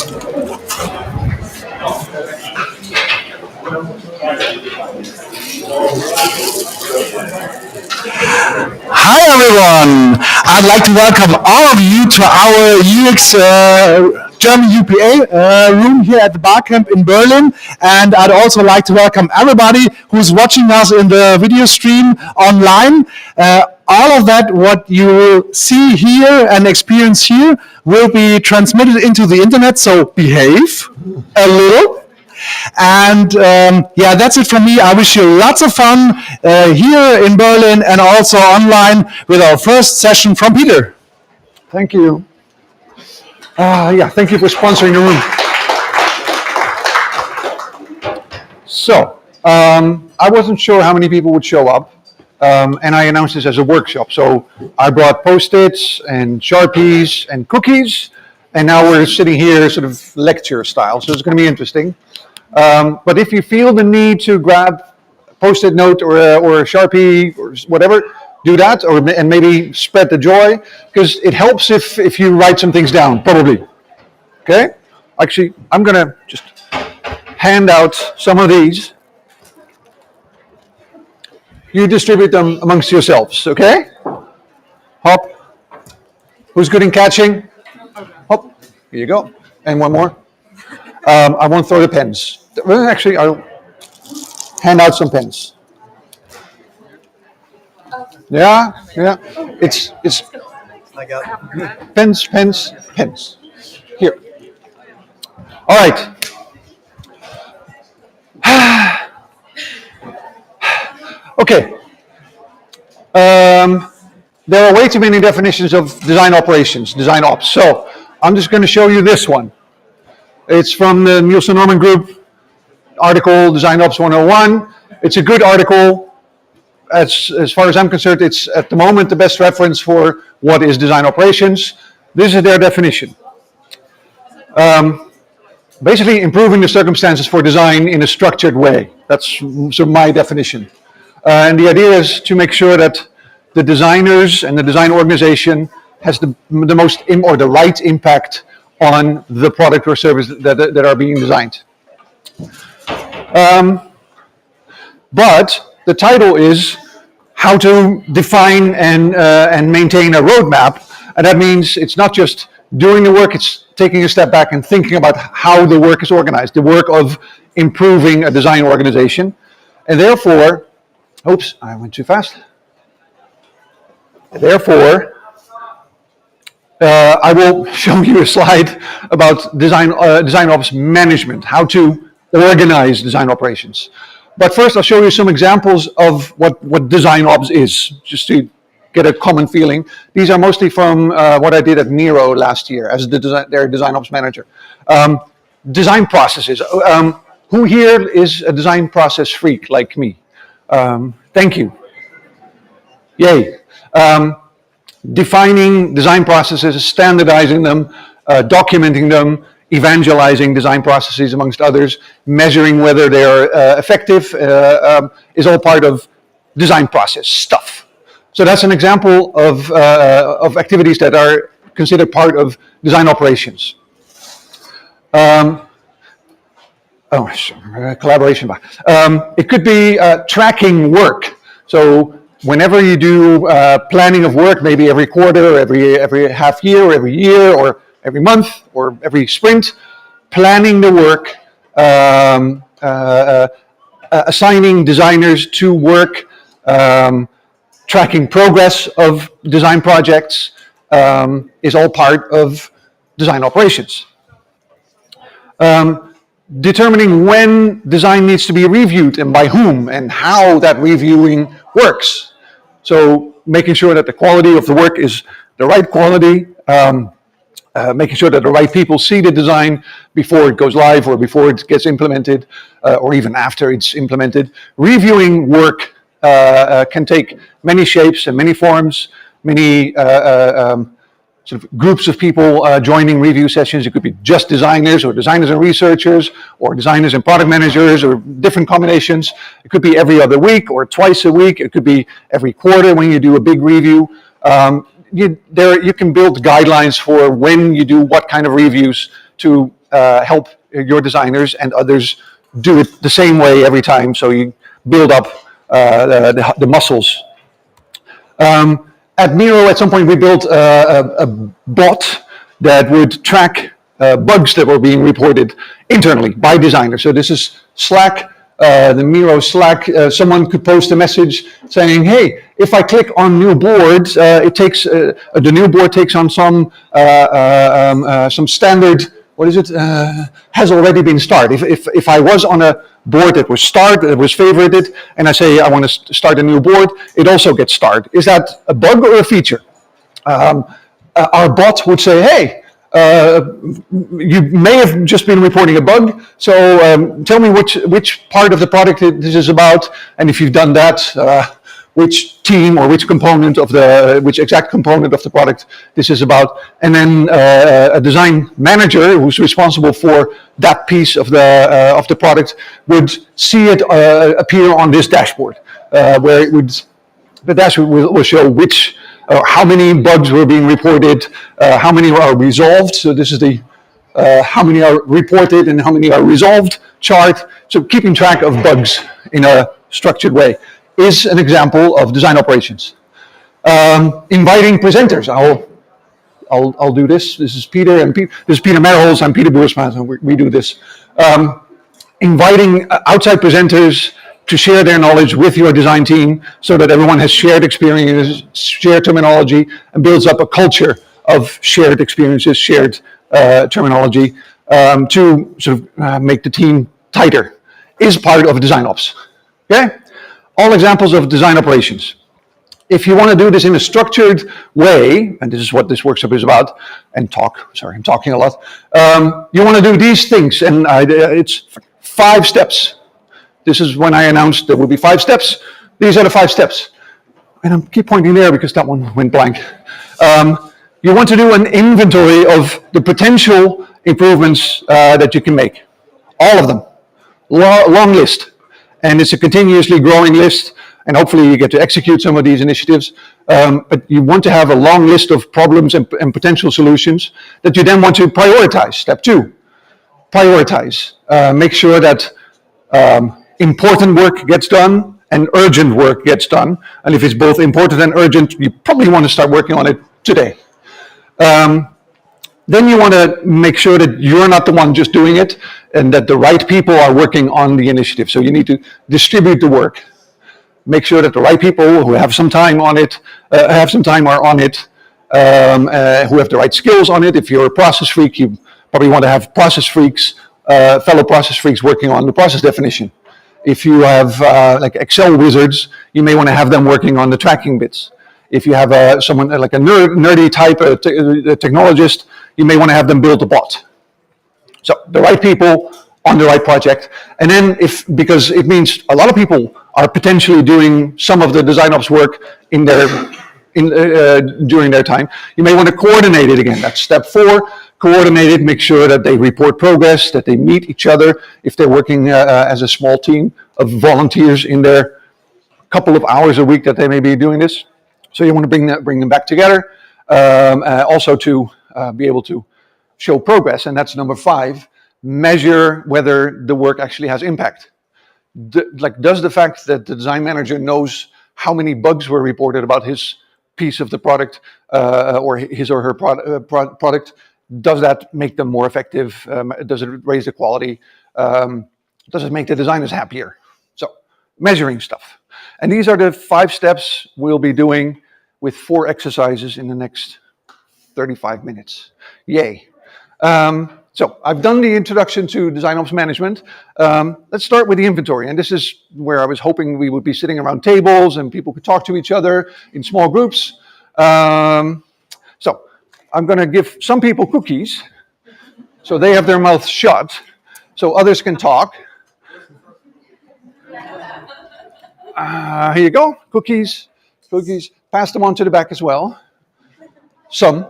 Hi everyone! I'd like to welcome all of you to our UX German UPA room here at the Barcamp in Berlin, and I'd also like to welcome everybody who's watching us in the video stream online. All of that, what you see here and experience here, will be transmitted into the internet, so behave a little. And yeah, that's it from me. I wish you lots of fun here in Berlin and also online with our first session from Peter. Thank you. Yeah, thank you for sponsoring the room. So, I wasn't sure how many people would show up, and I announced this as a workshop. So I brought Post-its and Sharpies and cookies, and now we're sitting here sort of lecture style, so it's going to be interesting. But if you feel the need to grab a Post-it note or a Sharpie or whatever, do that, and maybe spread the joy, because it helps if you write some things down, probably. Okay? Actually, I'm going to just hand out some of these. You distribute them amongst yourselves, okay? Hop. Who's good in catching? Hop. Here you go. And one more. I won't throw the pens. Actually, I'll hand out some pens. Yeah. It's pens. Here. All right. Okay. There are way too many definitions of design operations, design ops. So I'm just going to show you this one. It's from the Nielsen Norman Group article, Design Ops 101. It's a good article. As far as I'm concerned, it's at the moment the best reference for what is design operations. This is their definition. Basically, improving the circumstances for design in a structured way. That's sort of my definition. And the idea is to make sure that the designers and the design organization has the most or the right impact on the product or service that are being designed. But the title is how to define and maintain a roadmap, and that means it's not just doing the work, it's taking a step back and thinking about how the work is organized, the work of improving a design organization. And therefore, oops, I went too fast. Therefore, I will show you a slide about design ops management, how to organize design operations. But first, I'll show you some examples of what design ops is, just to get a common feeling. These are mostly from what I did at Nero last year as their design ops manager. Design processes. Who here is a design process freak like me? Thank you. Yay. Defining design processes, standardizing them, documenting them, evangelizing design processes amongst others, measuring whether they're effective is all part of design process stuff. So that's an example of activities that are considered part of design operations. Collaboration. It could be tracking work. So whenever you do planning of work, maybe every quarter, or every half year, or every year, or every month, or every sprint, planning the work, assigning designers to work, tracking progress of design projects is all part of design operations. Determining when design needs to be reviewed and by whom and how that reviewing works. So making sure that the quality of the work is the right quality, making sure that the right people see the design before it goes live or before it gets implemented or even after it's implemented. Reviewing work can take many shapes and many forms, many sort of groups of people joining review sessions. It could be just designers or designers and researchers or designers and product managers or different combinations. It could be every other week or twice a week. It could be every quarter when you do a big review. You can build guidelines for when you do what kind of reviews to help your designers and others do it the same way every time, so you build up the muscles. At Miro, at some point, we built a bot that would track bugs that were being reported internally by designers. So this is Slack, the Miro Slack. Someone could post a message saying, "Hey, if I click on new board, it takes the new board takes on some standard. What is it? Has already been started. If I was on a board that was favorited, and I say I want to start a new board, it also gets started. Is that a bug or a feature?" Our bot would say, "Hey, you may have just been reporting a bug, so tell me which part of the product this is about, and if you've done that, which team or which exact component of the product this is about." And then a design manager who's responsible for that piece of the product would see it appear on this dashboard, where the dashboard will show how many bugs were being reported, how many are resolved. So this is the how many are reported and how many are resolved chart. So keeping track of bugs in a structured way is an example of design operations. Inviting presenters. I'll do this. This is Peter, and this is Peter Merholz. I'm Peter Boersma, so we do this. Inviting outside presenters to share their knowledge with your design team, so that everyone has shared experiences, shared terminology, and builds up a culture of shared experiences, shared terminology, to sort of make the team tighter, is part of design ops. Okay? All examples of design operations. If you want to do this in a structured way, and this is what this workshop is about, I'm talking a lot, you want to do these things, and it's 5 steps. This is when I announced there will be 5 steps. These are the 5 steps. And I keep pointing there because that one went blank. You want to do an inventory of the potential improvements that you can make. All of them. Long list. And it's a continuously growing list. And hopefully you get to execute some of these initiatives. But you want to have a long list of problems and potential solutions that you then want to prioritize. Step 2. Prioritize. Make sure that important work gets done and urgent work gets done. And if it's both important and urgent, you probably want to start working on it today. Then you want to make sure that you're not the one just doing it, and that the right people are working on the initiative. So you need to distribute the work. Make sure that the right people who have some time on it, are on it, who have the right skills on it. If you're a process freak, you probably want to have process freaks, fellow process freaks working on the process definition. If you have like Excel wizards, you may want to have them working on the tracking bits. If you have someone like a nerdy type, a technologist, you may want to have them build a bot. So the right people on the right project. And then because it means a lot of people are potentially doing some of the design ops work during their time, you may want to coordinate it again. That's step 4. Coordinate it, make sure that they report progress, that they meet each other if they're working as a small team of volunteers in their couple of hours a week that they may be doing this. So you want to bring them back together, also to be able to show progress, and that's number 5. Measure whether the work actually has impact. Does the fact that the design manager knows how many bugs were reported about his piece of the product or his or her product, does that make them more effective? Does it raise the quality? Does it make the designers happier? So measuring stuff. And these are the 5 steps we'll be doing with 4 exercises in the next 35 minutes. Yay. So I've done the introduction to design ops management. Let's start with the inventory. And this is where I was hoping we would be sitting around tables and people could talk to each other in small groups. So I'm going to give some people cookies so they have their mouths shut so others can talk. Here you go, cookies. Pass them on to the back as well. Some.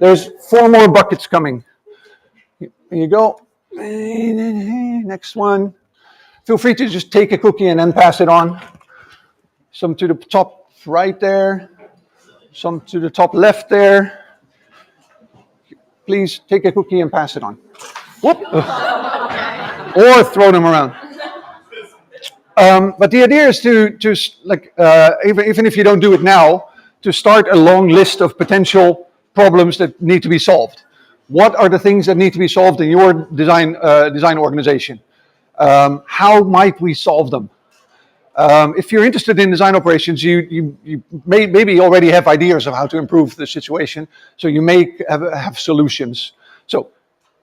There's 4 more buckets coming. Here you go. Next one. Feel free to just take a cookie and then pass it on. Some to the top right there. Some to the top left there. Please take a cookie and pass it on. Whoop. Or throw them around. But the idea is to like even if you don't do it now, to start a long list of potential problems that need to be solved. What are the things that need to be solved in your design organization? How might we solve them? If you're interested in design operations, you maybe already have ideas of how to improve the situation, so you may have solutions. So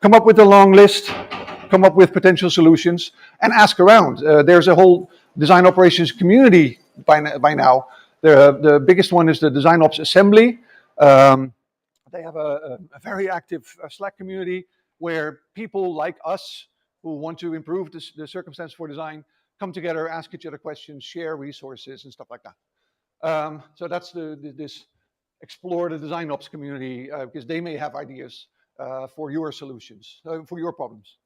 come up with a long list, come up with potential solutions, and ask around. There's a whole design operations community by now. The biggest one is the Design Ops Assembly. They have a very active Slack community where people like us who want to improve the circumstance for design come together, ask each other questions, share resources and stuff like that. So that's this explore the design ops community because they may have ideas for your solutions, for your problems.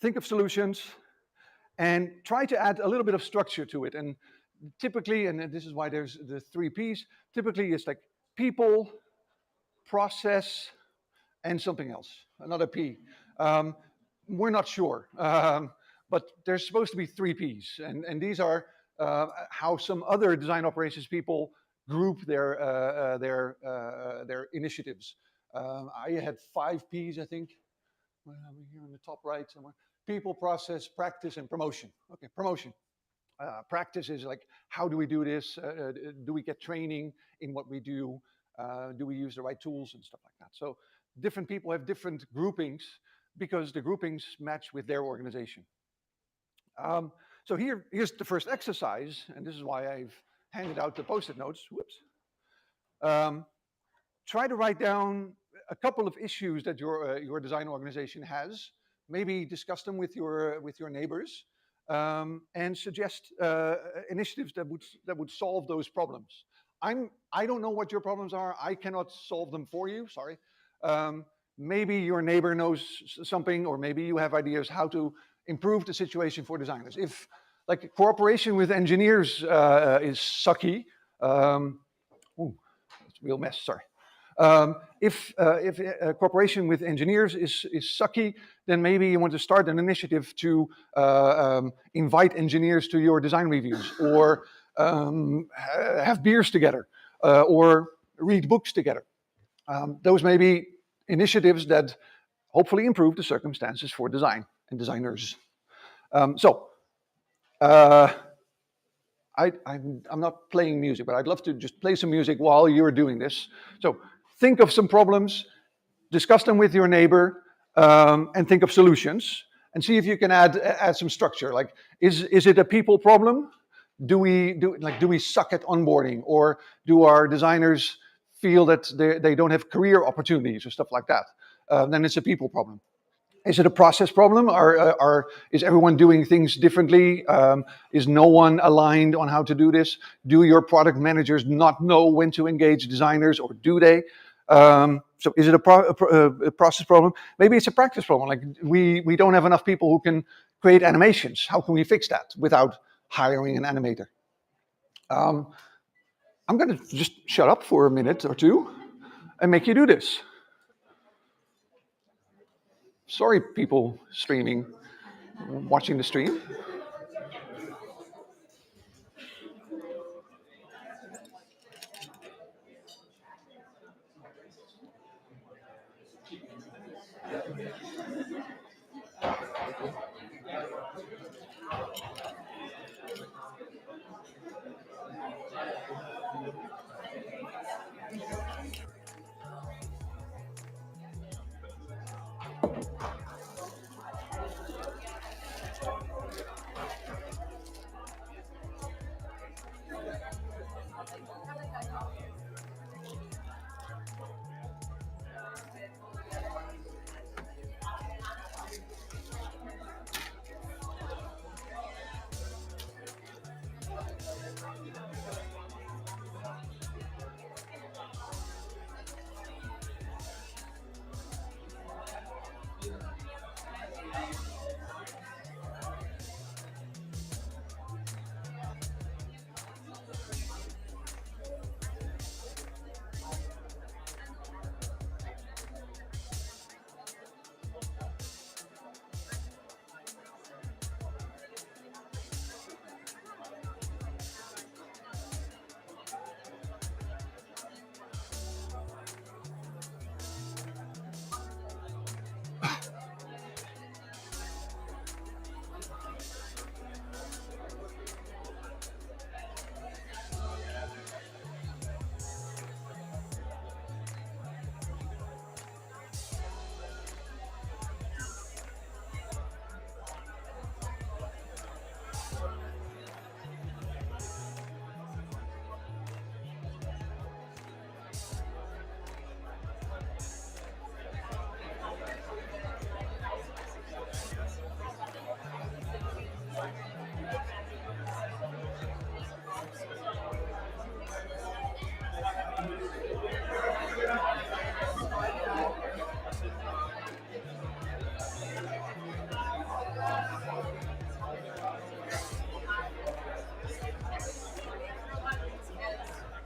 Think of solutions and try to add a little bit of structure to it. And typically, and this is why there's the 3 Ps, typically it's like people, process, and something else, another P. We're not sure, but there's supposed to be 3 Ps, and these are how some other design operations people group their initiatives. I had 5 Ps, I think. Where are we here on the top right somewhere? People, process, practice, and promotion. Okay, promotion. Practice is like, how do we do this? Do we get training in what we do? Do we use the right tools and stuff like that? So different people have different groupings because the groupings match with their organization. So here's the first exercise, and this is why I've handed out the Post-it notes. Whoops. Try to write down a couple of issues that your design organization has. Maybe discuss them with your neighbors, and suggest initiatives that would solve those problems. I don't know what your problems are. I cannot solve them for you. Sorry. Maybe your neighbor knows something, or maybe you have ideas how to improve the situation for designers. If like cooperation with engineers is sucky, it's a real mess. Sorry. If cooperation with engineers is sucky, then maybe you want to start an initiative to invite engineers to your design reviews, or have beers together, or read books together. Those may be initiatives that hopefully improve the circumstances for design and designers. I'm not playing music, but I'd love to just play some music while you're doing this. So think of some problems, discuss them with your neighbor, and think of solutions, and see if you can add some structure. Like, is it a people problem? Do we suck at onboarding, or do our designers feel that they don't have career opportunities or stuff like that? Then it's a people problem. Is it a process problem? Is everyone doing things differently? Is no one aligned on how to do this? Do your product managers not know when to engage designers, or do they? So is it a process problem? Maybe it's a practice problem. Like we don't have enough people who can create animations. How can we fix that without hiring an animator? I'm going to just shut up for a minute or two and make you do this. Sorry, people streaming, watching the stream.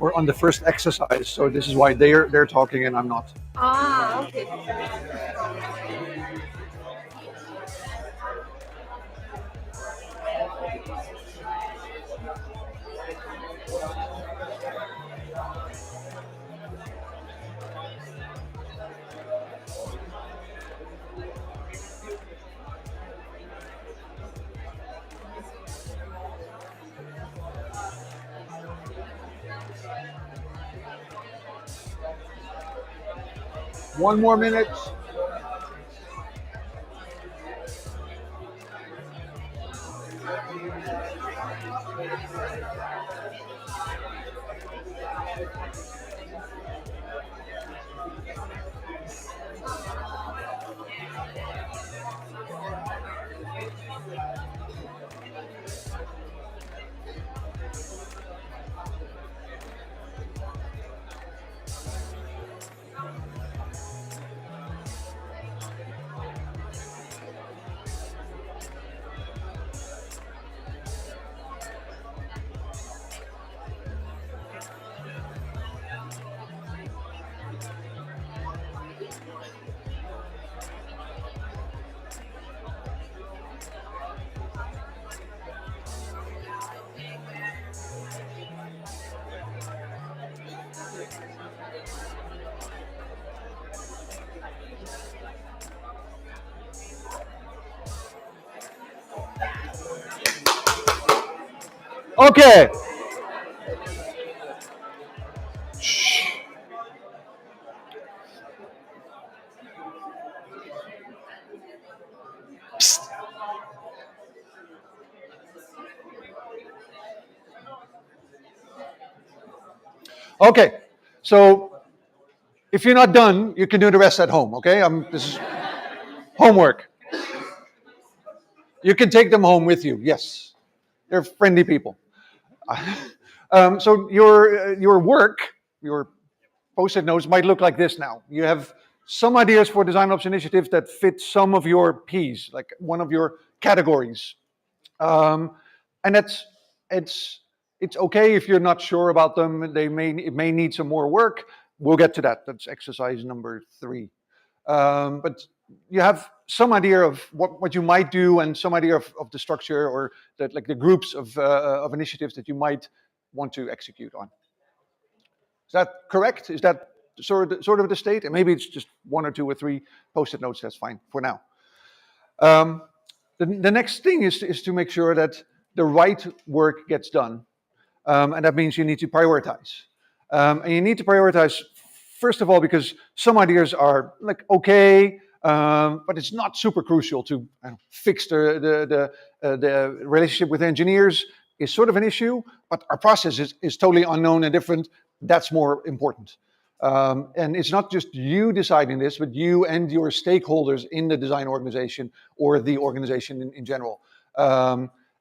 or on the first exercise. So this is why they're talking and I'm not. Ah, okay. One more minute. Okay. Okay. So if you're not done, you can do the rest at home. Okay. This is homework. You can take them home with you. Yes, they're friendly people. So your work, your post-it notes might look like this now. You have some ideas for design ops initiatives that fit some of your P's, like one of your categories. And it's okay if you're not sure about them. It may need some more work. We'll get to that. That's exercise number 3. But you have some idea of what you might do and some idea of the structure or like the groups of initiatives that you might want to execute on. Is that correct? Is that sort of the state? And maybe it's just 1 or 2 or 3 post-it notes. That's fine for now. The next thing is to make sure that the right work gets done. And that means you need to prioritize. And you need to prioritize, first of all, because some ideas are like okay, but it's not super crucial to fix the relationship with engineers is sort of an issue, but our process is totally unknown and different. That's more important. And it's not just you deciding this, but you and your stakeholders in the design organization or the organization in general.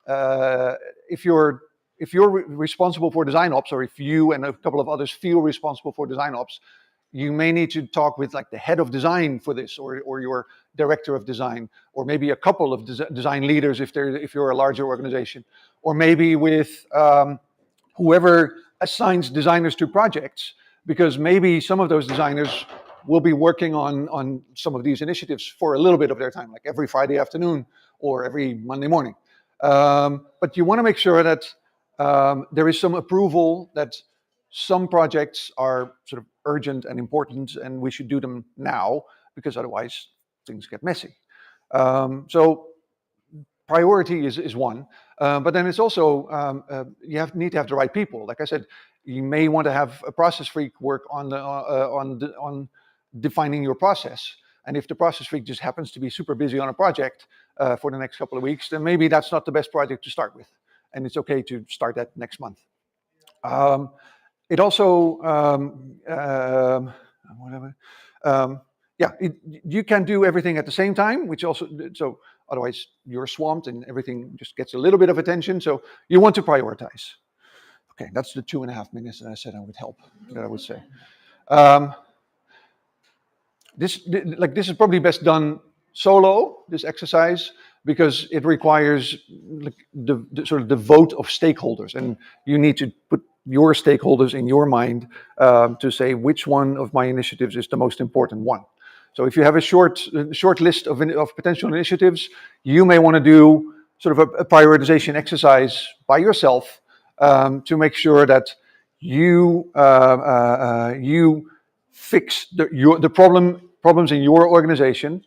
If you're responsible for design ops, or if you and a couple of others feel responsible for design ops, you may need to talk with like the head of design for this, or your director of design, or maybe a couple of design leaders if you're a larger organization, or maybe with whoever assigns designers to projects, because maybe some of those designers will be working on some of these initiatives for a little bit of their time, like every Friday afternoon or every Monday morning. But you want to make sure that there is some approval that some projects are sort of urgent and important and we should do them now, because otherwise things get messy. So priority is one, but then it's also you need to have the right people. Like I said, you may want to have a process freak work on defining your process. And if the process freak just happens to be super busy on a project for the next couple of weeks, then maybe that's not the best project to start with. And it's okay to start that next month. It also, you can do everything at the same time, which also, so otherwise you're swamped and everything just gets a little bit of attention. So you want to prioritize. Okay, that's the 2.5 minutes that I said I would help, that I would say. This is probably best done solo, this exercise, because it requires like the vote of stakeholders, and you need to put your stakeholders in your mind to say which one of my initiatives is the most important one. So if you have a short list of potential initiatives, you may want to do sort of a prioritization exercise by yourself to make sure that you fix the problems in your organization,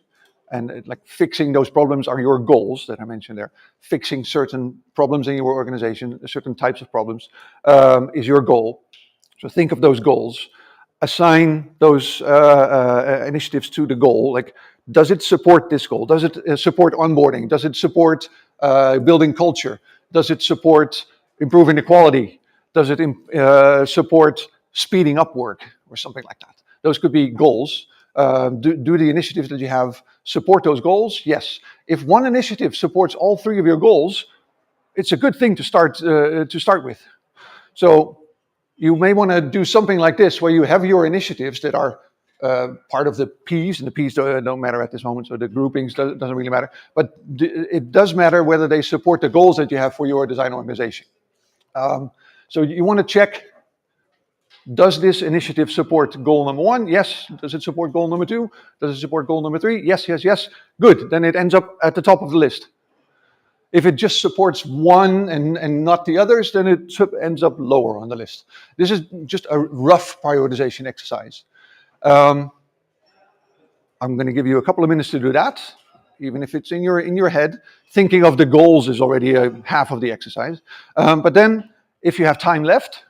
and like fixing those problems are your goals that I mentioned there. Fixing certain problems in your organization, certain types of problems, is your goal. So think of those goals, assign those initiatives to the goal. Like, does it support this goal? Does it support onboarding? Does it support building culture? Does it support improving the quality? Does it support speeding up work or something like that? Those could be goals. Do the initiatives that you have support those goals? Yes. If one initiative supports all three of your goals, it's a good thing to start with. So you may want to do something like this, where you have your initiatives that are part of the P's, and the P's don't matter at this moment, so the groupings doesn't really matter. But it does matter whether they support the goals that you have for your design organization. So you want to check, does this initiative support goal number 1? Yes. Does it support goal number 2? Does it support goal number 3? Yes, yes, yes. Good. Then it ends up at the top of the list. If it just supports one and not the others, then it ends up lower on the list. This is just a rough prioritization exercise. I'm going to give you a couple of minutes to do that, even if it's in your head. Thinking of the goals is already half of the exercise. But then, if you have time left,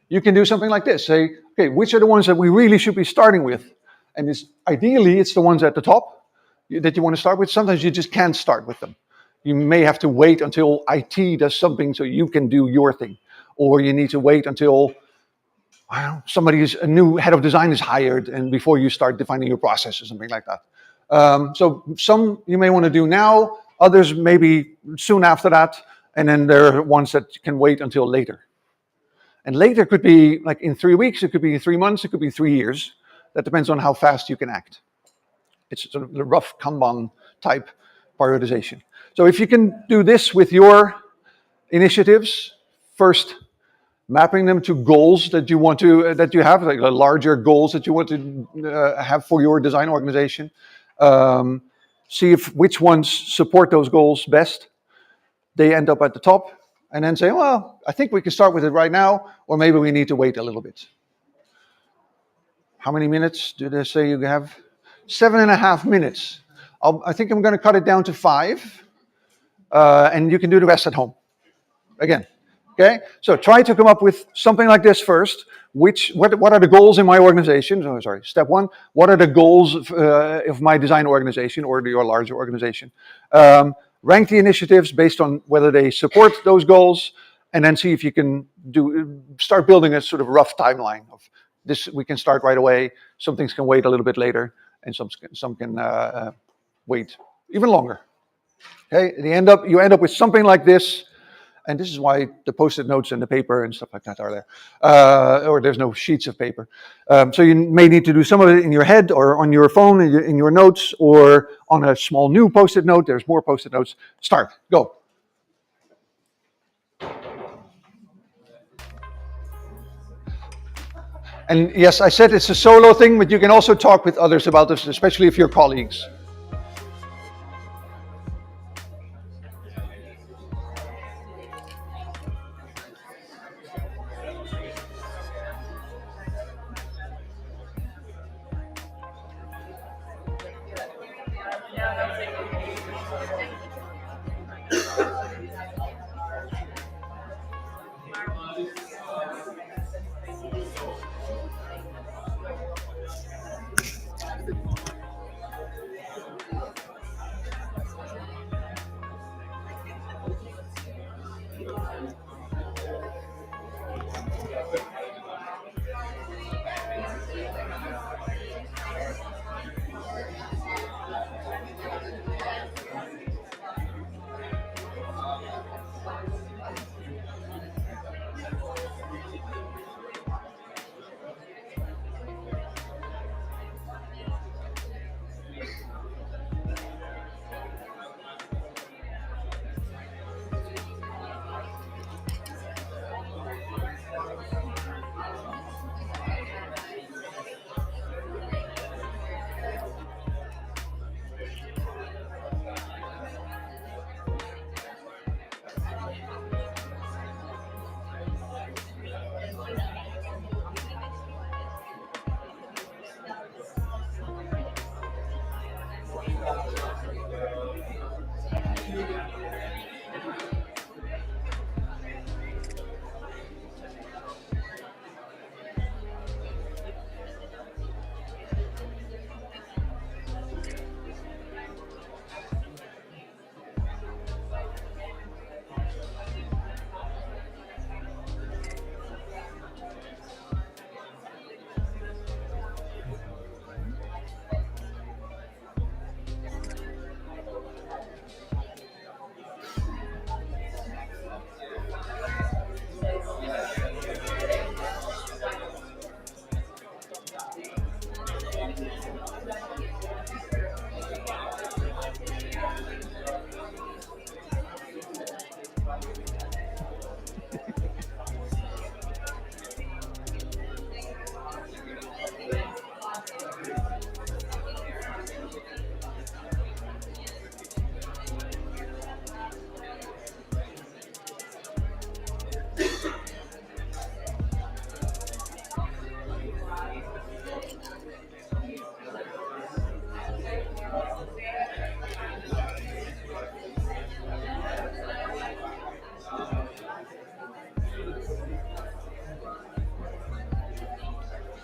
you can do something like this. Say, okay, which are the ones that we really should be starting with? And ideally, it's the ones at the top that you want to start with. Sometimes you just can't start with them. You may have to wait until IT does something so you can do your thing. Or you need to wait until a new head of design is hired, and before you start defining your process or something like that. So some you may want to do now, others maybe soon after that, and then there are ones that can wait until later. And later could be like in 3 weeks, it could be 3 months, it could be 3 years. That depends on how fast you can act. It's sort of the rough Kanban type prioritization. So if you can do this with your initiatives, first mapping them to goals that you want to, that you have, like larger goals that you want to have for your design organization. See which ones support those goals best. They end up at the top. And then say, well, I think we can start with it right now, or maybe we need to wait a little bit. How many minutes do they say you have? 7.5 minutes. I think I'm going to cut it down to 5, and you can do the rest at home. Again, okay? So try to come up with something like this first. What are the goals in my organization? Oh, sorry, step 1. What are the goals of my design organization or your larger organization? Rank the initiatives based on whether they support those goals, and then see if you can start building a sort of rough timeline of this. We can start right away. Some things can wait a little bit later, and some can wait even longer. Okay, you end up with something like this, and this is why the post-it notes and the paper and stuff like that are there, or there's no sheets of paper. So you may need to do some of it in your head or on your phone in your notes, or on a small new post-it note. There's more post-it notes. Start, go. And yes, I said it's a solo thing, but you can also talk with others about this, especially if you're colleagues.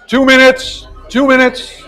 2 minutes. 2 minutes.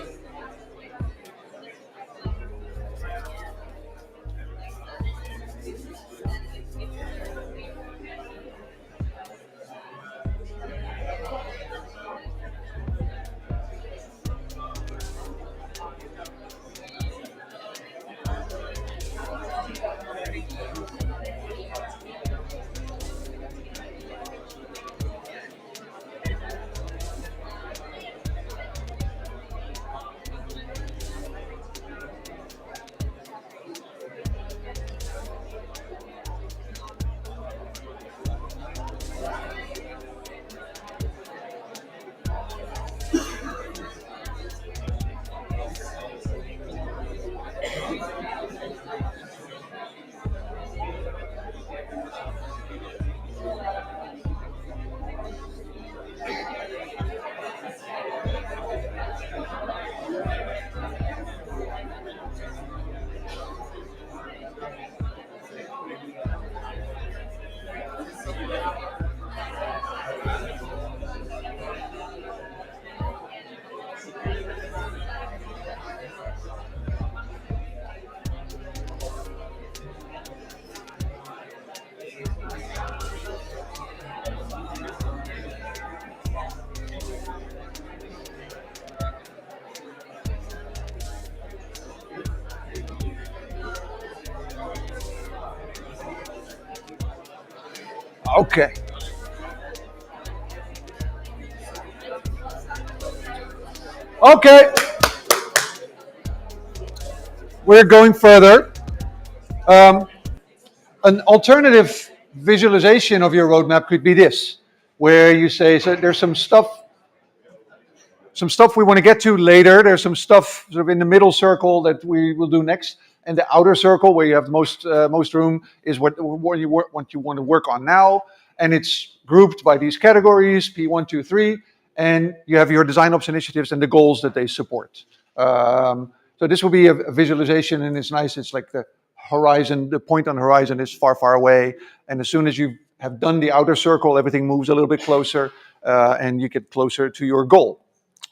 Okay. Okay. We're going further. An alternative visualization of your roadmap could be this, where you say, so there's some stuff we want to get to later. There's some stuff sort of in the middle circle that we will do next, and the outer circle where you have the most room is what you want to work on now, and it's grouped by these categories P1, 2, 3, and you have your design ops initiatives and the goals that they support. So this will be a visualization, and it's nice. It's like the horizon, the point on the horizon is far, far away, and as soon as you have done the outer circle, everything moves a little bit closer, and you get closer to your goal.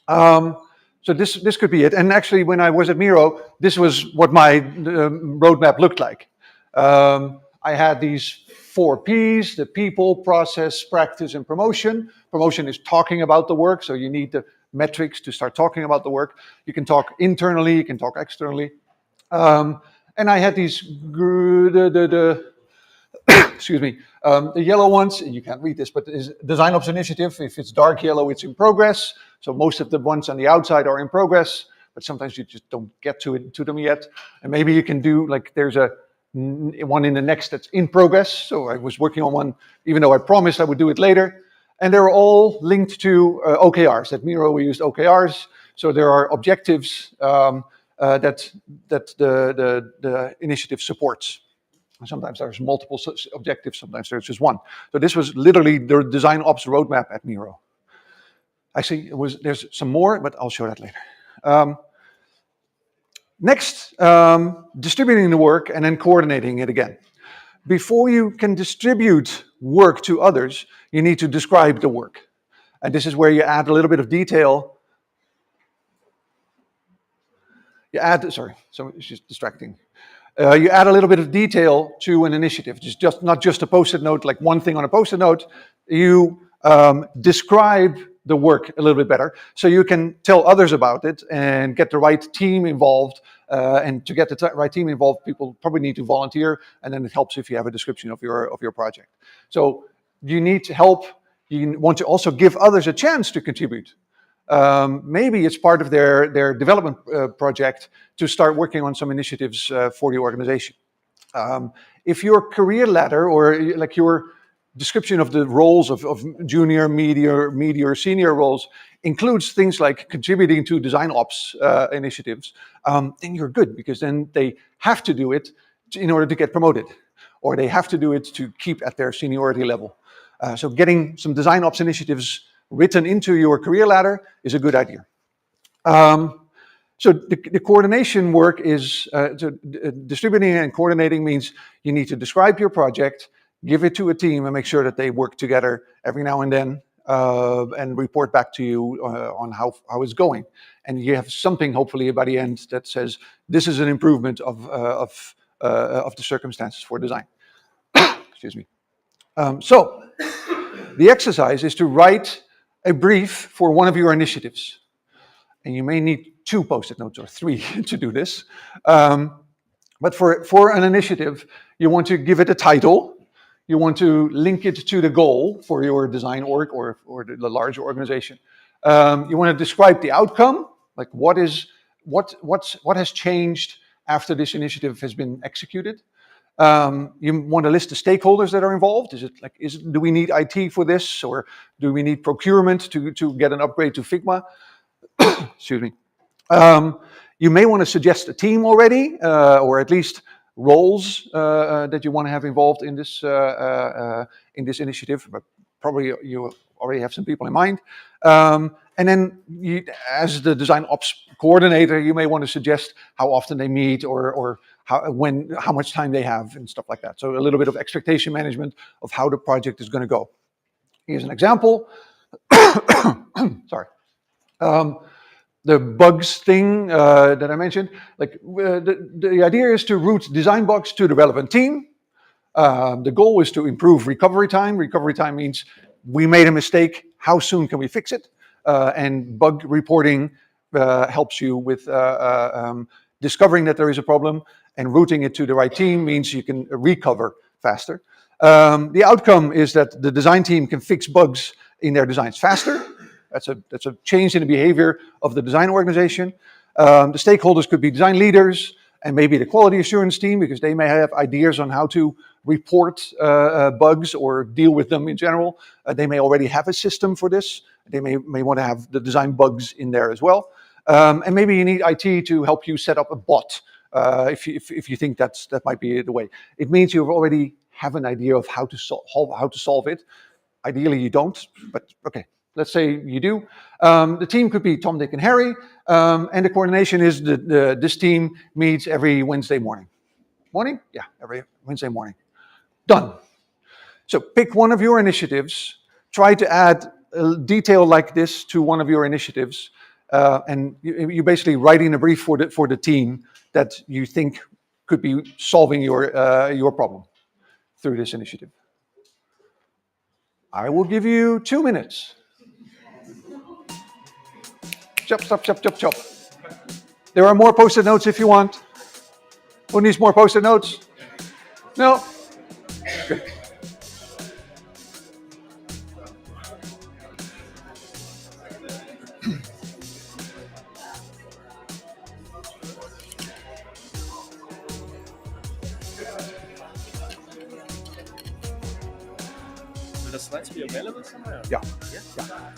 So this could be it. And actually, when I was at Miro, this was what my roadmap looked like. I had these 4 Ps: the people, process, practice, and promotion. Promotion is talking about the work, so you need the metrics to start talking about the work. You can talk internally, you can talk externally. And I had these, excuse me, the yellow ones, you can't read this, but is design ops initiative. If it's dark yellow, it's in progress. So most of the ones on the outside are in progress, but sometimes you just don't get to them yet. And maybe you can do, like, there's one in the next that's in progress. So I was working on one, even though I promised I would do it later. And they're all linked to OKRs. At Miro, we used OKRs. So there are objectives that the initiative supports. Sometimes there's multiple objectives, sometimes there's just one. So this was literally the design ops roadmap at Miro. Actually, there's some more, but I'll show that later. Next, distributing the work and then coordinating it again. Before you can distribute work to others, you need to describe the work. And this is where you add a little bit of detail. Sorry, so it's just distracting. You add a little bit of detail to an initiative. Just not just a post-it note, like one thing on a post-it note. You describe the work a little bit better, so you can tell others about it and get the right team involved. And to get the right team involved, people probably need to volunteer, and then it helps if you have a description of your project. So you need help. You want to also give others a chance to contribute. Maybe it's part of their development project to start working on some initiatives for the organization. If your career ladder or like your description of the roles of junior, media, senior roles includes things like contributing to design ops initiatives, then you're good, because then they have to do it in order to get promoted, or they have to do it to keep at their seniority level. So getting some design ops initiatives written into your career ladder is a good idea. So the coordination work is, distributing and coordinating means you need to describe your project, give it to a team, and make sure that they work together every now and then, and report back to you on how it's going. And you have something, hopefully, by the end that says, this is an improvement of the circumstances for design. Excuse me. So the exercise is to write a brief for one of your initiatives. And you may need 2 post-it notes or 3 to do this. But for an initiative, you want to give it a title. You want to link it to the goal for your design org or the larger organization. You want to describe the outcome, like what has changed after this initiative has been executed. You want to list the stakeholders that are involved. Do we need IT for this, or do we need procurement to get an upgrade to Figma? Excuse me. You may want to suggest a team already, or at least roles that you want to have involved in this initiative. But probably you already have some people in mind. And then, as the design ops coordinator, you may want to suggest how often they meet, or how much time they have, and stuff like that. So a little bit of expectation management of how the project is going to go. Here's an example. Sorry. The bugs thing that I mentioned, like the idea is to route design bugs to the relevant team. The goal is to improve recovery time. Recovery time means we made a mistake, how soon can we fix it? And bug reporting helps you with discovering that there is a problem, and routing it to the right team means you can recover faster. The outcome is that the design team can fix bugs in their designs faster. That's a change in the behavior of the design organization. The stakeholders could be design leaders and maybe the quality assurance team, because they may have ideas on how to report bugs or deal with them in general. They may already have a system for this. They may want to have the design bugs in there as well. And maybe you need IT to help you set up a bot if you think that might be the way. It means you already have an idea of how to solve it. Ideally, you don't, but okay. Let's say you do. The team could be Tom, Dick, and Harry, and the coordination is this team meets every Wednesday morning. Morning? Yeah, every Wednesday morning. Done. So pick one of your initiatives, try to add a detail like this to one of your initiatives, and you're basically writing a brief for the team that you think could be solving your problem through this initiative. I will give you 2 minutes. Chop, chop, chop, chop, chop. There are more post-it notes if you want. Who needs more post-it notes? No? Good. Will the slides be available somewhere? Yeah. Yeah? Yeah.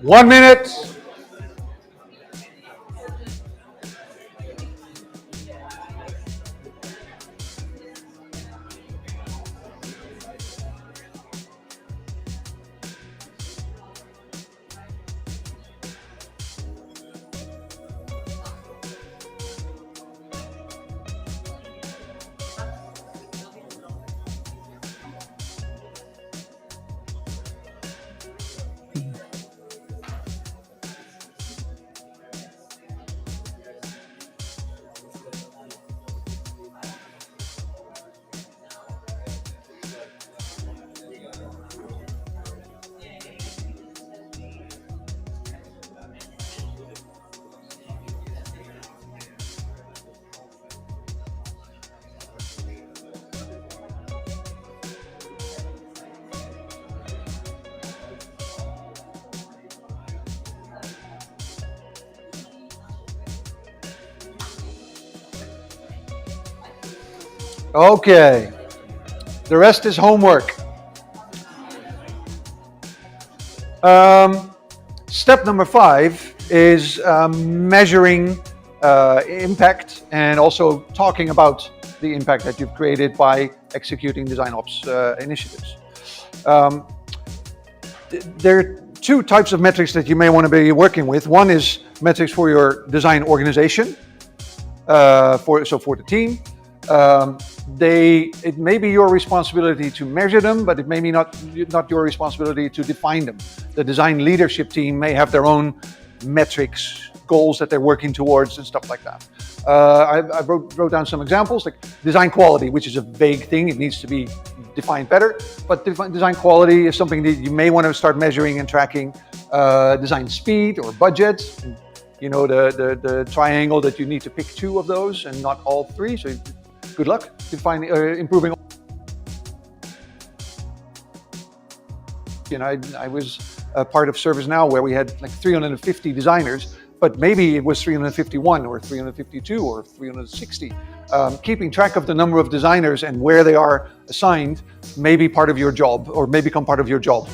1 minute. Okay, the rest is homework. Step number 5 is measuring impact and also talking about the impact that you've created by executing design ops initiatives. There are 2 types of metrics that you may want to be working with. One is metrics for your design organization, for the team. It may be your responsibility to measure them, but it may be not your responsibility to define them. The design leadership team may have their own metrics, goals that they're working towards and stuff like that. I wrote down some examples, like design quality, which is a vague thing. It needs to be defined better, but design quality is something that you may want to start measuring and tracking. Design speed or budget. You know, the triangle that you need to pick 2 of those and not all 3. So good luck define improving. You know, I was a part of ServiceNow where we had like 350 designers, but maybe it was 351 or 352 or 360. Keeping track of the number of designers and where they are assigned may be part of your job, or may become part of your job.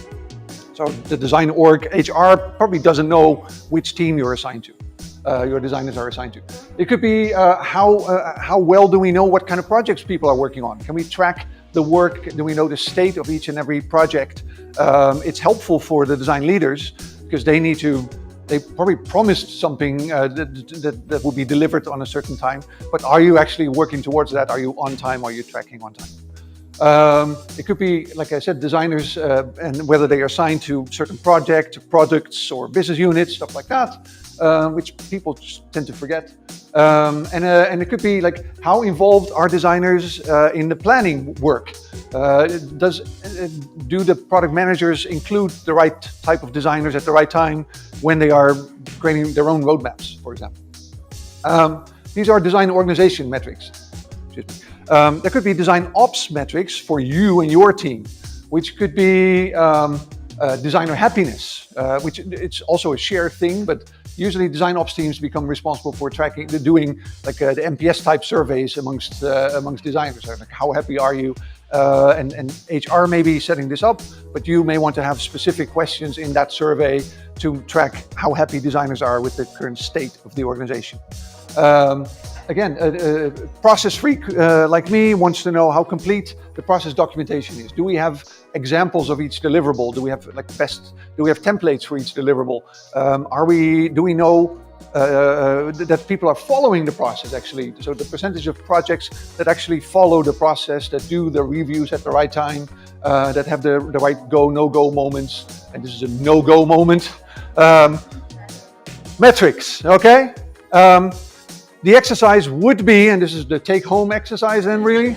So the design org, HR probably doesn't know which team you're assigned to. Your designers are assigned to. It could be how well do we know what kind of projects people are working on? Can we track the work? Do we know the state of each and every project? It's helpful for the design leaders because they probably promised something that will be delivered on a certain time, but are you actually working towards that? Are you on time? Are you tracking on time? It could be, like I said, designers and whether they are assigned to certain products or business units, stuff like that, which people just tend to forget. And it could be like, how involved are designers in the planning work? Do the product managers include the right type of designers at the right time when they are creating their own roadmaps, for example? These are design organization metrics. There could be design ops metrics for you and your team, which could be designer happiness, which it's also a shared thing, but usually design ops teams become responsible for doing like the NPS type surveys amongst designers. Like, how happy are you? And HR may be setting this up, but you may want to have specific questions in that survey to track how happy designers are with the current state of the organization. Again, a process freak like me wants to know how complete the process documentation is. Do we have examples of each deliverable? Do we have do we have templates for each deliverable? Do we know that people are following the process actually? So the percentage of projects that actually follow the process, that do the reviews at the right time, that have the right go, no-go moments, and this is a no-go moment. Metrics, okay? The exercise would be, and this is the take-home exercise then really,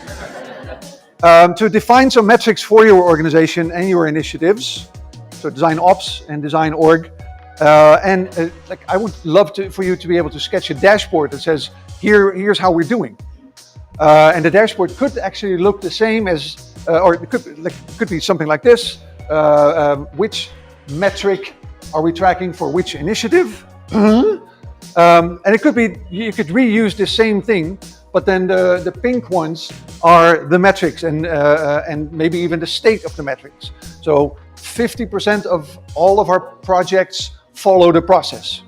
to define some metrics for your organization and your initiatives, so design ops and design org. Like I would love for you to be able to sketch a dashboard that says, here's how we're doing. And the dashboard could actually look the same as, or it could be something like this. Which metric are we tracking for which initiative? And it could be, you could reuse the same thing, but then the pink ones are the metrics and maybe even the state of the metrics. So 50% of all of our projects follow the process.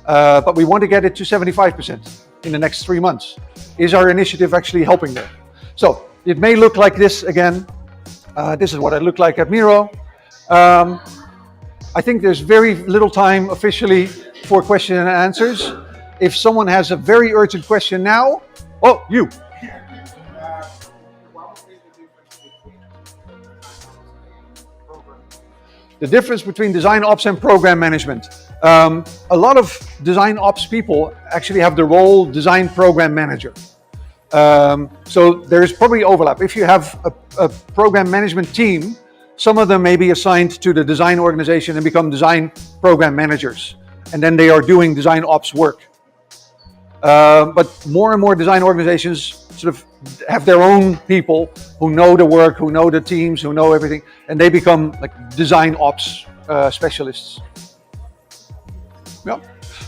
But we want to get it to 75% in the next 3 months. Is our initiative actually helping there? So it may look like this again. This is what it looked like at Miro. I think there's very little time officially for question and answers. If someone has a very urgent question now, oh, you. The difference between design ops and program management. A lot of design ops people actually have the role design program manager. So there's probably overlap. If you have a program management team, some of them may be assigned to the design organization and become design program managers. And then they are doing design ops work. But more and more design organizations sort of have their own people who know the work, who know the teams, who know everything, and they become like design ops specialists. Yeah.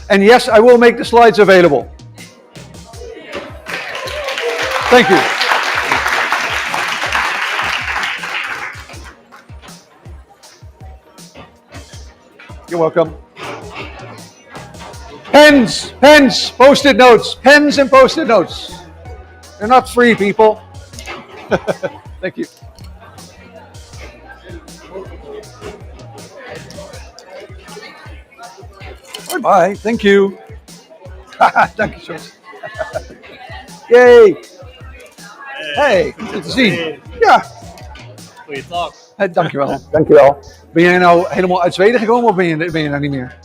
And yes, I will make the slides available. Thank you. You're welcome. Pens, post-it notes, pens and post-it notes. They're not free, people. Thank you. Bye. Thank you. Thank you, sir. Yay. Hey, good te zien. Ja. Goeie talk. Dankjewel. Dankjewel. Ben jij nou helemaal uit Zweden gekomen of ben je nou niet meer?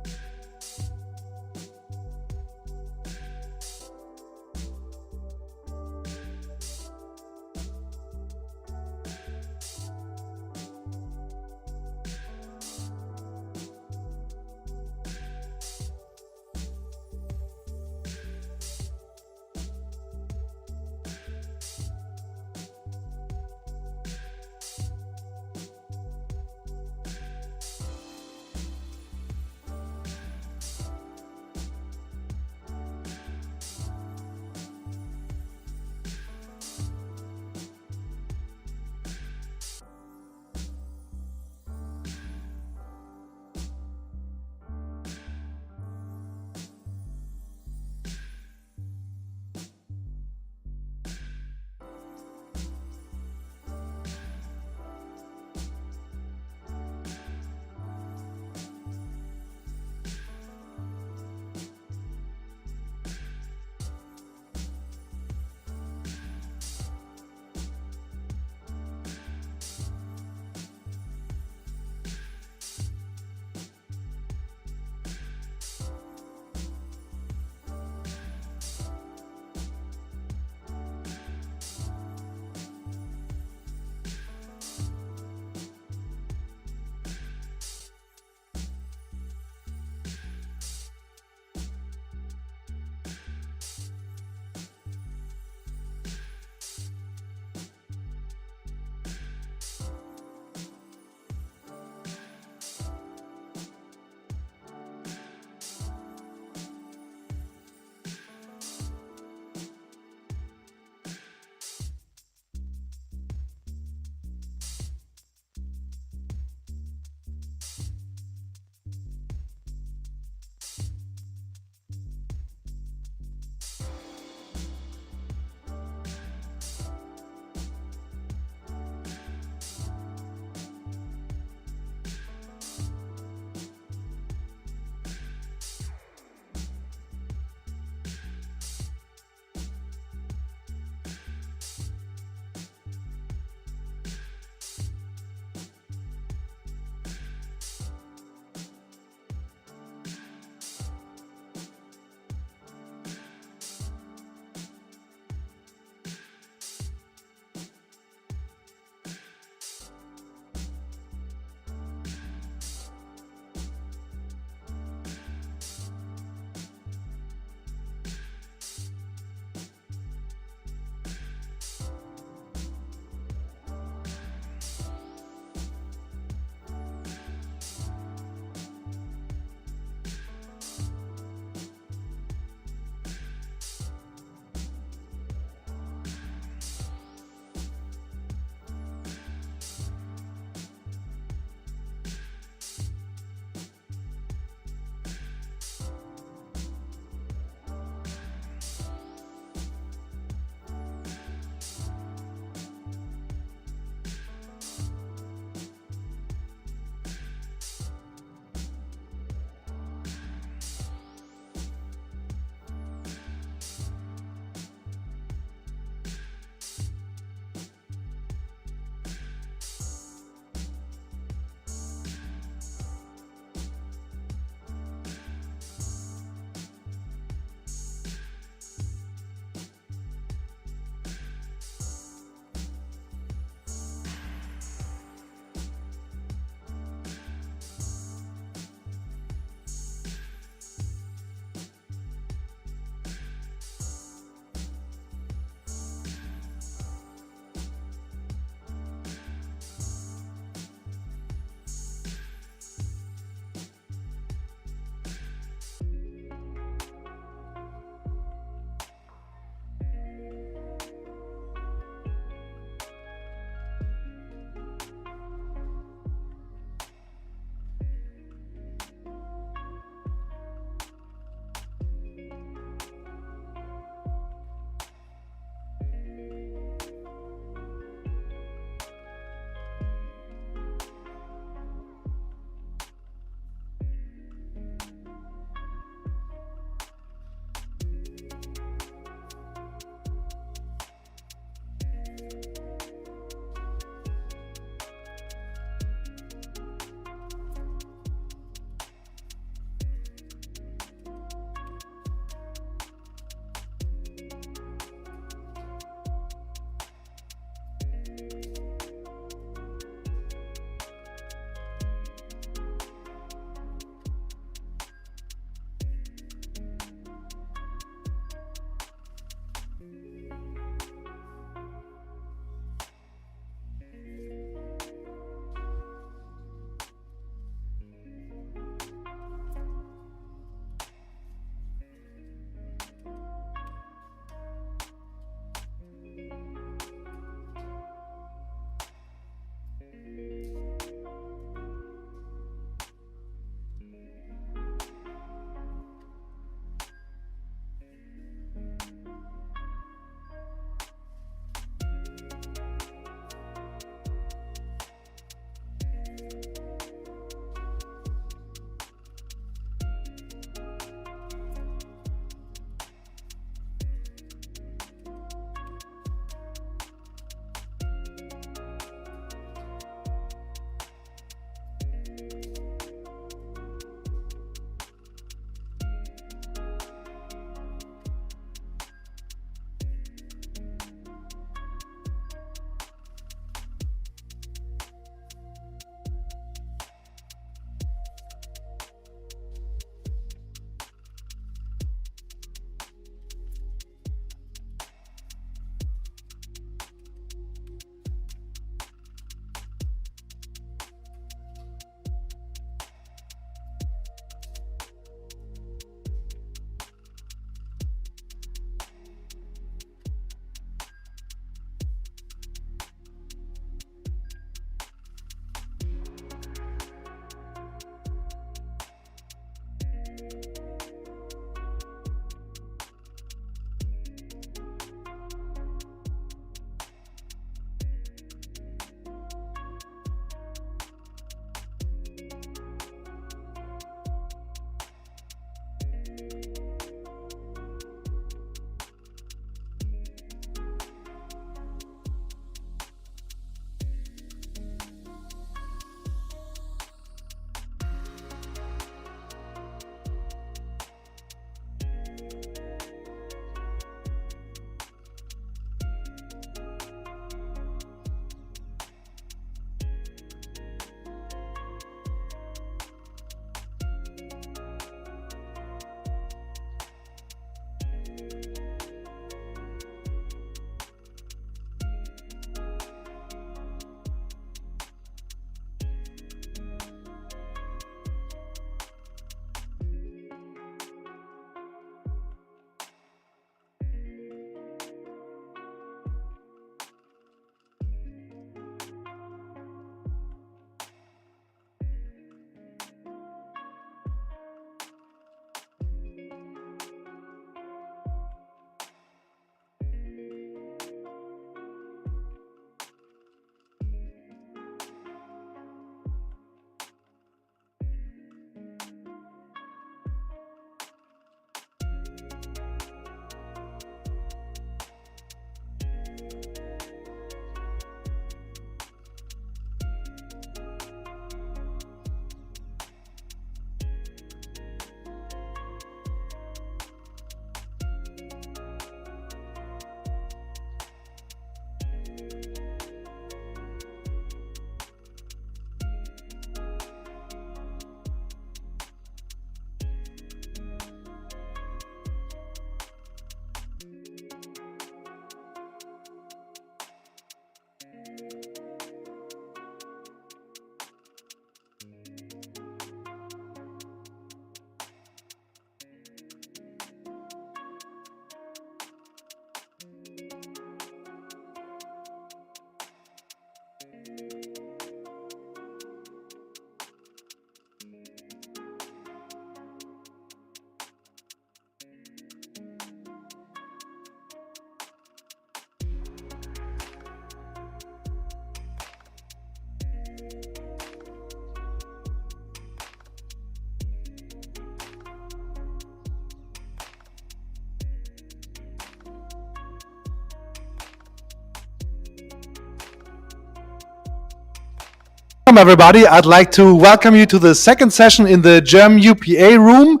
Welcome everybody. I'd like to welcome you to the second session in the German UPA room.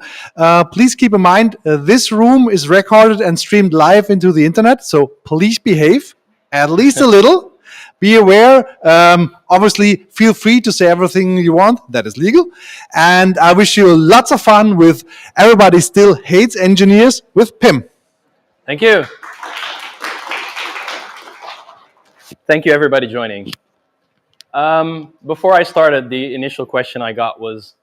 Please keep in mind this room is recorded and streamed live into the internet, so please behave, at least a little. Be aware, obviously feel free to say everything you want, that is legal. And I wish you lots of fun with Everybody Still Hates Engineers with Pimm. Thank you. Thank you, everybody joining. Before I started, the initial question I got was,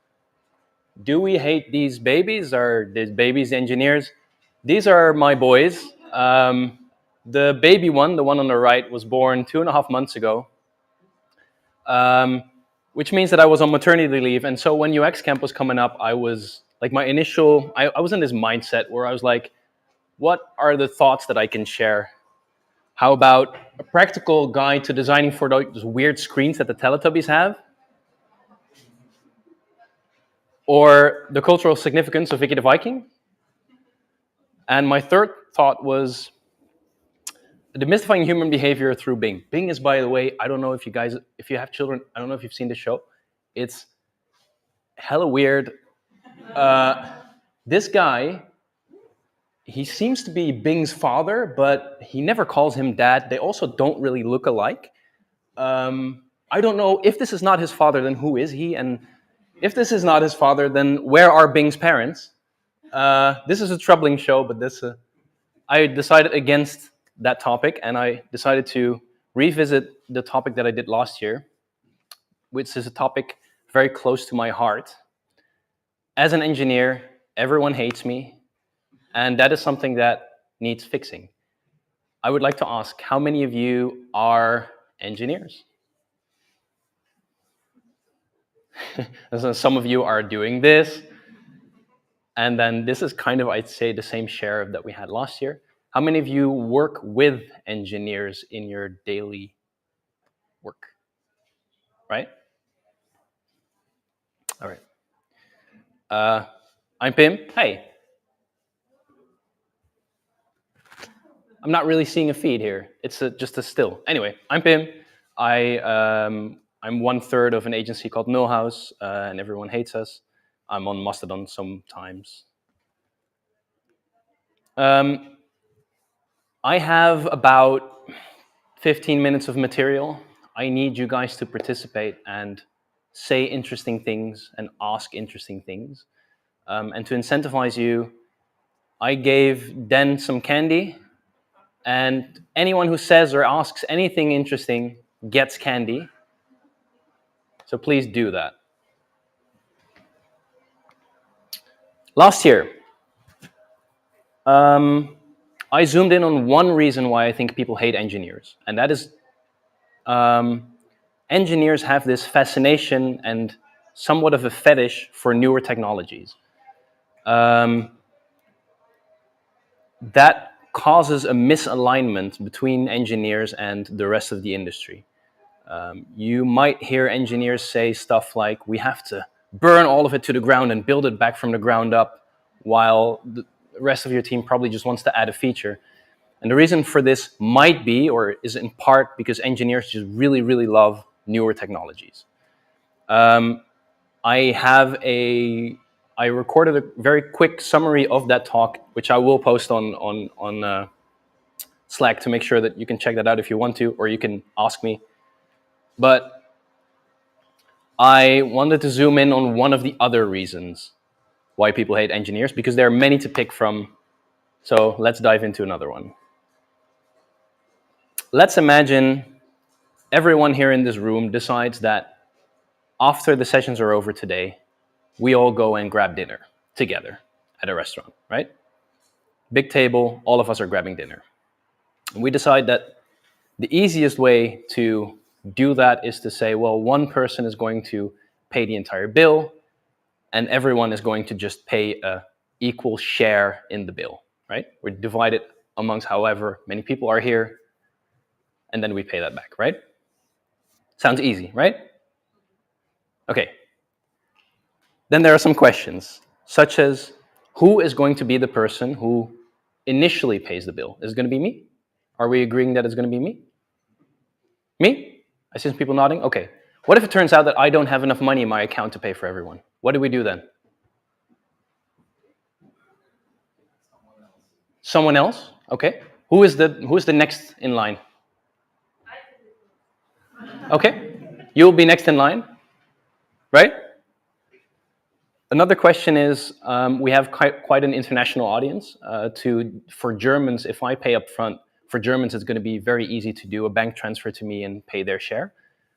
do we hate these babies? Are these babies engineers? These are my boys. The baby one, the one on the right, was born 2.5 months ago, which means that I was on maternity leave. And so when UXcamp was coming up, I was like, I was in this mindset where I was like, what are the thoughts that I can share? How about a practical guide to designing for those weird screens that the Teletubbies have? Or the cultural significance of Vicky the Viking? And my third thought was demystifying human behavior through Bing. Bing is, by the way, I don't know if if you have children, I don't know if you've seen the show. It's hella weird. This guy, he seems to be Bing's father, but he never calls him dad. They also don't really look alike. I don't know if this is not his father, then who is he? And if this is not his father, then where are Bing's parents? This is a troubling show, but I decided against that topic, and I decided to revisit the topic that I did last year, which is a topic very close to my heart. As an engineer, everyone hates me, and that is something that needs fixing. I would like to ask, how many of you are engineers? So some of you are doing this, and then this is kind of, I'd say, the same share that we had last year. How many of you work with engineers in your daily work? Right? All right. I'm Pimm. Hey. I'm not really seeing a feed here. It's just a still. Anyway, I'm Pimm. I'm 1/3 of an agency called Millhouse, and everyone hates us. I'm on Mastodon sometimes. I have about 15 minutes of material. I need you guys to participate and say interesting things and ask interesting things. And to incentivize you, I gave Den some candy, and anyone who says or asks anything interesting gets candy. So please do that. Last year, I zoomed in on one reason why I think people hate engineers, and that is engineers have this fascination and somewhat of a fetish for newer technologies. That causes a misalignment between engineers and the rest of the industry. You might hear engineers say stuff like, we have to burn all of it to the ground and build it back from the ground up, while the rest of your team probably just wants to add a feature. And the reason for this might be, or is in part, because engineers just really, really love newer technologies. I recorded a very quick summary of that talk, which I will post on Slack to make sure that you can check that out if you want to, or you can ask me. But I wanted to zoom in on one of the other reasons why people hate engineers, because there are many to pick from. So let's dive into another one. Let's imagine everyone here in this room decides that after the sessions are over today, we all go and grab dinner together at a restaurant, right? Big table, all of us are grabbing dinner. And we decide that the easiest way to do that is to say, well, one person is going to pay the entire bill, and everyone is going to just pay an equal share in the bill, right? We're divided amongst however many people are here, and then we pay that back, right? Sounds easy, right? Okay. Then there are some questions, such as, who is going to be the person who initially pays the bill? Is it going to be me? Are we agreeing that it's going to be me? Me? I see some people nodding. Okay. What if it turns out that I don't have enough money in my account to pay for everyone? What do we do then? Someone else? Okay. Who is the next in line? Okay. You'll be next in line, right? Another question is, we have quite an international audience. For Germans, if I pay up front For Germans, it's going to be very easy to do a bank transfer to me and pay their share.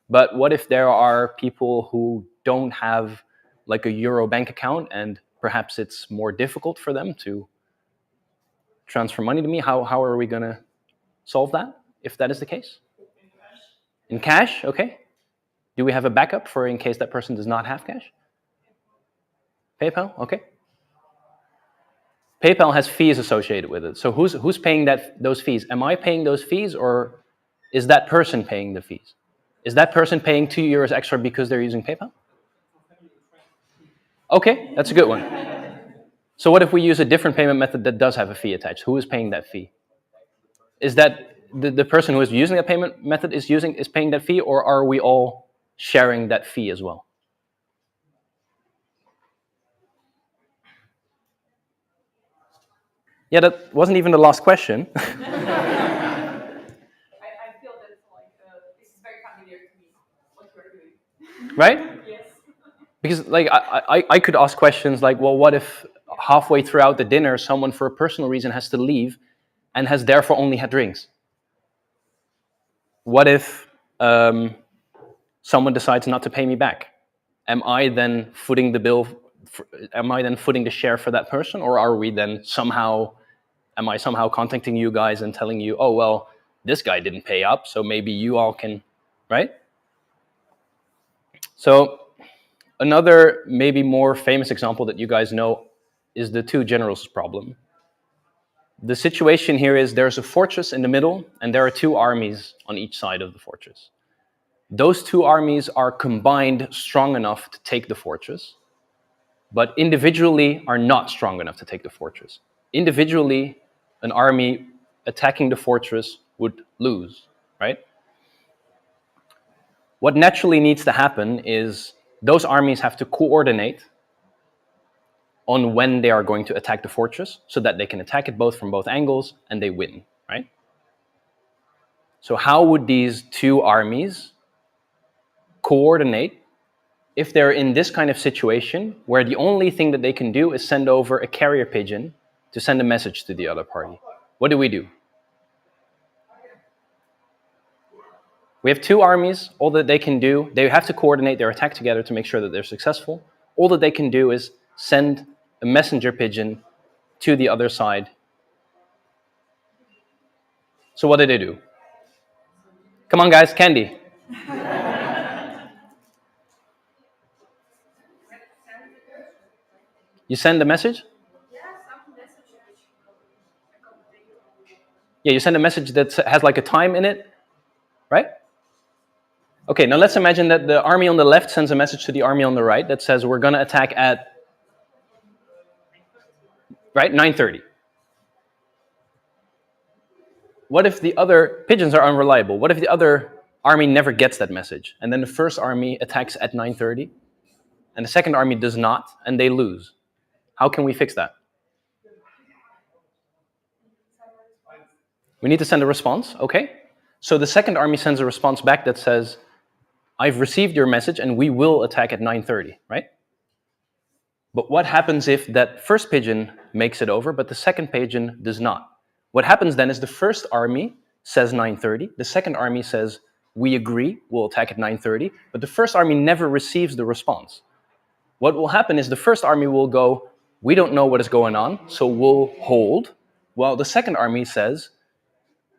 But what if there are people who don't have like a euro bank account and perhaps it's more difficult for them to transfer money to me? How are we going to solve that if that is the case? In cash, okay. Do we have a backup for in case that person does not have cash? PayPal, okay. PayPal has fees associated with it. So who's paying those fees? Am I paying those fees, or is that person paying the fees? Is that person paying €2 extra because they're using PayPal? Okay, that's a good one. So what if we use a different payment method that does have a fee attached? Who is paying that fee? Is that the person who is using that payment method is paying that fee, or are we all sharing that fee as well? Yeah, that wasn't even the last question. I feel that this is very familiar to me, what you are doing. Right? Yes. Because like I could ask questions like, well, what if halfway throughout the dinner someone for a personal reason has to leave and has therefore only had drinks? What if someone decides not to pay me back? Am I then footing the bill? Am I then footing the share for that person, or are we then somehow? Am I somehow contacting you guys and telling you, oh well, this guy didn't pay up, so maybe you all can, right? So another maybe more famous example that you guys know is the two generals problem. The situation here is there's a fortress in the middle and there are two armies on each side of the fortress. Those two armies are combined strong enough to take the fortress, but individually are not strong enough to take the fortress. Individually, an army attacking the fortress would lose, right? What naturally needs to happen is those armies have to coordinate on when they are going to attack the fortress so that they can attack it both from both angles and they win, right? So how would these two armies coordinate if they're in this kind of situation where the only thing that they can do is send over a carrier pigeon to send a message to the other party? What do? We have two armies. All that they can do, they have to coordinate their attack together to make sure that they're successful. All that they can do is send a messenger pigeon to the other side. So what do? Come on, guys, candy. You send a message? Yeah, you send a message that has like a time in it, right? Okay, now let's imagine that the army on the left sends a message to the army on the right that says we're going to attack at, right, 9:30. What if the other pigeons are unreliable? What if the other army never gets that message and then the first army attacks at 9:30 and the second army does not and they lose? How can we fix that? We need to send a response, okay? So the second army sends a response back that says, I've received your message and we will attack at 9:30, right? But what happens if that first pigeon makes it over, but the second pigeon does not? What happens then is the first army says 9:30, the second army says, we agree, we'll attack at 9:30, but the first army never receives the response. What will happen is the first army will go, we don't know what is going on, so we'll hold, while the second army says,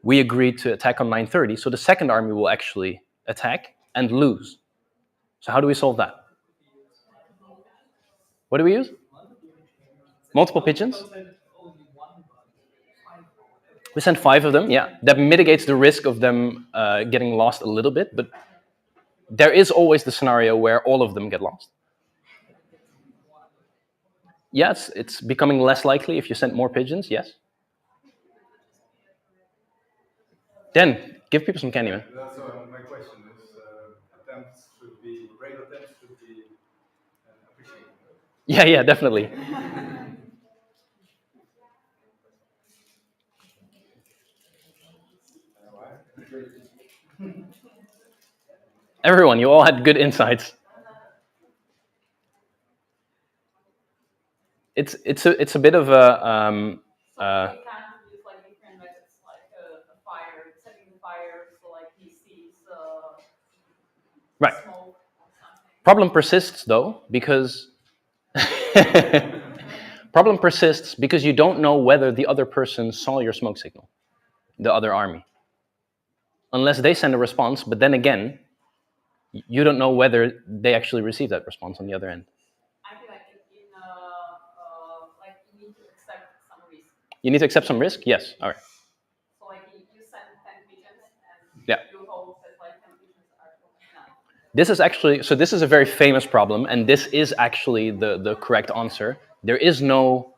we agreed to attack on 9:30, so the second army will actually attack and lose. So how do we solve that? What do we use? Multiple pigeons? We send 5 of them, yeah. That mitigates the risk of them getting lost a little bit, but there is always the scenario where all of them get lost. Yes, it's becoming less likely if you send more pigeons, yes. Dan, give people some candy, man. So my question is, great attempts should be appreciated. Yeah, definitely. Everyone, you all had good insights. It's a bit of a You can't use like different methods, like a Right. smoke or something. Problem persists though, because problem persists because you don't know whether the other person saw your smoke signal, the other army. Unless they send a response, but then again, you don't know whether they actually received that response on the other end. I feel like like you need to accept some risk. You need to accept some risk? Yes. All right. So like you send 10 pigeons and Yeah. you hope that like 10 pigeons are enough. This is actually, so this is a very famous problem, and this is actually the correct answer. There is no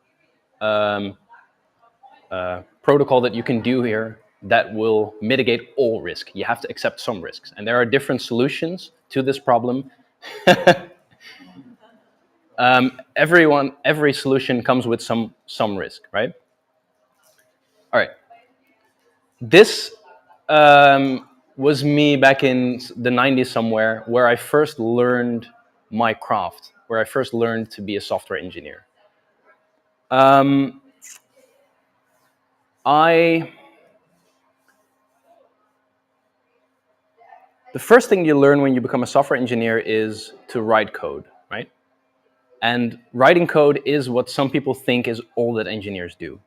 protocol that you can do here that will mitigate all risk. You have to accept some risks. And there are different solutions to this problem. Every solution comes with some risk, right? All right. This was me back in the 90s somewhere, where I first learned my craft, where I first learned to be a software engineer. The first thing you learn when you become a software engineer is to write code, right? And writing code is what some people think is all that engineers do.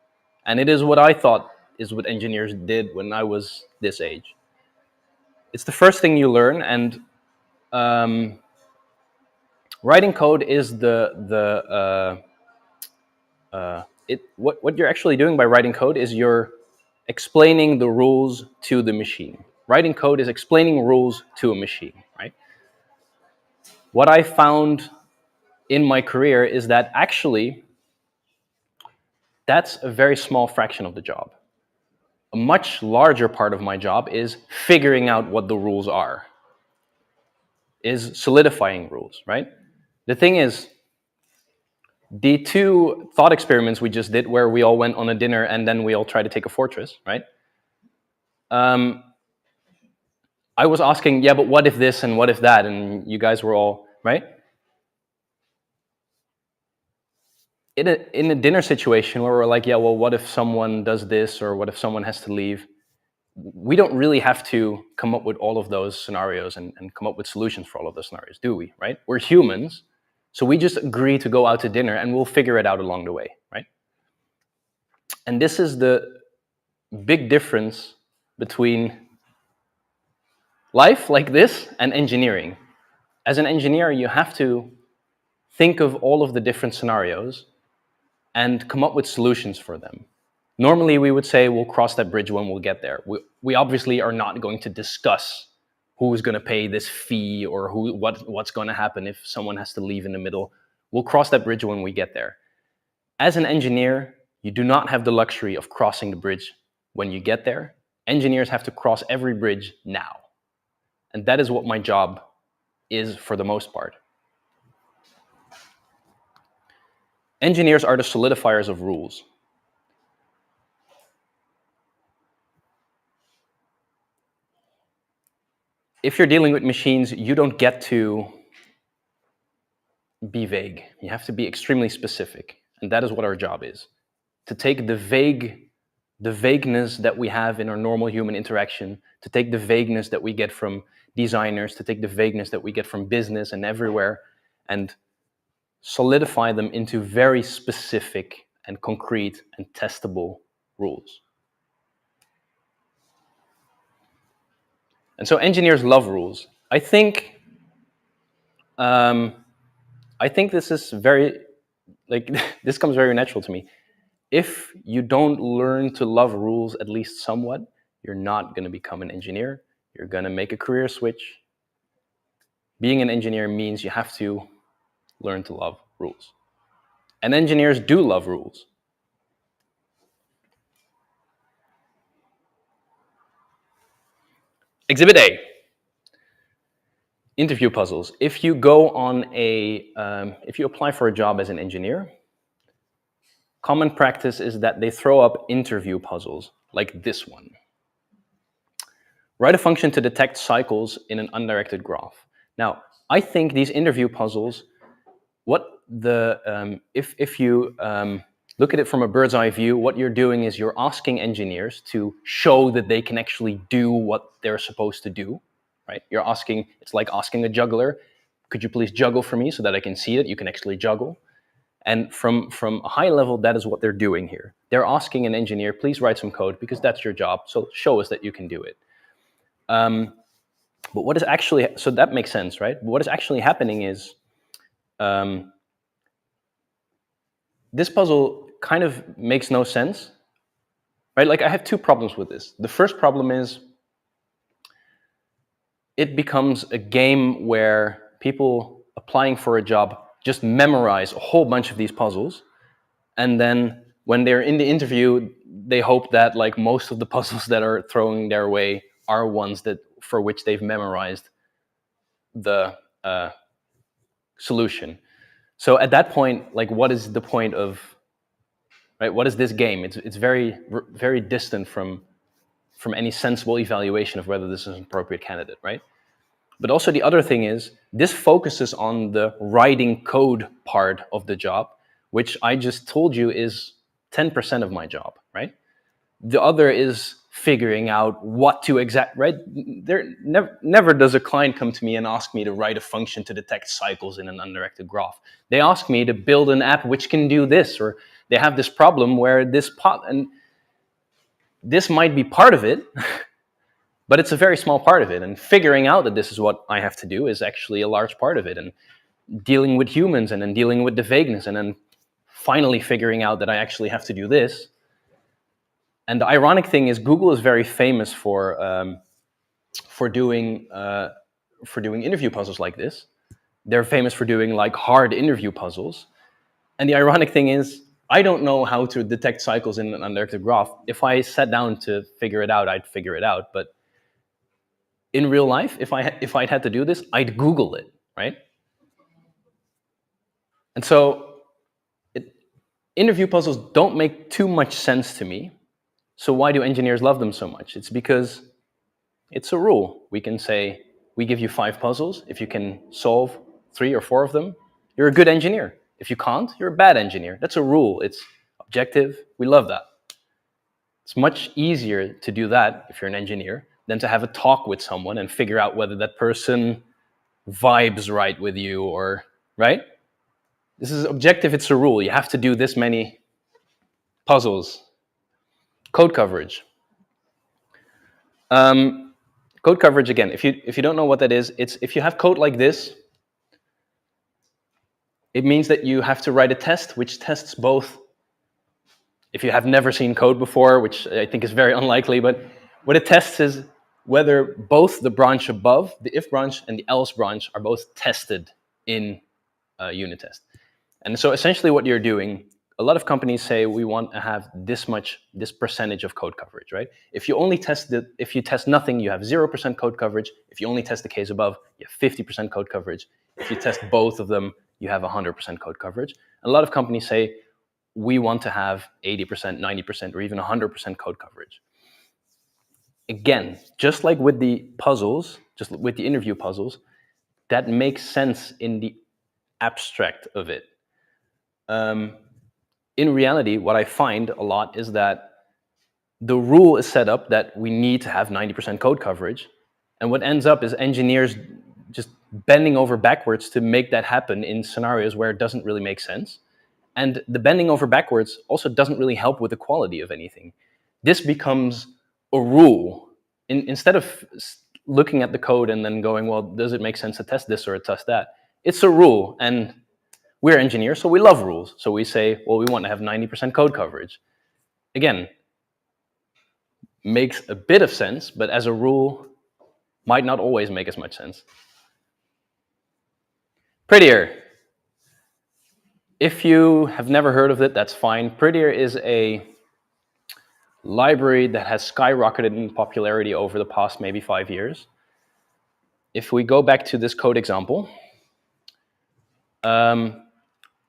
And it is what I thought is what engineers did when I was this age. It's the first thing you learn, and writing code is what you're actually doing by writing code is you're explaining the rules to the machine. Writing code is explaining rules to a machine, right? What I found in my career is that actually that's a very small fraction of the job. A much larger part of my job is figuring out what the rules are, is solidifying rules, right? The thing is, the two thought experiments we just did, where we all went on a dinner and then we all tried to take a fortress, right? I was asking, yeah, but what if this and what if that? And you guys were all, right? In a dinner situation where we're like, yeah, well, what if someone does this, or what if someone has to leave? We don't really have to come up with all of those scenarios and come up with solutions for all of those scenarios, do we, right? We're humans, so we just agree to go out to dinner and we'll figure it out along the way, right? And this is the big difference between life like this and engineering. As an engineer, you have to think of all of the different scenarios and come up with solutions for them. Normally, we would say we'll cross that bridge when we'll get there. We obviously are not going to discuss who's going to pay this fee or what's going to happen if someone has to leave in the middle. We'll cross that bridge when we get there. As an engineer, you do not have the luxury of crossing the bridge when you get there. Engineers have to cross every bridge now. And that is what my job is for the most part. Engineers are the solidifiers of rules. If you're dealing with machines, you don't get to be vague. You have to be extremely specific. And that is what our job is. To take the vagueness that we have in our normal human interaction, to take the vagueness that we get from designers, to take the vagueness that we get from business and everywhere, and solidify them into very specific and concrete and testable rules. And so engineers love rules. I think this is very, this comes very natural to me. If you don't learn to love rules at least somewhat, you're not going to become an engineer. You're going to make a career switch. Being an engineer means you have to learn to love rules. And engineers do love rules. Exhibit A. Interview puzzles. If you go on if you apply for a job as an engineer, common practice is that they throw up interview puzzles like this one. Write a function to detect cycles in an undirected graph. Now, I think these interview puzzles, if you look at it from a bird's eye view, what you're doing is you're asking engineers to show that they can actually do what they're supposed to do, right? You're asking, it's like asking a juggler, could you please juggle for me so that I can see that you can actually juggle? And from a high level, that is what they're doing here. They're asking an engineer, please write some code because that's your job. So show us that you can do it. But what is actually, so that makes sense, right? But what is actually happening is this puzzle kind of makes no sense, right? Like I have two problems with this. The first problem is it becomes a game where people applying for a job just memorize a whole bunch of these puzzles. And then when they're in the interview, they hope that like most of the puzzles that are thrown their way are ones that for which they've memorized the solution. So at that point, like, what is the point of, right? What is this game? It's very, very distant from any sensible evaluation of whether this is an appropriate candidate, right? But also the other thing is, this focuses on the writing code part of the job, which I just told you is 10% of my job, right? The other is figuring out what to right? There never does a client come to me and ask me to write a function to detect cycles in an undirected graph. They ask me to build an app which can do this, or they have this problem where and this might be part of it, but it's a very small part of it. And figuring out that this is what I have to do is actually a large part of it. And dealing with humans and then dealing with the vagueness and then finally figuring out that I actually have to do this. And the ironic thing is Google is very famous for doing interview puzzles like this. They're famous for doing like hard interview puzzles. And the ironic thing is I don't know how to detect cycles in an undirected graph. If I sat down to figure it out, I'd figure it out. But in real life, if I'd had to do this, I'd Google it, right? And so interview puzzles don't make too much sense to me. So why do engineers love them so much? It's because it's a rule. We can say, we give you 5 puzzles. If you can solve 3 or 4 of them, you're a good engineer. If you can't, you're a bad engineer. That's a rule. It's objective. We love that. It's much easier to do that if you're an engineer than to have a talk with someone and figure out whether that person vibes right with you or, right? This is objective. It's a rule. You have to do this many puzzles. Code coverage. Code coverage, again, if you don't know what that is, it's if you have code like this, it means that you have to write a test which tests both. If you have never seen code before, which I think is very unlikely, but what it tests is whether both the branch above, the if branch and the else branch, are both tested in a unit test. And so essentially what you're doing, a lot of companies say we want to have this percentage of code coverage, right? If you only if you test nothing, you have 0% code coverage. If you only test the case above, you have 50% code coverage. If you test both of them, you have 100% code coverage. And a lot of companies say we want to have 80%, 90%, or even 100% code coverage. Again, just like with the puzzles, just with the interview puzzles, that makes sense in the abstract of it. In reality, what I find a lot is that the rule is set up that we need to have 90% code coverage. And what ends up is engineers just bending over backwards to make that happen in scenarios where it doesn't really make sense. And the bending over backwards also doesn't really help with the quality of anything. This becomes a rule. Instead of looking at the code and then going, well, does it make sense to test this or test that? It's a rule. And we're engineers, so we love rules. So we say, well, we want to have 90% code coverage. Again, makes a bit of sense, but as a rule, might not always make as much sense. Prettier. If you have never heard of it, that's fine. Prettier is a library that has skyrocketed in popularity over the past maybe 5 years. If we go back to this code example,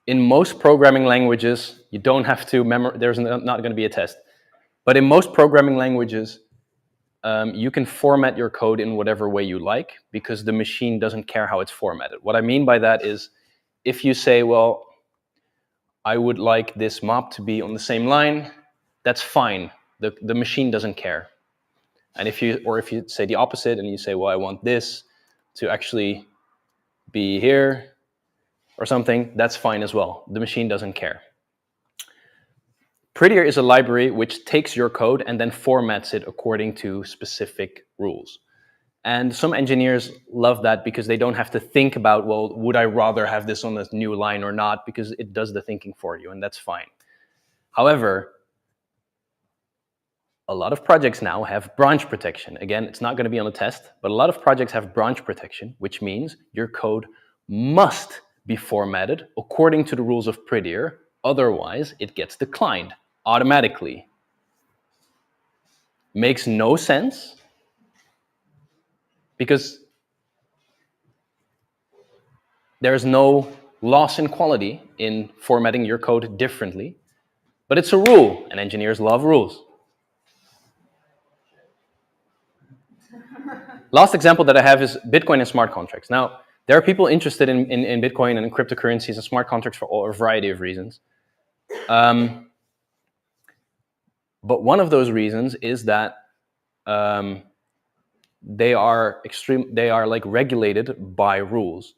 in most programming languages, you don't have to there's not going to be a test. But in most programming languages, you can format your code in whatever way you like because the machine doesn't care how it's formatted. What I mean by that is if you say, well, I would like this map to be on the same line, that's fine. The machine doesn't care. And if you say the opposite and you say, well, I want this to actually be here or something, that's fine as well. The machine doesn't care. Prettier is a library which takes your code and then formats it according to specific rules. And some engineers love that because they don't have to think about, well, would I rather have this on a new line or not, because it does the thinking for you, and that's fine. However, a lot of projects now have branch protection. Again, it's not going to be on the test, but a lot of projects have branch protection, which means your code must be formatted according to the rules of Prettier, otherwise it gets declined automatically. Makes no sense, because there's no loss in quality in formatting your code differently, but it's a rule, and engineers love rules. Last example that I have is Bitcoin and smart contracts. Now, there are people interested in Bitcoin and in cryptocurrencies and smart contracts for a variety of reasons. But one of those reasons is that they are like regulated by rules.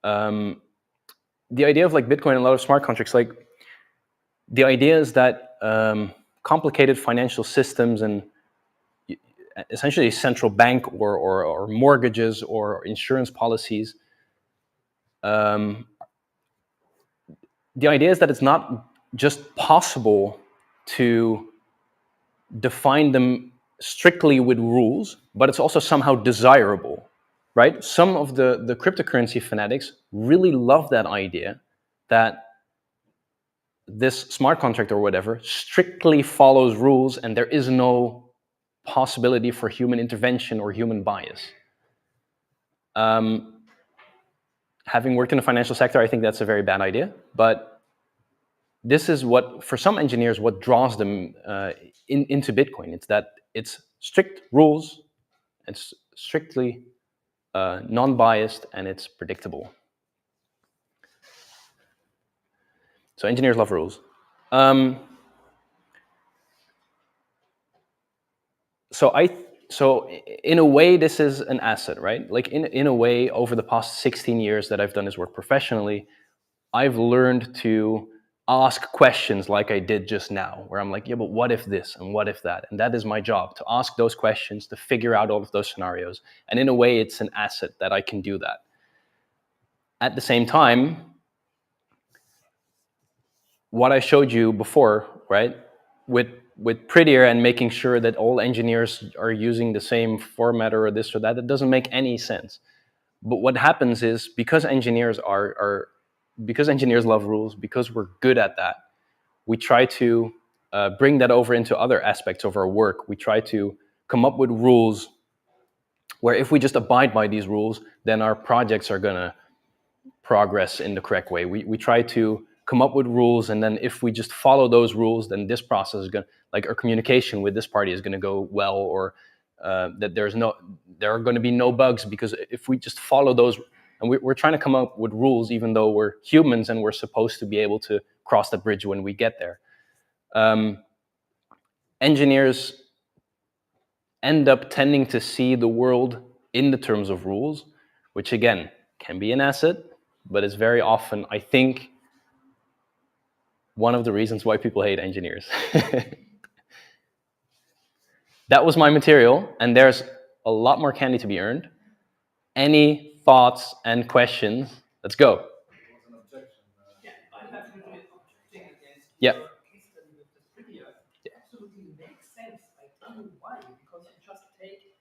The idea of like Bitcoin and a lot of smart contracts, like the idea is that complicated financial systems and essentially a central bank or mortgages or insurance policies, the idea is that it's not just possible to define them strictly with rules, but it's also somehow desirable, right? Some of the cryptocurrency fanatics really love that idea that this smart contract or whatever strictly follows rules and there is no possibility for human intervention or human bias. Having worked in the financial sector, I think that's a very bad idea, but this is what, for some engineers, what draws them into Bitcoin. It's that it's strict rules, it's strictly non-biased, and it's predictable. So engineers love rules. So in a way, this is an asset, right? Like in a way, over the past 16 years that I've done this work professionally, I've learned to ask questions like I did just now, where I'm like, yeah, but what if this and what if that? And that is my job, to ask those questions, to figure out all of those scenarios. And in a way, it's an asset that I can do that. At the same time, what I showed you before, right, with Prettier and making sure that all engineers are using the same formatter or this or that, it doesn't make any sense. But what happens is, because engineers because engineers love rules, because we're good at that, we try to bring that over into other aspects of our work. We try to come up with rules where if we just abide by these rules, then our projects are going to progress in the correct way. We try to come up with rules, and then if we just follow those rules, then this process is going to, like our communication with this party is going to go well, or that there are going to be no bugs, because if we just follow those, and we're trying to come up with rules even though we're humans and we're supposed to be able to cross the bridge when we get there. Engineers end up tending to see the world in the terms of rules, which again can be an asset, but it's very often, I think, one of the reasons why people hate engineers. That was my material, and there's a lot more candy to be earned. Any thoughts and questions? Let's go. Yeah, I have to do it objecting against Yeah. your case study with the Prettier. It absolutely makes sense. I tell you why. Because you just take,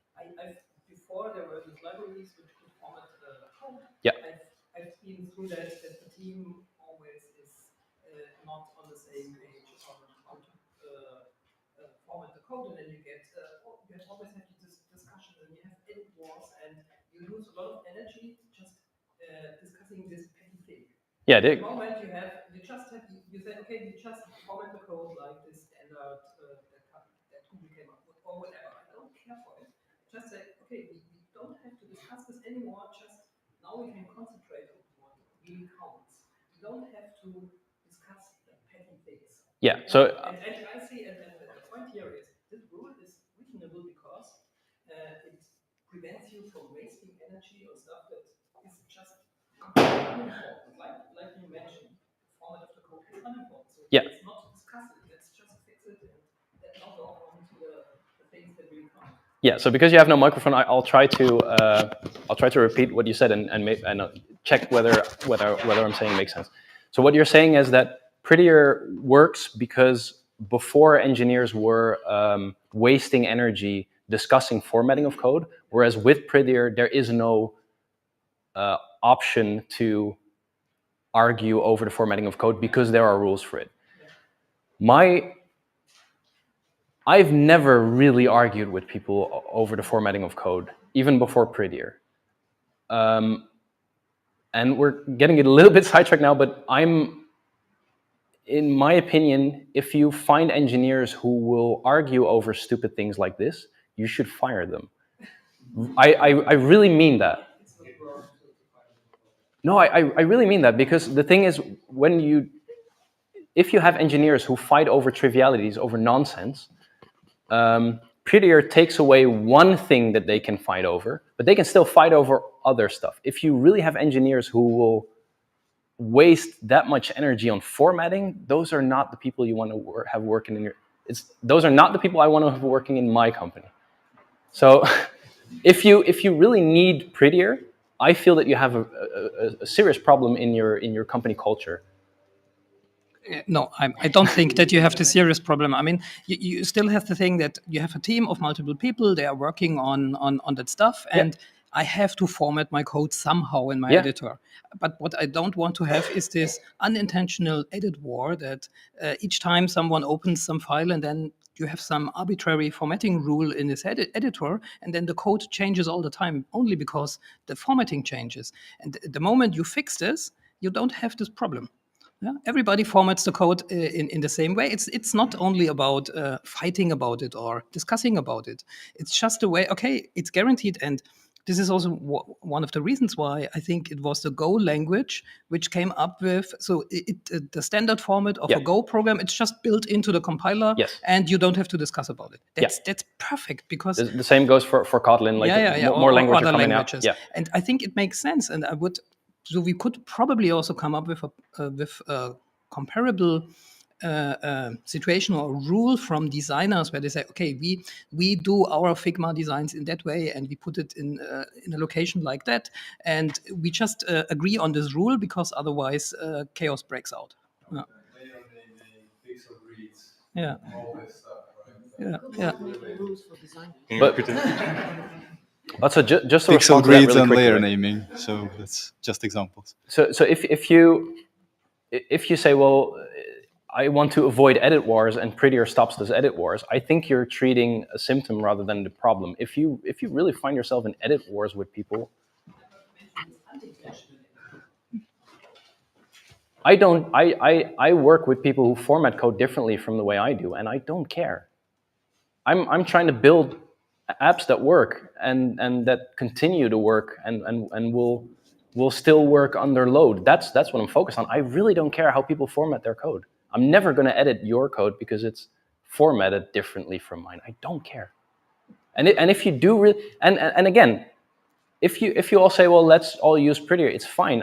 before there were these libraries which could format the code. Yeah. I've been through that the team always is not on the same page on how to format the code, and then you get you always have this discussion, and you have edit wars, and you lose a lot of energy just discussing this petty thing. Yeah. At the moment you say, okay, you just format the code like this standard that Google came up with, or whatever. I don't care for it. Just say, okay, we don't have to discuss this anymore. Just now we can concentrate on what really counts. We don't have to discuss the petty things. Yeah. So and I see, and the point here is, this rule is reasonable because it prevents you from wasting energy on stuff that is just unimportant. Like you mentioned, the format of the code is unimportant. So Yeah. let's not discuss it. Let's just fix it and then now go on to the things that really count. Yeah. So because you have no microphone, I'll try to repeat what you said and check whether I'm saying makes sense. So what you're saying is that Prettier works because before engineers were wasting energy discussing formatting of code, whereas with Prettier there is no option to argue over the formatting of code because there are rules for it. I've never really argued with people over the formatting of code, even before Prettier. And we're getting a little bit sidetracked now, but in my opinion, if you find engineers who will argue over stupid things like this, you should fire them. I really mean that. No, I really mean that, because the thing is, if you have engineers who fight over trivialities, over nonsense, Prettier takes away one thing that they can fight over, but they can still fight over other stuff. If you really have engineers who will waste that much energy on formatting, those are not the people you want to have working in your. Those are not the people I want to have working in my company. So, if you really need Prettier, I feel that you have a serious problem in your company culture. No, I don't think that you have the serious problem. I mean, you still have the thing that you have a team of multiple people. They are working on that stuff, and I have to format my code somehow in my editor. But what I don't want to have is this unintentional edit war that each time someone opens some file and then you have some arbitrary formatting rule in this editor, and then the code changes all the time only because the formatting changes. And the moment you fix this, you don't have this problem. Yeah, everybody formats the code in the same way. It's not only about fighting about it or discussing about it. It's just a way. Okay, it's guaranteed, and this is also one of the reasons why I think it was the Go language which came up with the standard format of a Go program. It's just built into the compiler, and you don't have to discuss about it. That's perfect, because the same goes for Kotlin. Like more languages are coming out. Yeah, and I think it makes sense, and I would. So we could probably also come up with a comparable situation or rule from designers where they say, okay, we do our Figma designs in that way, and we put it in a location like that, and we just agree on this rule, because otherwise chaos breaks out. Yeah. Pixel reads, Yeah. all this stuff, right? Yeah. Rules for design. But so just to pixel respond to that grids really and layer quickly, naming. So that's just examples. So if you say, well, I want to avoid edit wars, and Prettier stops those edit wars, I think you're treating a symptom rather than the problem. If you really find yourself in edit wars with people, I work with people who format code differently from the way I do, and I don't care. I'm trying to build apps that work and that continue to work and will still work under load. That's what I'm focused on. I really don't care how people format their code. I'm never going to edit your code because it's formatted differently from mine. I don't care. And if you do really, and again, if you all say, well, let's all use Prettier, it's fine.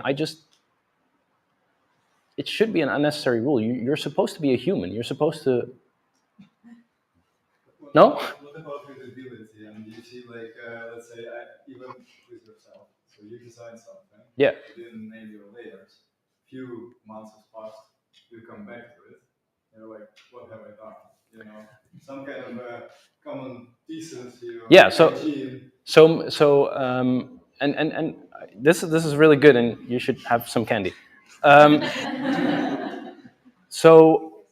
It should be an unnecessary rule. You're supposed to be a human. You're supposed to. No? What about visibility? I mean, you see, like, let's say, even with yourself, so you design something, Yeah. You didn't name your layers. Few months has passed, you come back to it, you're like, what have I done? You know, some kind of common decency or hygiene. And this is really good, and you should have some candy. So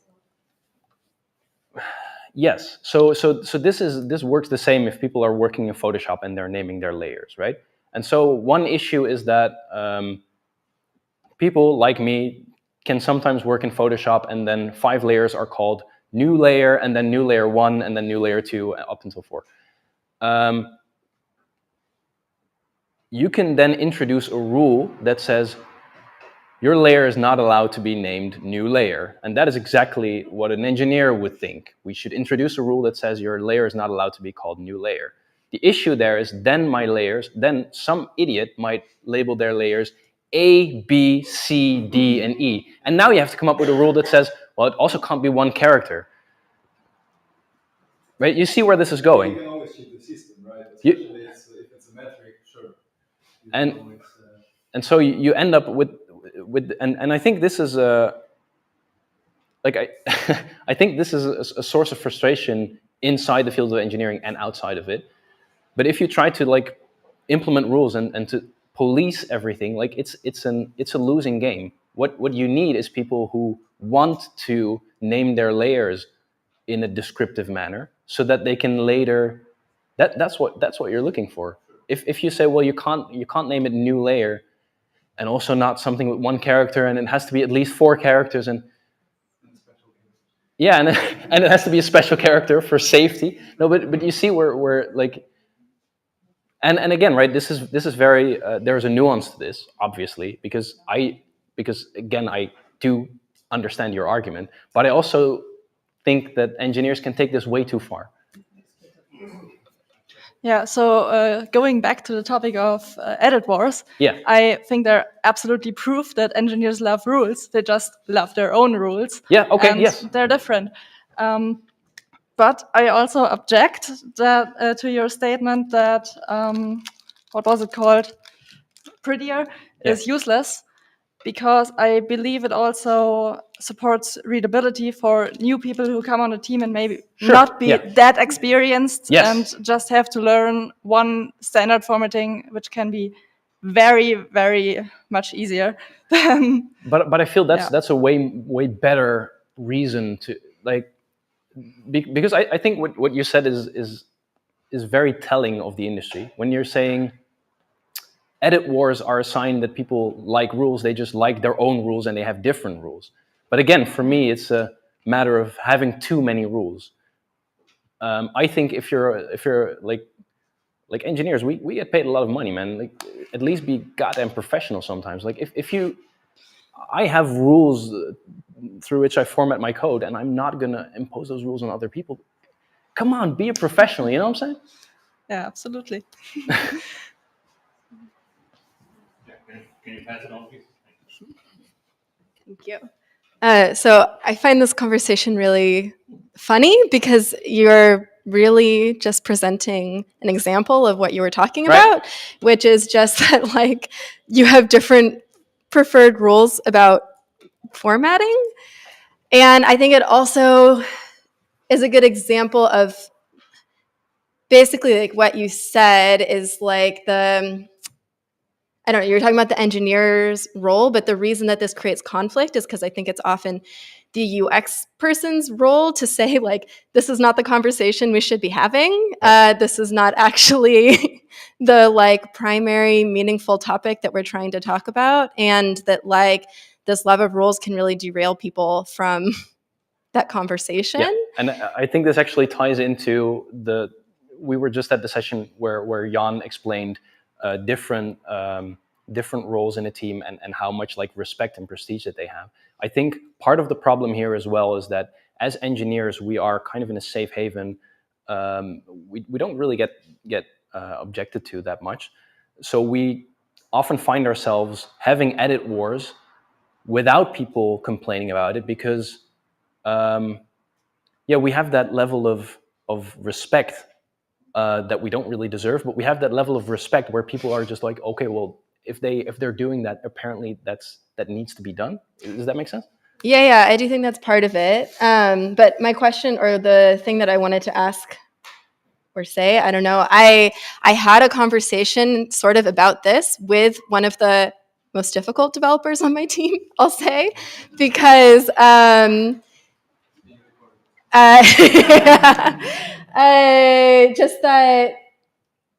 yes, so this works the same if people are working in Photoshop and they're naming their layers, right? And so one issue is that people like me can sometimes work in Photoshop, and then 5 layers are called new layer, and then new layer 1, and then new layer 2, up until 4. You can then introduce a rule that says your layer is not allowed to be named new layer. And that is exactly what an engineer would think. We should introduce a rule that says your layer is not allowed to be called new layer. The issue there is then some idiot might label their layers A, B, C, D, and E. And now you have to come up with a rule that says, well, it also can't be one character. Right? You see where this is going. You can always cheat the system, right? Especially if it's a metric, sure. And so you end up with and I think this is I think this is a source of frustration inside the field of engineering and outside of it. But if you try to like implement rules and to police everything, like it's a losing game. What you need is people who want to name their layers in a descriptive manner, so that they can later. That's what you're looking for. If you say, well, you can't name it new layer, and also not something with one character, and it has to be at least 4 characters, and yeah, and it has to be a special character for safety. No, but you see where like, and again, right? This is very there's a nuance to this, obviously, because again, I do understand your argument, but I also think that engineers can take this way too far. Yeah, so going back to the topic of edit wars, Yeah. I think they're absolutely proof that engineers love rules. They just love their own rules. Yeah, okay, and yes. They're different. But I also object that, to your statement that, what was it called? Prettier is useless, because I believe it also supports readability for new people who come on the team and maybe not be that experienced and just have to learn one standard formatting, which can be very, very much easier. But I feel that's a way better reason to like, because I think what you said is very telling of the industry. When you're saying edit wars are a sign that people like rules, they just like their own rules and they have different rules. But again, for me, it's a matter of having too many rules. I think if you're like engineers, we get paid a lot of money, man. Like, at least be goddamn professional sometimes. Like I have rules through which I format my code, and I'm not gonna impose those rules on other people. Come on, be a professional. You know what I'm saying? Yeah, absolutely. Can you pass it on, please? Thank you. So I find this conversation really funny because you're really just presenting an example of what you were talking about, which is just that like you have different preferred rules about formatting. And I think it also is a good example of basically like what you said is like I don't know, you're talking about the engineer's role, but the reason that this creates conflict is because I think it's often the UX person's role to say, like, this is not the conversation we should be having. This is not actually the, like, primary meaningful topic that we're trying to talk about. And that, like, this love of rules can really derail people from that conversation. Yeah. And I think this actually ties into we were just at the session where Jan explained different roles in a team and how much like respect and prestige that they have. I think part of the problem here as well is that as engineers we are kind of in a safe haven. We don't really get objected to that much, so we often find ourselves having edit wars without people complaining about it because we have that level of respect that we don't really deserve, but we have that level of respect where people are just like, okay, well, if they're doing that, apparently that needs to be done. Does that make sense? Yeah, I do think that's part of it. But my question, or the thing that I wanted to ask or say, I don't know, I had a conversation sort of about this with one of the most difficult developers on my team, I'll say, because just that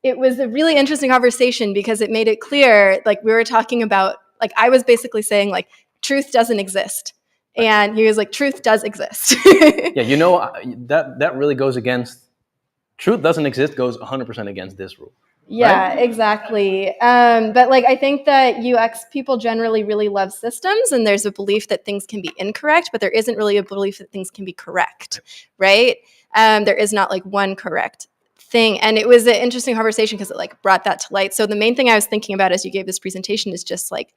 it was a really interesting conversation because it made it clear, like we were talking about, like I was basically saying like truth doesn't exist. And he was like, truth does exist. Yeah, you know, that really goes against, truth doesn't exist goes 100% against this rule. Yeah, right? Exactly. But like, I think that UX people generally really love systems, and there's a belief that things can be incorrect, but there isn't really a belief that things can be correct, right? There is not like one correct thing, and it was an interesting conversation because it like brought that to light. So the main thing I was thinking about as you gave this presentation is just like,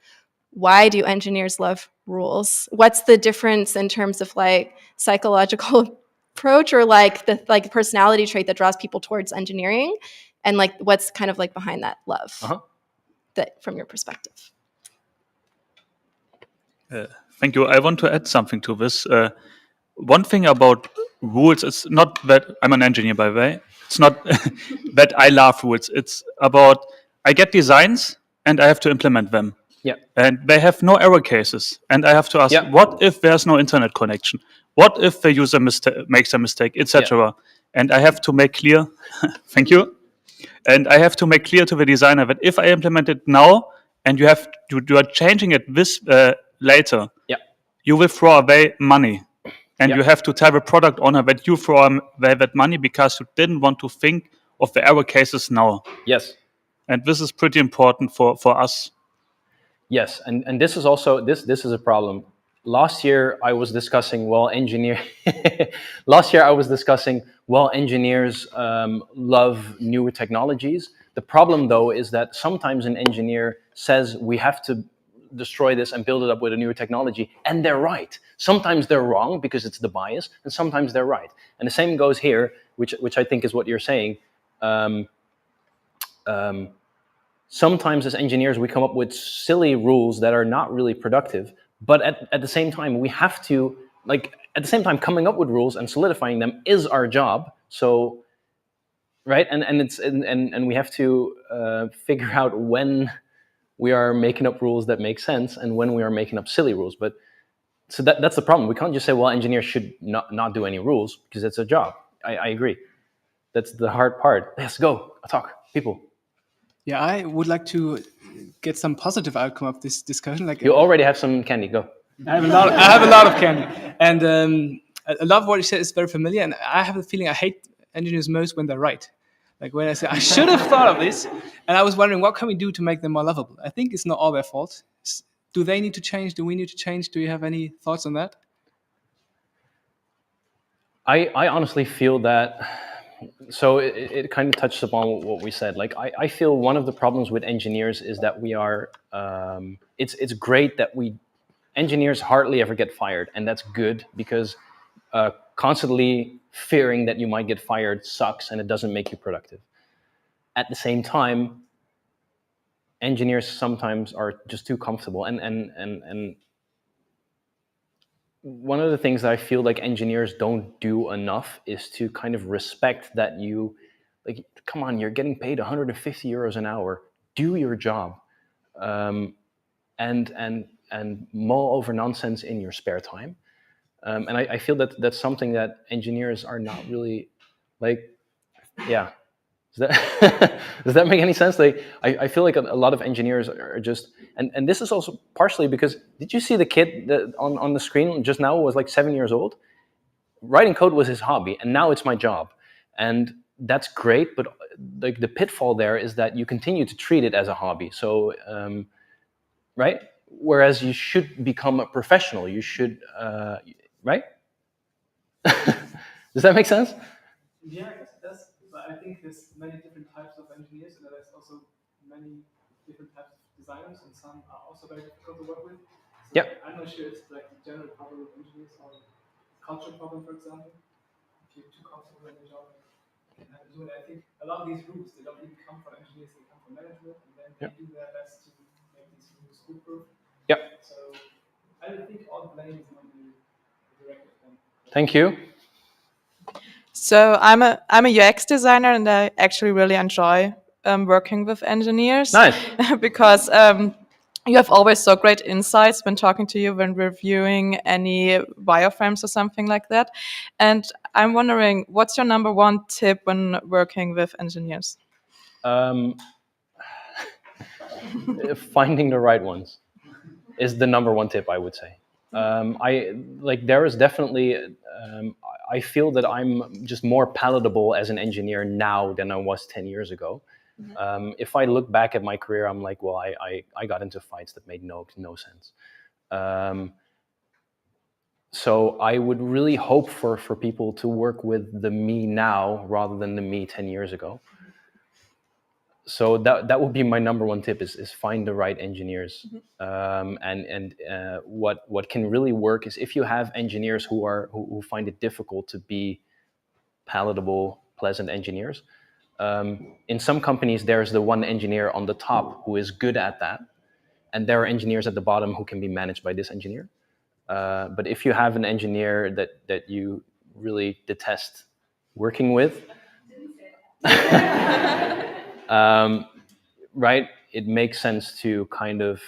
why do engineers love rules? What's the difference in terms of like psychological approach or like the like personality trait that draws people towards engineering, and like what's kind of like behind that love that from your perspective? Thank you. I want to add something to this. One thing about rules is not that I'm an engineer, by the way. It's not that I love rules. It's about I get designs and I have to implement them. Yeah. And they have no error cases. And I have to ask, what if there's no internet connection? What if the user makes a mistake, etc.? And I have to make clear, thank you. And I have to make clear to the designer that if I implement it now and you are changing it this later, you will throw away money. And you have to tell the product owner that you throw away that money because you didn't want to think of the error cases now. Yes. And this is pretty important for us. Yes, and this is also this is a problem. Last year I was discussing engineers love newer technologies. The problem though is that sometimes an engineer says we have to destroy this and build it up with a newer technology, and they're right. Sometimes they're wrong because it's the bias, and sometimes they're right. And the same goes here, which I think is what you're saying. Sometimes as engineers we come up with silly rules that are not really productive, but at the same time we have to, like, at the same time coming up with rules and solidifying them is our job. So, right, and we have to figure out when we are making up rules that make sense and when we are making up silly rules. But so that's the problem. We can't just say, well, engineers should not do any rules because it's a job. I agree. That's the hard part. Let's go. Talk, people. Yeah, I would like to get some positive outcome of this discussion. Like, you already have some candy. Go. I have a lot of candy, and a lot of what you said is very familiar. And I have the feeling I hate engineers most when they're right. Like when I say I should have thought of this, and I was wondering what can we do to make them more lovable. I think it's not all their fault. Do they need to change? Do we need to change? Do you have any thoughts on that? I honestly feel that. So it kind of touches upon what we said. Like I feel one of the problems with engineers is that we are. It's great that engineers hardly ever get fired, and that's good because constantly fearing that you might get fired sucks and it doesn't make you productive. At the same time, engineers sometimes are just too comfortable, and one of the things that I feel like engineers don't do enough is to kind of respect that you, like, come on, you're getting paid 150 euros an hour, do your job, and mull over nonsense in your spare time. And I feel that that's something that engineers are not really, like, yeah. Does that make any sense? Like, I feel like a lot of engineers are just, and this is also partially because, did you see the kid that on the screen just now was like 7 years old? Writing code was his hobby, and now it's my job. And that's great, but like the pitfall there is that you continue to treat it as a hobby. So, right? Whereas you should become a professional. You should, right? Does that make sense? Yeah, I guess it does. But I think there's many different types of engineers, and there's also many different types of designers, and some are also very difficult to work with. So I'm not sure it's like the general problem with engineers or culture problem, for example. If you're too comfortable in your job and have to do it, I think a lot of these rules, they don't even come from engineers, they come from management, and then they do their best to make these rules foolproof. So I don't think all the blame is on the directive. Thank you. So I'm a UX designer, and I actually really enjoy working with engineers. Nice. Because you have always so great insights when talking to you when reviewing any wireframes or something like that. And I'm wondering, what's your number one tip when working with engineers? Finding the right ones is the number one tip, I would say. There is definitely, I feel that I'm just more palatable as an engineer now than I was 10 years ago. If I look back at my career, I'm like, well, I got into fights that made no sense. So I would really hope for people to work with the me now rather than the me 10 years ago. So that would be my number one tip is find the right engineers. What can really work is if you have engineers who find it difficult to be palatable, pleasant engineers. In some companies, there's the one engineer on the top who is good at that, and there are engineers at the bottom who can be managed by this engineer. But if you have an engineer that you really detest working with, right, it makes sense to kind of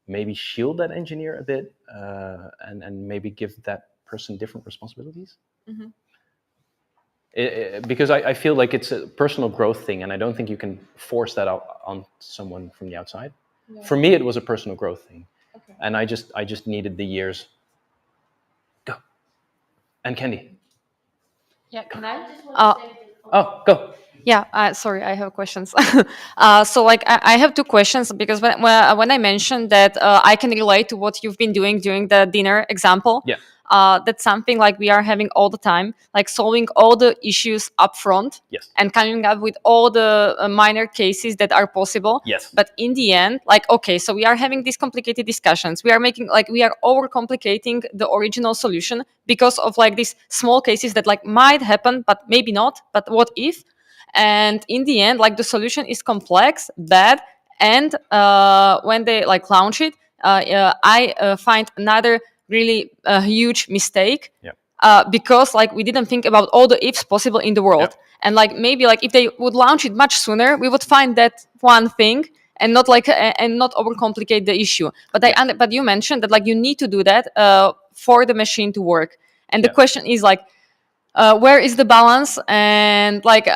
maybe shield that engineer a bit and maybe give that person different responsibilities. Because I feel like it's a personal growth thing, and I don't think you can force that out on someone from the outside. Yeah. For me, it was a personal growth thing, and I just needed the years. Go, and Candy. Yeah, can I? Oh, go. Yeah, sorry, I have questions. So, like, I have two questions because when I mentioned that I can relate to what you've been doing during the dinner example, Yeah. That's something like we are having all the time, like solving all the issues up front. Yes. And coming up with all the minor cases that are possible. Yes. But in the end, like, okay, so we are having these complicated discussions. We are overcomplicating the original solution because of like these small cases that like might happen, but maybe not. But what if? And in the end, like the solution is complex, bad, and when they like launch it, I find another really huge mistake. Yeah. Because like we didn't think about all the ifs possible in the world. Yeah. And like maybe like if they would launch it much sooner, we would find that one thing and not like and not overcomplicate the issue. But but you mentioned that like you need to do that for the machine to work. And the question is like, where is the balance, and like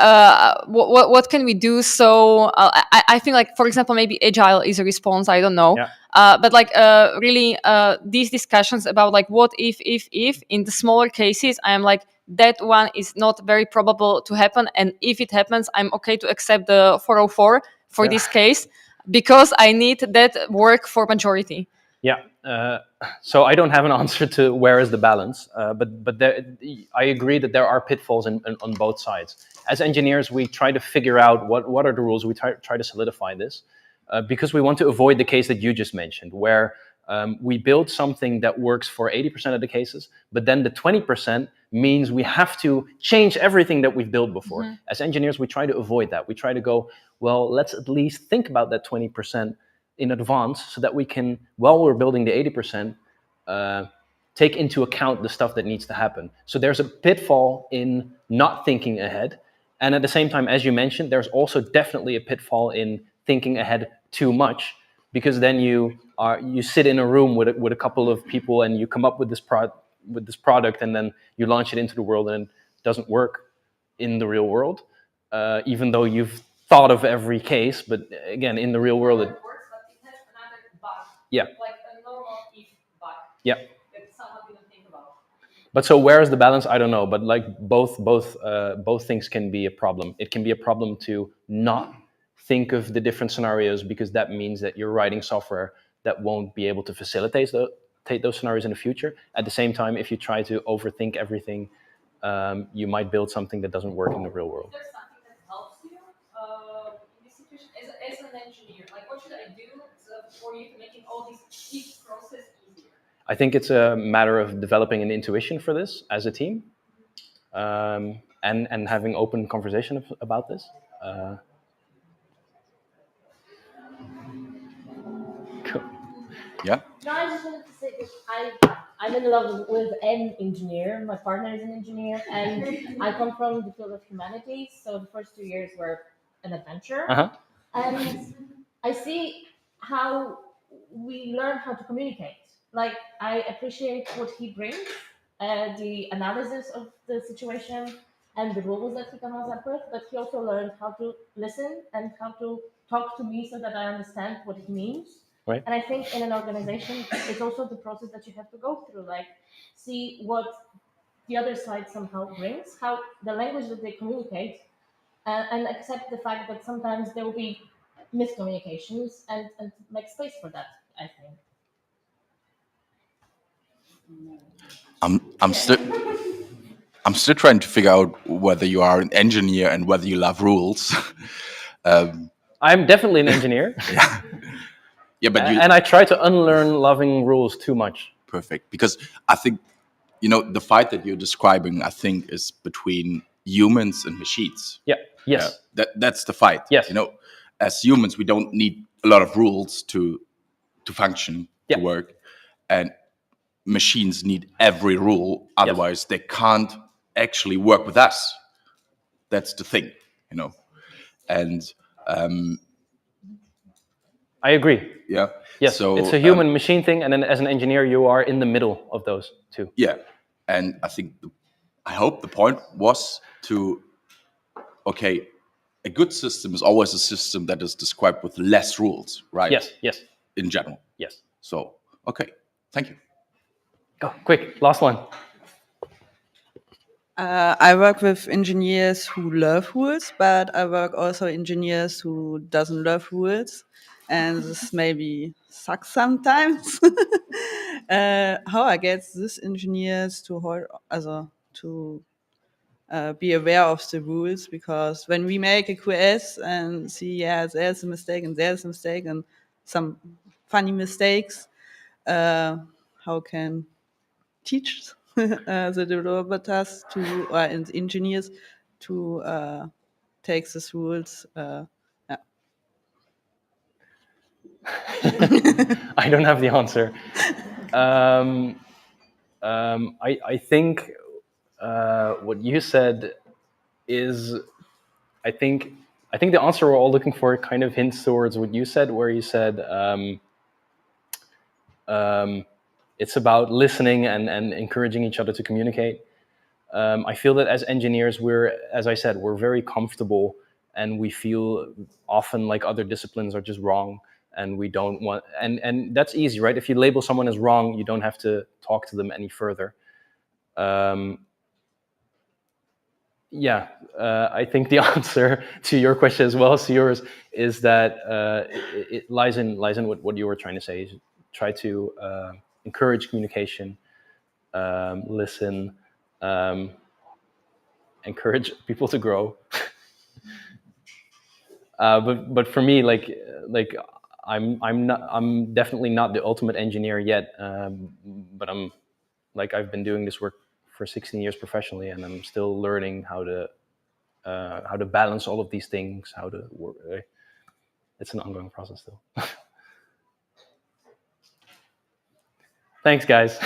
what can we do? So I think like, for example, maybe agile is a response, I don't know. But like really these discussions about like what if in the smaller cases, I am like, that one is not very probable to happen, and if it happens, I'm okay to accept the 404 for this case because I need that work for majority. Yeah. So I don't have an answer to where is the balance, but I agree that there are pitfalls on both sides. As engineers, we try to figure out what are the rules. We try to solidify this because we want to avoid the case that you just mentioned, where we build something that works for 80% of the cases, but then the 20% means we have to change everything that we've built before. Mm-hmm. As engineers, we try to avoid that. We try to go, well, let's at least think about that 20% in advance so that we can, while we're building the 80%, take into account the stuff that needs to happen. So there's a pitfall in not thinking ahead. And at the same time, as you mentioned, there's also definitely a pitfall in thinking ahead too much, because then you sit in a room with a couple of people and you come up with this product, and then you launch it into the world and it doesn't work in the real world, even though you've thought of every case. But again, in the real world, it works, but it has another bug. Yeah. Like a normal if bug. Yeah. That someone didn't think about. But so where is the balance? I don't know. But like both things can be a problem. It can be a problem to not think of the different scenarios, because that means that you're writing software that won't be able to facilitate those scenarios in the future. At the same time, if you try to overthink everything, you might build something that doesn't work in the real world. Is there something that helps you in this situation as an engineer? Like, what should I do for you to making all this each process easier? I think it's a matter of developing an intuition for this as a team, and having open conversation about this. Cool. Yeah. No, I just wanted to say that I'm in love with an engineer. My partner is an engineer, and I come from the field of humanities. So the first 2 years were an adventure, and I see how we learn how to communicate. Like, I appreciate what he brings, the analysis of the situation and the rules that he comes up with, but he also learned how to listen and how to talk to me so that I understand what he means. Right. And I think in an organization, it's also the process that you have to go through, like see what the other side somehow brings, how the language that they communicate, and accept the fact that sometimes there will be miscommunications and make space for that, I think. I'm still trying to figure out whether you are an engineer and whether you love rules. I'm definitely an engineer. Yeah, but and I try to unlearn loving rules too much. Perfect, because I think the fight that you're describing, I think, is between humans and machines. Yeah. Yes. Yeah, that's the fight. Yes. As humans, we don't need a lot of rules to function, to work, and machines need every rule. Otherwise, they can't actually work with us. That's the thing, and I agree. Yeah. Yes. So it's a human machine thing, and then as an engineer, you are in the middle of those two. Yeah, and I hope the point was to, okay, a good system is always a system that is described with less rules, right? Yes. Yes. In general. Yes. So, okay, thank you. Go quick, last one. I work with engineers who love rules, but I work also engineers who doesn't love rules, and this maybe sucks sometimes. How I get these engineers to be aware of the rules, because when we make a QS and see, there's a mistake and there's a mistake and some funny mistakes, how can teach the developers and engineers to take these rules. I don't have the answer. I think what you said is, I think the answer we're all looking for kind of hints towards what you said, where you said it's about listening and encouraging each other to communicate. I feel that as engineers, as I said, we're very comfortable, and we feel often like other disciplines are just wrong, and we don't want, and that's easy, right? If you label someone as wrong, you don't have to talk to them any further. I think the answer to your question as well as yours is that it lies in what you were trying to say. Is try to encourage communication, listen, encourage people to grow. But for me, like I'm definitely not the ultimate engineer yet. But I've been doing this work for 16 years professionally, and I'm still learning how to balance all of these things, how to work. It's an ongoing process still. Thanks, guys.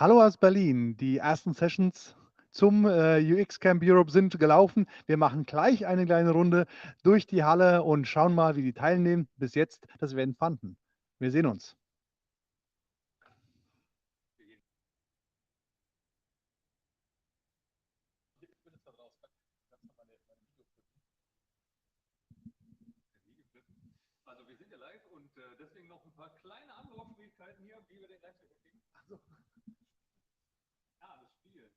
Hallo aus Berlin. Die ersten Sessions zum UXcamp Europe sind gelaufen. Wir machen gleich eine kleine Runde durch die Halle und schauen mal, wie die Teilnehmer bis jetzt das Event fanden. Wir sehen uns. Also wir sind ja live und deswegen noch ein paar kleine Anlaufschwierigkeiten hier, wie wir den Live-Check kriegen. Also. Ah, das Spiegel.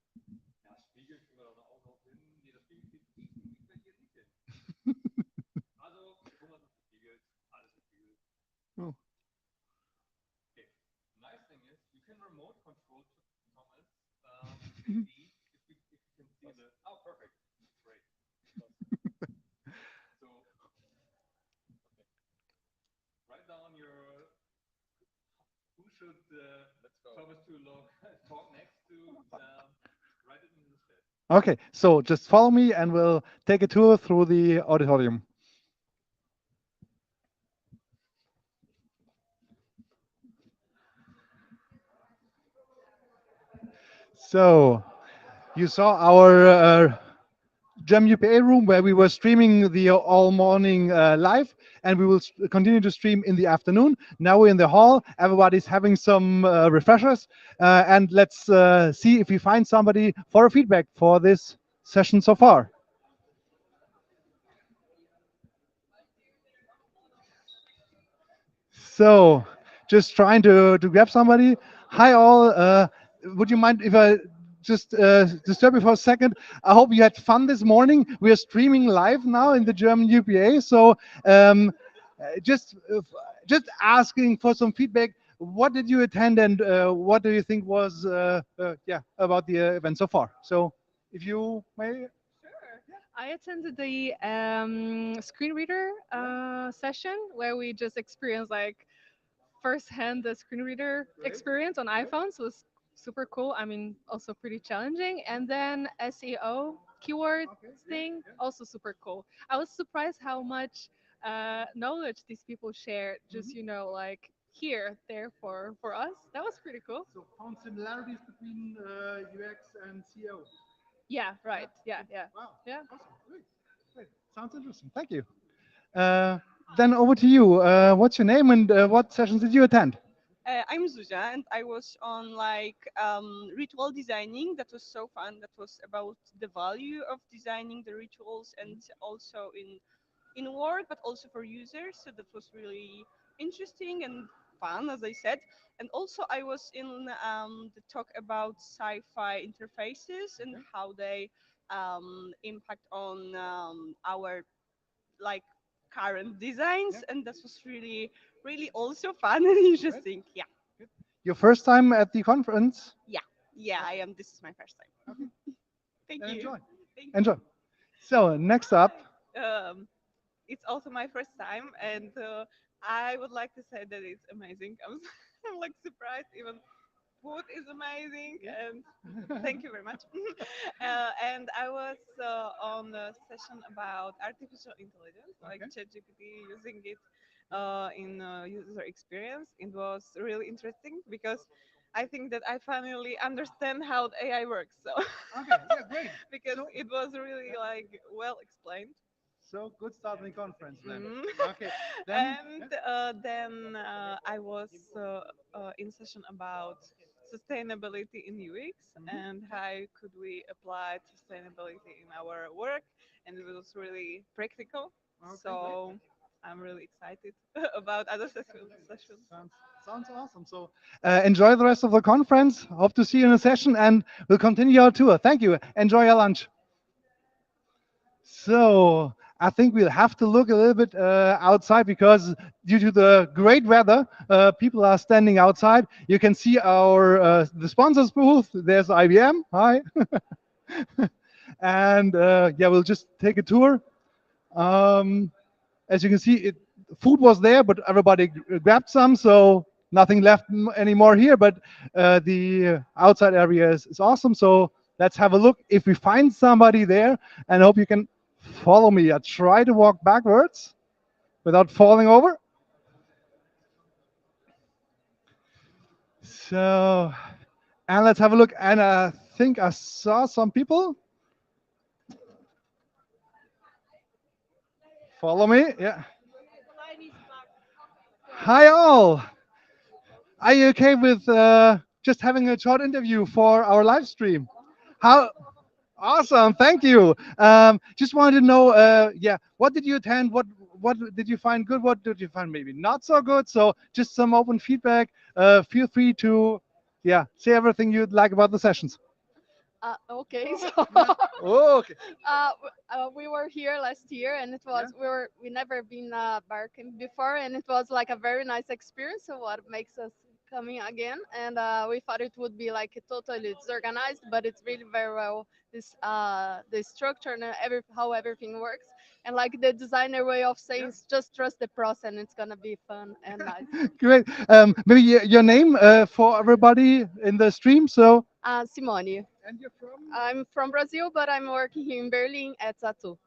Ja, Spiegel kriegen wir doch auch noch hin. Nee, das Spiegel kriegt bei dir nicht hin. Also, Thomas ist gespiegelt, alles gespiegelt. Oh. Okay. Nice thing is, you can remote control Thomas. Maybe if you can see the. Oh, perfect. Great. So. Write down your who should Thomas to talk next to write it in the chat. Okay, so just follow me and we'll take a tour through the auditorium. So you saw our Gem UPA room where we were streaming the all morning live, and we will continue to stream in the afternoon. Now we're in the hall. Everybody's having some refreshers, and let's see if we find somebody for a feedback for this session so far. So just trying to grab somebody. Hi all. Would you mind if I just disturb you for a second? I hope you had fun this morning. We are streaming live now in the German UPA. So just asking for some feedback. What did you attend, and what do you think was about the event so far? So if you may. I attended the screen reader session where we just experienced like firsthand the screen reader experience on iPhones. Was super cool. I mean, also pretty challenging. And then SEO keyword thing, also super cool. I was surprised how much knowledge these people share. Just like here, there for us. That was pretty cool. So found similarities between UX and SEO. Yeah. Right. Yeah. Wow. Yeah. Awesome. Great. Sounds interesting. Thank you. Then over to you. What's your name and what sessions did you attend? I'm Zuzia, and I was on ritual designing. That was so fun. That was about the value of designing the rituals, and also in Word, but also for users. So that was really interesting and fun, as I said. And also I was in the talk about sci-fi interfaces and how they impact on our current designs, and that was really also fun and interesting. Yeah. Your first time at the conference? Yeah, I am. This is my first time. Okay. Thank you. Enjoy. Thank you. Enjoy. So next up. It's also my first time, and I would like to say that it's amazing. I'm like surprised. Even food is amazing, and thank you very much. And I was on a session about artificial intelligence, like ChatGPT, using it in user experience. It was really interesting because I think that I finally understand how the AI works. So Okay, yeah, great. because it was really well explained. So good start in the conference then. Okay. And then I was in session about sustainability in UX and how could we apply sustainability in our work, and it was really practical. So I'm really excited about other sessions. Sounds awesome. So enjoy the rest of the conference. Hope to see you in a session, and we'll continue our tour. Thank you. Enjoy your lunch. So I think we'll have to look a little bit outside, because due to the great weather, people are standing outside. You can see our the sponsors booth. There's IBM. Hi. And yeah, we'll just take a tour. As you can see, food was there, but everybody grabbed some, so nothing left anymore here. But the outside area is awesome. So let's have a look if we find somebody there, and I hope you can follow me. I try to walk backwards without falling over. So, and let's have a look. And I think I saw some people. Follow me, yeah. Hi all. Are you okay with just having a short interview for our live stream? How awesome! Thank you. Just wanted to know, yeah, what did you attend? What did you find good? What did you find maybe not so good? So just some open feedback. Feel free to, yeah, say everything you'd like about the sessions. Okay, so Oh, okay. we were here last year, and it was we never been barking before, and it was like a very nice experience. So what makes us coming again? And we thought it would be like totally disorganized, but it's really very well this the structure and how everything works, and like the designer way of saying just trust the process, and it's gonna be fun and nice. Great. Maybe your name for everybody in the stream. So. Simone. And you're from? I'm from Brazil, but I'm working here in Berlin at Zatu.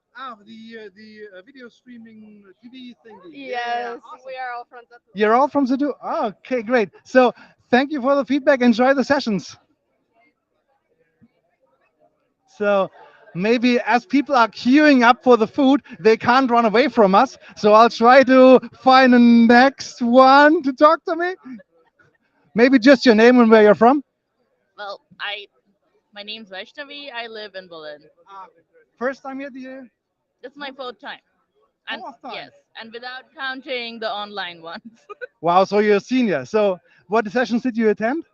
The video streaming TV thing. Yes, awesome. We are all from Zatu. You're all from Zatu? Oh, okay, great. So thank you for the feedback. Enjoy the sessions. So maybe as people are queuing up for the food, they can't run away from us. So I'll try to find the next one to talk to me. Maybe just your name and where you're from. Well, my name's Vaishnavi. I live in Berlin. First time here, dear? It's my fourth time. And Fourth time? yes, and without counting the online ones. Wow, so you're a senior. So what sessions did you attend?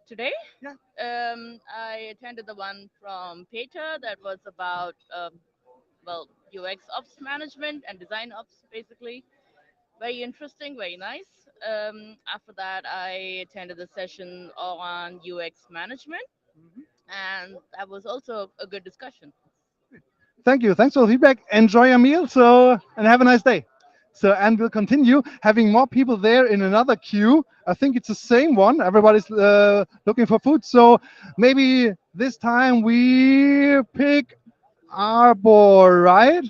Today? Yeah. I attended the one from Peter that was about well, UX ops management and design ops, basically. Very interesting, very nice. After that, I attended a session on UX management, and that was also a good discussion. Thank you. Thanks for the feedback. Enjoy your meal. So, and have a nice day. So, and we'll continue having more people there in another queue. I think it's the same one. Everybody's looking for food. So maybe this time we pick Arbor, right?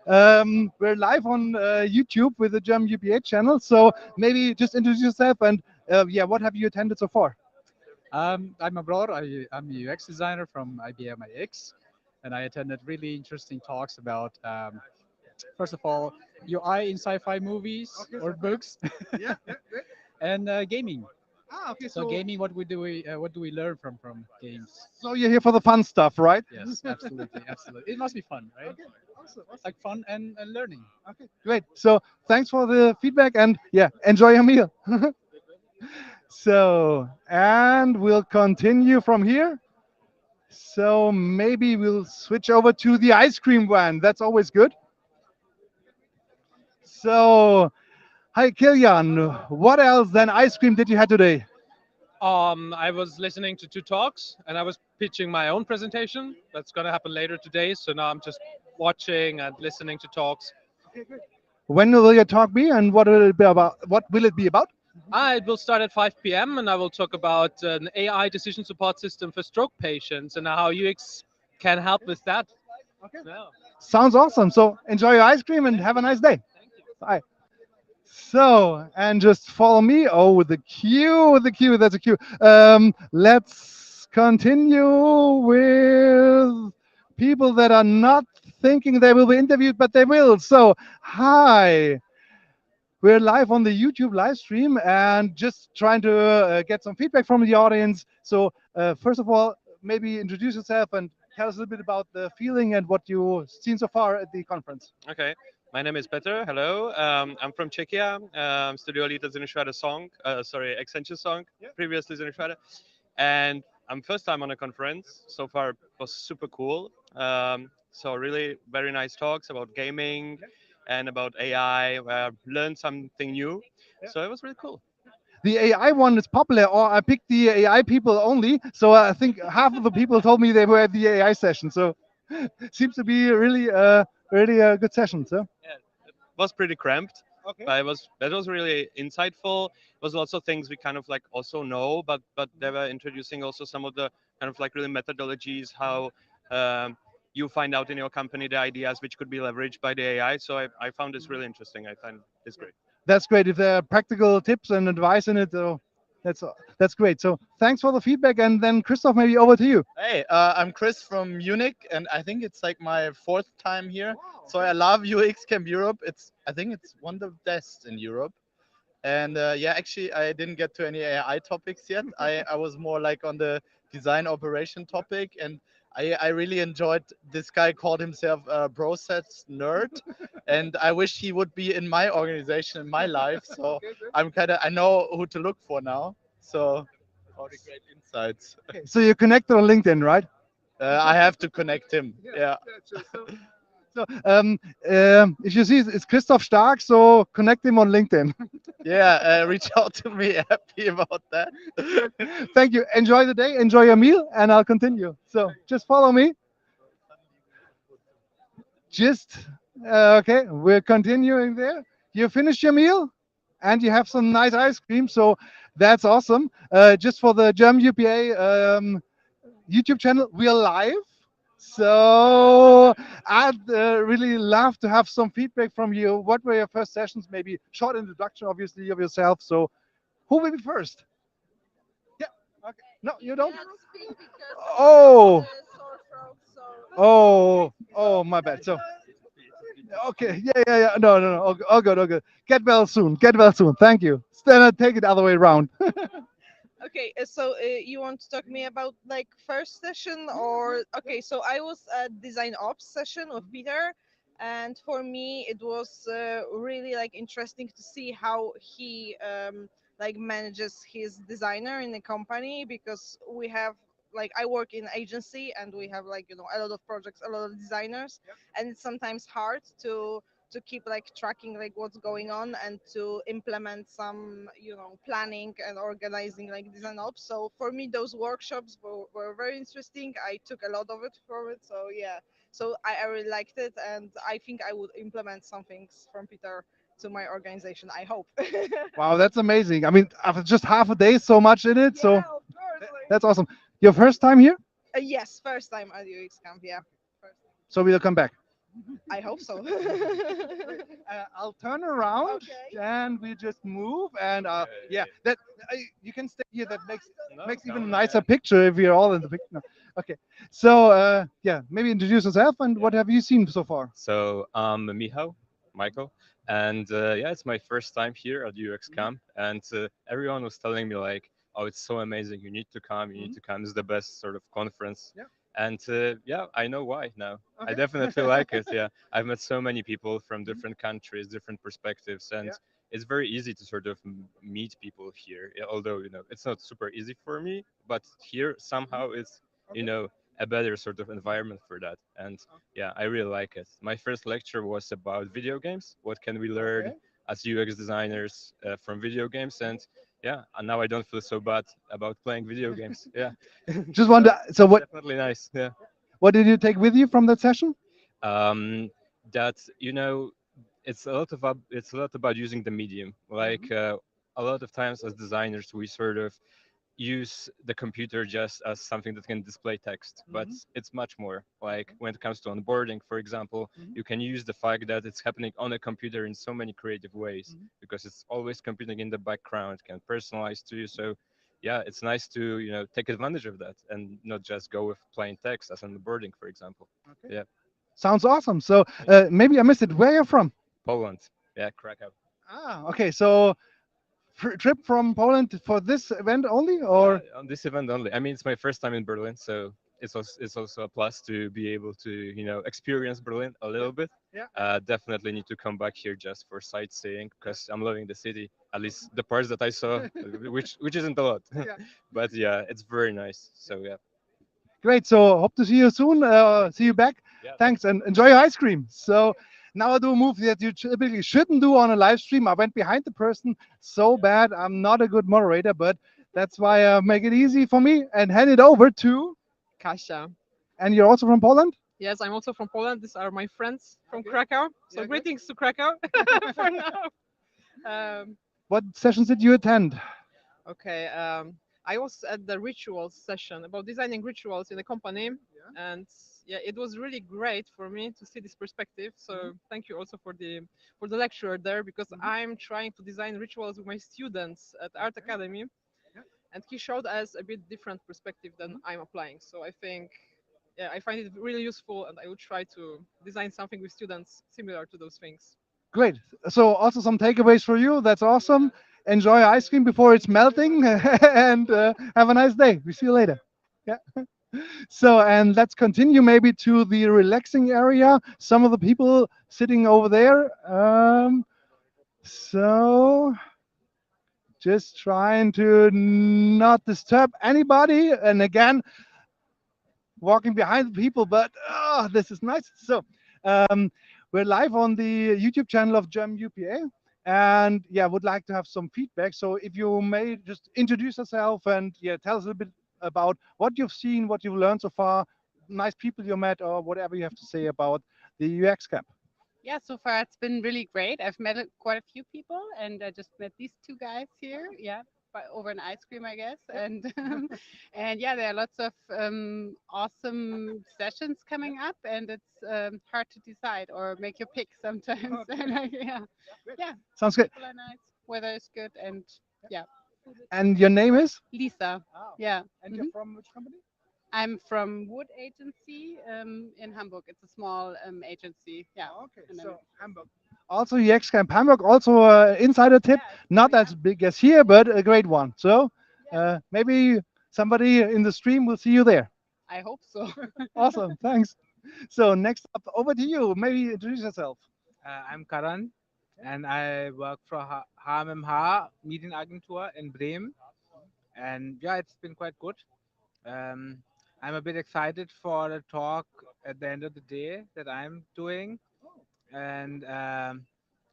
We're live on YouTube with the German UPA channel. So maybe just introduce yourself and yeah, what have you attended so far? I'm Abror. I'm a UX designer from IBM iX, and I attended really interesting talks about, first of all, UI in sci-fi movies or books, and gaming. Okay, so gaming, what do we learn from games? So you're here for the fun stuff, right? Yes, absolutely, absolutely. It must be fun, right? Okay, awesome. Like fun and learning. Okay, great. So thanks for the feedback, and yeah, enjoy your meal. So, and we'll continue from here. So maybe we'll switch over to the ice cream van. That's always good. So, hi Kilian, what else than ice cream did you have today? I was listening to two talks, and I was pitching my own presentation. That's going to happen later today. So now I'm just watching and listening to talks. Okay, great. When will your talk be, and what will it be about? What will it be about? It will start at 5 p.m. and I will talk about an AI decision support system for stroke patients and how UX can help with that. Okay. Yeah. Sounds awesome. So enjoy your ice cream and have a nice day. Bye. So, and just follow me. Oh, the queue, that's a queue. Let's continue with people that are not thinking they will be interviewed, but they will. So, hi. we're live on the YouTube live stream and just trying to get some feedback from the audience. So first of all, maybe introduce yourself and tell us a little bit about the feeling and what you've seen so far at the conference. Okay, my name is Peter. Hello, I'm from Czechia. Studio lead at Zinushrada song. Sorry, Accenture song. Previously Zinushrada, and I'm first time on a conference. So far, it was super cool. So really very nice talks about gaming and about AI. Where I learned something new. So it was really cool. The AI one is popular, or I picked the AI people only. So I think half of the people told me they were at the AI session. So seems to be really, really a good session. So Was pretty cramped. Okay. But that was really insightful. It was lots of things we kind of like also know, but they were introducing also some of the kind of like really methodologies how you find out in your company the ideas which could be leveraged by the AI. So I found this really interesting. I find this great. that's great. If there are practical tips and advice in it, that's great. So thanks for the feedback. And then Christoph, maybe over to you. Hey, I'm Chris from Munich, and I think it's like my 4th time here. So I love UXcamp Europe. I think it's one of the best in Europe. And yeah, actually, I didn't get to any AI topics yet. I was more like on the design operation topic, and I really enjoyed. This guy called himself a process nerd, and I wish he would be in my organization, in my life. So I know who to look for now. So all the great insights. So you're connected on LinkedIn, right? I have to connect him. Yeah. So if you see, it's Christoph Stark. So connect him on LinkedIn. Yeah, reach out to me. Happy about that. Thank you. Enjoy the day. Enjoy your meal, and I'll continue. So just follow me. Just okay. We're continuing there. You finished your meal, and you have some nice ice cream. So that's awesome. Just for the German UPA YouTube channel, we are live. So I'd really love to have some feedback from you. What were your first sessions? Maybe short introduction, obviously, of yourself. So who will be first? Yeah. Okay. No, you don't. Oh. Oh, my bad. So. Okay. Yeah. No. All good. Get well soon. Get well soon. Thank you. Then take it the other way around. Okay, so you want to talk to me about like first session or okay? So I was at design ops session with Peter, and for me it was really like interesting to see how he like manages his designer in the company, because we have like I work in agency and we have like a lot of projects, a lot of designers, and it's sometimes hard to keep like tracking like what's going on and to implement some planning and organizing like design ops. So for me those workshops were very interesting. I took a lot of it from it. So yeah, so I really liked it, and I think I would implement some things from Peter to my organization, I hope. Wow, that's amazing. I mean, after just half a day, so much in it. So of course, that's awesome. Your first time here? Yes, first time at UXcamp. Yeah, So we'll come back. I hope so. I'll turn around and we just move, and yeah, that you can stay here. That makes even a nicer picture if you're all in the picture. No. Okay, so yeah, maybe introduce yourself and what have you seen so far? So I'm Michael, and yeah, it's my first time here at UXcamp, and everyone was telling me like, oh, it's so amazing, you need to come, you need to come. It's the best sort of conference. Yeah. And yeah, I know why now. I definitely like it. Yeah, I've met so many people from different countries, different perspectives, and it's very easy to sort of meet people here. Yeah, although it's not super easy for me, but here somehow it's a better sort of environment for that. And yeah, I really like it. My first lecture was about video games. What can we learn as UX designers from video games? And yeah, and now I don't feel so bad about playing video games. Yeah. Just wonder. So what? Definitely nice. Yeah. What did you take with you from that session? That it's a lot about using the medium. Like a lot of times as designers, we sort of use the computer just as something that can display text, but it's much more. Like when it comes to onboarding, for example, you can use the fact that it's happening on a computer in so many creative ways, because it's always computing in the background, can personalize to you. So yeah, it's nice to take advantage of that and not just go with plain text as onboarding, for example. Yeah. Sounds awesome. So maybe I missed it. Where are you from? Poland. Yeah, Krakow. Okay, so trip from Poland for this event only, or? On this event only. I mean, it's my first time in Berlin, so it's also a plus to be able to experience Berlin a little bit. Yeah. Definitely need to come back here just for sightseeing because I'm loving the city. At least the parts that I saw, which isn't a lot, Yeah. but yeah, it's very nice. So yeah. Great. So hope to see you soon. See you back. Thanks and enjoy your ice cream. So now I do a move that you typically shouldn't do on a live stream. I went behind the person so bad. I'm not a good moderator, but that's why I make it easy for me and hand it over to. Kasia. And you're also from Poland? Yes, I'm also from Poland. These are my friends from Krakow. So greetings to Krakow for now. What sessions did you attend? Okay, I was at the rituals session about designing rituals in a company, and yeah, it was really great for me to see this perspective. So thank you also for the lecturer there because I'm trying to design rituals with my students at Art Academy, and he showed us a bit different perspective than I'm applying. So I think, yeah, I find it really useful, and I will try to design something with students similar to those things. Great. So also some takeaways for you. That's awesome. Enjoy ice cream before it's melting and have a nice day. We see you later. Yeah. So, and let's continue maybe to the relaxing area. Some of the people sitting over there. So just trying to not disturb anybody. And again, walking behind the people, but this is nice. So we're live on the YouTube channel of German UPA. And yeah, would like to have some feedback. So if you may just introduce yourself and yeah, tell us a little bit about what you've seen, what you've learned so far, nice people you met, or whatever you have to say about the UX camp. Yeah, so far it's been really great. I've met quite a few people, and I just met these two guys here. Yeah, over an ice cream, I guess. And and yeah, there are lots of awesome sessions coming up, and it's hard to decide or make your pick sometimes. Yeah, yeah. Sounds good. People are nice, weather is good, and yeah. And your name is? Lisa. Yeah. And you're from which company? I'm from Wood Agency in Hamburg. It's a small agency. Yeah. Okay, so Hamburg. Also UXcamp Hamburg, also insider tip, not as big as here, but a great one. So maybe somebody in the stream will see you there. I hope so. Awesome, thanks. So next up, over to you. Maybe introduce yourself. I'm Karan, and I work for HMMH Medienagentur in Bremen. And yeah, it's been quite good. I'm a bit excited for the talk at the end of the day that I'm doing. And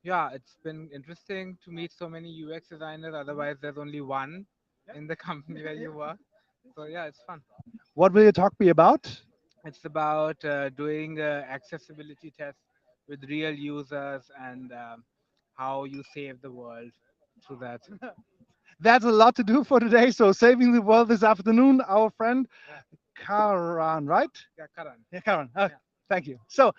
yeah, it's been interesting to meet so many UX designers. Otherwise, there's only one in the company where you work. So yeah, it's fun. What will your talk be about? It's about doing accessibility tests with real users and how you save the world through that. That's a lot to do for today. So saving the world this afternoon, our friend Karan, right? Yeah, Karan. Yeah, Karan. Thank you. So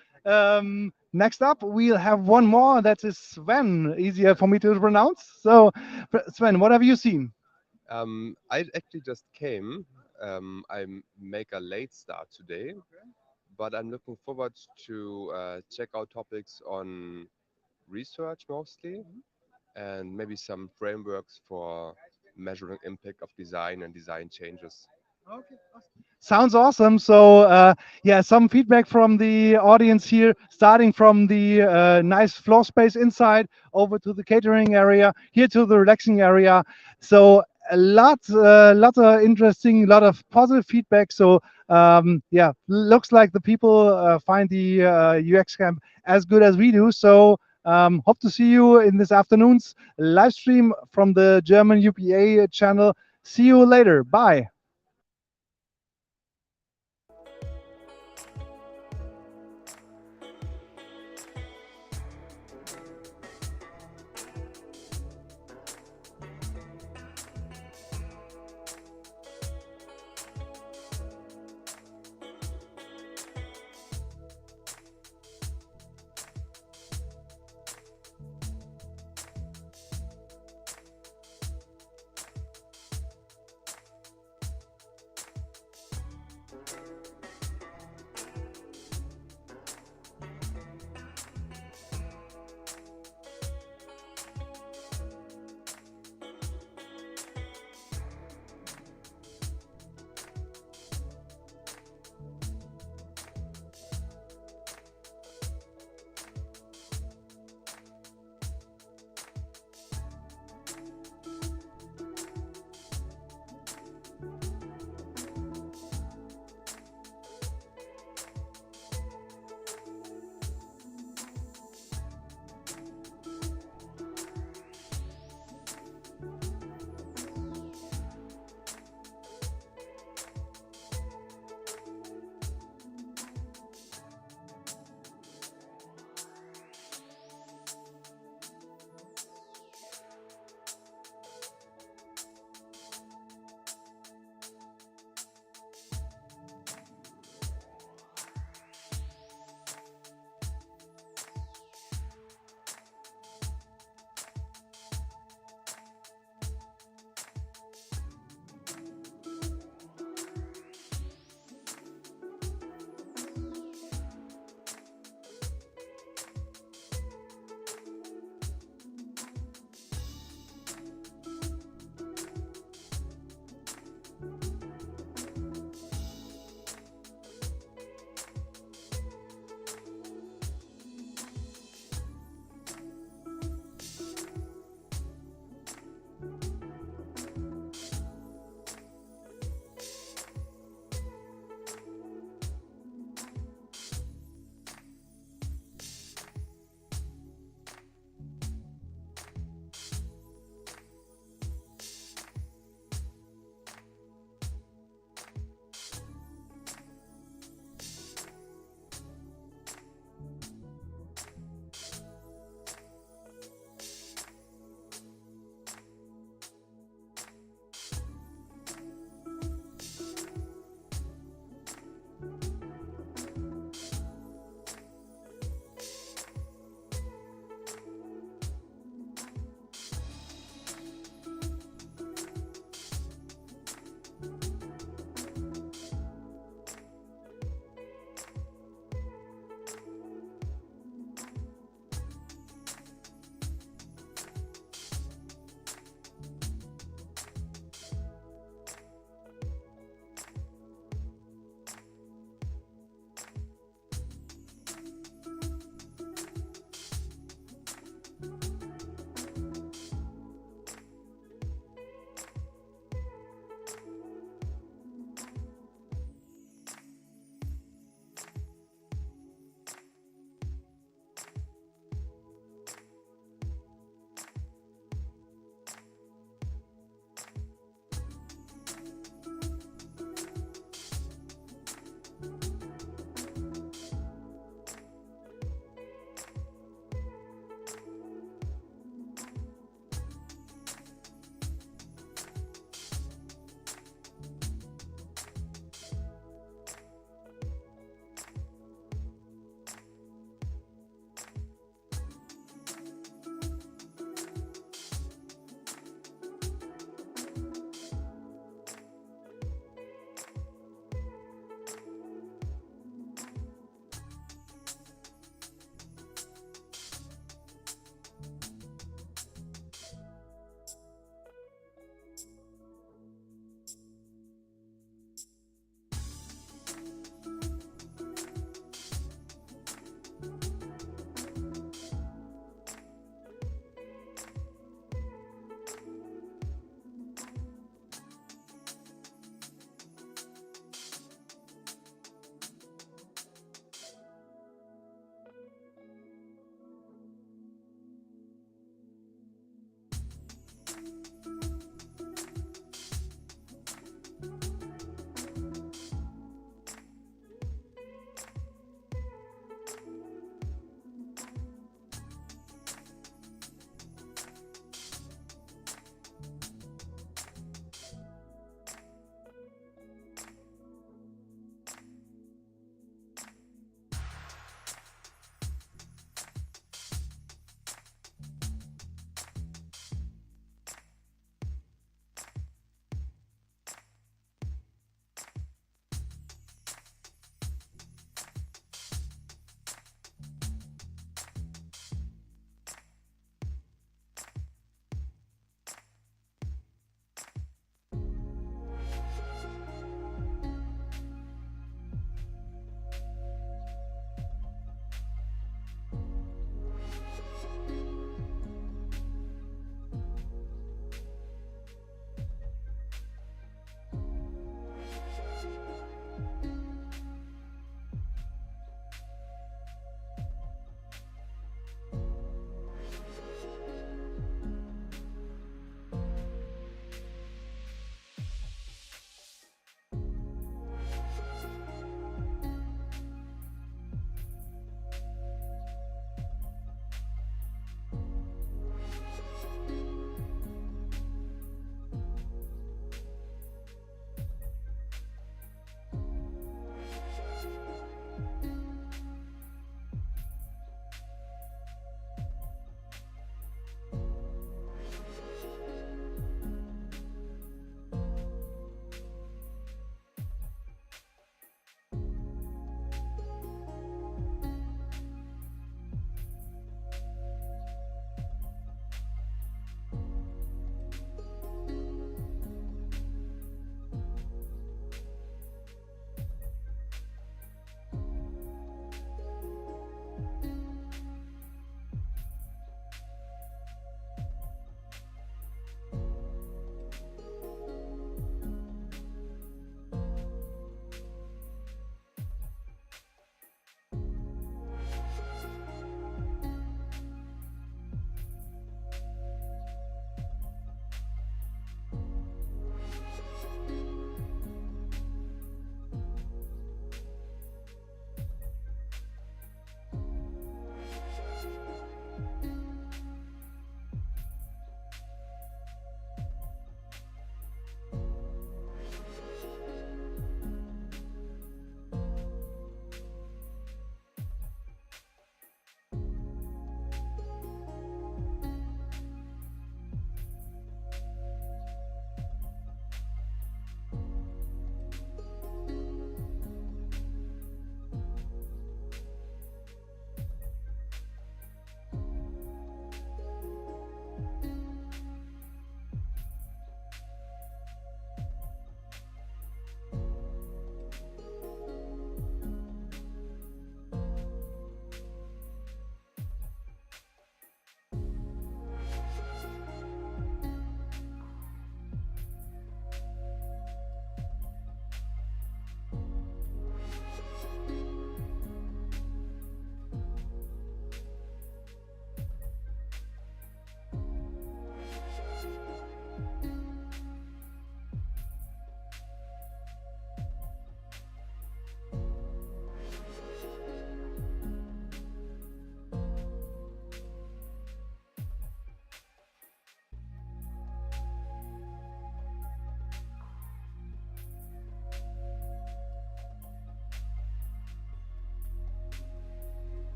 next up, we'll have one more. That is Sven. Easier for me to pronounce. So Sven, what have you seen? I actually just came. I make a late start today, but I'm looking forward to check out topics on research mostly, and maybe some frameworks for measuring impact of design and design changes. Okay. Sounds awesome. So yeah, some feedback from the audience here, starting from the nice floor space inside over to the catering area, here to the relaxing area. So a lot of interesting, lot of positive feedback. So yeah, looks like the people find the UX camp as good as we do. So hope to see you in this afternoon's live stream from the German UPA channel. See you later. Bye.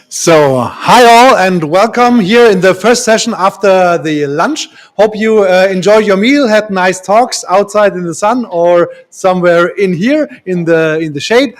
So, hi all and welcome here in the first session after the lunch. Hope you enjoyed your meal, had nice talks outside in the sun or somewhere in here in the shade.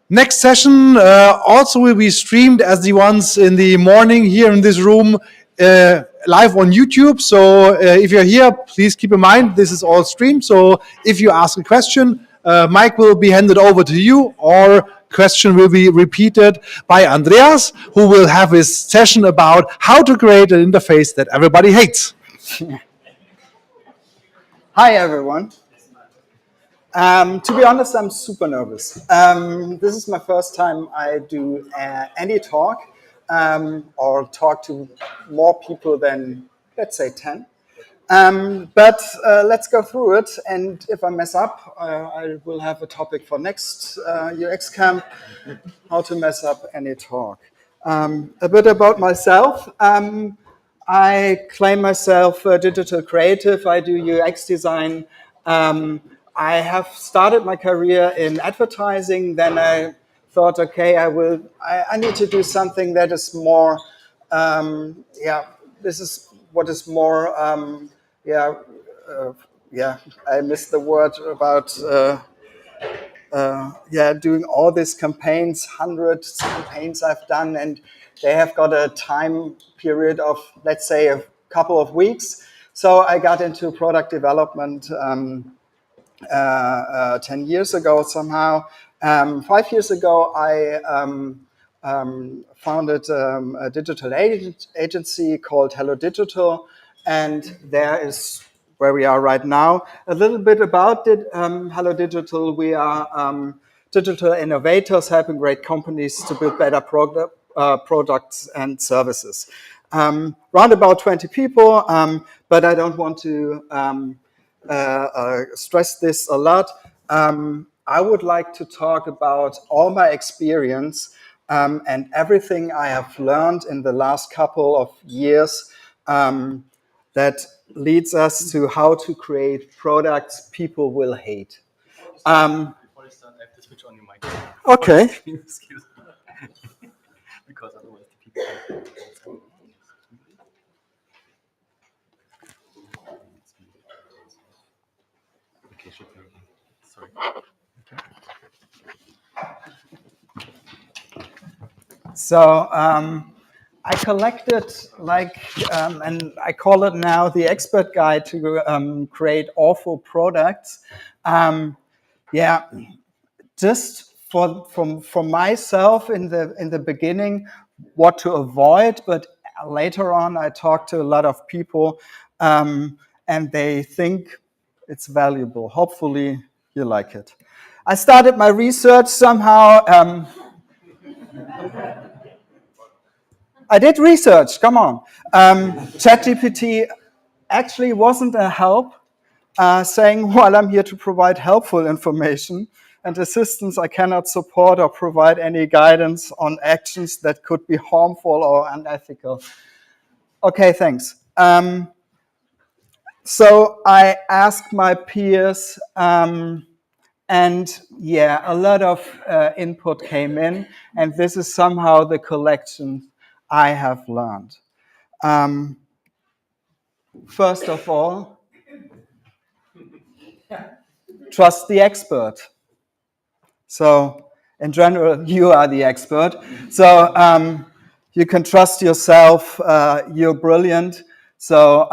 Next session also will be streamed as the ones in the morning here in this room live on YouTube. So if you're here, please keep in mind this is all streamed. So if you ask a question, mic will be handed over to you, or question will be repeated by Andreas, who will have his session about how to create an interface that everybody hates. Hi everyone. To be honest, I'm super nervous. This is my first time I do any talk or talk to more people than, let's say, 10. But let's go through it, and if I mess up, I will have a topic for next UXcamp, how to mess up any talk. A bit about myself. I claim myself a digital creative. I do UX design. I have started my career in advertising. Then I thought, okay, I need to do something that is more, this is what is more, I missed the word about, doing all these campaigns, hundreds of campaigns I've done, and they have got a time period of, let's say, a couple of weeks. So I got into product development 10 years ago somehow. 5 years ago, I founded a digital agency called Hello Digital, and there is where we are right now. A little bit about Hello Digital. We are digital innovators helping great companies to build better products and services. Round about 20 people, but I don't want to stress this a lot. I would like to talk about all my experience and everything I have learned in the last couple of years that leads us to how to create products people will hate. Before you start, I have to switch on your mic. Okay. Excuse me. Because otherwise the people can. Okay, should be. Sorry. So I collected and I call it now the expert guide to create awful products. Just for myself in the beginning, what to avoid, but later on I talked to a lot of people and they think it's valuable. Hopefully you like it. I started my research somehow. I did research, come on. ChatGPT actually wasn't a help, saying, well, I'm here to provide helpful information. and assistance. I cannot support or provide any guidance on actions that could be harmful or unethical. Okay, thanks. So I asked my peers, and yeah, a lot of input came in, and this is somehow the collection I have learned. First of all, trust the expert. So in general, you are the expert. So you can trust yourself. You're brilliant. So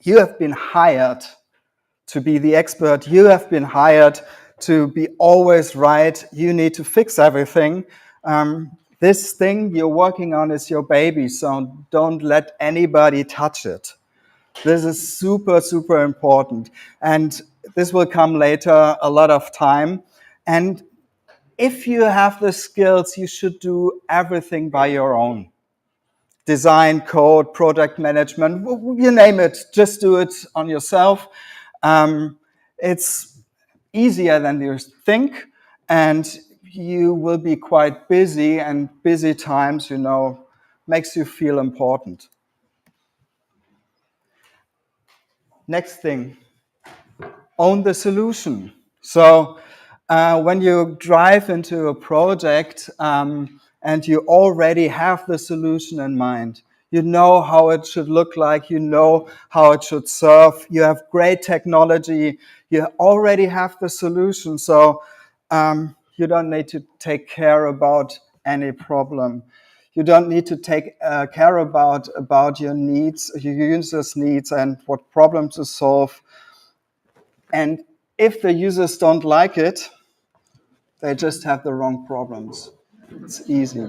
you have been hired to be the expert. You have been hired to be always right. You need to fix everything. This thing you're working on is your baby, so don't let anybody touch it. This is super, super important. And this will come later, a lot of time. And if you have the skills, you should do everything by your own. Design, code, product management, you name it, just do it on yourself. It's easier than you think, and you will be quite busy, and busy times, makes you feel important. Next thing, own the solution. So when you drive into a project and you already have the solution in mind, you know how it should look like, you know how it should serve, you have great technology, you already have the solution, so you don't need to take care about any problem. You don't need to take care about your needs, your users' needs, and what problem to solve. And if the users don't like it, they just have the wrong problems. It's easy.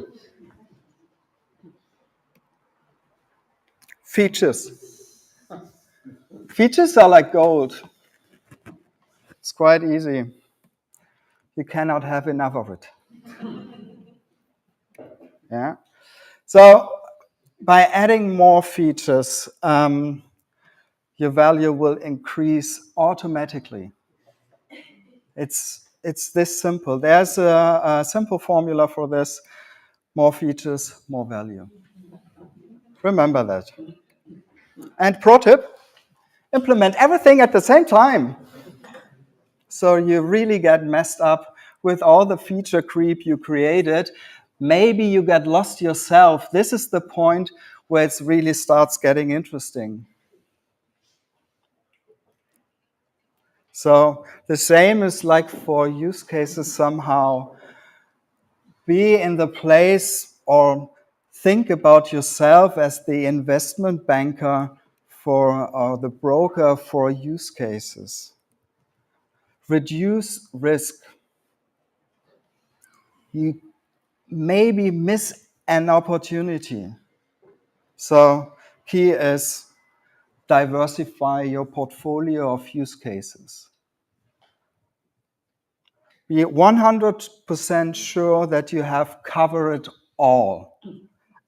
Features. Features are like gold. It's quite easy. You cannot have enough of it. Yeah. So by adding more features, your value will increase automatically. It's this simple. There's a simple formula for this. More features, more value. Remember that. And pro tip, implement everything at the same time. So you really get messed up with all the feature creep you created. Maybe you get lost yourself. This is the point where it really starts getting interesting. So the same is like for use cases somehow. Be in the place or think about yourself as the investment banker or the broker for use cases. Reduce risk. You maybe miss an opportunity. So key is diversify your portfolio of use cases. Be 100% sure that you have covered all.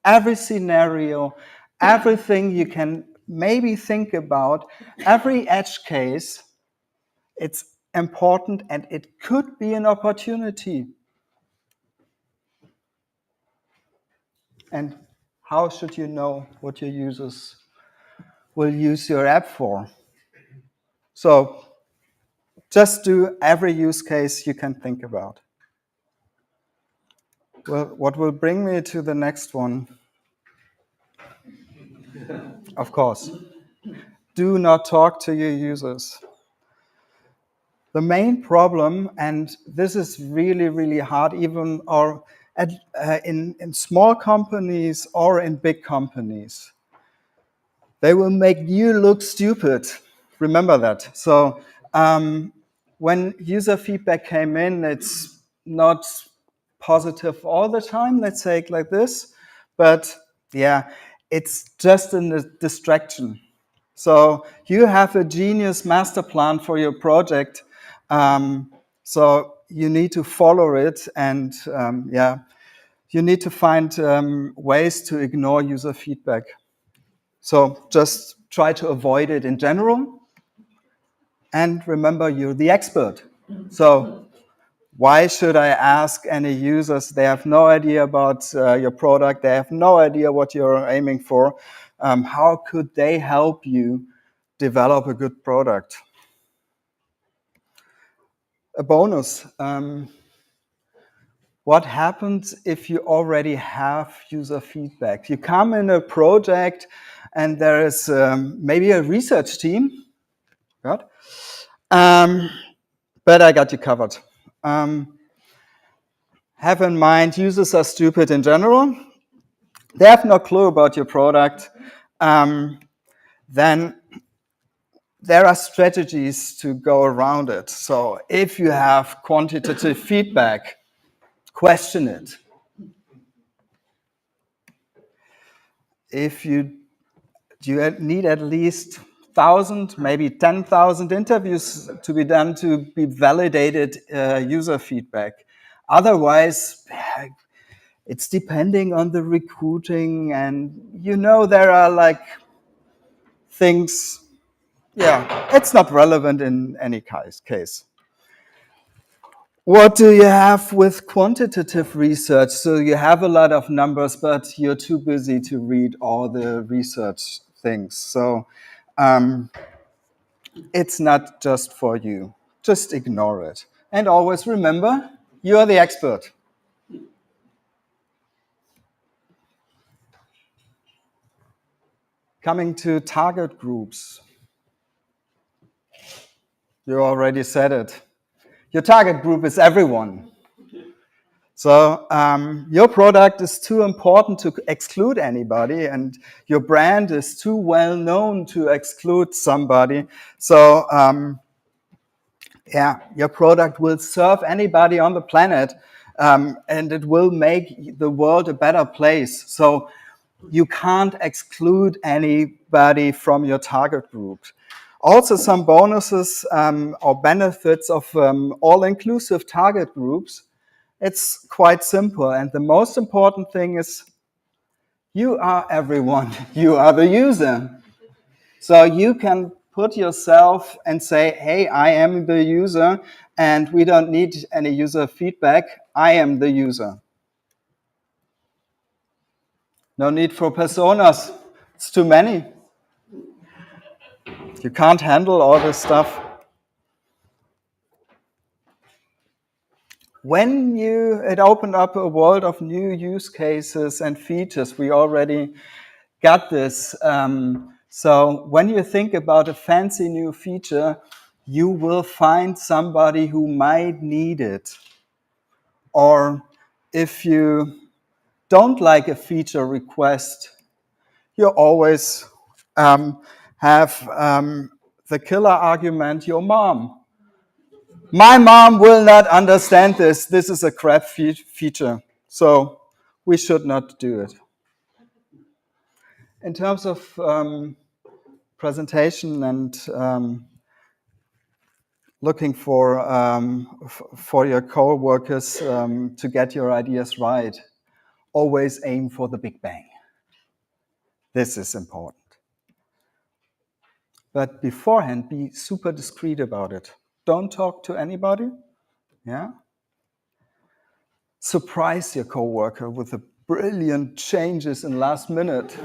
Every scenario, everything you can maybe think about, every edge case, it's important and it could be an opportunity. And how should you know what your users will use your app for? So just do every use case you can think about. Well, what will bring me to the next one? Of course, do not talk to your users. The main problem, and this is really, really hard, even in small companies or in big companies, they will make you look stupid. Remember that. So when user feedback came in, it's not positive all the time, let's say it like this. But yeah, it's just a distraction. So you have a genius master plan for your project. So you need to follow it, and you need to find ways to ignore user feedback. So just try to avoid it in general. And remember, you're the expert. So why should I ask any users? They have no idea about your product. They have no idea what you're aiming for. How could they help you develop a good product? A bonus. What happens if you already have user feedback? You come in a project and there is maybe a research team. Good. But I got you covered. Have in mind, users are stupid in general. They have no clue about your product. Then there are strategies to go around it. So if you have quantitative feedback, question it. If you need at least 1,000, maybe 10,000 interviews to be done to be validated user feedback. Otherwise, it's depending on the recruiting, and there are like things, it's not relevant in any case. What do you have with quantitative research? So you have a lot of numbers, but you're too busy to read all the research things. So it's not just for you. Just ignore it. And always remember, you're the expert. Coming to target groups. You already said it. Your target group is everyone. So your product is too important to exclude anybody, and your brand is too well known to exclude somebody. So your product will serve anybody on the planet, and it will make the world a better place. So you can't exclude anybody from your target group. Also, some bonuses or benefits of all-inclusive target groups. It's quite simple. And the most important thing is you are everyone. You are the user. So you can put yourself and say, hey, I am the user, and we don't need any user feedback. I am the user. No need for personas. It's too many. You can't handle all this stuff. When it opened up a world of new use cases and features, we already got this. So when you think about a fancy new feature, you will find somebody who might need it. Or if you don't like a feature request, you always have the killer argument, your mom. My mom will not understand this. This is a crap feature. So we should not do it. In terms of presentation and looking for your co-workers to get your ideas right, always aim for the big bang. This is important. But beforehand, be super discreet about it. Don't talk to anybody. Yeah. Surprise your coworker with the brilliant changes in last minute.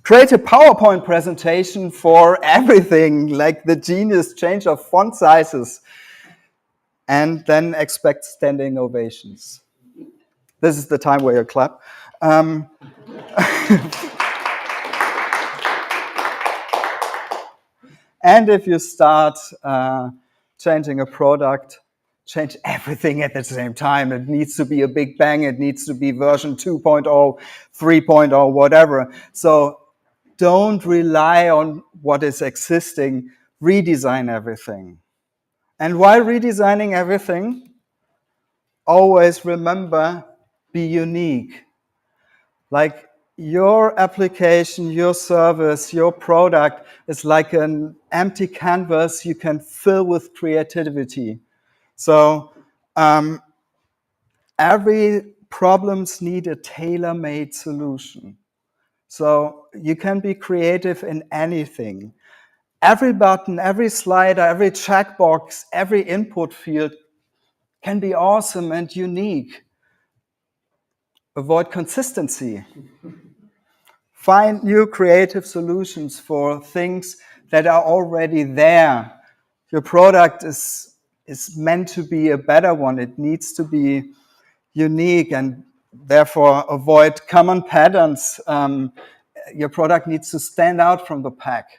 Create a PowerPoint presentation for everything, like the genius change of font sizes, and then expect standing ovations. This is the time where you clap. And if you start changing a product, change everything at the same time. It needs to be a big bang. It needs to be version 2.0, 3.0, whatever. So don't rely on what is existing. Redesign everything. And while redesigning everything, always remember, be unique. Like your application, your service, your product is like an empty canvas you can fill with creativity. So every problems need a tailor-made solution. So you can be creative in anything. Every button, every slider, every checkbox, every input field can be awesome and unique. Avoid consistency. Find new creative solutions for things that are already there. Your product is meant to be a better one. It needs to be unique, and therefore avoid common patterns. Your product needs to stand out from the pack.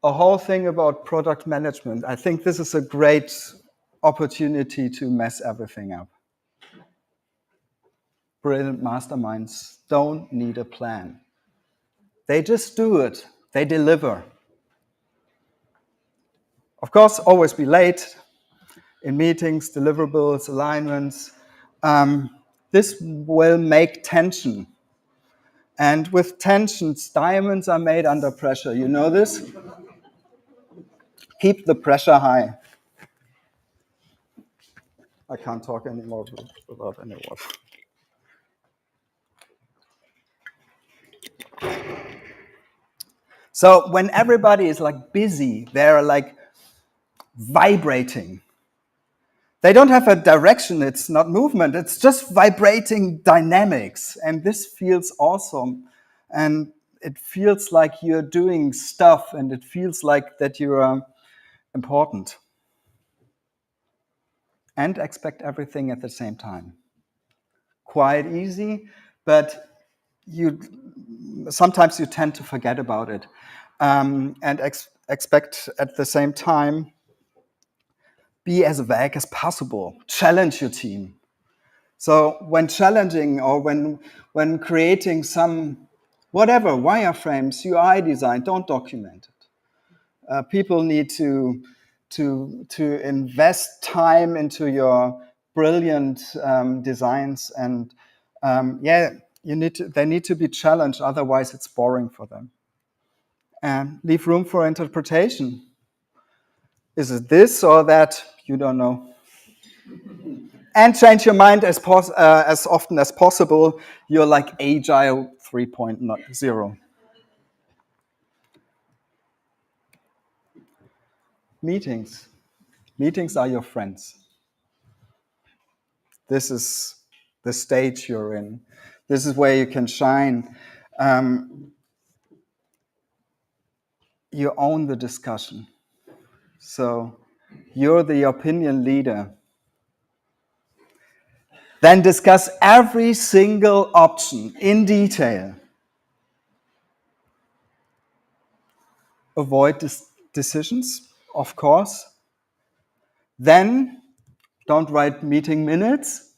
A whole thing about product management. I think this is a great opportunity to mess everything up. Brilliant masterminds don't need a plan. They just do it. They deliver. Of course, always be late in meetings, deliverables, alignments. This will make tension. And with tensions, diamonds are made under pressure. You know this? Keep the pressure high. I can't talk anymore without any water. So when everybody is like busy, they're like vibrating. They don't have a direction, it's not movement, it's just vibrating dynamics. And this feels awesome. And it feels like you're doing stuff, and it feels like that you're important. And expect everything at the same time. Quite easy, but sometimes you tend to forget about it. And expect at the same time, be as vague as possible. Challenge your team. So when challenging or when creating some whatever, wireframes, UI design, don't document it. People need to invest time into your brilliant designs, and they need to be challenged, otherwise it's boring for them. And leave room for interpretation. Is it this or that? You don't know. And change your mind as often as possible. You're like Agile 3.0. Meetings. Meetings are your friends. This is the stage you're in. This is where you can shine. You own the discussion. So you're the opinion leader. Then discuss every single option in detail. Avoid decisions, of course. Then don't write meeting minutes.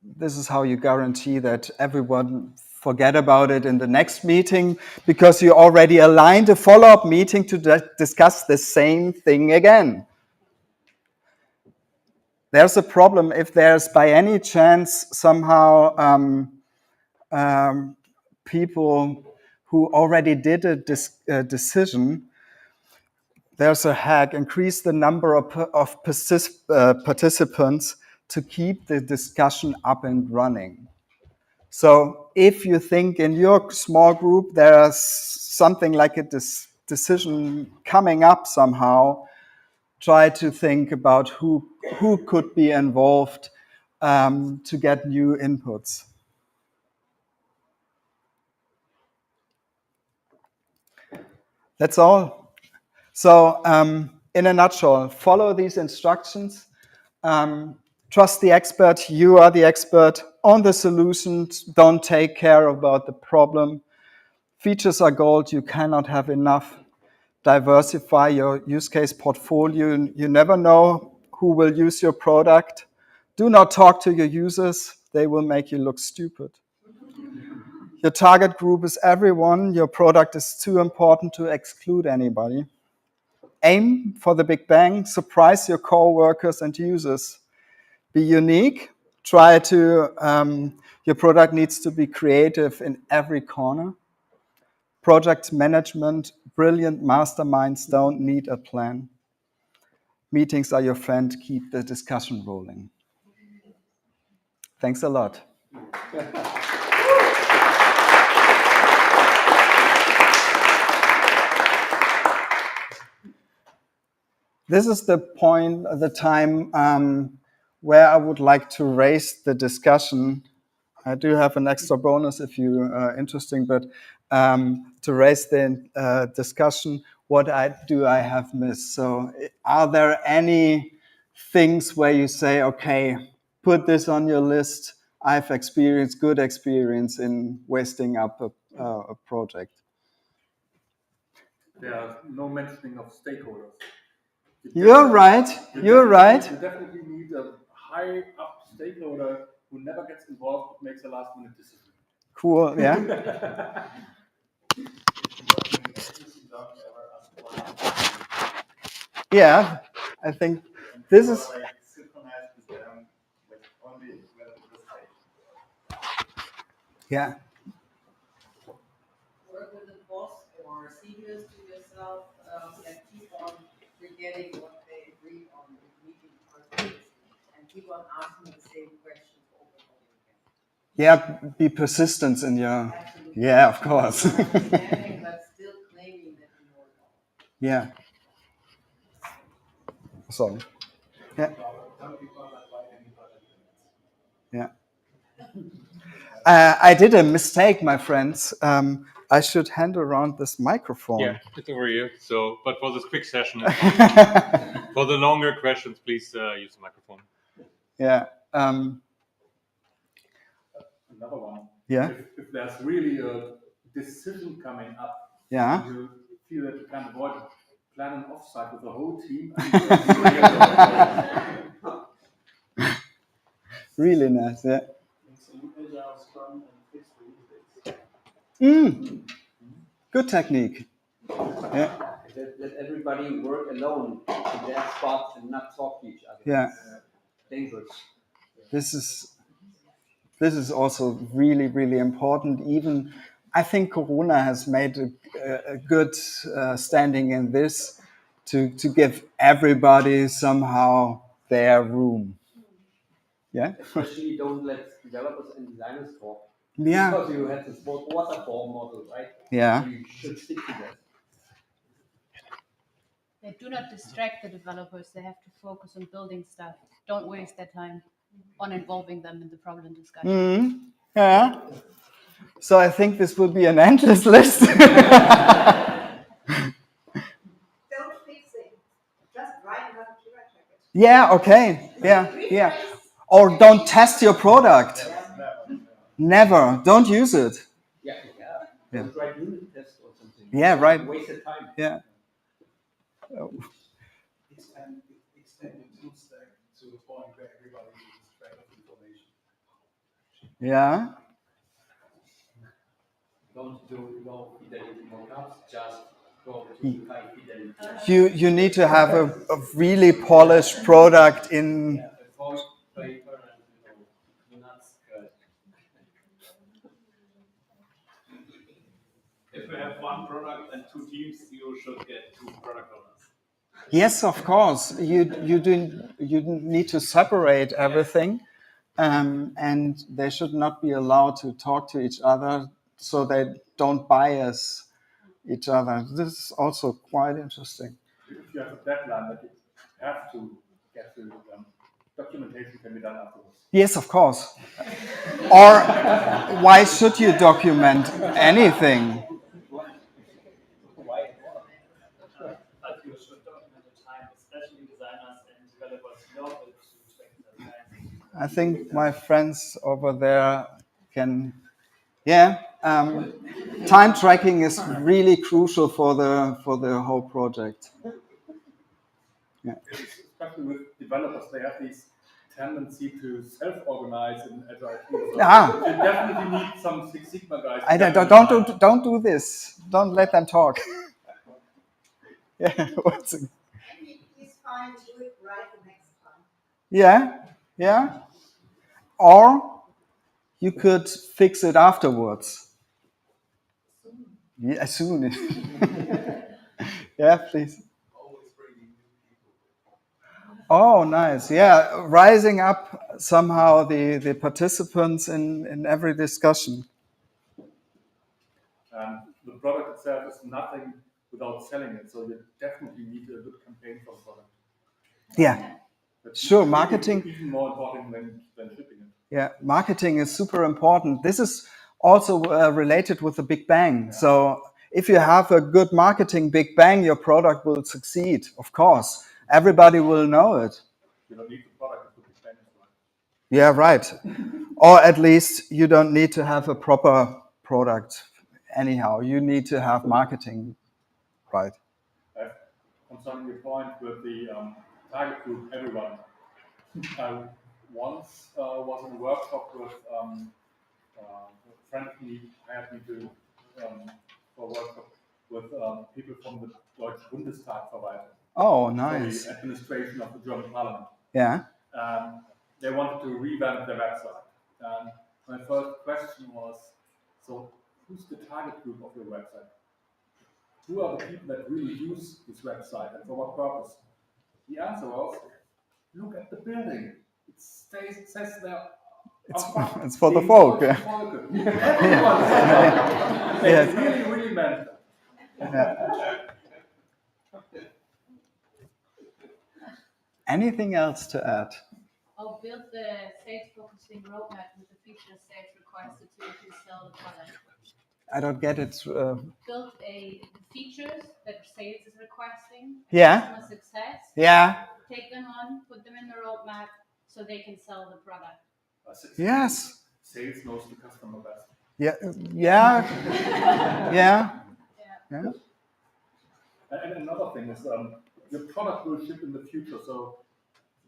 This is how you guarantee that everyone forget about it in the next meeting, because you already aligned a follow-up meeting to discuss the same thing again. There's a problem if there's by any chance somehow people who already did a decision. There's a hack: increase the number of participants to keep the discussion up and running. So if you think in your small group there's something like a decision coming up somehow, try to think about who could be involved to get new inputs. That's all. So in a nutshell, follow these instructions. Trust the expert. You are the expert. Own the solutions. Don't take care about the problem. Features are gold. You cannot have enough. Diversify your use case portfolio. You never know who will use your product. Do not talk to your users. They will make you look stupid. Your target group is everyone. Your product is too important to exclude anybody. Aim for the big bang. Surprise your co-workers and users. Be unique. Try to, your product needs to be creative in every corner. Project management, brilliant masterminds don't need a plan. Meetings are your friend. Keep the discussion rolling. Thanks a lot. this is the point, the time where I would like to raise the discussion. I do have an extra bonus if you are interested, but to raise the discussion, what do I have missed? So are there any things where you say, okay, put this on your list, I've experienced good experience in wasting up a project? There are no mentioning of stakeholders. You're right. You're right. You definitely need a high up stakeholder who never gets involved but makes a last minute decision. Cool, yeah. Yeah, I think this is. Yeah. Work with the boss or seniors to yourself and keep on forgetting what they agreed on in meeting first and keep on asking the same questions over and over again. Yeah, be persistent in your. Absolutely. Yeah, of course. Understanding, but still claiming that you know it all. Yeah. Sorry. Yeah. Yeah. I did a mistake, my friends. I should hand around this microphone. Yeah, it's over here. So, but for this quick session, for the longer questions, please use the microphone. Yeah. Another one. Yeah. If there's really a decision coming up, Yeah. and you feel that you can avoid it, plan an offsite with the whole team. Really nice, yeah. Good technique. Yeah. Let everybody work alone in their spot and not talk to each other. Yeah. Dangerous. This is also really, really important. Even I think Corona has made a good standing in this to give everybody somehow their room. Yeah. Especially don't let developers and designers talk. Yeah. Because you had this waterfall model, right? Yeah. You should stick to that. They do not distract the developers. They have to focus on building stuff. Don't waste their time on involving them in the problem discussion. Yeah. So I think this will be an endless list. Don't fix it. Just write another Jira ticket. Yeah, okay. Yeah, yeah. Or don't test your product. Never. Don't use it. Yeah. Don't write unit test or something. Yeah, right. Wasted time. Yeah. Extend your tool stack to a point where everybody uses track of information. Yeah. Don't do low fidelity mockups, just go to high fidelity. You need to have a really polished product in. Yeah, a forced paper and not skirt. If you have one product and two teams, you should get two product owners. Yes, of course. You need to separate everything, and they should not be allowed to talk to each other, so they don't bias each other. This is also quite interesting. If you have a deadline that you have to get to, documentation can be done afterwards. Yes, of course. Or why should you document anything? But you should document the time, especially designers and developers know how to track their time. I think my friends over there can. Yeah, time tracking is really crucial for the whole project. Yeah. Especially with developers, they have this tendency to self-organize in agile tools. Ah. You definitely need some Six Sigma guys. Don't do this. Don't let them talk. Yeah. Please find do it right the next time. Yeah. Yeah. Or you could fix it afterwards. Yeah, soon. Yeah, please. Oh, nice. Yeah, rising up somehow the participants in every discussion. The product itself is nothing without selling it, so you definitely need a good campaign for the product. Yeah, sure, marketing. Even more important than shipping it. Yeah, marketing is super important. This is also related with the Big Bang. Yeah. So if you have a good marketing Big Bang, your product will succeed, of course. Everybody will know it. You don't need the product to Big Bang as well. Yeah, right. Or at least you don't need to have a proper product anyhow. You need to have marketing, right? Concerning your point with the target group, everyone. I once was in a workshop with a friend of me hired me to for a workshop with people from the Deutsche Bundestagverwaltung. Oh, nice. So the administration of the German Parliament. Yeah. They wanted to revamp their website. And my first question was, so who's the target group of your website? Who are the people that really use this website and for what purpose? The answer was, look at the building. It says there. It's for the folk. Yeah. Everyone. Yes. They really meant that. Yeah. Anything else to add? I'll build the sales focusing roadmap with the features sales requested so you can sell the product. I don't get it. Build the features that sales is requesting. Yeah. Customer success. Yeah. Take them on, put them in the roadmap so they can sell the product. Yes. Sales knows the customer best. Yeah. Yeah. Yeah. Yeah. And another thing is your product will ship in the future, so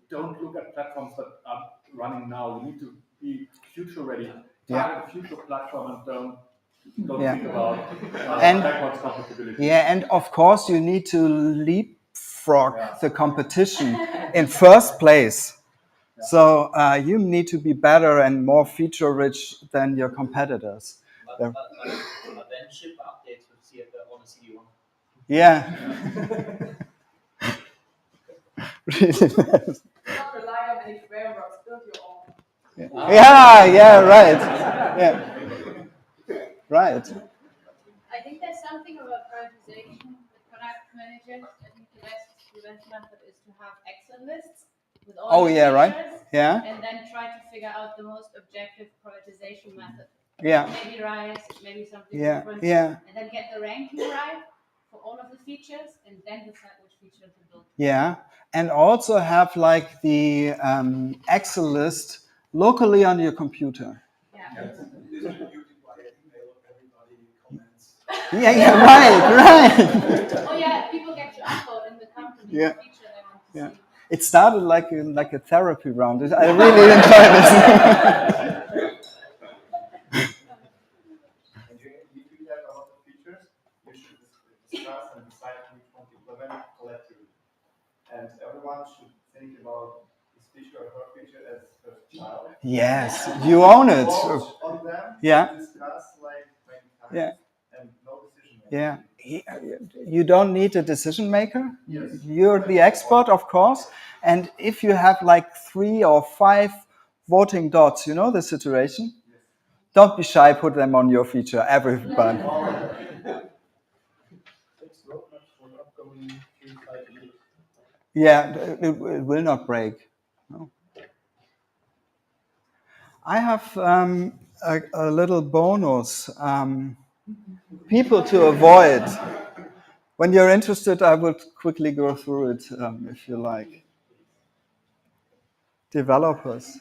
don't look at platforms that are running now. You need to be future ready. Target a future platform and don't think about backwards compatibility. Yeah, and of course you need to leapfrog the competition in first place. Yeah. So you need to be better and more feature rich than your competitors. Then ship updates with on a CD-ROM. Yeah. Really nice. Not rely on any frameworks, build your own. Yeah, right. Yeah. Right. I think there's something about prioritization with product managers. I think the best method is to have Excel lists with all the features, right. Yeah. And then try to figure out the most objective prioritization method. Yeah. Maybe RISE, maybe something different. different. Yeah. And then get the ranking right for all of the features and then decide which feature to build. Yeah. And also have like the Excel list locally on your computer. Yeah. Yeah, right. Oh yeah, people get to upload in the company the feature they want to see. It started like a therapy round. I really enjoy this. And if you have a lot of features, you should discuss and decide which one to implement collectively. And everyone should think about his feature or her feature as her child. Yes, you own it. Vote on them, discuss like many times, and no decision maker. Yeah. You don't need a decision maker. Yes. You're the expert, of course. And if you have like 3 or 5 voting dots, you know the situation? Yes. Don't be shy, put them on your feature, everybody. Yeah, it will not break. No. I have a little bonus. People to avoid. When you're interested, I would quickly go through it if you like. Developers.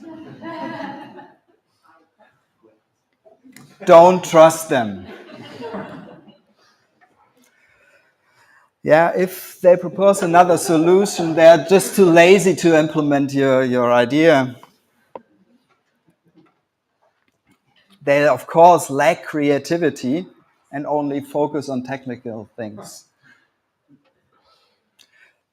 Don't trust them. Yeah, if they propose another solution, they're just too lazy to implement your idea. They, of course, lack creativity and only focus on technical things.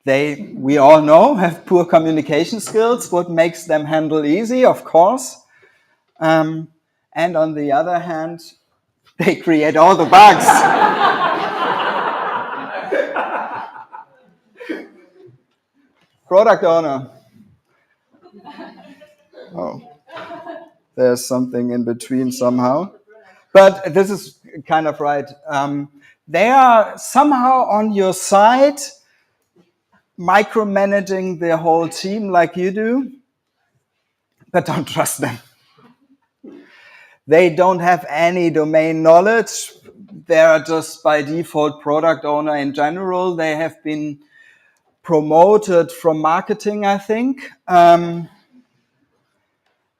They, we all know, have poor communication skills, what makes them handle easy, of course. And on the other hand, they create all the bugs. Product owner. Oh, there's something in between somehow. But this is kind of right. They are somehow on your side, micromanaging the whole team like you do, but don't trust them. They don't have any domain knowledge. They are just by default product owner in general. They have been promoted from marketing, I think. And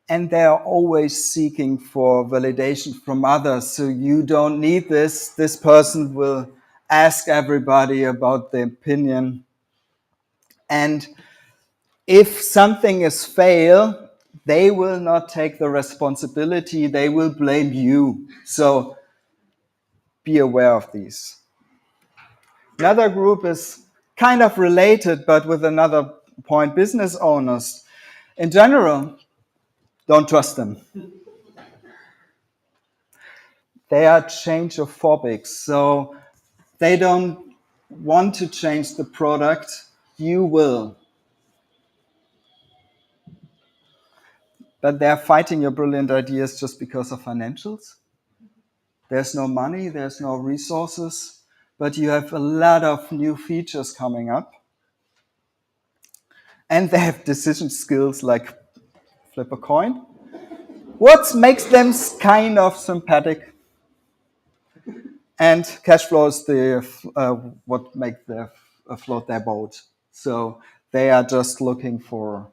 they are always seeking for validation from others. So you don't need this. This person will ask everybody about the opinion. And if something is fail, they will not take the responsibility. They will blame you. So be aware of these. Another group is kind of related, but with another point, business owners. In general, don't trust them. They are changeophobic, so they don't want to change the product. You will. But they're fighting your brilliant ideas just because of financials. There's no money, there's no resources, but you have a lot of new features coming up. And they have decision skills like flip a coin. What makes them kind of sympathetic? And cash flow is what makes them float their boat. So they are just looking for,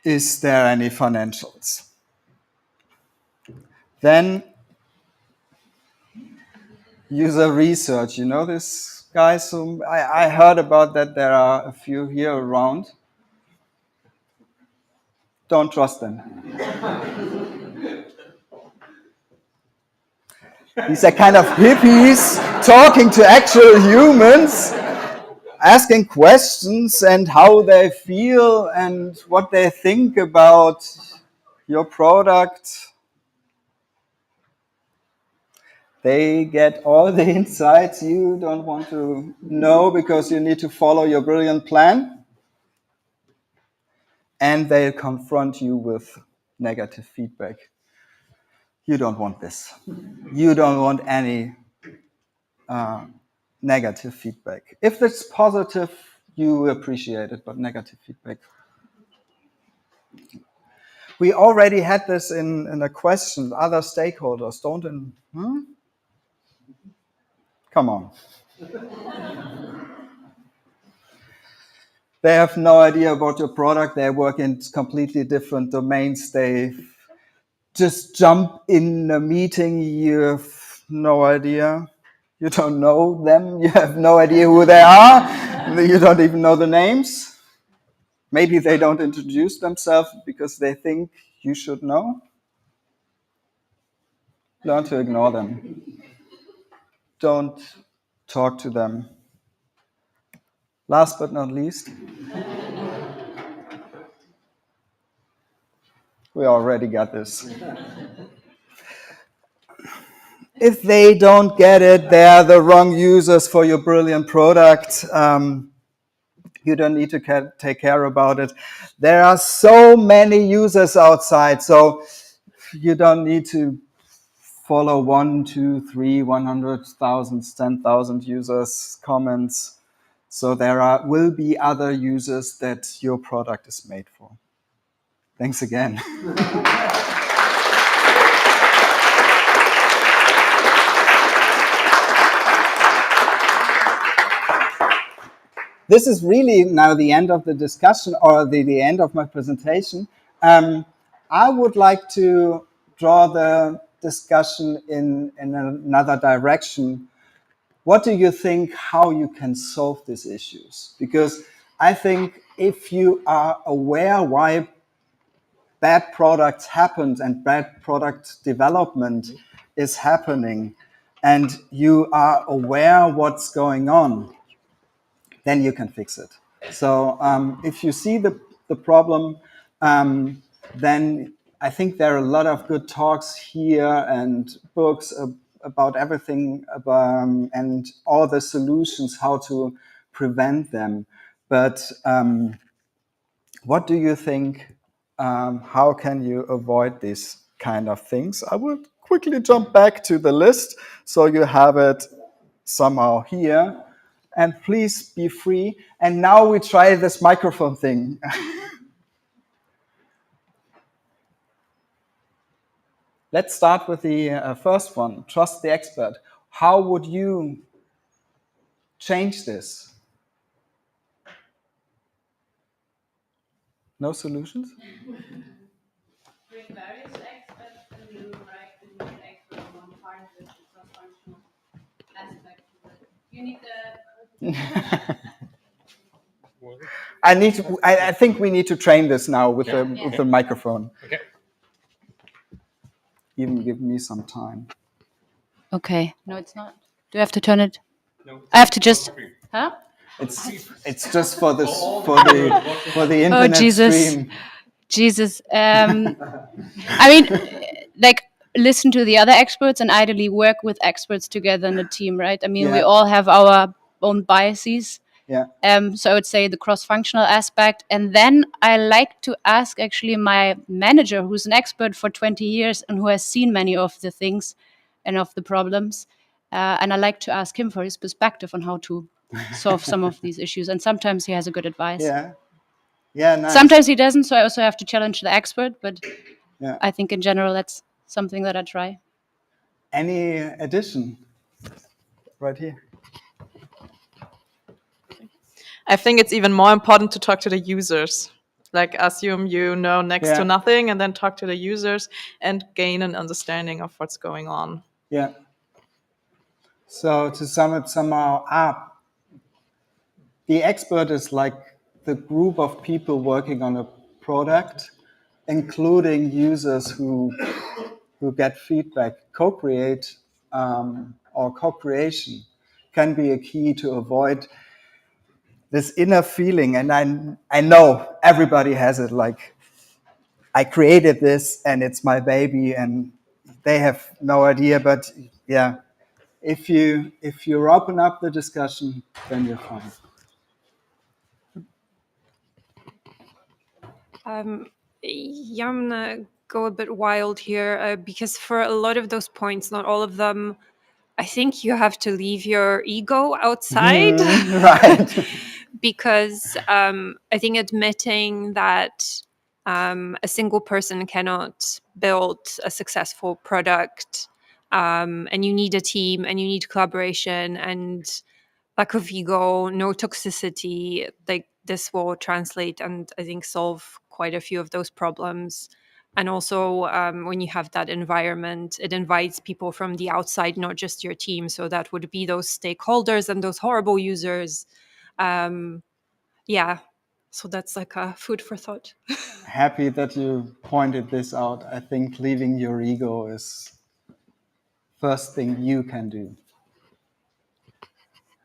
is there any financials? Then user research. You know this, guys? I heard about that. There are a few here around. Don't trust them. These are kind of hippies talking to actual humans, asking questions and how they feel and what they think about your product. They get all the insights you don't want to know because you need to follow your brilliant plan. And they'll confront you with negative feedback. You don't want this. You don't want any negative feedback. If it's positive, you appreciate it, but negative feedback. We already had this in a question. Other stakeholders don't. Come on. They have no idea about your product. They work in completely different domains. They just jump in a meeting. You have no idea. You don't know them. You have no idea who they are. You don't even know the names. Maybe they don't introduce themselves because they think you should know. Learn to ignore them. Don't talk to them. Last but not least, we already got this. If they don't get it, they are the wrong users for your brilliant product. You don't need to take care about it. There are so many users outside, so you don't need to follow 1, 2, 3, 100,000, 10,000 users' comments. So there will be other users that your product is made for. Thanks again. This is really now the end of the discussion, or the end of my presentation. I would like to draw the discussion in another direction. What do you think how you can solve these issues? Because I think if you are aware why bad products happen and bad product development is happening, and you are aware what's going on, then you can fix it. So if you see the problem, then I think there are a lot of good talks here and books about everything and all the solutions, how to prevent them. But what do you think? How can you avoid these kind of things? I will quickly jump back to the list so you have it somehow here. And please be free. And now we try this microphone thing. Let's start with the first one, trust the expert. How would you change this? No solutions? Bring various experts and you write the lead expert on one part of the cross-functional aspect of it. You need the... I think we need to train this now with the microphone. Okay. Even give me some time. Okay. No, it's not. Do I have to turn it? No. I have to just... Huh? It's just for this for the internet stream. Jesus. I mean, like, listen to the other experts and ideally work with experts together in a team, right? I mean, we all have our own biases. Yeah. So I would say the cross-functional aspect. And then I like to ask actually my manager, who's an expert for 20 years and who has seen many of the things and of the problems. And I like to ask him for his perspective on how to solve some of these issues. And sometimes he has a good advice. Yeah. Yeah, nice. Sometimes he doesn't, so I also have to challenge the expert. But I think in general, that's something that I try. Any addition? Right here. I think it's even more important to talk to the users. Like, assume you know next to nothing and then talk to the users and gain an understanding of what's going on. Yeah. So to sum it somehow up, the expert is like the group of people working on a product, including users who get feedback. Co-create or co-creation can be a key to avoid this inner feeling. And I know everybody has it, like, I created this and it's my baby and they have no idea. But yeah, if you open up the discussion, then you're fine. Yeah, I'm gonna go a bit wild here because for a lot of those points, not all of them, I think you have to leave your ego outside. Right. Because I think admitting that a single person cannot build a successful product and you need a team and you need collaboration and lack of ego, no toxicity, like this will translate and I think solve quite a few of those problems. And also when you have that environment, it invites people from the outside, not just your team. So that would be those stakeholders and those horrible users. Yeah, so that's like a food for thought. Happy that you pointed this out. I think leaving your ego is first thing you can do.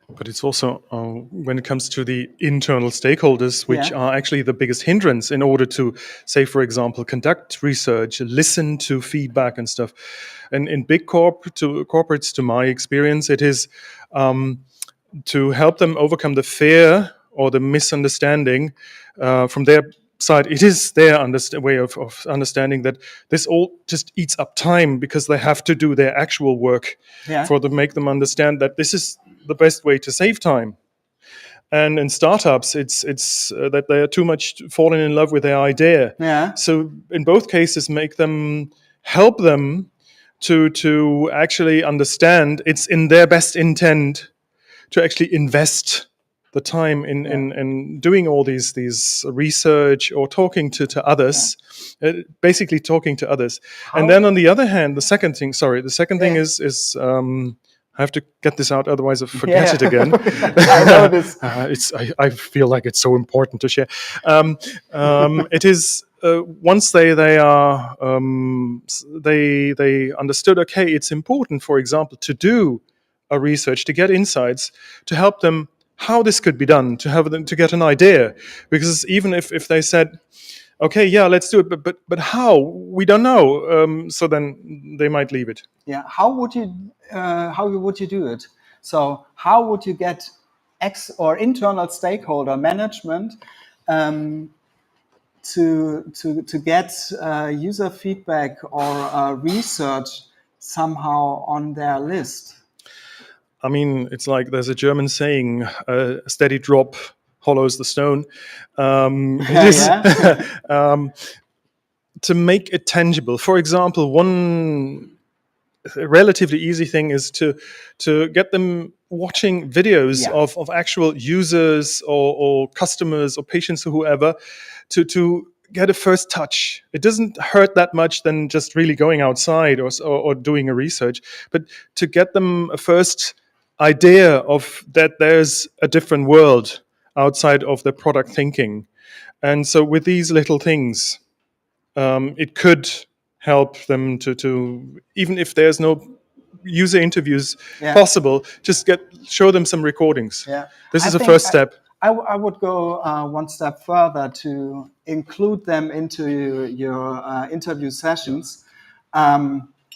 But it's also when it comes to the internal stakeholders, which are actually the biggest hindrance in order to, say, for example, conduct research, listen to feedback and stuff. And in big corporates, to my experience, it is to help them overcome the fear or the misunderstanding from their side. It is their way of understanding that this all just eats up time because they have to do their actual work for to make them understand that this is the best way to save time. And in startups, it's that they are too much falling in love with their idea. Yeah. So in both cases, help them to actually understand it's in their best intent to actually invest the time in doing all these research or talking to others, basically talking to others. And then on the other hand, the second thing is I have to get this out, otherwise I forget it again. I know this. I feel like it's so important to share. It is once they understood. Okay, it's important, for example, to do a research to get insights to help them how this could be done, to have them to get an idea. Because even if they said, okay, yeah, let's do it, but how? We don't know. So then they might leave it. Yeah. How would you do it? So how would you get internal stakeholder management to get user feedback or research somehow on their list? I mean, it's like there's a German saying, a steady drop hollows the stone. It is to make it tangible. For example, one relatively easy thing is to get them watching videos of actual users or customers or patients or whoever to get a first touch. It doesn't hurt that much than just really going outside or doing a research, but to get them a first idea of that there's a different world outside of the product thinking. And so with these little things, it could help them to even if there's no user interviews possible, just show them some recordings. This is a first step. I would go one step further to include them into your interview sessions.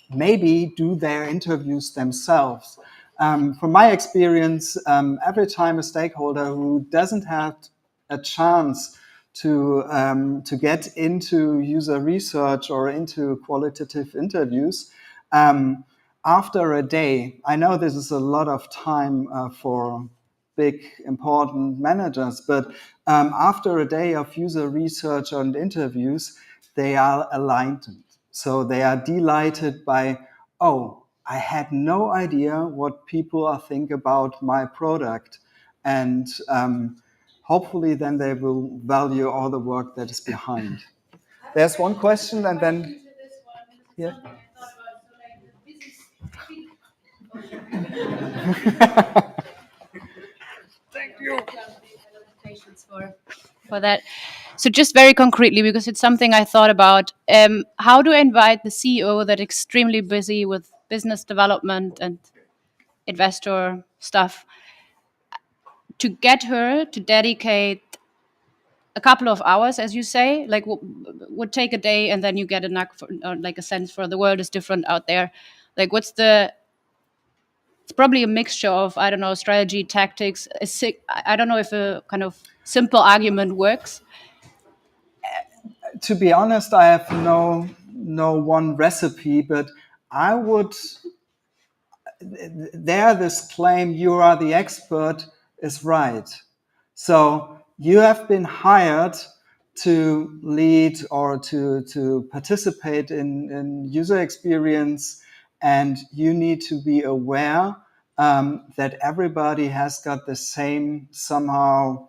Maybe do their interviews themselves. From my experience, every time a stakeholder who doesn't have a chance to get into user research or into qualitative interviews, after a day, I know this is a lot of time for big, important managers, but after a day of user research and interviews, they are enlightened. So they are delighted by, oh, I had no idea what people think about my product. And hopefully then they will value all the work that is behind. There's one question and then... Yeah. Thank you. For that. So just very concretely, because it's something I thought about, how do I invite the CEO that's extremely busy with business development and investor stuff to get her to dedicate a couple of hours, as you say, like would take a day and then you get a knack for, or like a sense for the world is different out there. Like it's probably a mixture of, I don't know, strategy, tactics. I don't know if a kind of simple argument works. To be honest, I have no one recipe, but I would this claim you are the expert is right. So you have been hired to lead or to participate in user experience, and you need to be aware that everybody has got the same somehow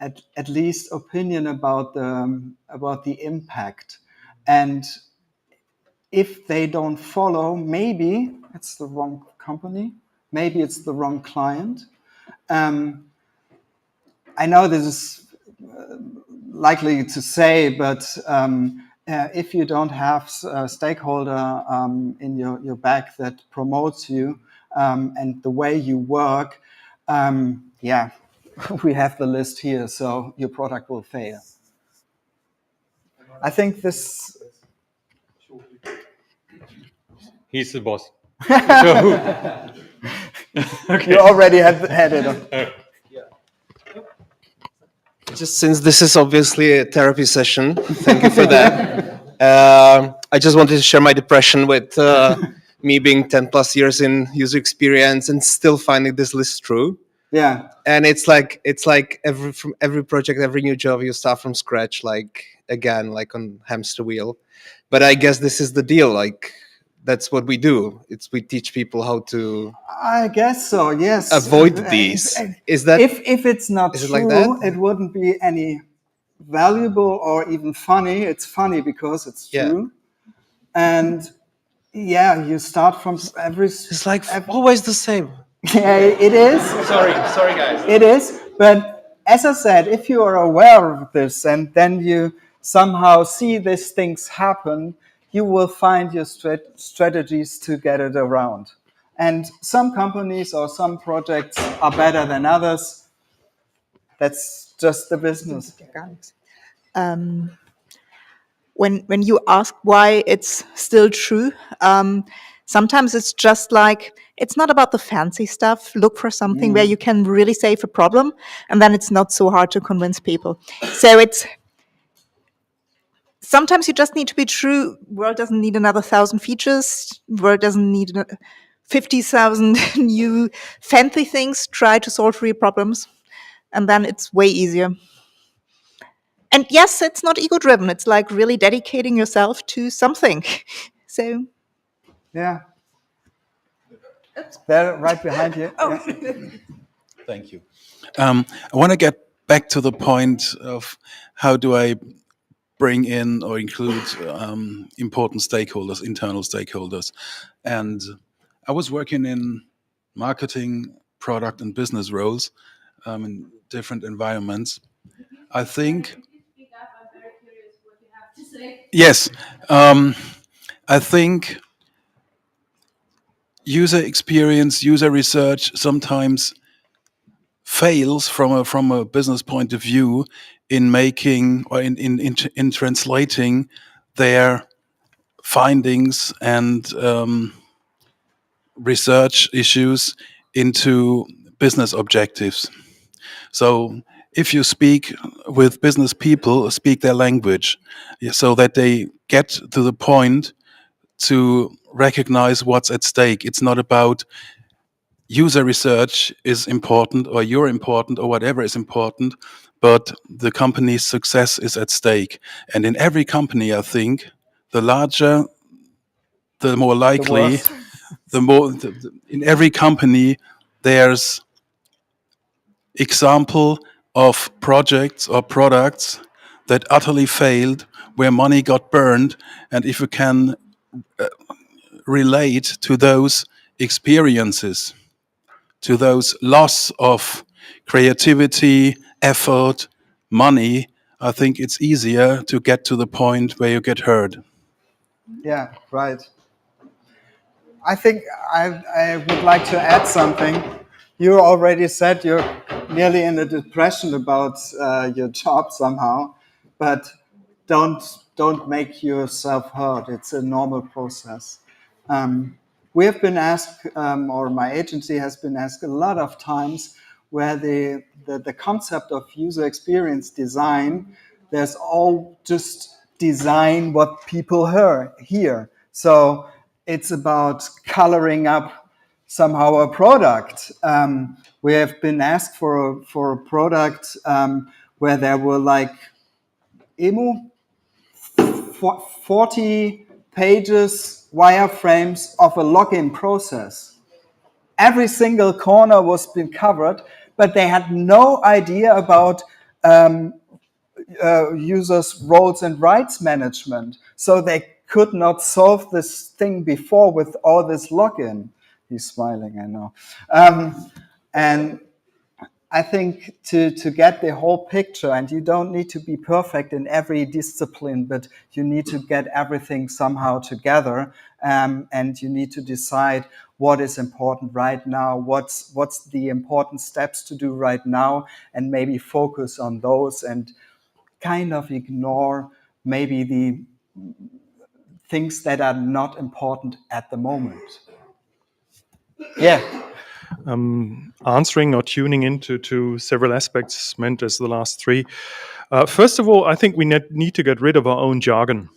at least opinion about the impact. And if they don't follow, maybe it's the wrong company, maybe it's the wrong client. I know this is likely to say, but if you don't have a stakeholder in your back that promotes you and the way you work, we have the list here, so your product will fail. I think this... He's the boss. Okay. You already had it. Just since this is obviously a therapy session, thank you for that. I just wanted to share my depression with me being 10 plus years in user experience and still finding this list true. Yeah. And it's like from every project, every new job, you start from scratch, like again, like on hamster wheel. But I guess this is the deal. Like that's what we do. We teach people how to. I guess so. Yes. Avoid these. Is that if it's not is true? It, like that? It wouldn't be any valuable or even funny. It's funny because it's true. And you start from every. It's like always the same. Yeah, it is. Sorry, guys. It is, but as I said, if you are aware of this and then you somehow see these things happen, you will find your strategies to get it around. And some companies or some projects are better than others. That's just the business. When you ask why it's still true, sometimes it's just like, it's not about the fancy stuff. Look for something where you can really save a problem, and then it's not so hard to convince people. So sometimes you just need to be true. World doesn't need another 1,000 features. World doesn't need 50,000 new fancy things, try to solve real problems, and then it's way easier. And yes, it's not ego-driven. It's like really dedicating yourself to something. So, yeah. There, right behind you. Oh. Yeah. Thank you. I want to get back to the point of how do I bring in or include important stakeholders, internal stakeholders. And I was working in marketing, product, and business roles in different environments. I think. Yes, I think user experience, user research sometimes fails from a business point of view in making or in translating their findings and research issues into business objectives. So if you speak with business people, speak their language, so that they get to the point to recognize what's at stake. It's not about user research is important or you're important or whatever is important, but the company's success is at stake. And in every company, I think, the larger, the more likely, in every company, there's example of projects or products that utterly failed, where money got burned, and if you can relate to those experiences, to those loss of creativity, effort, money, I think it's easier to get to the point where you get heard. Yeah, right. I think I would like to add something. You already said you're nearly in a depression about your job somehow, but don't make yourself hurt. It's a normal process. We have been asked, or my agency has been asked a lot of times, where the concept of user experience design, there's all just design what people hear. So it's about coloring up somehow a product. We have been asked for a product where there were like 40 pages wireframes of a login process. Every single corner was been covered, but they had no idea about users' roles and rights management. So they could not solve this thing before with all this login. He's smiling, I know. And I think to get the whole picture, and you don't need to be perfect in every discipline, but you need to get everything somehow together, and you need to decide what is important right now, what's the important steps to do right now, and maybe focus on those and kind of ignore maybe the things that are not important at the moment. Yeah. Answering or tuning into several aspects meant as the last three. First of all, I think we need to get rid of our own jargon,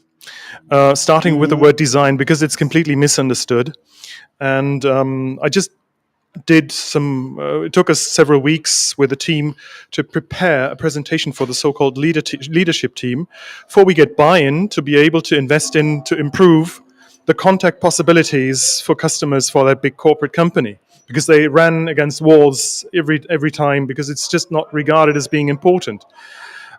starting with the word design, because it's completely misunderstood. And I just did it took us several weeks with a team to prepare a presentation for the so-called leadership team, before we get buy-in to be able to invest in to improve the contact possibilities for customers for that big corporate company, because they ran against walls every time, because it's just not regarded as being important.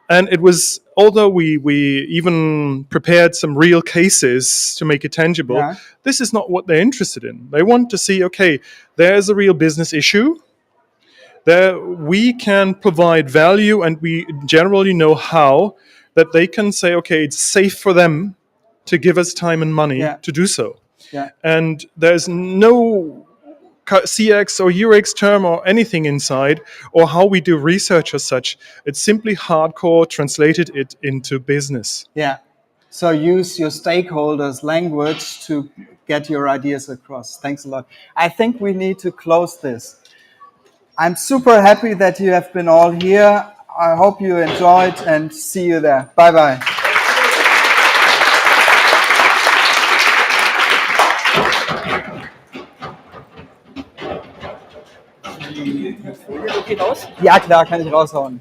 And it was, although we even prepared some real cases to make it tangible, Yeah. this is not what they're interested in. They want to see, okay, there's a real business issue. There we can provide value, and we generally know how, that they can say, okay, it's safe for them to give us time and money to do so. Yeah. And there's no CX or UX term or anything inside, or how we do research as such. It's simply hardcore translated it into business. Yeah. So use your stakeholders' language to get your ideas across. Thanks a lot. I think we need to close this. I'm super happy that you have been all here. I hope you enjoyed, and see you there. Bye-bye. die raus? Ja, klar, kann ich raushauen.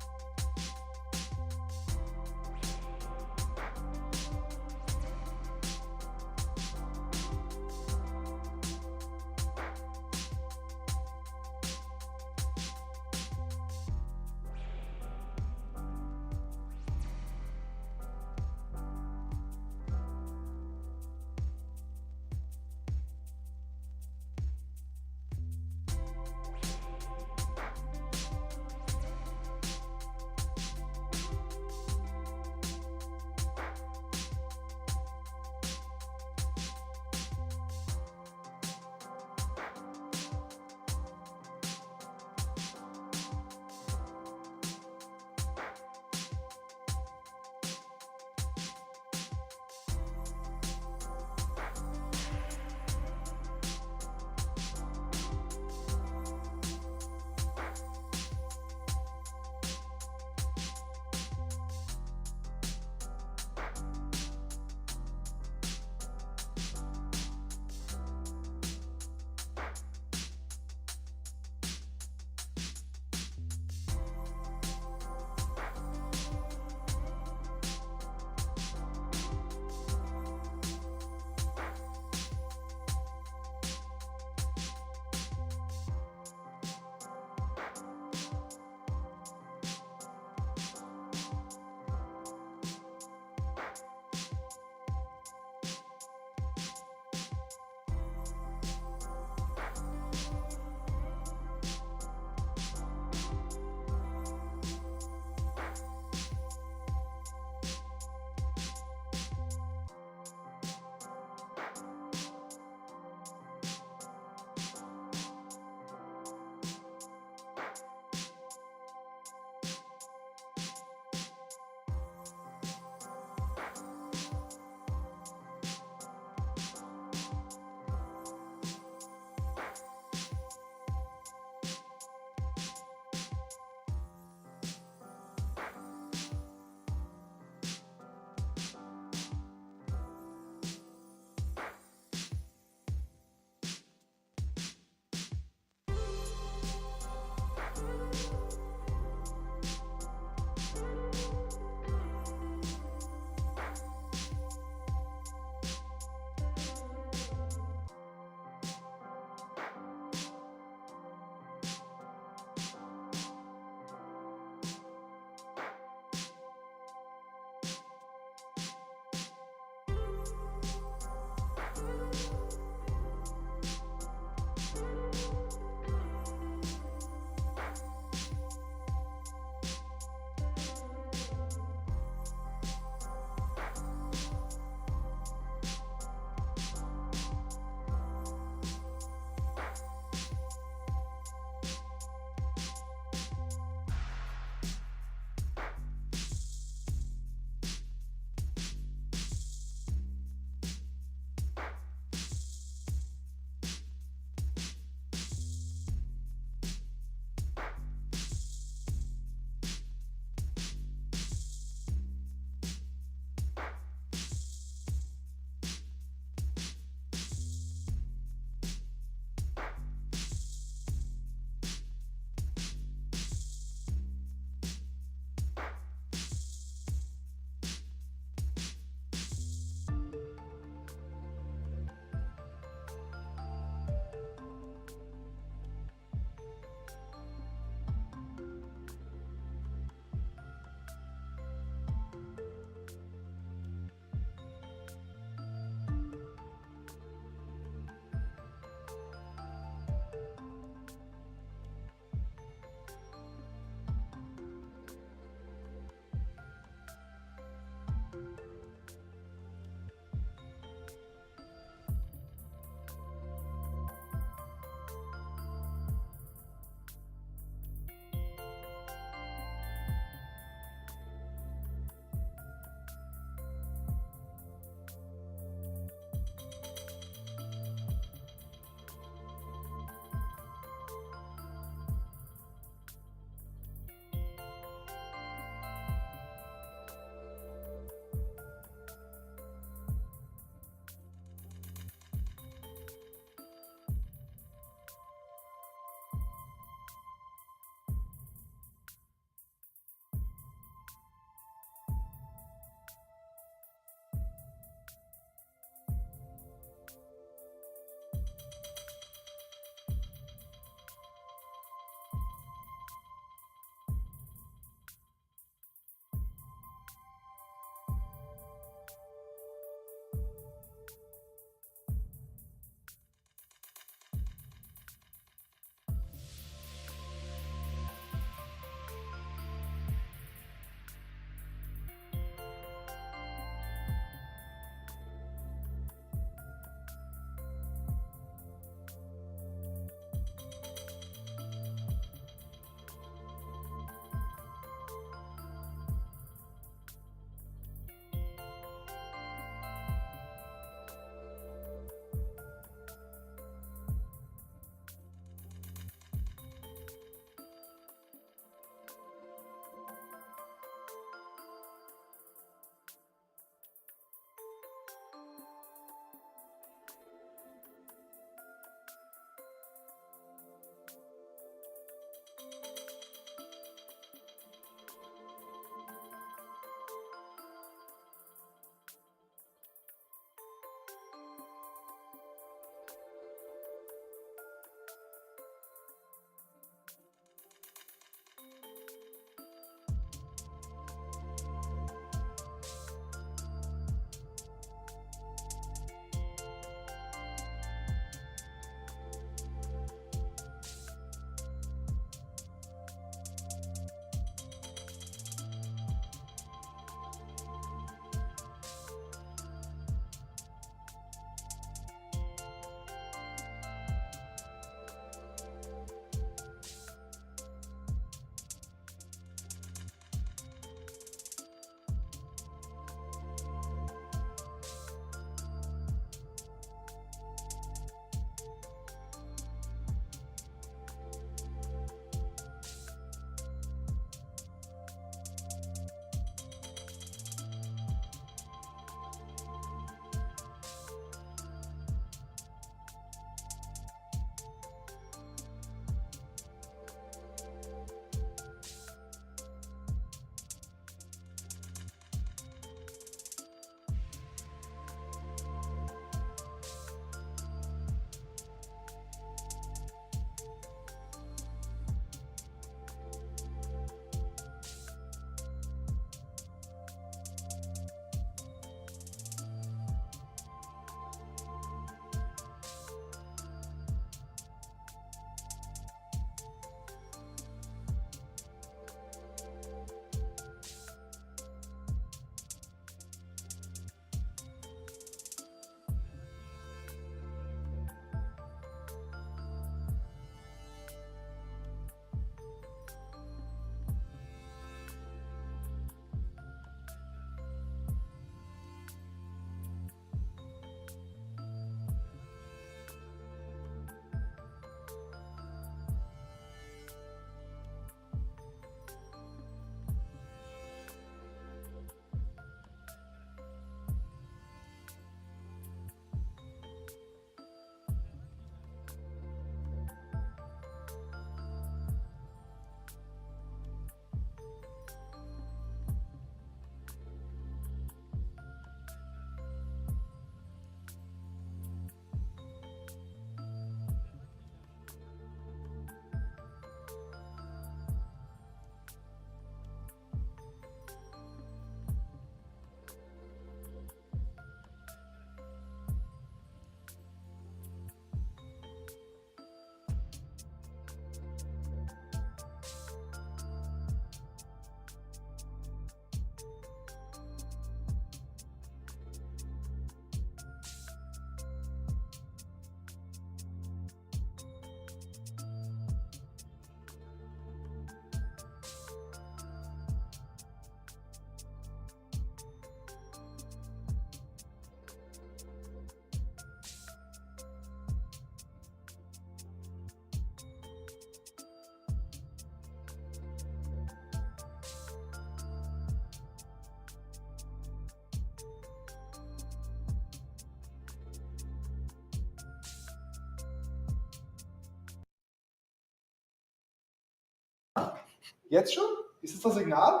Jetzt schon? Ist das das Signal?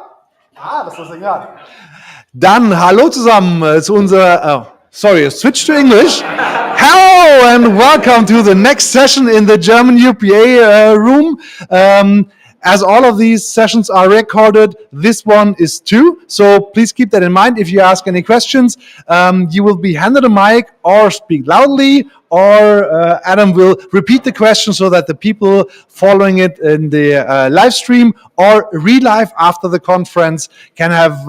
Ah, das ist das Signal. Dann hallo zusammen zu unserer, switch to English. Hello and welcome to the next session in the German UPA room. As all of these sessions are recorded, this one is too. So please keep that in mind. If you ask any questions, you will be handed a mic or speak loudly, or Adam will repeat the question so that the people following it in the live stream or re-live after the conference can have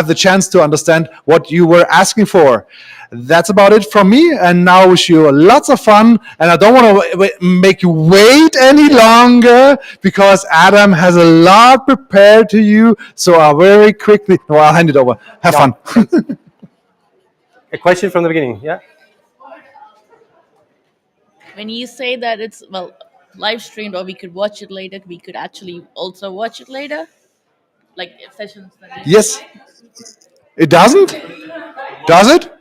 the chance to understand what you were asking for. That's about it from me, and now I wish you lots of fun, and I don't want to make you wait any longer because Adam has a lot prepared to you, so I'll very quickly, I'll hand it over. Have fun. A question from the beginning, yeah? When you say that it's, well, live streamed or we could watch it later, we could actually also watch it later? Like sessions that Yes. It doesn't? Does it?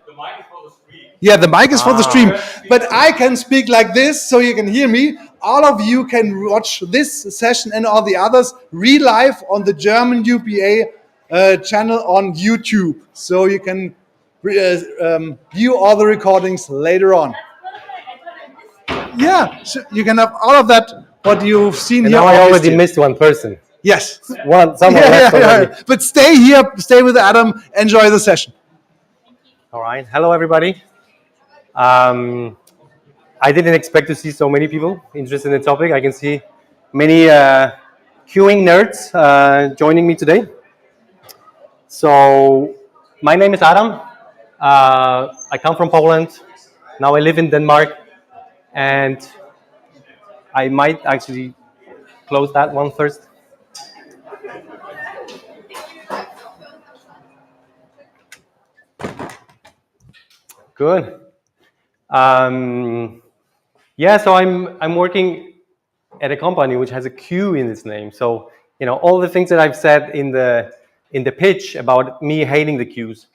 Yeah, the mic is for the stream. But I can speak like this so you can hear me. All of you can watch this session and all the others re-live on the German UPA channel on YouTube. So you can view all the recordings later on. Yeah, so you can have all of that, what you've seen And here. now I already missed one person. Yes. Someone left already. But stay here, stay with Adam, enjoy the session. All right. Hello, everybody. I didn't expect to see so many people interested in the topic. I can see many queuing nerds joining me today. So my name is Adam. I come from Poland. Now I live in Denmark. And I might actually close that one first. Good. Yeah, so I'm working at a company which has a Q in its name. So all the things that I've said in the pitch about me hating the Qs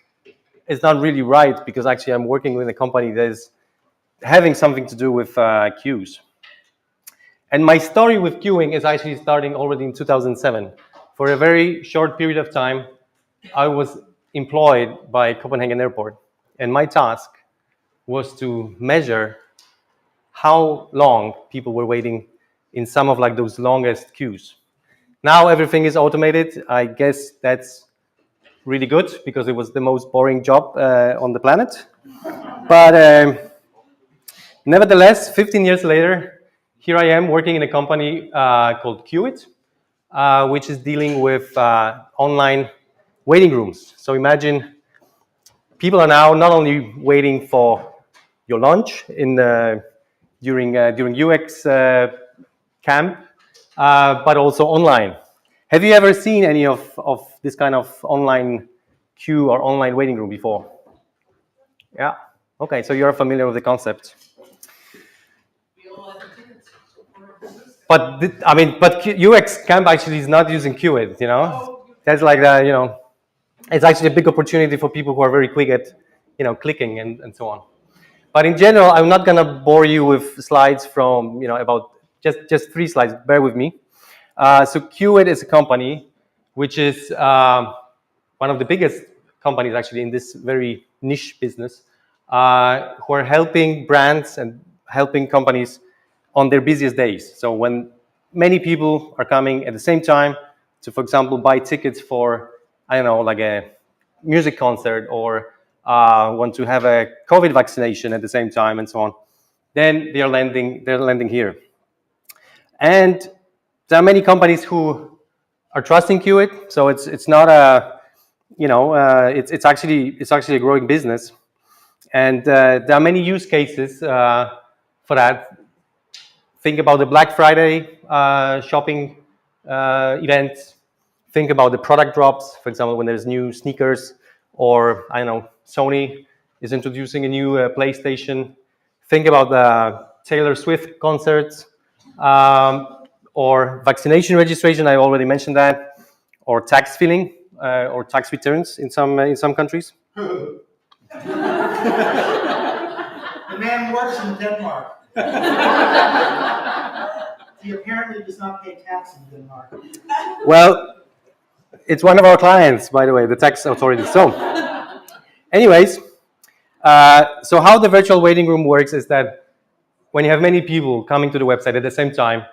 is not really right, because actually I'm working with a company that is having something to do with Qs. And my story with queuing is actually starting already in 2007. For a very short period of time, I was employed by Copenhagen Airport, and my task was to measure how long people were waiting in some of those longest queues. Now everything is automated. I guess that's really good, because it was the most boring job on the planet. But nevertheless, 15 years later, here I am working in a company called Qit, which is dealing with online waiting rooms. So imagine people are now not only waiting for your lunch during UX camp, but also online. Have you ever seen any of this kind of online queue or online waiting room before? Yeah. Okay, so you're familiar with the concept. But UXcamp actually is not using Qt, That's like that, it's actually a big opportunity for people who are very quick at, clicking and so on. But in general, I'm not gonna bore you with slides from, about just 3 slides. Bear with me. So Qt is a company which is one of the biggest companies actually in this very niche business, who are helping brands and helping companies on their busiest days. So when many people are coming at the same time to, for example, buy tickets for, I don't know, like a music concert, or want to have a COVID vaccination at the same time and so on, then they're landing here. And there are many companies who are trusting Qt, so it's not a, it's actually a growing business. And there are many use cases for that. Think about the Black Friday shopping events. Think about the product drops, for example, when there's new sneakers, or I don't know, Sony is introducing a new PlayStation. Think about the Taylor Swift concerts, or vaccination registration. I already mentioned that, or tax filing, or tax returns in some countries. The man works in Denmark. He apparently does not pay tax in Denmark. Well, it's one of our clients, by the way, the tax authority. So, anyways, so how the virtual waiting room works is that when you have many people coming to the website at the same time,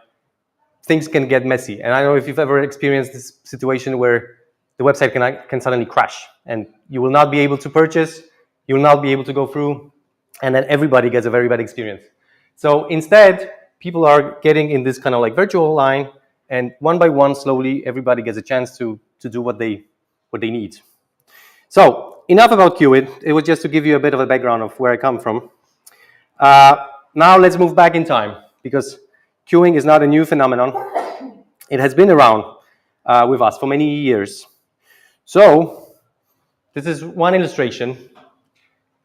things can get messy. And I don't know if you've ever experienced this situation where the website can suddenly crash and you will not be able to purchase, you will not be able to go through, and then everybody gets a very bad experience. So instead, people are getting in this kind of like virtual line, and one by one, slowly, everybody gets a chance to do what they need. So enough about Qt. It was just to give you a bit of a background of where I come from. Now let's move back in time, because queuing is not a new phenomenon. It has been around with us for many years. So this is one illustration.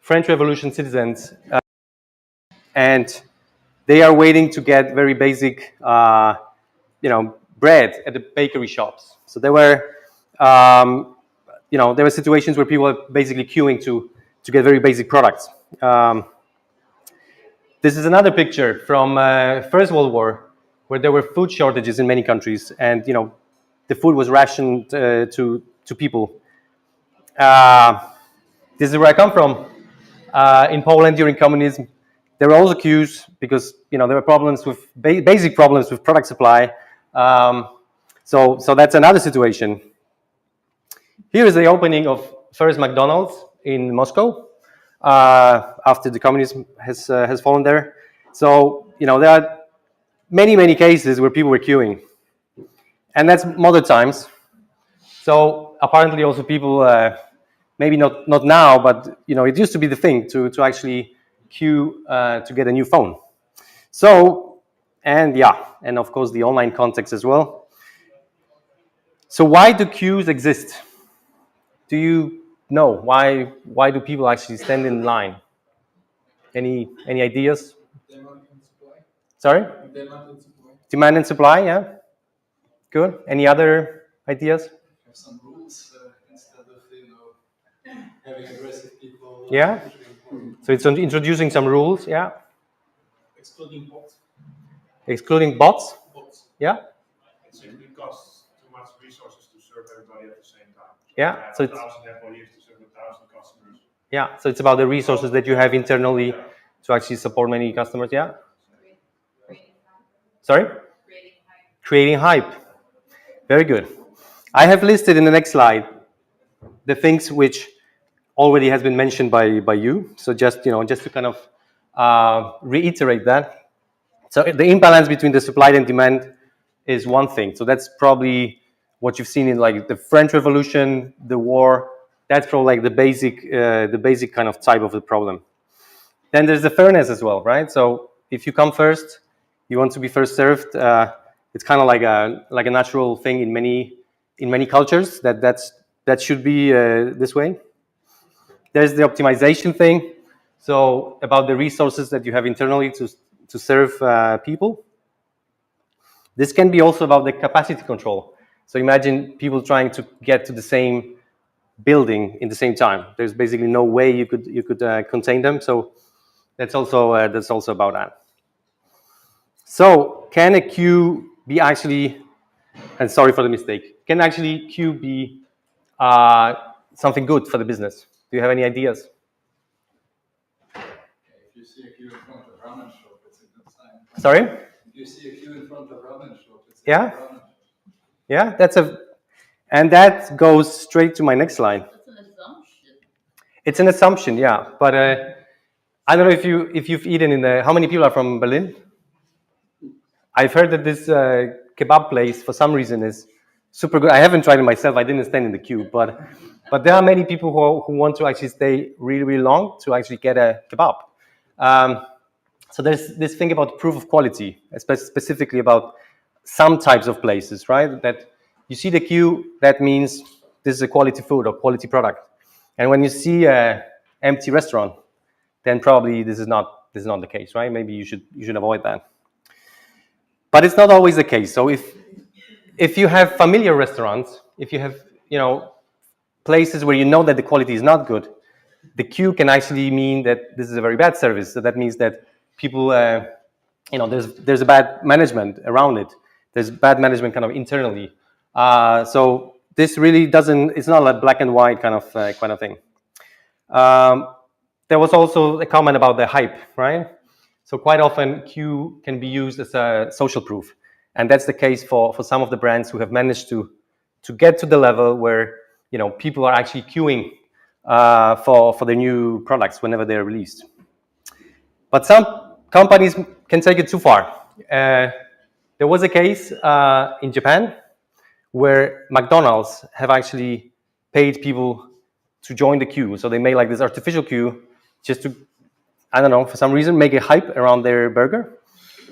French Revolution citizens, and they are waiting to get very basic, bread at the bakery shops. So there were, there were situations where people were basically queuing to get very basic products. This is another picture from First World War, where there were food shortages in many countries, and the food was rationed to people. This is where I come from. In Poland during communism, there were also queues because there were problems with basic problems with product supply. So that's another situation. Here is the opening of first McDonald's in Moscow after the communism has fallen there. So there are many cases where people were queuing, and that's modern times. So apparently also people, maybe not now, but it used to be the thing to actually queue to get a new phone. So, and of course the online context as well. So why do queues exist? Do you know why do people actually stand in line? Any ideas? Demand and supply. Sorry? Demand and supply. Demand and supply, yeah. Good. Any other ideas? Have some rules instead of having aggressive people. Yeah. So it's introducing some rules, yeah. Excluding bots. Excluding bots. Bots. Yeah. It simply costs too much resources to serve everybody at the same time. Yeah. So it's 1,000 employees to serve 1,000 customers. yeah. So it's about the resources that you have internally to actually support many customers. Yeah. Sorry? Creating hype. Very good. I have listed in the next slide the things which already has been mentioned by you. So just to kind of reiterate that. So the imbalance between the supply and demand is one thing. So that's probably what you've seen in like the French Revolution, the war. That's probably like the basic kind of type of the problem. Then there's the fairness as well, right? So if you come first, you want to be first served. It's kind of like a natural thing in many cultures that should be this way. There's the optimization thing. So about the resources that you have internally to serve people. This can be also about the capacity control. So imagine people trying to get to the same building in the same time. There's basically no way you could contain them. So that's also about that. So can a queue be actually, and sorry for the mistake, can actually queue be something good for the business? Do you have any ideas? If you see a queue in front of a ramen shop, it's a good sign. Sorry? If you see a queue in front of a ramen shop, it's a Yeah? good ramen. Yeah, and that goes straight to my next slide. That's an assumption. It's an assumption, yeah. But I don't know if you've eaten in how many people are from Berlin? I've heard that this kebab place, for some reason, is super good. I haven't tried it myself. I didn't stand in the queue, but there are many people who want to actually stay really, really long to actually get a kebab. So there's this thing about proof of quality, specifically about some types of places, right? That you see the queue, that means this is a quality food or quality product. And when you see an empty restaurant, then probably this is not the case, right? Maybe you should avoid that. But it's not always the case. So if you have familiar restaurants, if you have places where you know that the quality is not good, the queue can actually mean that this is a very bad service. So that means that people there's a bad management around it. There's bad management kind of internally. So this really doesn't. It's not a black and white kind of thing. There was also a comment about the hype, right? So quite often queue can be used as a social proof. And that's the case for some of the brands who have managed to get to the level where people are actually queuing for the new products whenever they're released. But some companies can take it too far. There was a case in Japan where McDonald's have actually paid people to join the queue. So they made like this artificial queue just to, I don't know, for some reason, make a hype around their burger,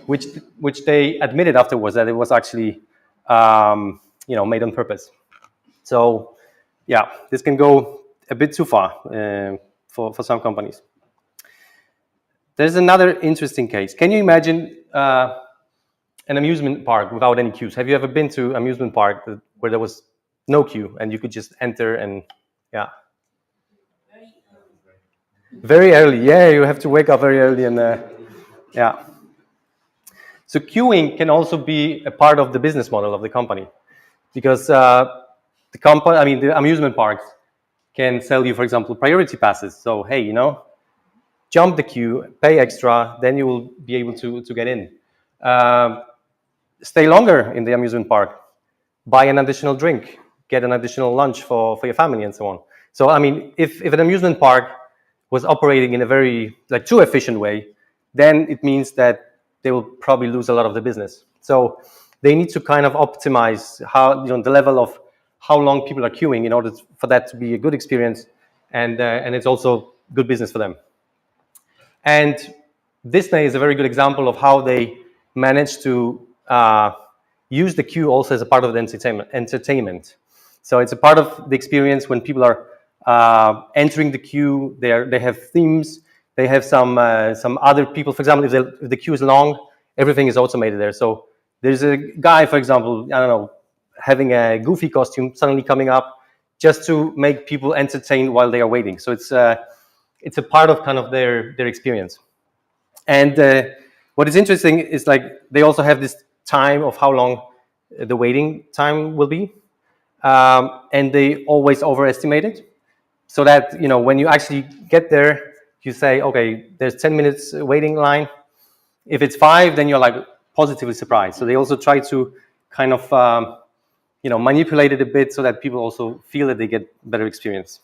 which they admitted afterwards that it was actually, made on purpose. So, yeah, this can go a bit too far for some companies. There's another interesting case. Can you imagine an amusement park without any queues? Have you ever been to an amusement park where there was no queue and you could just enter and, yeah? Very early, yeah, you have to wake up very early and, yeah. So queuing can also be a part of the business model of the company because the amusement parks can sell you, for example, priority passes. So, hey, jump the queue, pay extra, then you will be able to get in. Stay longer in the amusement park, buy an additional drink, get an additional lunch for your family and so on. So, I mean, if an amusement park was operating in a very too efficient way, then it means that they will probably lose a lot of the business. So they need to kind of optimize how the level of how long people are queuing in order for that to be a good experience, and it's also good business for them. And Disney is a very good example of how they managed to use the queue also as a part of the entertainment. So it's a part of the experience when people are entering the queue. They have themes. They have some other people. For example, if the queue is long, everything is automated there. So there's a guy, for example, I don't know, having a goofy costume suddenly coming up just to make people entertained while they are waiting. So it's a part of kind of their experience. And what is interesting is they also have this time of how long the waiting time will be, and they always overestimate it. So that when you actually get there, you say, okay, there's 10 minutes waiting line. If it's 5, then you're positively surprised. So they also try to kind of manipulate it a bit so that people also feel that they get better experience.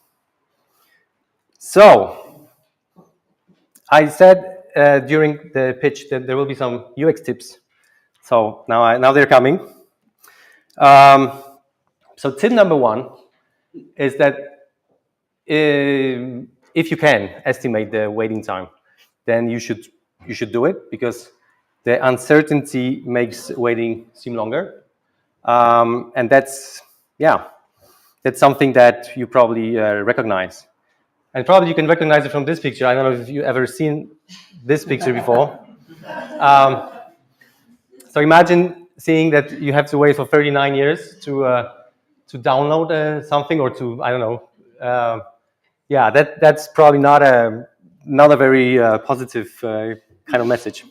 So I said during the pitch that there will be some UX tips. So now they're coming. So tip number 1 is that if you can estimate the waiting time, then you should do it, because the uncertainty makes waiting seem longer, and that's something that you probably recognize, and probably you can recognize it from this picture. I don't know if you ever seen this picture before. So imagine seeing that you have to wait for 39 years to download something, or to, I don't know. That's probably not a very positive kind of message.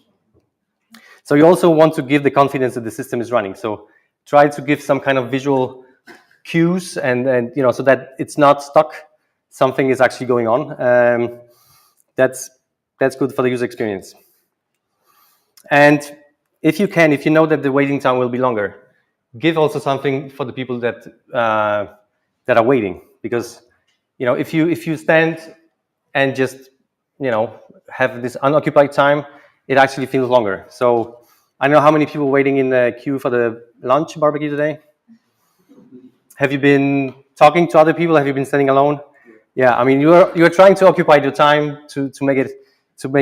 So you also want to give the confidence that the system is running. So try to give some kind of visual cues, and so that it's not stuck. Something is actually going on. That's good for the user experience. And if you know that the waiting time will be longer, give also something for the people that are waiting, because if you stand and just have this unoccupied time, it actually feels longer. So I don't know how many people waiting in the queue for the lunch barbecue today. Have you been talking to other people? Have you been standing alone? Yeah, I mean, you're trying to occupy your time to make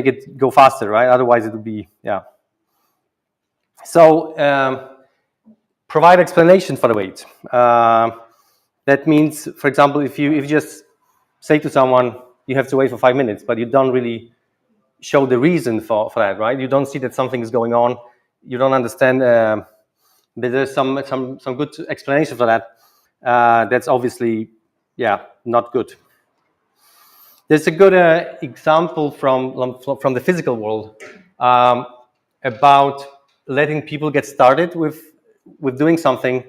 it go faster, right? Otherwise, it would be So provide explanation for the wait. That means, for example, if you just say to someone you have to wait for 5 minutes, but you don't really show the reason for that, right? You don't see that something is going on. You don't understand that there's some good explanation for that. That's obviously, not good. There's a good example from the physical world. about letting people get started with doing something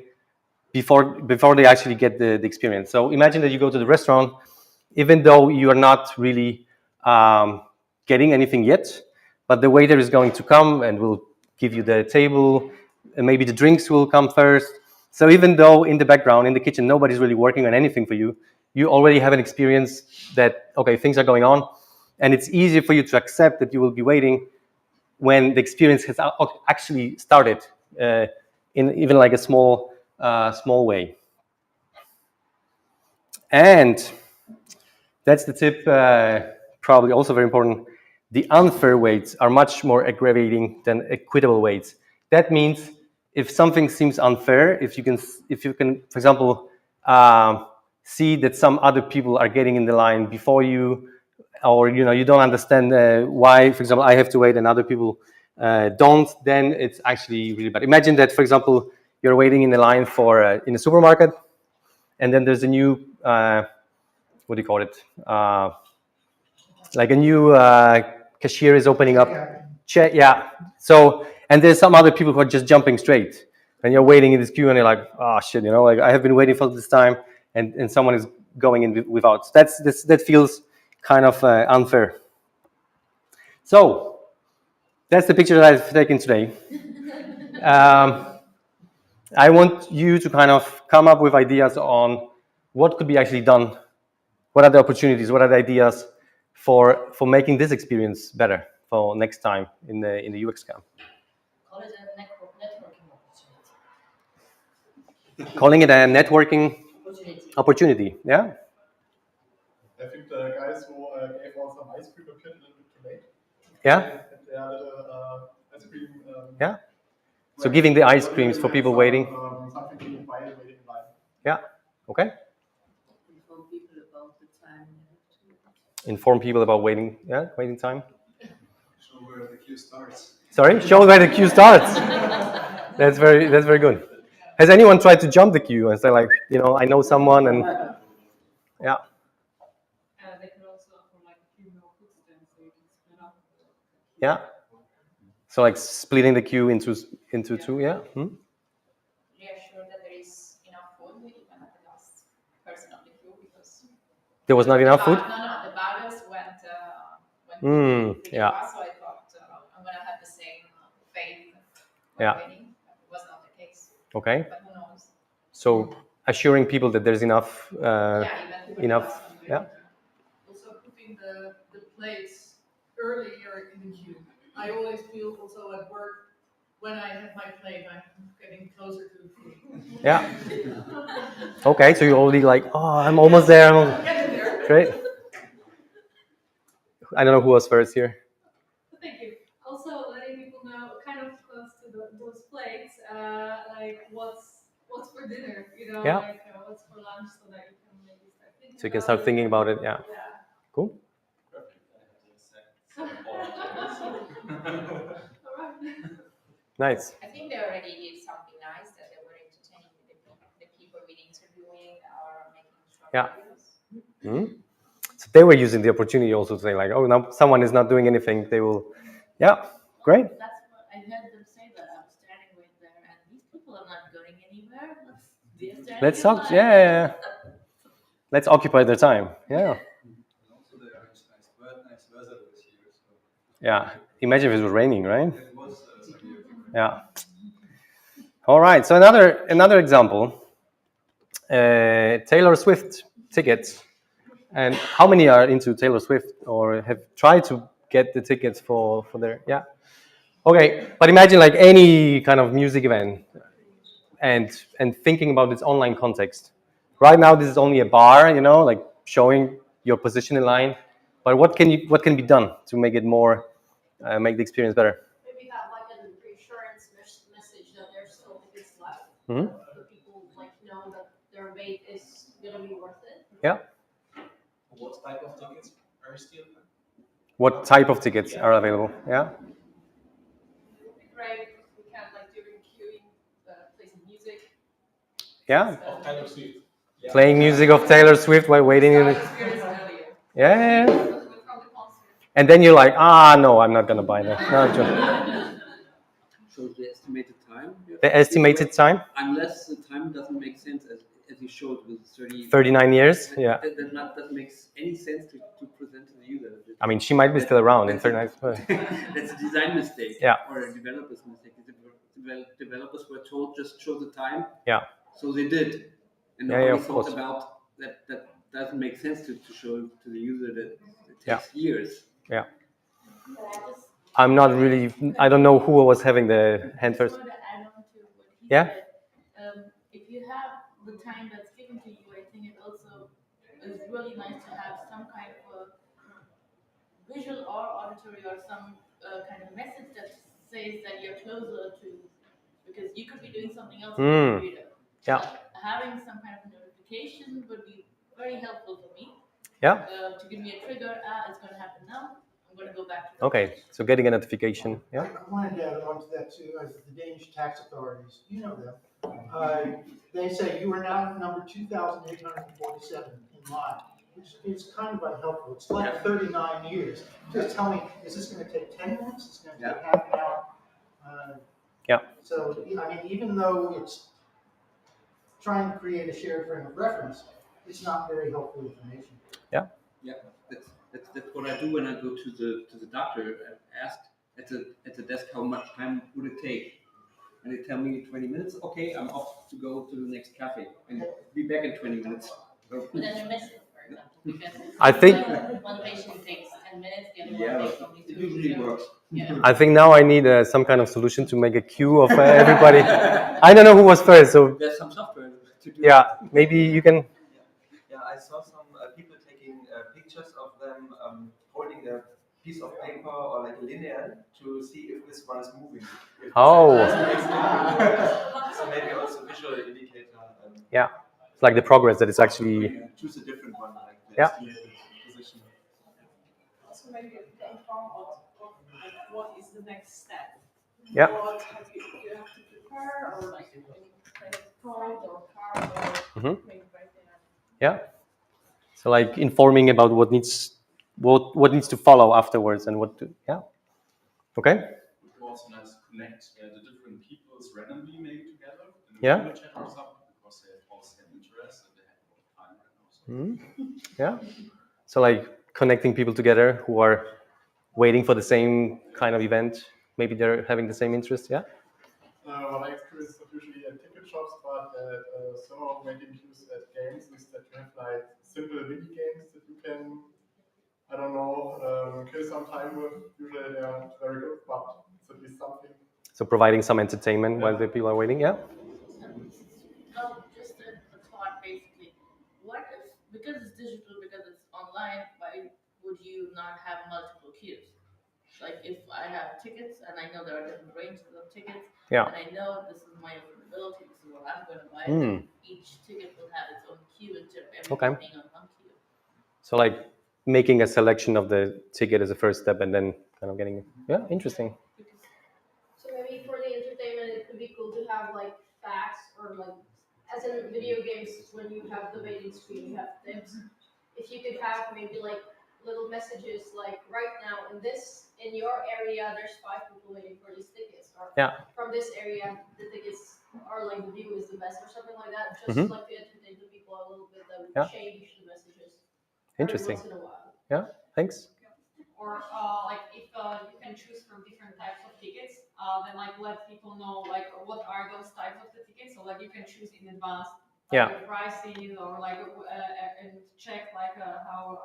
before they actually get the experience. So imagine that you go to the restaurant, even though you are not really getting anything yet, but the waiter is going to come and will give you the table, and maybe the drinks will come first. So even though in the background, in the kitchen, nobody's really working on anything for you, you already have an experience that, okay, things are going on, and it's easier for you to accept that you will be waiting when the experience has actually started in even like a small way. And that's the tip, probably also very important. The unfair waits are much more aggravating than equitable waits. That means if something seems unfair, if you can, for example, see that some other people are getting in the line before you, or you don't understand why, for example, I have to wait and other people don't, then it's actually really bad. Imagine that, for example, you're waiting in the line for in a supermarket, and then there's a new what do you call it? Like a new cashier is opening up. Check, yeah. So, and there's some other people who are just jumping straight, and you're waiting in this queue, and you're like, oh shit, like I have been waiting for this time, and someone is going in without. That feels kind of unfair. So, that's the picture that I've taken today. I want you to kind of come up with ideas on what could be actually done. What are the opportunities? What are the ideas for making this experience better for next time in the UXcamp? Call it a networking opportunity. Calling it a networking opportunity. Yeah. I think the guys who gave all some ice cream appeared a little bit too late. Yeah. They are little ice cream. Yeah. So giving the ice creams for people waiting. Something to buy waiting in line. Yeah. Okay. Inform people about the time. Inform people about waiting. Yeah, waiting time. Show where the queue starts. Sorry, show where the queue starts. That's very good. Has anyone tried to jump the queue and say like, I know someone and yeah. They could also offer like a few more food stands so you can split up. Yeah. So like splitting the queue into two, yeah. Reassure that there is enough food even at the last person of the queue because there was not enough food. No, the buyers went yeah. So I thought I'm gonna have the same faith. Yeah. Waiting. It was not the case. Okay. But who knows? So assuring people that there's enough, enough. Yeah. Also putting the plates earlier in the queue. I always feel also at work when I have my plate, I'm getting closer to the food. Yeah. Okay, so you're already like, oh, I'm almost there. Great. I don't know who was first here. Thank you. Also letting people know kind of close to those plates, like what's for dinner, Yeah. like what's for lunch so that you can maybe start thinking So you can start thinking about it, yeah. Cool. Nice. I think they already did something nice that they were entertaining the people with interviewing or making short videos. So they were using the opportunity also to say like, oh, now someone is not doing anything. They will, yeah, great. That's what I heard them say that I was standing with them and these people are not going anywhere. Let's talk. Yeah. Let's occupy their time. Yeah. Yeah. Imagine if it was raining, right? Yeah. All right. So another example. Taylor Swift tickets. And how many are into Taylor Swift or have tried to get the tickets for their? Yeah. Okay. But imagine like any kind of music event, and thinking about its online context. Right now, this is only a bar, like showing your position in line. But what can be done to make it more, make the experience better? Maybe have like an reassurance message that there's still tickets left. Mm-hmm. So people know that their wait is gonna be worth it. Yeah. What type of tickets are still? What type of tickets are available? Yeah. It would be great if we can during queuing play some music. Yeah. Of Taylor Swift. Yeah. Playing music of Taylor Swift while waiting in the. Yeah. And then you're like, no, I'm not gonna buy that. No, shows the estimated time. The estimated time? Unless the time doesn't make sense, as you showed with 39 years, yeah. That doesn't make any sense to present to the user. I mean, she might be still around in 39 years. That's a design mistake, yeah. Or a developer's mistake. The developers were told just show the time, yeah. So they did, and nobody thought about that. That doesn't make sense to show to the user that it takes years. Yeah. I'm not really. I don't know who was having the hand first. Yeah. If you have the time that's given to you, I think it also is really nice to have some kind of a visual or auditory or some kind of message that says that you're closer to, because you could be doing something else on the computer. Yeah. But having some kind of notification would be very helpful for me. Yeah. To give me a trigger. It's going to happen now. I'm going to go back to the Okay, so getting a notification. Yeah. I wanted to add on to that too, as the Danish tax authorities, you know them. They say you are now number 2,847 in line, which is kind of unhelpful. It's like 39 years. Just tell me, is this going to take 10 minutes? It's going to take half an hour. Yeah. So, I mean, even though it's trying to create a shared frame of reference, it's not very helpful information. Yeah. Yeah. That's what I do when I go to the doctor and ask at the desk how much time would it take, and they tell me 20 minutes. Okay, I'm off to go to the next cafe and be back in 20 minutes. But then you're missing, for example, because I think one patient takes 10 minutes, the other one takes only 2. It usually works. Yeah. I think now I need some kind of solution to make a queue of everybody. I don't know who was first, so there's some software to do. Yeah, maybe you can. Yeah, I saw some people taking pictures of them holding a piece of paper or like a linear to see if this one is moving. So maybe also visual indicator. Yeah, it's like the progress that it's actually. Choose a different one, like the Yeah. estimated position. Also maybe inform of what is the next step. Yeah. What have you have to prepare, or like any kind of prompt or card or maybe right there. Yeah. So like informing about what needs to follow afterwards and what to. Yeah. Okay. It would also nice to connect the different peoples randomly maybe together in Yeah. a chat or something, because they have all the same interests and they have a lot of time right now. So. Yeah. So like connecting people together who are waiting for the same kind of event. Maybe they're having the same interest. Yeah. What I experience not usually at ticket shops, but some of making use at games is that you have like simple mini games that you can, I don't know, kill some time with. Usually they are very good, but it's at least something. So providing some entertainment while the people are waiting. Yeah. Just a thought basically. What if, because it's digital, because it's online, why would you not have multiple queues? Like if I have tickets and I know there are different ranges of tickets, Yeah. and I know this is my affordability, this is what I'm going to buy, Mm. each ticket will have its own queue instead of Okay. everything being on one queue. So like making a selection of the ticket as a first step, and then kind of getting. Yeah. Interesting. So maybe for the entertainment, it could be cool to have like facts or like, as in video games, when you have the waiting screen, you have tips. If you could have maybe like little messages like right now in your area, there's 5 people waiting for these tickets, or from this area, the tickets are like the view is the best, or something like that. Just like to entertain the people a little bit, that would change the messages. Interesting. Every once in a while. Yeah. Thanks. Or like if you can choose from different types of tickets, then like let people know like what are those types of the tickets. So like you can choose in advance the pricing, or like and check like how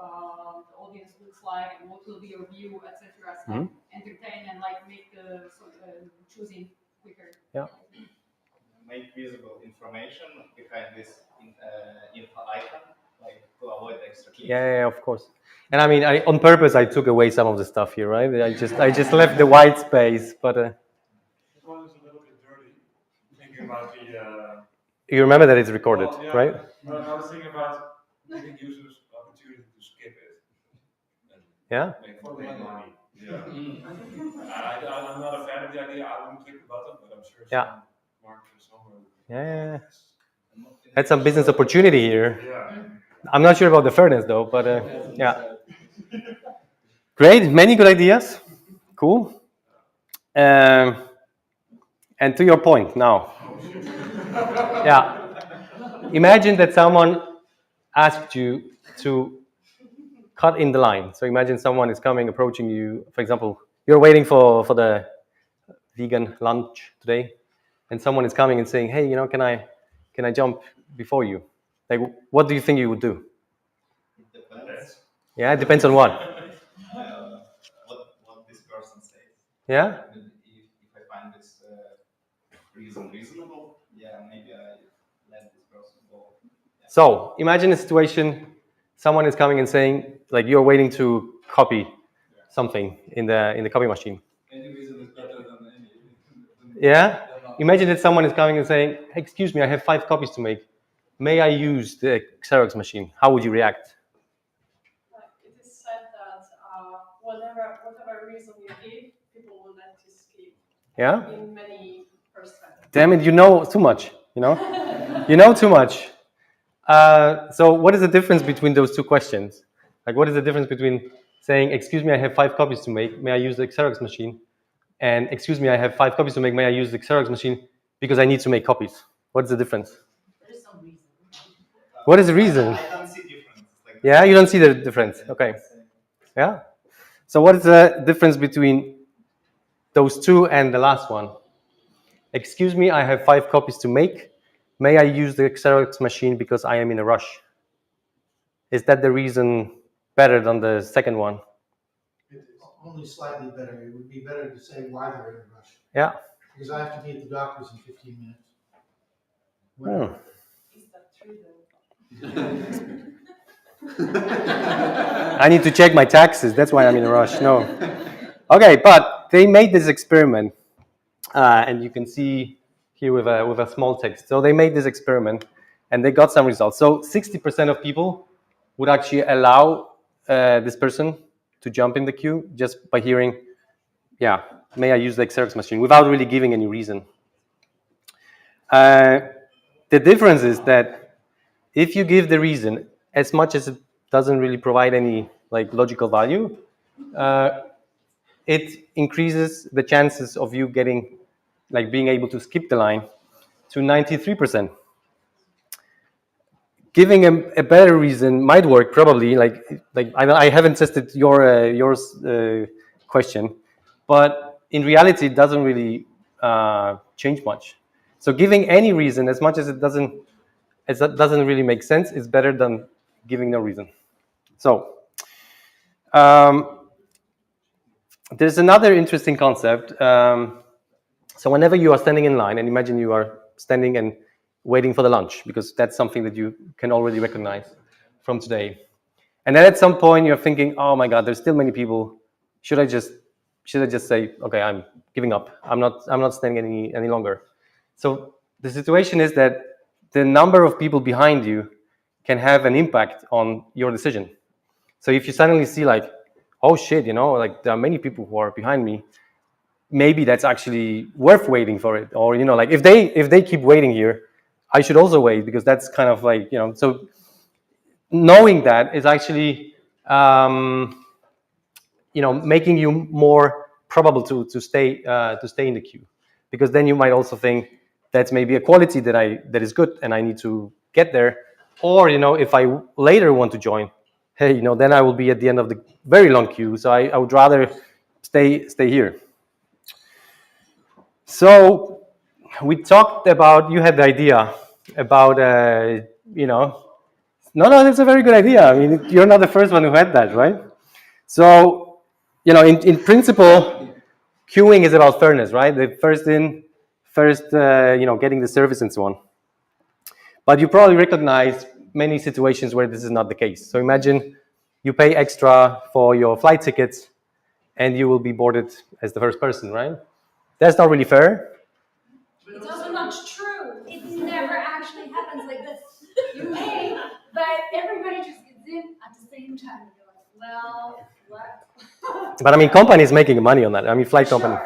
the audience looks like and what will be your view, etc. So entertain and like make the choosing quicker. Yeah. Make visible information behind this info icon, like to avoid extra clicks. Yeah, of course. And I mean, on purpose, I took away some of the stuff here, right? I just left the white space, but. This one is a little bit dirty. Thinking about the. You remember that it's recorded, right? Well, I was thinking about giving users the opportunity to skip it. And Yeah. Make money. Yeah. I'm not a fan of the idea. I wouldn't click the button, but I'm sure some marketer somewhere. Yeah. That's some business opportunity here. Yeah. I'm not sure about the fairness though, but yeah. Great, many good ideas. Cool. And to your point now, yeah, imagine that someone asked you to cut in the line. So imagine someone is coming, approaching you. For example, you're waiting for the vegan lunch today, and someone is coming and saying, "Hey, you know, can I jump before you?" Like, what do you think you would do? It depends. Yeah, it depends on what. What this person says. Yeah. If I find this reason reasonable, yeah, maybe I let this person go. Yeah. So imagine a situation: someone is coming and saying, like, you're waiting to copy something in the copy machine. Any reason is better than any. Yeah. Imagine that someone is coming and saying, "Excuse me, I have 5 copies to make. May I use the Xerox machine?" How would you react? It is said that whatever reason you give, people will let you skip. Yeah? In many percent. Damn it, you know too much, you know? You know too much. So what is the difference between those two questions? Like, what is the difference between saying, "Excuse me, I have 5 copies to make. May I use the Xerox machine?" And, "Excuse me, I have 5 copies to make. May I use the Xerox machine because I need to make copies?" What's the difference? There is some reason. What is the reason? I don't see difference. Like, Yeah, you don't see the difference. Okay. Yeah. So what is the difference between those two and the last one? "Excuse me, I have 5 copies to make. May I use the Xerox machine because I am in a rush?" Is that the reason better than the second one? It's only slightly better. It would be better to say why they're in a rush. Yeah. Because I have to be at the doctor's in 15 minutes. Hmm. Is that true though? I need to check my taxes. That's why I'm in a rush. No. Okay, but they made this experiment, and you can see here with a small text. So they made this experiment, and they got some results. So 60% of people would actually allow this person to jump in the queue just by hearing, "Yeah, may I use the Xerox machine?" without really giving any reason. The difference is that if you give the reason, as much as it doesn't really provide any like logical value, it increases the chances of you getting, like, being able to skip the line to 93%. Giving a better reason might work, probably. Like I haven't tested yours question, but in reality, it doesn't really change much. So giving any reason, as much as it doesn't really make sense, is better than giving no reason. So there's another interesting concept. So whenever you are standing in line, and imagine you are standing and waiting for the lunch, because that's something that you can already recognize from today. And then at some point you're thinking, "Oh my God, there's still many people. Should I just say, okay, I'm giving up. I'm not standing any longer." So the situation is that the number of people behind you can have an impact on your decision. So if you suddenly see, like, "Oh shit, you know, like there are many people who are behind me, maybe that's actually worth waiting for it." Or, you know, like if they keep waiting here, I should also wait, because that's kind of like, you know, so knowing that is actually, you know, making you more probable to stay in the queue, because then you might also think that's maybe a quality that is good and I need to get there. Or, you know, if I later want to join, hey, you know, then I will be at the end of the very long queue, so I would rather stay here. So we talked about, you had the idea about, you know, no, that's a very good idea. I mean, you're not the first one who had that, right? So, you know, in principle, queuing is about fairness, right? The first in, first, you know, getting the service and so on. But you probably recognize many situations where this is not the case. So imagine you pay extra for your flight tickets and you will be boarded as the first person, right? That's not really fair. It's also not true. It never actually happens like this. You pay, but everybody just gets in at the same time. And you're like, well, what? But I mean, company is making money on that. I mean, flight company.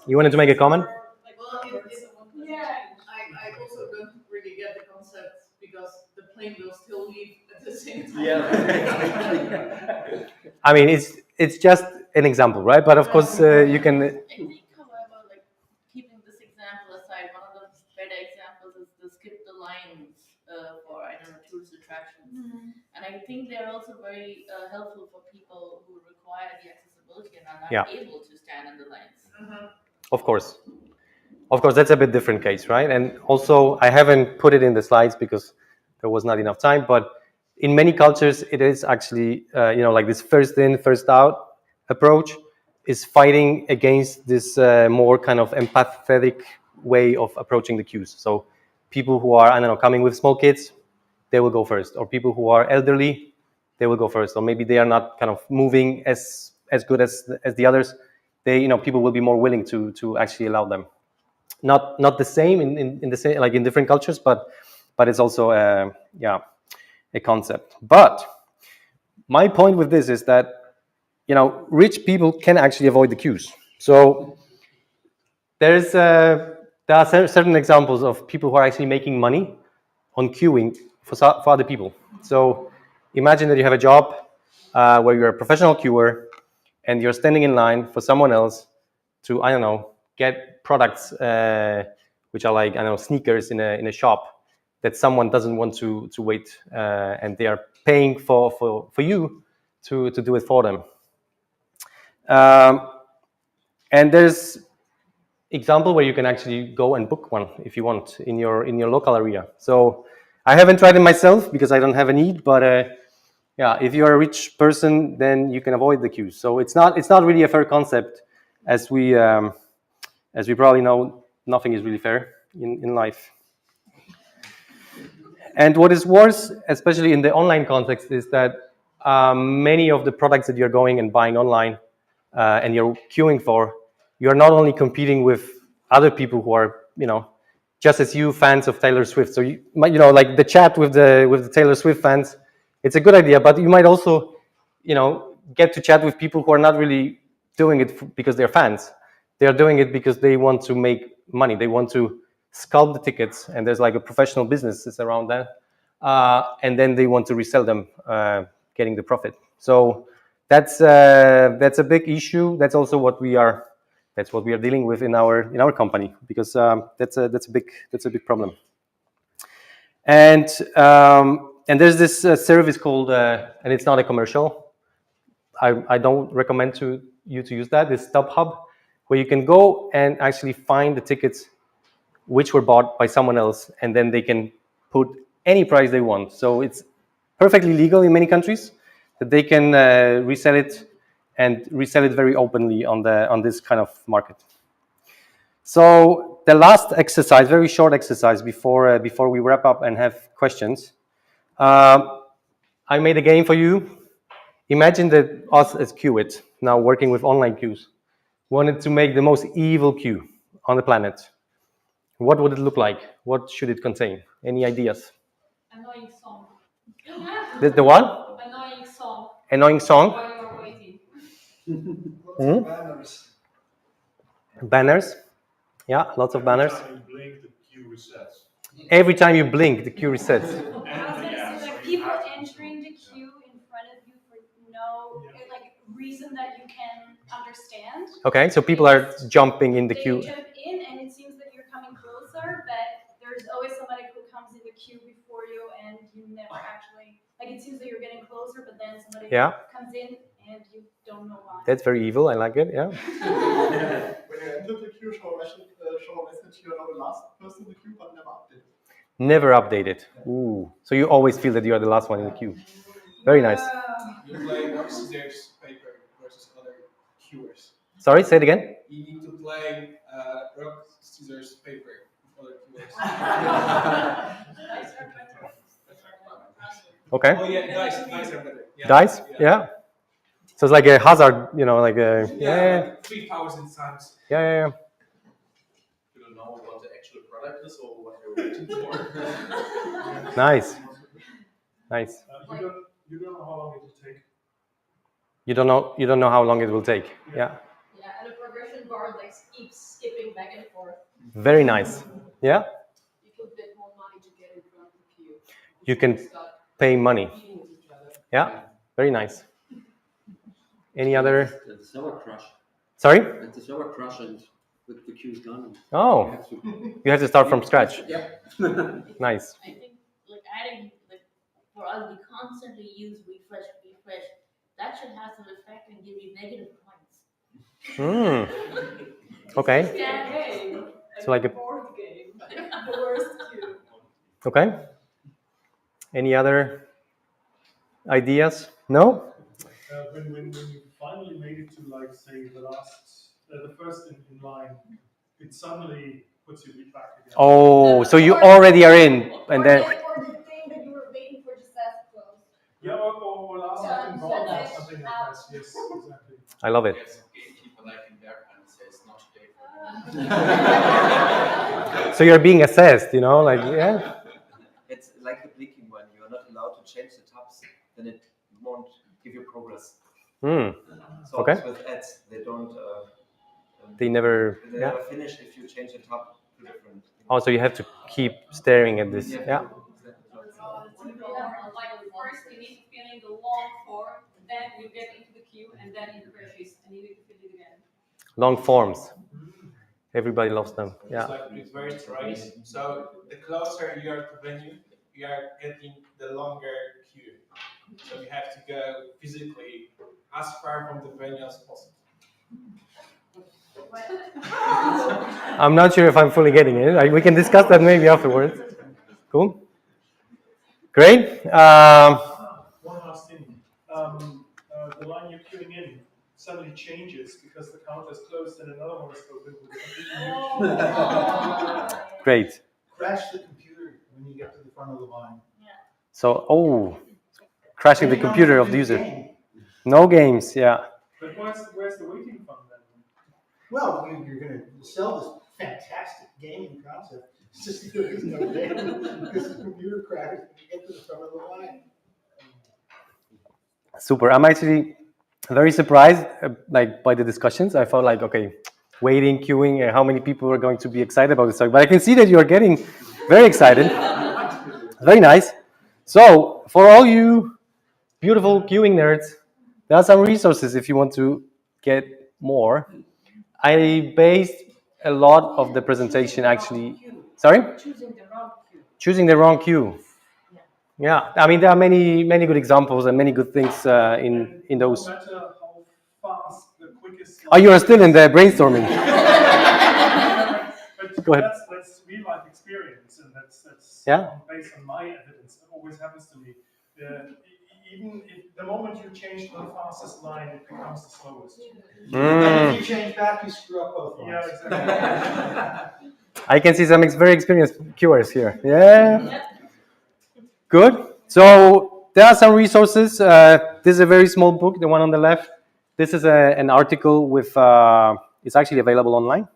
You wanted to make a comment? Well, I also don't really get the concept, because the plane will still leave at the same time. Yeah. I mean, it's just an example, right? But of course, you can. I think, however, like keeping this example And I think they're also very helpful for people who require the accessibility and are not Yeah. able to stand in the lines. Of course. Of course, that's a bit different case, right? And also, I haven't put it in the slides because there was not enough time, but in many cultures, it is actually, like this first in, first out approach is fighting against this more kind of empathetic way of approaching the queues. So people who are, I don't know, coming with small kids, they will go first. Or people who are elderly, they will go first. Or maybe they are not kind of moving as good as the others. People will be more willing to actually allow them. Not the same in the same, like in different cultures, but it's also a concept. But my point with this is that rich people can actually avoid the queues. So there are certain examples of people who are actually making money on queuing for other people. So imagine that you have a job where you're a professional queuer and you're standing in line for someone else to, I don't know, get products which are like, I don't know, sneakers in a shop that someone doesn't want to wait, and they are paying for you to do it for them. And there's example where you can actually go and book one if you want in your local area. So I haven't tried it myself because I don't have a need, but if you're a rich person, then you can avoid the queues. So it's not really a fair concept, as we probably know. Nothing is really fair in life. And what is worse, especially in the online context, is that many of the products that you're going and buying online and you're queuing for, you're not only competing with other people who are, just as you fans of Taylor Swift. So like the chat with the Taylor Swift fans, it's a good idea, but you might also, get to chat with people who are not really doing it because they're fans. They are doing it because they want to make money. They want to scalp the tickets, and there's like a professional business around that, and then they want to resell them, getting the profit. So that's a big issue. That's also what we are dealing with in our company, because that's a big problem. And there's this service called, and it's not a commercial. I don't recommend you to use that. It's StubHub, where you can go and actually find the tickets which were bought by someone else, and then they can put any price they want. So it's perfectly legal in many countries that they can resell it very openly on this kind of market. So the last exercise, very short exercise before we wrap up and have questions. I made a game for you. Imagine that us as Qwit, now working with online queues, wanted to make the most evil queue on the planet. What would it look like? What should it contain? Any ideas? Annoying song. The what? Annoying song. Annoying song? While you're waiting. Banners. Banners? Yeah, lots of banners. Every time you blink, the queue resets. Every time you blink, the queue resets. I was gonna say, like, people entering the queue in front of you for no reason that you can understand. Okay, so people are jumping in the queue. They jump in, and it seems that you're coming closer, but there's always somebody who comes in the queue before you, and you never actually, it seems that you're getting closer, but then somebody comes in, and you don't know why. That's very evil. I like it. Yeah. When you enter the queue, show a message you're not the last person in the queue, but never updated. Never updated. Ooh. So you always feel that you are the last one in the queue. Very nice. You play rock, scissors, paper versus other queuers. Sorry, say it again. You need to play rock, scissors, paper with other queuers. Okay. Oh yeah, dice are better. Yeah. Dice? Yeah. So it's like a hazard, like a like 3,000 times. Yeah. You don't know what the actual product is or what you're waiting for. Nice. You don't know how long it will take. You don't know how long it will take. Yeah. Yeah, and a progression bar keeps skipping back and forth. Very nice. Yeah. You could bet more money to get in front of the queue. You can pay money. Yeah. Very nice. Any other? The server crush. Sorry? It's the server crush, and with the queue's gone. Oh, you have to start from scratch. Yep. Nice. I think adding for us, we constantly use refresh. That should have some effect and give you negative points. Okay. Game. So like a board game. The worst queue. Okay. Any other ideas? No? When you finally made it to, like, say, the first in line, it suddenly puts you back again. Oh, so you already are in, and then. Or the thing that you were waiting for just as close. Yeah, or last second vote or something like that. Yes, exactly. I love it. There's a gatekeeper like in there and says not today. So you're being assessed, like, yeah. It's like the blinking one. You are not allowed to change the tabs, then it won't give you progress. So Okay. with ads, they don't. They never. They never finish if you change the tab to different. Oh, so you have to keep staring at this. Yeah. Like first you need to fill in the long form, then you get into the queue, and then it crashes, and you need to fill it again. Long forms. Everybody loves them. Yeah. It's very trace. So the closer you are to venue, you are getting the longer queue. So you have to go physically as far from the venue as possible. I'm not sure if I'm fully getting it. We can discuss that maybe afterwards. Cool. Great. One last thing. The line you're queuing in suddenly changes because the counter is closed and another one is open with a completely new queue. Great. Crash the computer when you get to the front of the line. So, crashing the computer of the user. No games, yeah. But where's the waiting fund then? Well, you're going to sell this fantastic gaming concept. It's just that there is no game because the computer crashes when you get to the front of the line. Super. I'm actually very surprised, by the discussions. I felt like, okay, waiting, queuing, how many people are going to be excited about this topic? But I can see that you are getting very excited. Very nice. So, for all you beautiful queuing nerds, there are some resources if you want to get more. I based a lot of the presentation actually. Sorry? Choosing the wrong queue. Yeah, I mean, there are many good examples and many good things in those. No matter how fast the quickest. Oh, you are still in the brainstorming. But Go ahead. That's real life experience, and that's based on my evidence. It always happens to me. Even if the moment you change to the fastest line, it becomes the slowest. And if you change back, you screw up both lines. Yeah, exactly. I can see some very experienced queuers here. Yeah. Good. So there are some resources. This is a very small book, the one on the left. This is an article with. It's actually available online.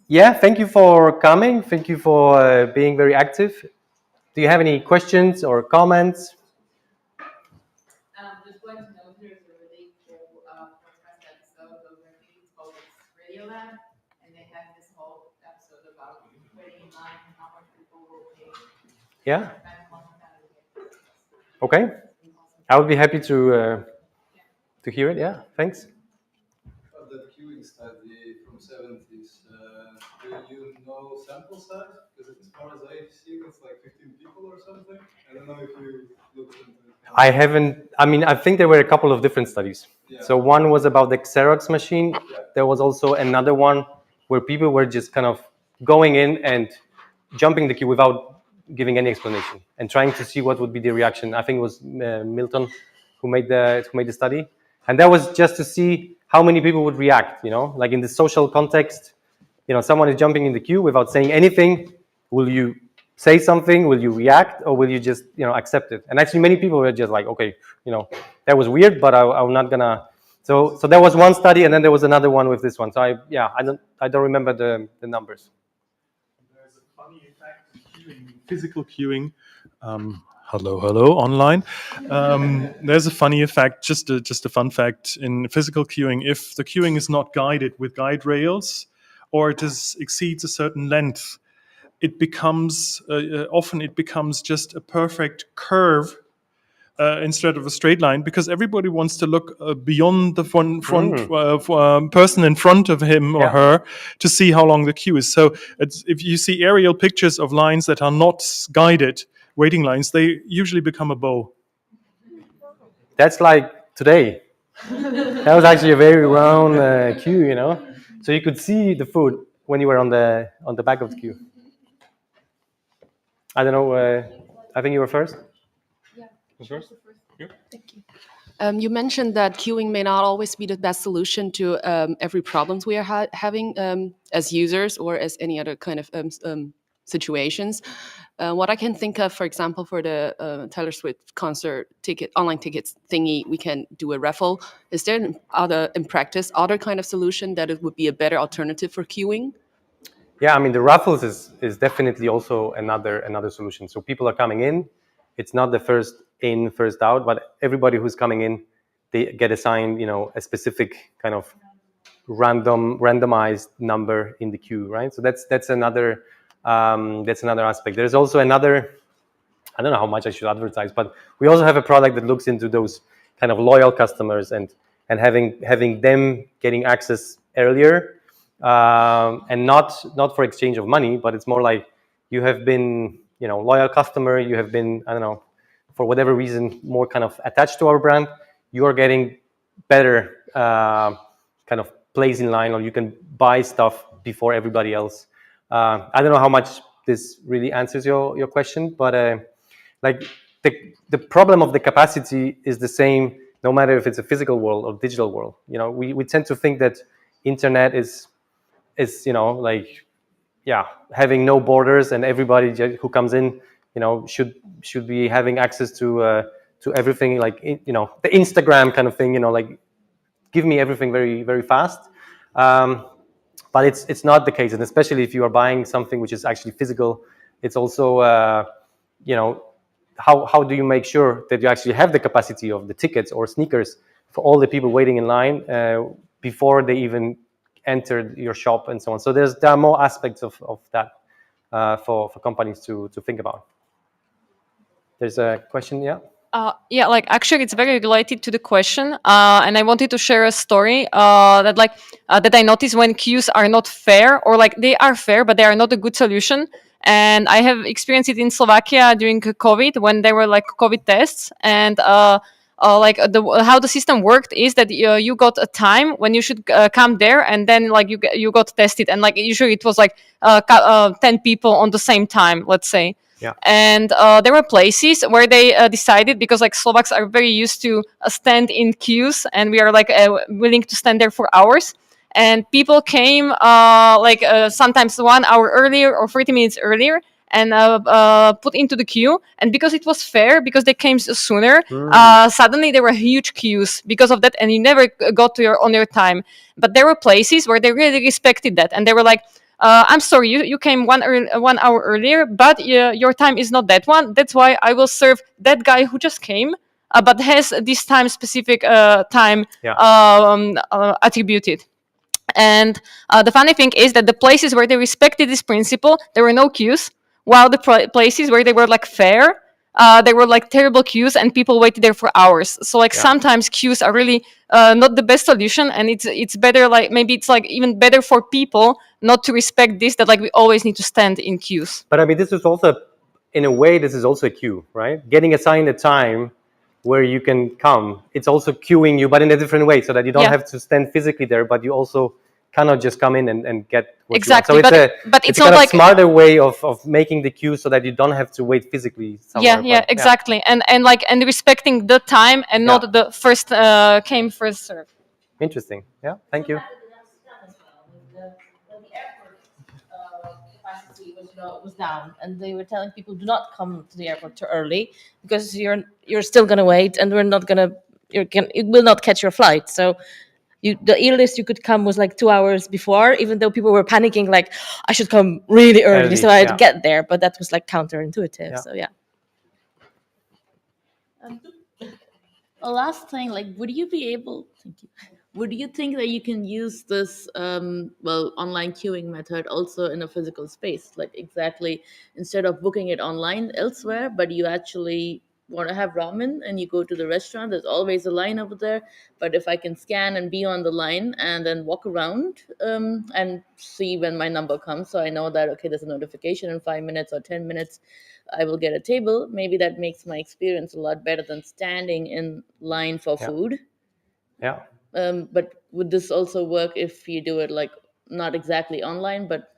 Yeah. Thank you for coming. Thank you for being very active. Do you have any questions or comments? Just wanted to know if there's a really cool podcast episode over it's called Radio Lab, and they had this whole episode about waiting in line and how much people will pay. Yeah. Okay. I would be happy to hear it. Yeah. Thanks. That queuing study from 70s, do you know sample size? Because as far as I see, it's like 15 people or something. I don't know if you looked into it. I haven't. I mean, I think there were a couple of different studies. Yeah. So one was about the Xerox machine. Yeah. There was also another one where people were just kind of going in and jumping the queue without giving any explanation and trying to see what would be the reaction. I think it was Milton who made the study, and that was just to see how many people would react. Like in the social context, someone is jumping in the queue without saying anything. Will you say something? Will you react, or will you just accept it? And actually, many people were just like, okay, that was weird, but I'm not gonna. So there was one study, and then there was another one with this one. So I don't remember the numbers. There's a funny effect of queuing, physical queuing. Hello, online. There's a funny effect, just a fun fact in physical queuing. If the queuing is not guided with guide rails, or it exceeds a certain length, it becomes often just a perfect curve instead of a straight line, because everybody wants to look beyond the front person in front of him or her to see how long the queue is. So if you see aerial pictures of lines that are not guided, waiting lines, they usually become a bow. That's like today. That was actually a very round queue, you know. So you could see the food when you were on the back of the queue. I don't know. I think you were first. Yeah. First? Thank you. You mentioned that queuing may not always be the best solution to every problems we are having as users or as any other kind of situations. What I can think of, for example, for the Taylor Swift concert online tickets thingy, we can do a raffle. Is there in practice other kind of solution that it would be a better alternative for queuing? Yeah, I mean the raffles is definitely also another solution. So people are coming in. It's not the first in, first out, but everybody who's coming in, they get assigned, you know, a specific kind of randomized number in the queue, right? So that's another aspect. There's also another. I don't know how much I should advertise, but we also have a product that looks into those kind of loyal customers and having them getting access earlier, and not for exchange of money, but it's more like you have been, you know, loyal customer. You have been, I don't know, for whatever reason, more kind of attached to our brand. You are getting better kind of place in line, or you can buy stuff before everybody else. I don't know how much this really answers your question, but like the problem of the capacity is the same no matter if it's a physical world or digital world. You know, we tend to think that internet is you know, like, yeah, having no borders and everybody who comes in, you know, should be having access to everything, like, you know, the Instagram kind of thing, you know, like give me everything very, very fast. But it's not the case, and especially if you are buying something which is actually physical, it's also you know, how do you make sure that you actually have the capacity of the tickets or sneakers for all the people waiting in line before they even entered your shop and so on. So there are more aspects of that for companies to think about. There's a question, yeah. Yeah, like actually it's very related to the question, and I wanted to share a story that I noticed when queues are not fair, or like they are fair but they are not a good solution. And I have experienced it in Slovakia during COVID when there were like COVID tests, and how the system worked is that you got a time when you should come there, and then like you got tested, and like usually it was like 10 people on the same time, let's say. Yeah. And there were places where they decided, because like Slovaks are very used to stand in queues, and we are like willing to stand there for hours. And people came sometimes 1 hour earlier or 30 minutes earlier and put into the queue. And because it was fair, because they came sooner, suddenly there were huge queues because of that, and you never got to on your time. But there were places where they really respected that, and they were like, I'm sorry, you came 1 hour earlier, but your time is not that one. That's why I will serve that guy who just came, but has this time specific time attributed. And the funny thing is that the places where they respected this principle, there were no queues, while the places where they were like fair, there were like terrible queues and people waited there for hours. So like sometimes queues are really not the best solution, and it's better, like maybe it's like even better for people not to respect this, that like we always need to stand in queues. But I mean, this is also, in a way, this is also a queue, right? Getting assigned a time where you can come, it's also queuing you, but in a different way, so that you don't have to stand physically there, but you also cannot just come in and get what exactly. you want. So but it's not kind like of smarter way of making the queue so that you don't have to wait physically somewhere. Yeah, exactly. And respecting the time and not the first came, first served. Interesting. Yeah, thank you. Capacity was down, and they were telling people, do not come to the airport too early because you're still gonna wait, and it will not catch your flight. So the earliest you could come was like 2 hours before, even though people were panicking, like I should come really early so I'd get there. But that was like counterintuitive. Yeah. So yeah. A last thing, like, would you think that you can use this online queuing method also in a physical space, like exactly instead of booking it online elsewhere, but you actually want to have ramen and you go to the restaurant, there's always a line over there. But if I can scan and be on the line and then walk around and see when my number comes, so I know that, okay, there's a notification in 5 minutes or 10 minutes, I will get a table. Maybe that makes my experience a lot better than standing in line for food. Yeah. But would this also work if you do it like not exactly online, but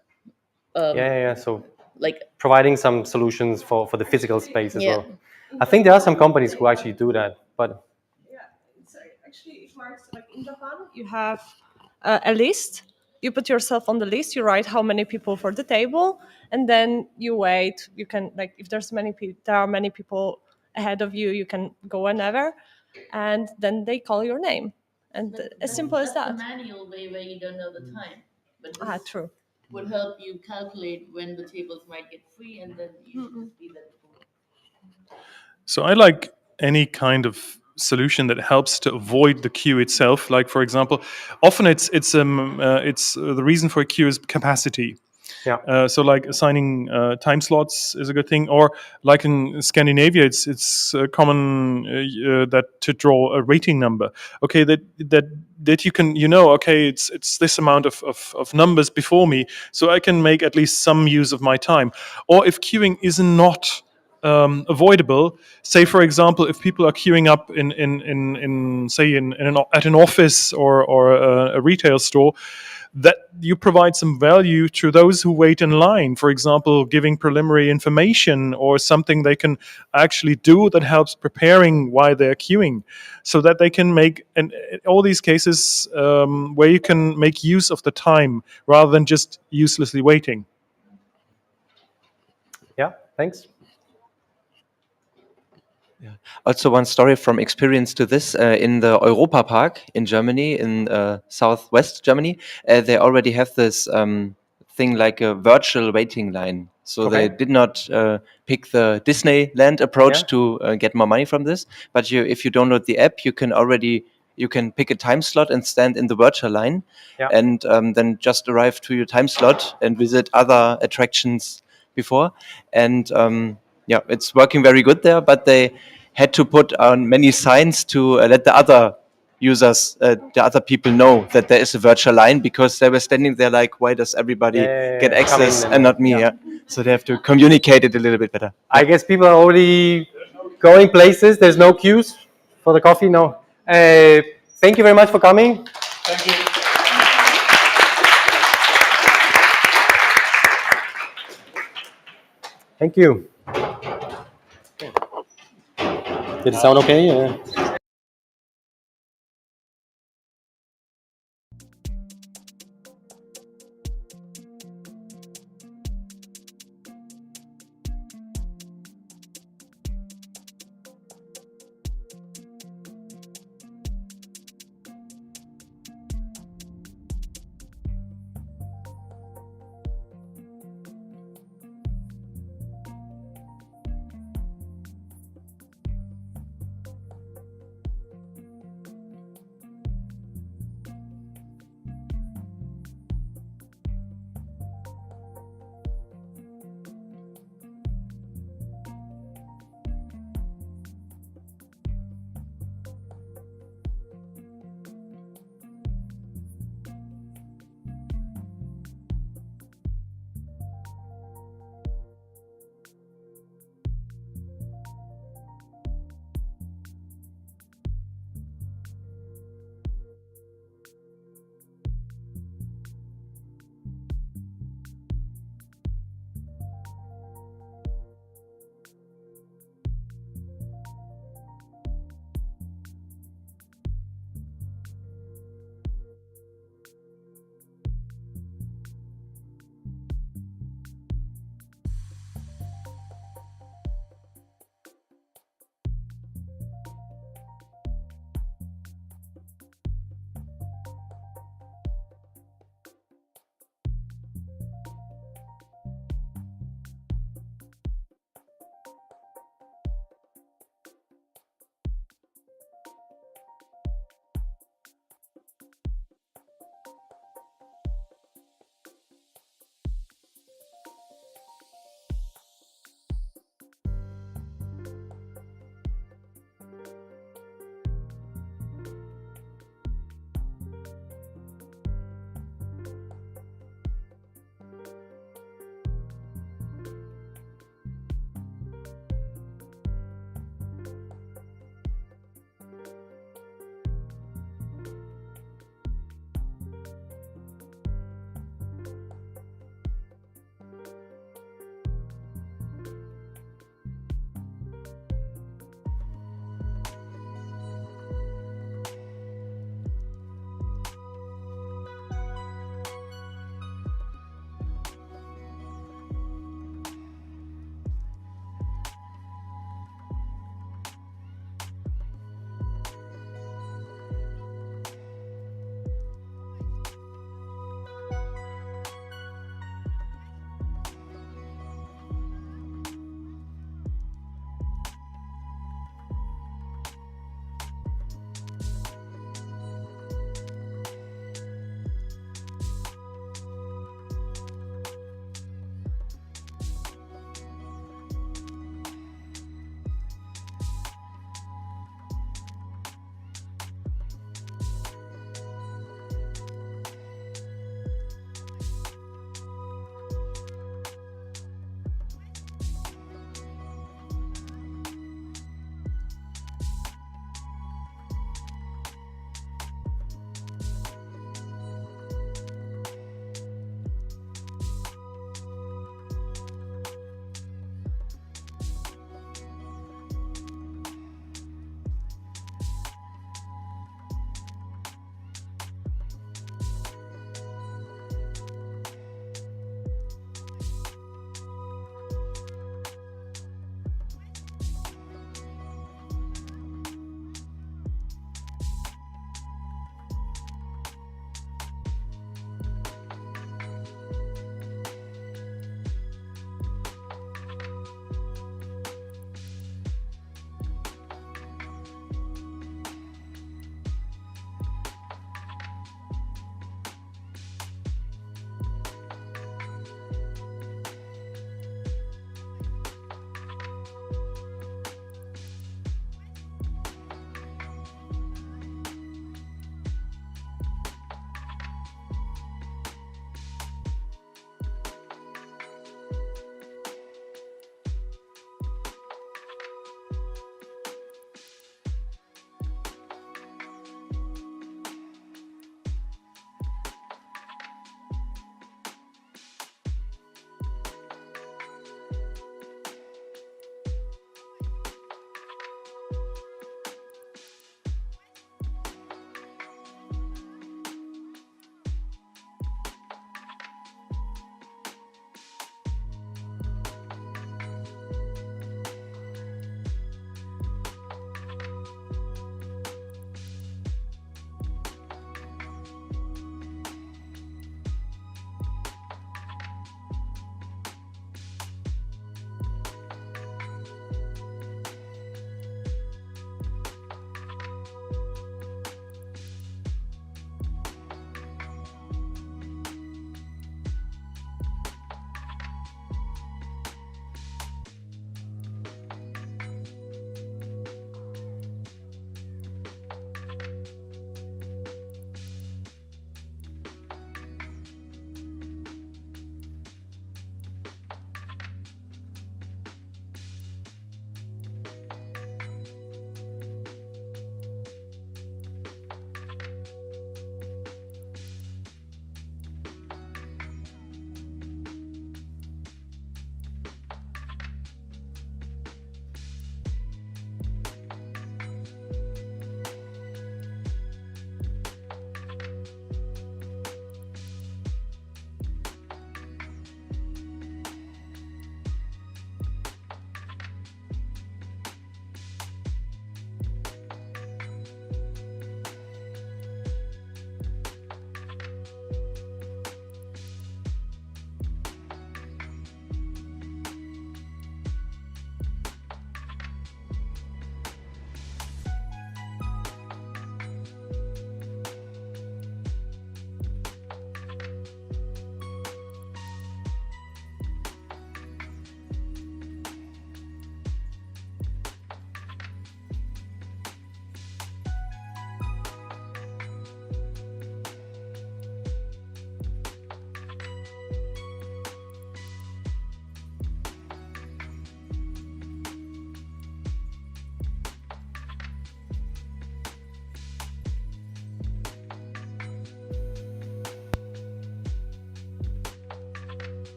So like providing some solutions for the physical space as Yeah. well. I think there are some companies who actually do that, but Actually, it works like in Japan. You have a list. You put yourself on the list. You write how many people for the table, and then you wait. You can like if there are many people ahead of you, you can go whenever, and then they call your name, and as simple as that's that. the manual way where you don't know the time. But this True. would help you calculate when the tables might get free, and then you should just be there before. So I like any kind of solution that helps to avoid the queue itself. Like for example, often it's the reason for a queue is capacity. Yeah. So like assigning time slots is a good thing, or like in Scandinavia, it's common that to draw a rating number. Okay, that you can okay, it's this amount of numbers before me, so I can make at least some use of my time. Or if queuing is not avoidable, say for example, if people are queuing up at an office or a retail store, that you provide some value to those who wait in line, for example, giving preliminary information or something they can actually do that helps preparing why they're queuing, so that they can make, and all these cases where you can make use of the time rather than just uselessly waiting. Yeah, thanks. Also, one story from experience to this in the Europa Park in Germany, in southwest Germany, they already have this thing like a virtual waiting line. So they did not pick the Disneyland approach to get more money from this. But if you download the app, you can pick a time slot and stand in the virtual line, and then just arrive to your time slot and visit other attractions before. And it's working very good there, but they had to put on many signs to let the other users, the other people know that there is a virtual line, because they were standing there like, why does everybody get access and not me? So they have to communicate it a little bit better. I guess people are already going places. There's no queues for the coffee. No. Thank you very much for coming. Thank you. Thank you. Did it sound okay? Yeah.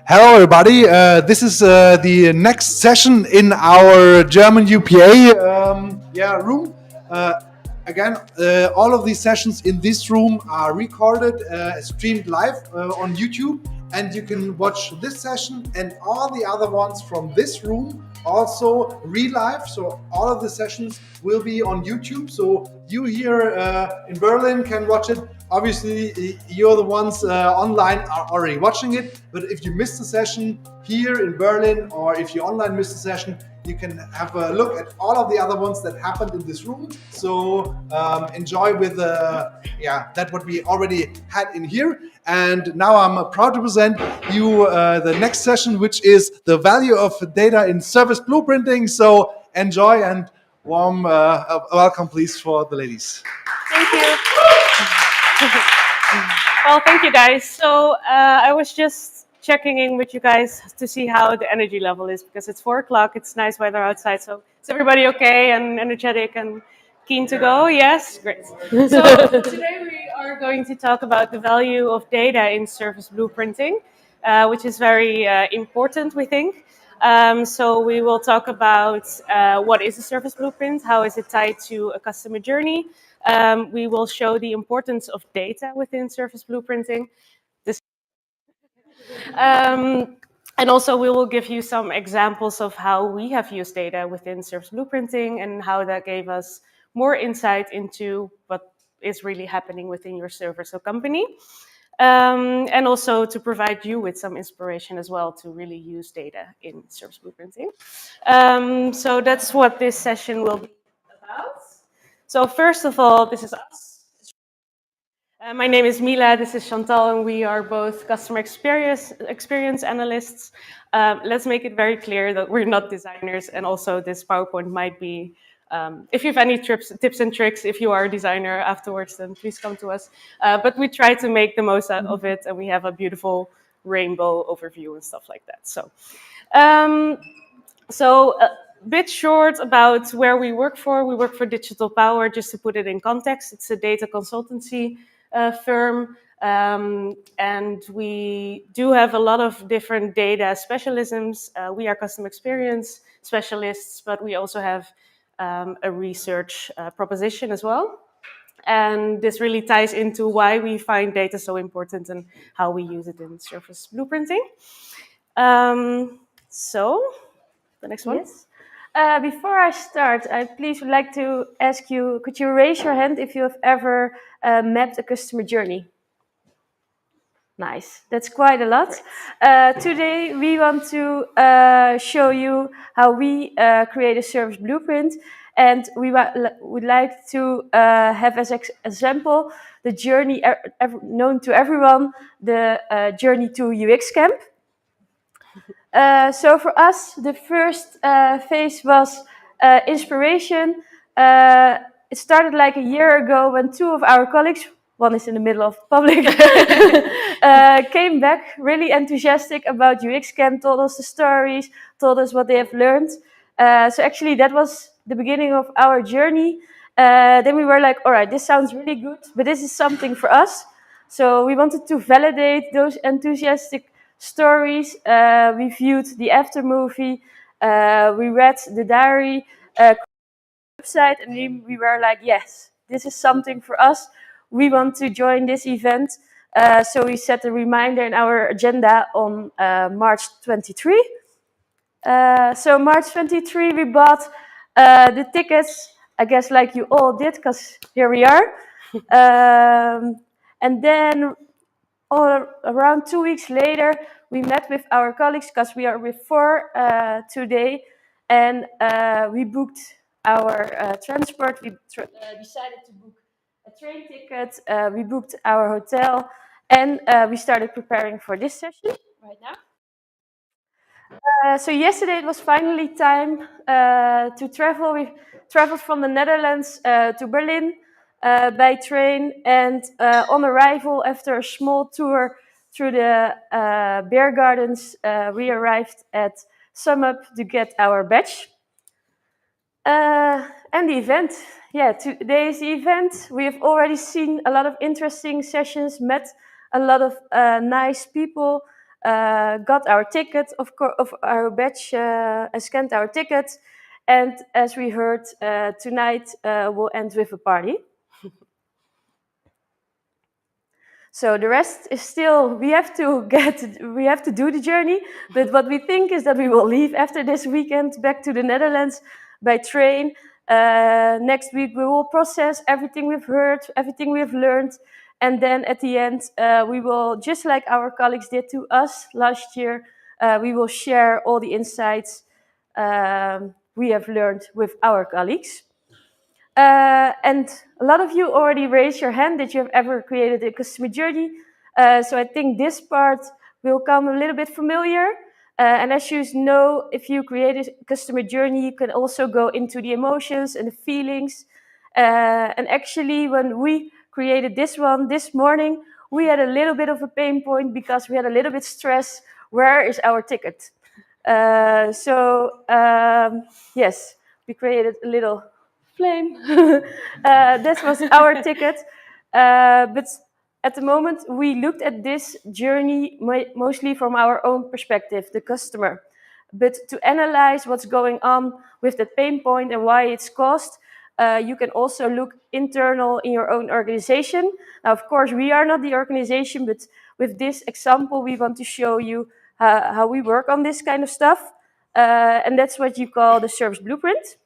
Hello, everybody. This is the next session in our German UPA room. Again, all of these sessions in this room are recorded, streamed live on YouTube, and you can watch this session and all the other ones from this room also re-live. So all of the sessions will be on YouTube. So you here in Berlin can watch it. Obviously, you're the ones online are already watching it. But if you missed the session here in Berlin, or if you online missed the session, you can have a look at all of the other ones that happened in this room. So enjoy with that what we already had in here. And now I'm proud to present you the next session, which is the value of data in service blueprinting. So enjoy, and warm welcome, please, for the ladies. Thank you. Well, thank you, guys. So I was just checking in with you guys to see how the energy level is, because it's 4 o'clock. It's nice weather outside. So is everybody okay and energetic and keen to go? Yes? Great. So today we are going to talk about the value of data in service blueprinting, which is very important, we think. So we will talk about what is a service blueprint, how is it tied to a customer journey. We will show the importance of data within service blueprinting. And also we will give you some examples of how we have used data within service blueprinting and how that gave us more insight into what is really happening within your service or company. And also to provide you with some inspiration as well to really use data in service blueprinting. So that's what this session will be about. So first of all, this is us. My name is Mila, this is Chantal, and we are both customer experience analysts. Let's make it very clear that we're not designers, and also this PowerPoint might be, if you have any tips and tricks, if you are a designer afterwards, then please come to us. But we try to make the most out of it, and we have a beautiful rainbow overview and stuff like that. So a bit short about where we work for. We work for Digital Power, just to put it in context. It's a data consultancy firm, and we do have a lot of different data specialisms. We are customer experience specialists, but we also have a research proposition as well. And this really ties into why we find data so important and how we use it in service blueprinting. So, the next one. Yes. Before I start, I please would like to ask you, could you raise your hand if you have ever mapped a customer journey? Nice, that's quite a lot. Today we want to show you how we create a service blueprint, and we would like to have as example the journey known to everyone, the journey to UXcamp. So for us, the first phase was inspiration. It started like a year ago when 2 of our colleagues, one is in the middle of public, came back really enthusiastic about UXcamp, told us the stories, told us what they have learned. So actually that was the beginning of our journey. Then we were like, all right, this sounds really good, but this is something for us. So we wanted to validate those enthusiastic stories. We viewed the after movie. We read the diary website, and we were like, yes, this is something for us. We want to join this event. So we set a reminder in our agenda on March 23. So March 23, we bought the tickets, I guess like you all did, because here we are. And then around 2 weeks later, we met with our colleagues, because we are with 4 today, and we booked our transport. We decided to book a train ticket, we booked our hotel, and we started preparing for this session right now. So yesterday it was finally time to travel. We traveled from the Netherlands to Berlin by train, and on arrival, after a small tour through the beer gardens, we arrived at SumUp to get our badge. And the event, yeah, today's event, we have already seen a lot of interesting sessions, met a lot of nice people, got our ticket, of our badge, scanned our tickets, and as we heard tonight, we'll end with a party. So the rest is still, we have to do the journey, but what we think is that we will leave after this weekend back to the Netherlands by train. Next week we will process everything we've heard, everything we've learned, and then at the end we will, just like our colleagues did to us last year, we will share all the insights we have learned with our colleagues. And a lot of you already raised your hand that you have ever created a customer journey. So I think this part will come a little bit familiar. And as you know, if you create a customer journey, you can also go into the emotions and the feelings. And actually, when we created this one this morning, we had a little bit of a pain point because we had a little bit stress. Where is our ticket? Yes, we created a little flame. This was our ticket. But at the moment, we looked at this journey mostly from our own perspective, the customer. But to analyze what's going on with that pain point and why it's caused, you can also look internal in your own organization. Now, of course, we are not the organization, but with this example, we want to show you how we work on this kind of stuff. And that's what you call the service blueprint.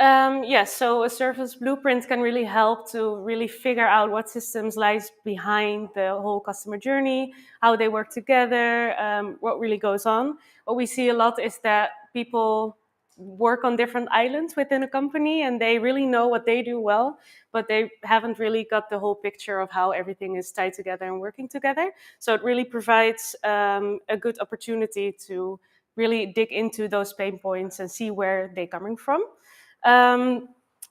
Yes, so a service blueprint can really help to really figure out what systems lies behind the whole customer journey, how they work together, what really goes on. What we see a lot is that people work on different islands within a company and they really know what they do well, but they haven't really got the whole picture of how everything is tied together and working together. So it really provides a good opportunity to really dig into those pain points and see where they're coming from.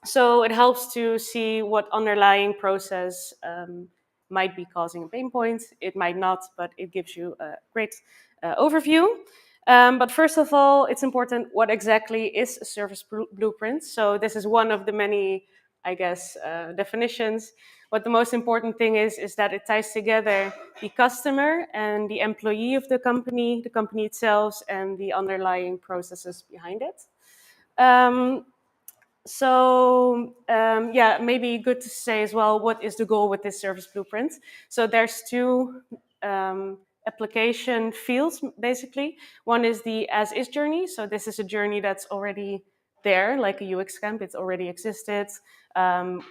So it helps to see what underlying process might be causing a pain point. It might not, but it gives you a great overview. But first of all, it's important what exactly is a service blueprint. So this is one of the many, I guess, definitions. What the most important thing is that it ties together the customer and the employee of the company itself, and the underlying processes behind it. Yeah, maybe good to say as well, what is the goal with this service blueprint? So there's two application fields, basically. One is the as-is journey. So this is a journey that's already there, like a UXcamp, it's already existed.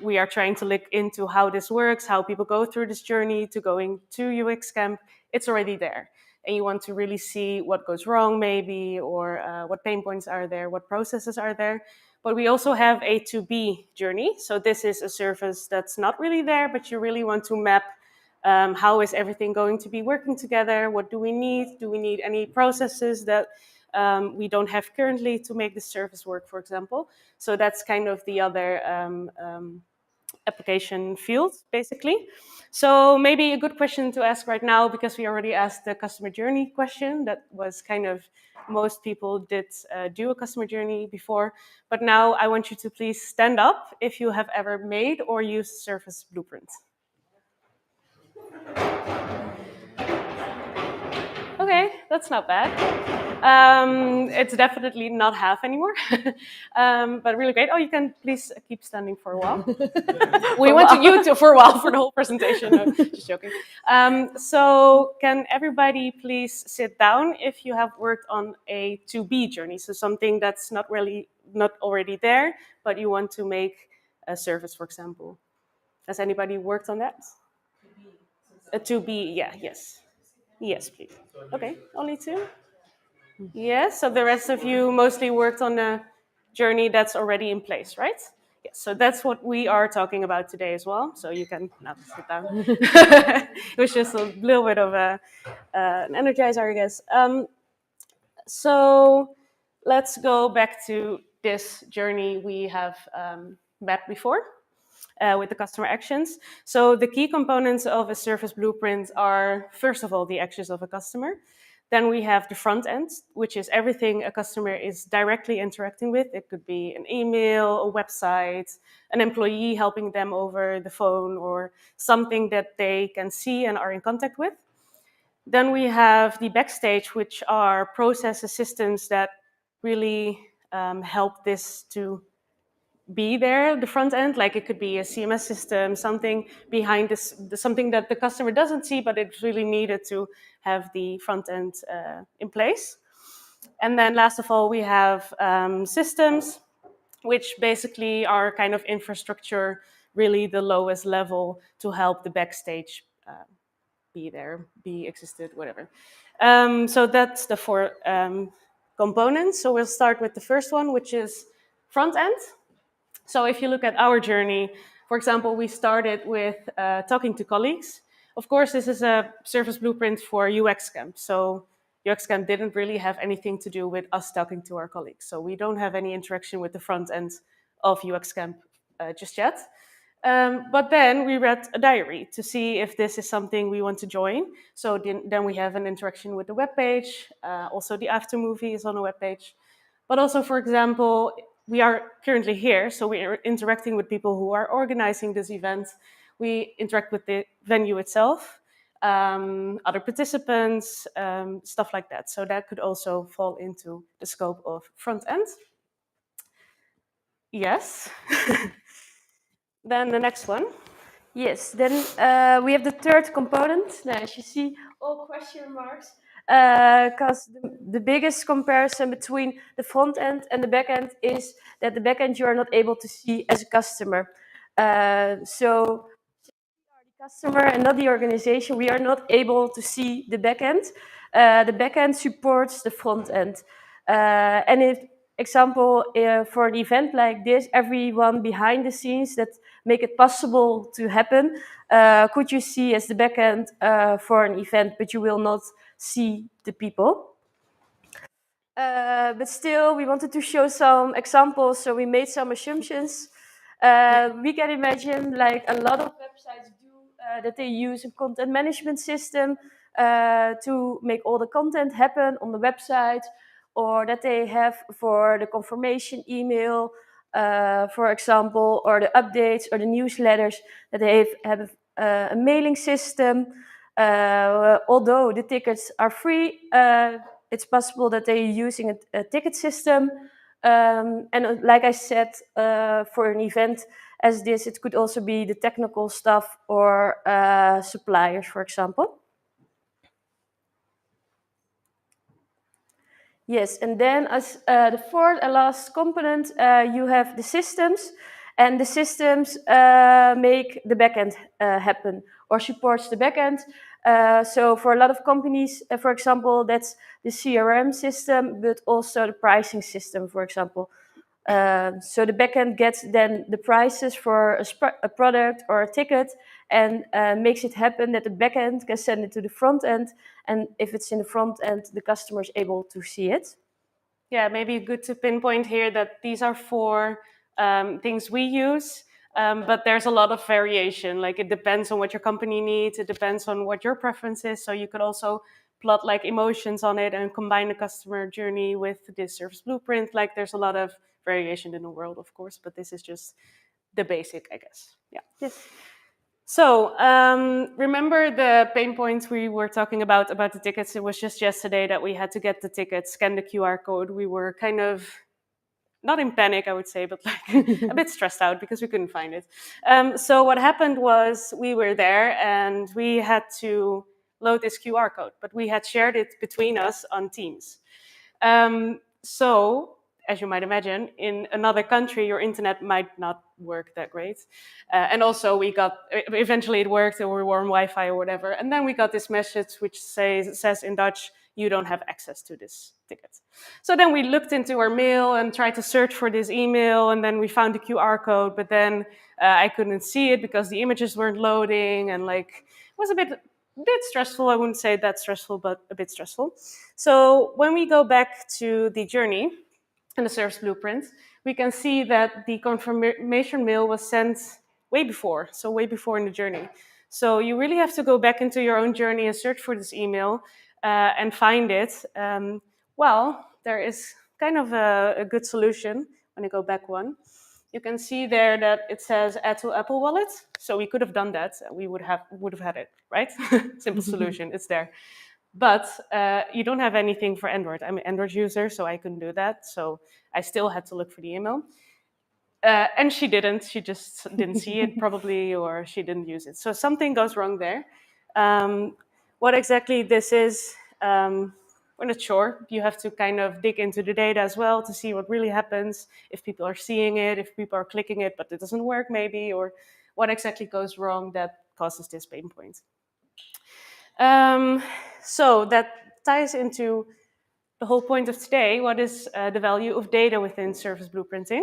We are trying to look into how this works, how people go through this journey to going to UXcamp. It's already there. And you want to really see what goes wrong maybe, or what pain points are there, what processes are there. But we also have a to-be journey. So this is a service that's not really there, but you really want to map how is everything going to be working together? What do we need? Do we need any processes that we don't have currently to make the service work, for example? So that's kind of the other application field, basically. So maybe a good question to ask right now, because we already asked the customer journey question. That was kind of, most people did do a customer journey before. But now I want you to please stand up if you have ever made or used service blueprint. Okay, that's not bad. It's definitely not half anymore, but really great. Oh, you can please keep standing for a while. We want you to for a while for the whole presentation. No, just joking. So can everybody please sit down if you have worked on a to-be journey? So something that's not already there, but you want to make a service, for example. Has anybody worked on that? A to-be, yeah, yes. Yes, please. Okay, only two? Yes, so the rest of you mostly worked on a journey that's already in place, right? Yes, so that's what we are talking about today as well. So you can now sit down. It was just a little bit of an energizer, I guess. So let's go back to this journey we have met before. With the customer actions. So the key components of a service blueprint are, first of all, the actions of a customer. Then we have the front end, which is everything a customer is directly interacting with. It could be an email, a website, an employee helping them over the phone, or something that they can see and are in contact with. Then we have the backstage, which are processes, systems that really help this to be there, the front end. Like it could be a CMS system, something behind this, something that the customer doesn't see, but it's really needed to have the front end in place. And then last of all, we have systems, which basically are kind of infrastructure, really the lowest level to help the backstage be there, be existed, whatever. So that's the four components. So we'll start with the first one, which is front end. So if you look at our journey, for example, we started with talking to colleagues. Of course, this is a service blueprint for UXcamp. So UXcamp didn't really have anything to do with us talking to our colleagues. So we don't have any interaction with the front end of UXcamp just yet. But then we read a diary to see if this is something we want to join. So then we have an interaction with the webpage. Also, the after movie is on the webpage. But also, for example, we are currently here, so we are interacting with people who are organizing this event. We interact with the venue itself, other participants, stuff like that. So that could also fall into the scope of front end. Yes. Then the next one. Yes, then we have the third component. Now, as you see, all question marks, because the biggest comparison between the front end and the back end is that the back end you are not able to see as a customer. So we are the customer and not the organization. We are not able to see the back end. The back end supports the front end. And if example, for an event like this, everyone behind the scenes that make it possible to happen, could you see as the backend for an event, but you will not see the people. But still, we wanted to show some examples, so we made some assumptions. We can imagine, like a lot of websites do, that they use a content management system to make all the content happen on the website, or that they have for the confirmation email, for example, or the updates or the newsletters, that they have a mailing system. Although the tickets are free, it's possible that they're using a ticket system. And like I said, for an event as this, it could also be the technical stuff or suppliers, for example. Yes, and then as the fourth and last component, you have the systems, and the systems make the backend happen or supports the backend. So for a lot of companies, for example, that's the CRM system, but also the pricing system, for example. So the backend gets then the prices for a product or a ticket, and makes it happen that the backend can send it to the front end. And if it's in the front end, the customer is able to see it. Yeah, maybe good to pinpoint here that these are four things we use, but there's a lot of variation. Like it depends on what your company needs. It depends on what your preference is. So you could also plot like emotions on it and combine the customer journey with this service blueprint. Like there's a lot of variation in the world, of course, but this is just the basic, I guess. Yeah. Yes. So remember the pain points we were talking about the tickets? It was just yesterday that we had to get the tickets, scan the QR code. We were kind of not in panic, I would say, but like a bit stressed out because we couldn't find it. So what happened was we were there and we had to load this QR code, but we had shared it between us on Teams. So as you might imagine, in another country, your internet might not work that great. And also eventually it worked, or we were on Wi-Fi or whatever. And then we got this message which says in Dutch, you don't have access to this ticket. So then we looked into our mail and tried to search for this email, and then we found the QR code, but then I couldn't see it because the images weren't loading, and like it was a bit stressful. I wouldn't say that stressful, but a bit stressful. So when we go back to the journey and the service blueprint, we can see that the confirmation mail was sent way before, so way before in the journey. So you really have to go back into your own journey and search for this email. and find it, well, there is kind of a good solution. When I go back one, you can see there that it says add to Apple Wallet. So we could have done that. We would have had it, right? Simple solution. It's there. But you don't have anything for Android. I'm an Android user, so I couldn't do that. So I still had to look for the email. And she didn't. She just didn't see it probably, or she didn't use it. So something goes wrong there. What exactly this is, we're not sure. You have to kind of dig into the data as well to see what really happens, if people are seeing it, if people are clicking it, but it doesn't work maybe, or what exactly goes wrong that causes this pain point. So that ties into the whole point of today. What is the value of data within service blueprinting?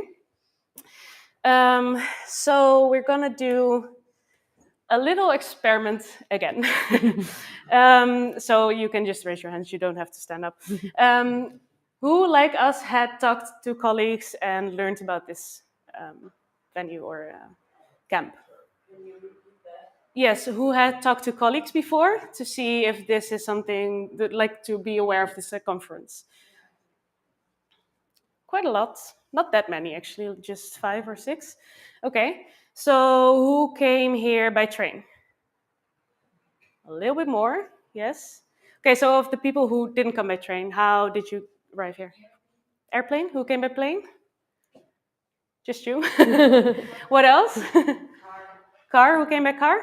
So we're gonna do a little experiment again. So you can just raise your hands, you don't have to stand up. Who, like us, had talked to colleagues and learned about this venue or camp? Yes, who had talked to colleagues before to see if this is something that, like, to be aware of this conference? Quite a lot, not that many actually, just 5 or 6. Okay, so who came here by train? A little bit more, yes. Okay, so of the people who didn't come by train, how did you arrive here? Airplane? Who came by plane? Just you? What else? Car? Who came by car?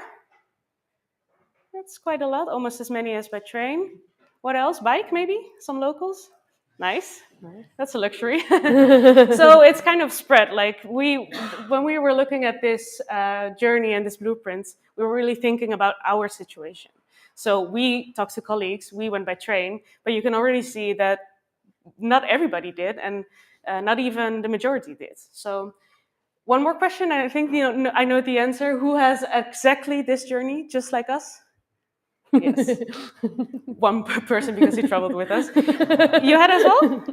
That's quite a lot, almost as many as by train. What else? Bike, maybe? Some locals? Nice. That's a luxury. So it's kind of spread. Like when we were looking at this journey and this blueprint, we were really thinking about our situation. So we talked to colleagues, we went by train, but you can already see that not everybody did, and not even the majority did. So one more question, and I think I know the answer. Who has exactly this journey, just like us? Yes. One person, because he traveled with us. You had as well?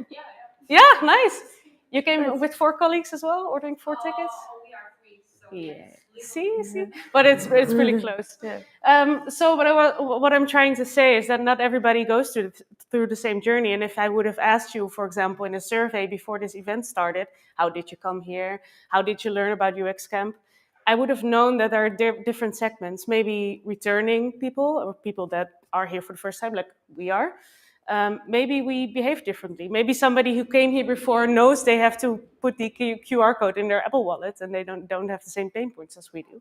Yeah, nice. You came with 4 colleagues as well, ordering 4 tickets? We are 3, so yeah. See? But it's pretty close. Yeah. So what I'm trying to say is that not everybody goes through the same journey. And if I would have asked you, for example, in a survey before this event started, how did you come here? How did you learn about UXcamp? I would have known that there are different segments, maybe returning people or people that are here for the first time, like we are. Maybe we behave differently. Maybe somebody who came here before knows they have to put the QR code in their Apple Wallet, and they don't have the same pain points as we do.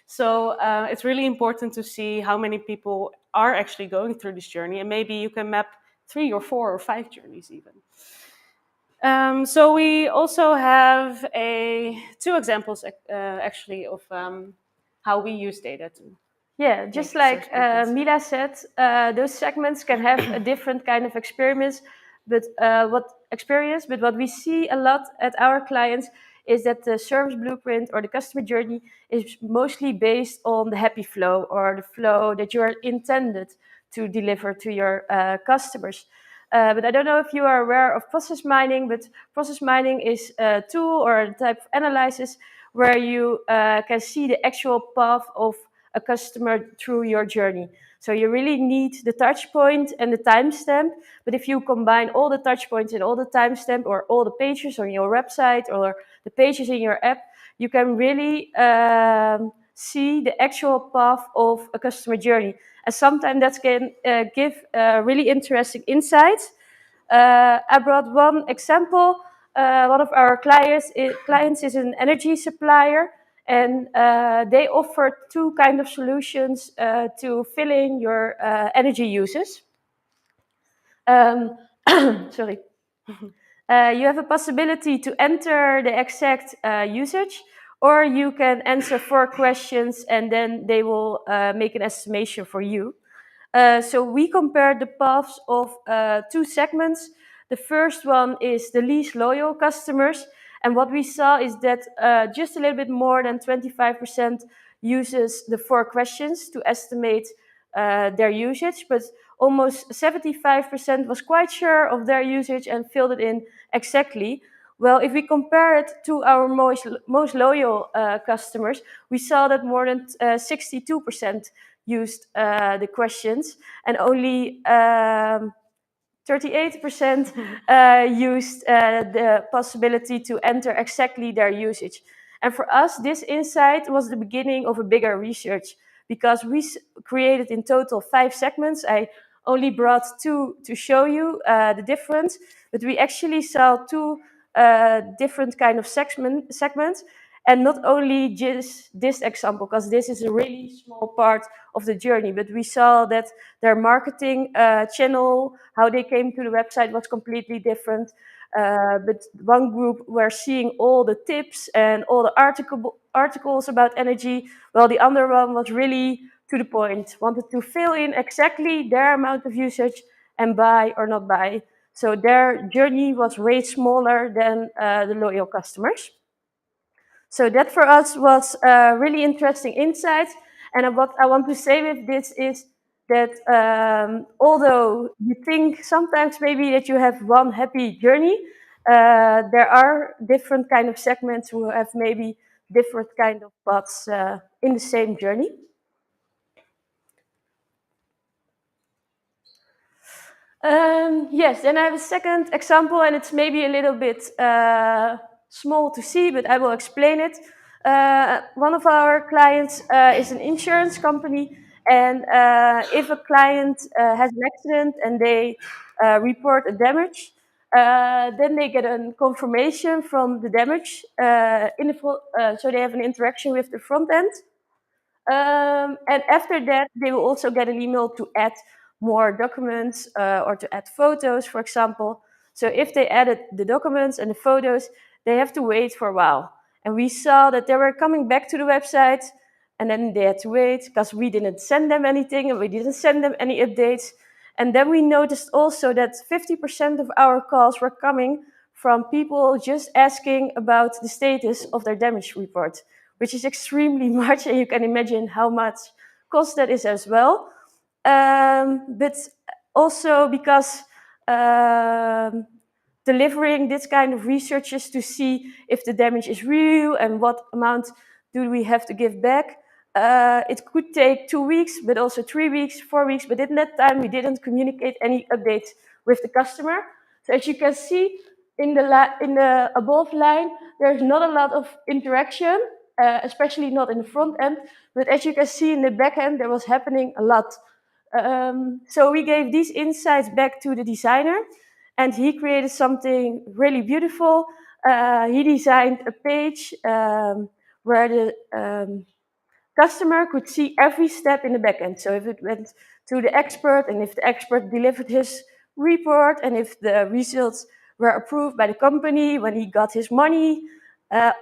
So it's really important to see how many people are actually going through this journey, and maybe you can map 3 or 4 or 5 journeys even. So we also have 2 examples actually of how we use data to. Yeah, just like Mila said, those segments can have a different kind of experience, but what we see a lot at our clients is that the service blueprint or the customer journey is mostly based on the happy flow, or the flow that you are intended to deliver to your customers. But I don't know if you are aware of process mining, but process mining is a tool or a type of analysis where you can see the actual path of a customer through your journey. So you really need the touch point and the timestamp. But if you combine all the touch points and all the timestamp, or all the pages on your website or the pages in your app, you can really see the actual path of a customer journey. And sometimes that can give really interesting insights. I brought one example. One of our clients is an energy supplier, and they offer 2 kind of solutions to fill in your energy uses. Sorry. You have a possibility to enter the exact usage, or you can answer 4 questions and then they will make an estimation for you. So we compared the paths of 2 segments. The first one is the least loyal customers. And what we saw is that just a little bit more than 25% uses the 4 questions to estimate their usage, but almost 75% was quite sure of their usage and filled it in exactly. Well, if we compare it to our most loyal customers, we saw that more than 62% used the questions, and only 38% used the possibility to enter exactly their usage. And for us, this insight was the beginning of a bigger research, because we created in total 5 segments. I only brought 2 to show you the difference, but we actually saw 2 different kind of segments, and not only just this example, because this is a really small part of the journey, but we saw that their marketing channel, how they came to the website, was completely different. But one group were seeing all the tips and all the articles about energy, while the other one was really to the point, wanted to fill in exactly their amount of usage and buy or not buy. So their journey was way smaller than the loyal customers. So that for us was a really interesting insight. And what I want to say with this is that although you think sometimes maybe that you have one happy journey, there are different kind of segments who have maybe different kind of paths in the same journey. Yes, then I have a second example, and it's maybe a little bit small to see, but I will explain it. One of our clients is an insurance company, and if a client has an accident and they report a damage, then they get a confirmation from the damage so they have an interaction with the front end. And after that, they will also get an email to add more documents or to add photos, for example. So if they added the documents and the photos, they have to wait for a while. And we saw that they were coming back to the website, and then they had to wait because we didn't send them anything and we didn't send them any updates. And then we noticed also that 50% of our calls were coming from people just asking about the status of their damage report, which is extremely much, and you can imagine how much cost that is as well. But also because delivering this kind of researches to see if the damage is real and what amount do we have to give back, it could take 2 weeks, but also 3 weeks, 4 weeks. But in that time, we didn't communicate any updates with the customer. So as you can see in the above line, there's not a lot of interaction, especially not in the front end. But as you can see in the back end, there was happening a lot. So we gave these insights back to the designer, and he created something really beautiful. He designed a page where the customer could see every step in the backend. So if it went to the expert, and if the expert delivered his report, and if the results were approved by the company, when he got his money,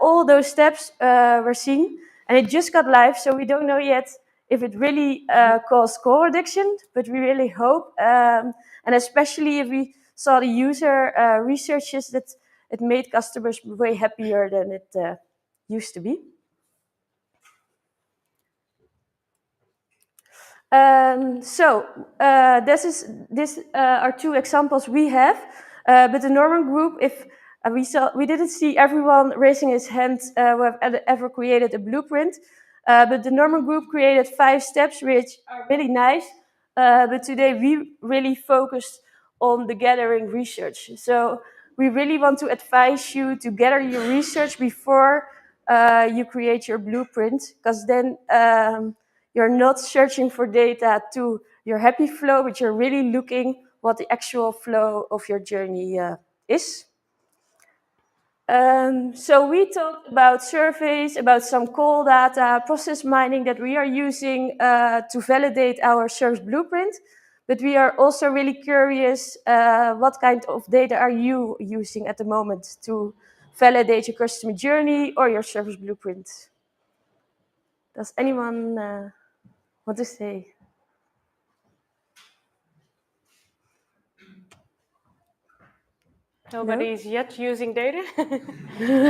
all those steps were seen. And it just got live, so we don't know yet if it really caused call reduction, but we really hope. And especially if we saw the user researches, that it made customers way happier than it used to be. This are 2 examples we have, but the Norman group, if we didn't see everyone raising his hand who have ever created a blueprint, but the Norman group created 5 steps, which are really nice. But today we really focused on the gathering research. So we really want to advise you to gather your research before you create your blueprint, because then you're not searching for data to your happy flow, but you're really looking what the actual flow of your journey is. So we talked about surveys, about some call data, process mining that we are using to validate our service blueprint. But we are also really curious, what kind of data are you using at the moment to validate your customer journey or your service blueprint? Does anyone want to say? Nobody's yet using data.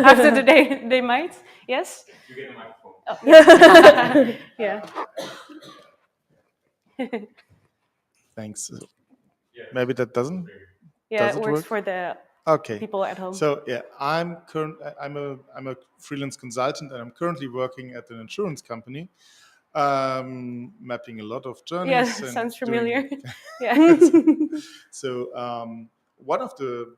After the day, they might. Yes? You get a microphone. Oh, yes. Yeah. Thanks. Maybe that doesn't. Yeah, does it works for the people at home. So yeah, I'm a freelance consultant, and I'm currently working at an insurance company. Mapping a lot of journeys. Yeah, and sounds doing- familiar. Yeah. So one of the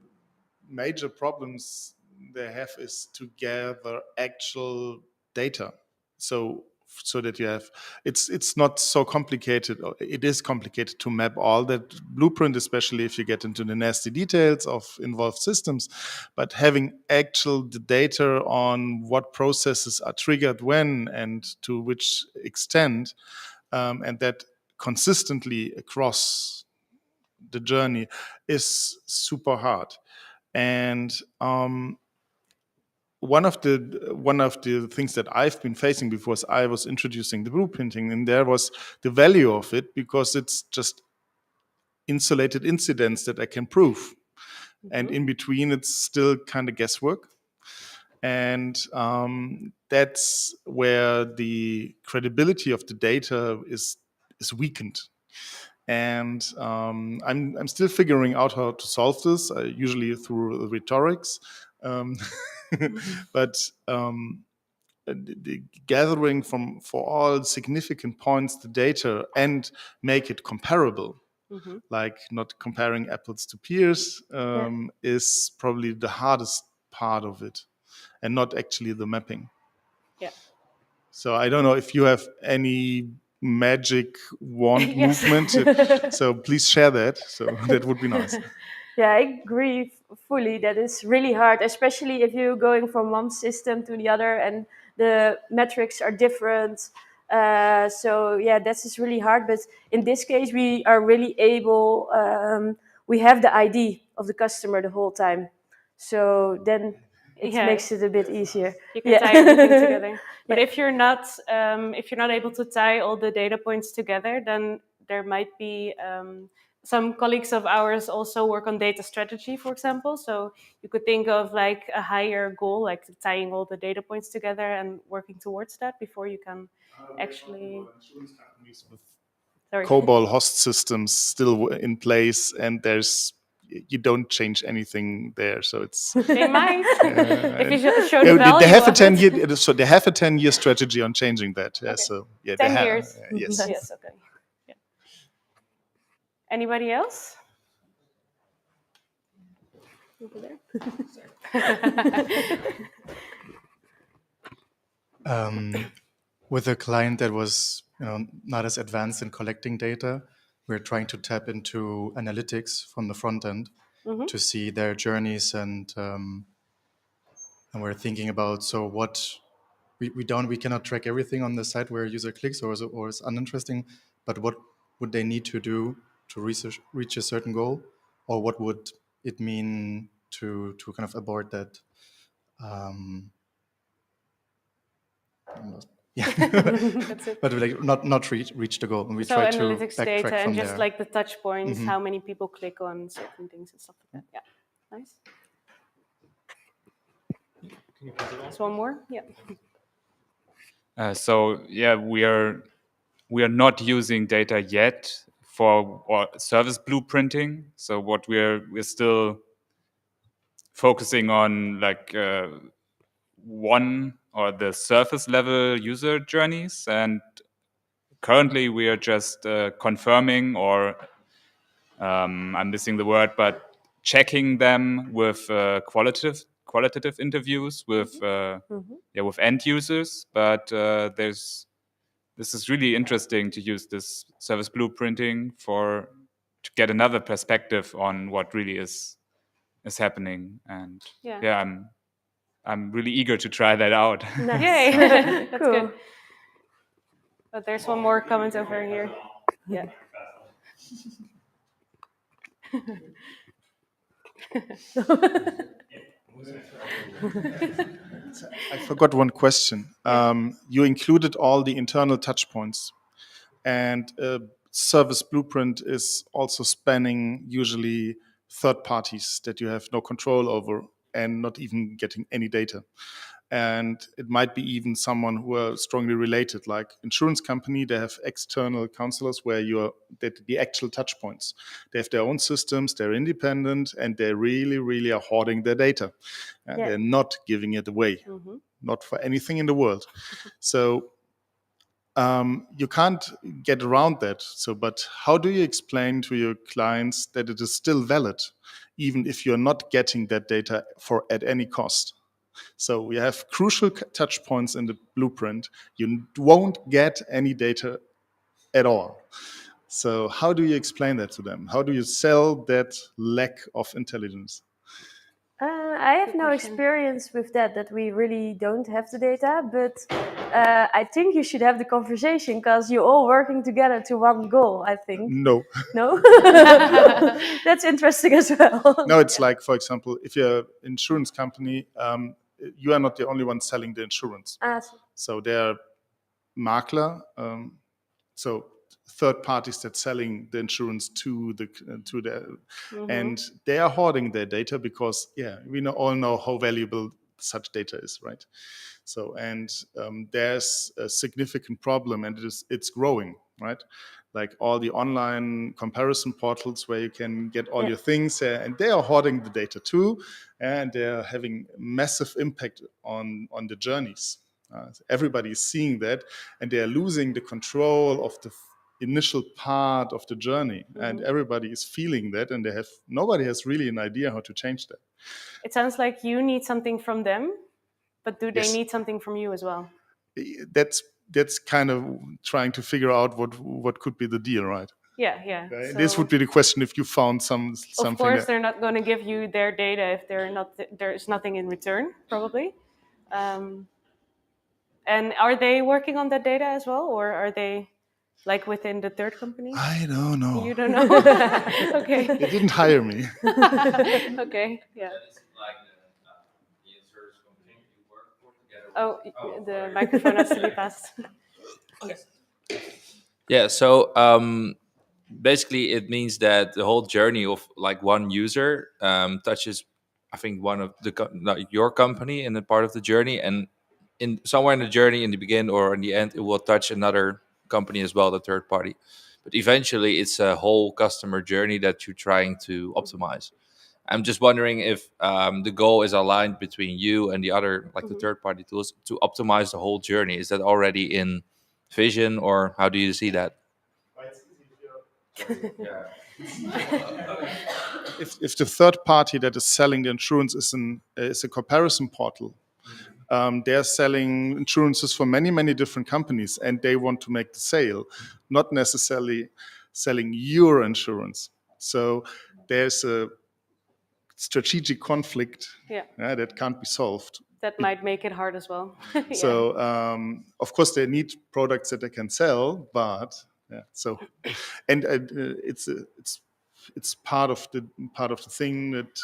major problems they have is to gather actual data. So that you have, it's not so complicated. It is complicated to map all that blueprint, especially if you get into the nasty details of involved systems. But having actual data on what processes are triggered when and to which extent, and that consistently across the journey is super hard. And one of the things that I've been facing before is I was introducing the blueprinting, and there was the value of it because it's just insulated incidents that I can prove, and in between it's still kind of guesswork, and that's where the credibility of the data is weakened. And I'm still figuring out how to solve this, usually through rhetorics. But the gathering for all significant points the data and make it comparable, like not comparing apples to pears, is probably the hardest part of it, and not actually the mapping. Yeah. So I don't know if you have any magic wand Yes. movement, so please share that. So that would be nice. Yeah, I agree fully that it's really hard, especially if you're going from one system to the other and the metrics are different. So yeah, that's just really hard. But in this case, we are really able, we have the ID of the customer the whole time. So then it Yeah. makes it a bit easier. You can tie everything together. But if you're not able to tie all the data points together, then there might be some colleagues of ours also work on data strategy, for example. So you could think of like a higher goal, like tying all the data points together and working towards that before you can actually. Sorry. COBOL host systems still in place, and you don't change anything there, so it's. They might. If you show the value. They have a of it. 10-year. So they have a 10-year strategy on changing that. Yeah. Okay. So yeah, 10 they have. years. Yes. Yes. Okay. Yeah. Anybody else? Over there. With a client that was not as advanced in collecting data, we're trying to tap into analytics from the front end to see their journeys, and we're thinking about what we cannot track everything on the site where a user clicks or is uninteresting, but what would they need to do to reach a certain goal, or what would it mean to kind of abort that. Yeah, That's it. but like not reach the goal, and we So try to analytics backtrack data from and just there. like the touch points, Mhm. how many people click on certain things and stuff like that. Yeah, nice. There's one more. Yeah. So yeah, we are not using data yet for service blueprinting. So what we're still focusing on like one or the surface level user journeys, and currently we are just confirming, or I'm missing the word, but checking them with qualitative interviews with with end users. But this is really interesting to use this service blueprinting to get another perspective on what really is happening. And Yeah. I'm really eager to try that out. Nice. Yay. That's good. But there's one more comment over here. Yeah. I forgot one question. You included all the internal touch points, and service blueprint is also spanning usually third parties that you have no control over and not even getting any data. And it might be even someone who are strongly related, like insurance company. They have external counselors where the actual touch points. They have their own systems. They're independent, and they really are hoarding their data. Yeah. They're not giving it away, not for anything in the world. So You can't get around that. So, but how do you explain to your clients that it is still valid, even if you're not getting that data at any cost? So we have crucial touch points in the blueprint. You won't get any data at all. So how do you explain that to them? How do you sell that lack of intelligence? I have no experience with that we really don't have the data, but I think you should have the conversation because you're all working together to one goal, I think. No. No? That's interesting as well. No, it's like, for example, if you're an insurance company, you are not the only one selling the insurance. So there are makler, so third parties that selling the insurance to the and they are hoarding their data because we all know how valuable such data is, right? So and there's a significant problem, and it's growing, right? Like all the online comparison portals where you can get all your things, and they are hoarding the data too, and they're having massive impact on the journeys. Everybody is seeing that, and they are losing the control of the initial part of the journey, and everybody is feeling that, and nobody has really an idea how to change that. It sounds like you need something from them, but do they Yes. need something from you as well? That's kind of trying to figure out what could be the deal, right? Yeah. Okay? This would be the question if you found something. Of course, they're not going to give you their data if there's nothing in return, probably. And are they working on that data as well, or are they like within the third company? I don't know. You don't know? Okay. They didn't hire me. Okay, yeah. Oh, the microphone has to be passed. Yeah, so basically it means that the whole journey of like one user touches, I think, one of your company in a part of the journey, and in somewhere in the journey, in the beginning or in the end, it will touch another company as well, the third party. But eventually, it's a whole customer journey that you're trying to optimize. I'm just wondering if the goal is aligned between you and the other, like the third party tools, to optimize the whole journey. Is that already in vision, or how do you see that? If the third party that is selling the insurance is a comparison portal, they're selling insurances for many different companies, and they want to make the sale, not necessarily selling your insurance. So there's a strategic conflict that can't be solved. That might make it hard as well. Yeah. So of course they need products that they can sell, but it's part of the thing that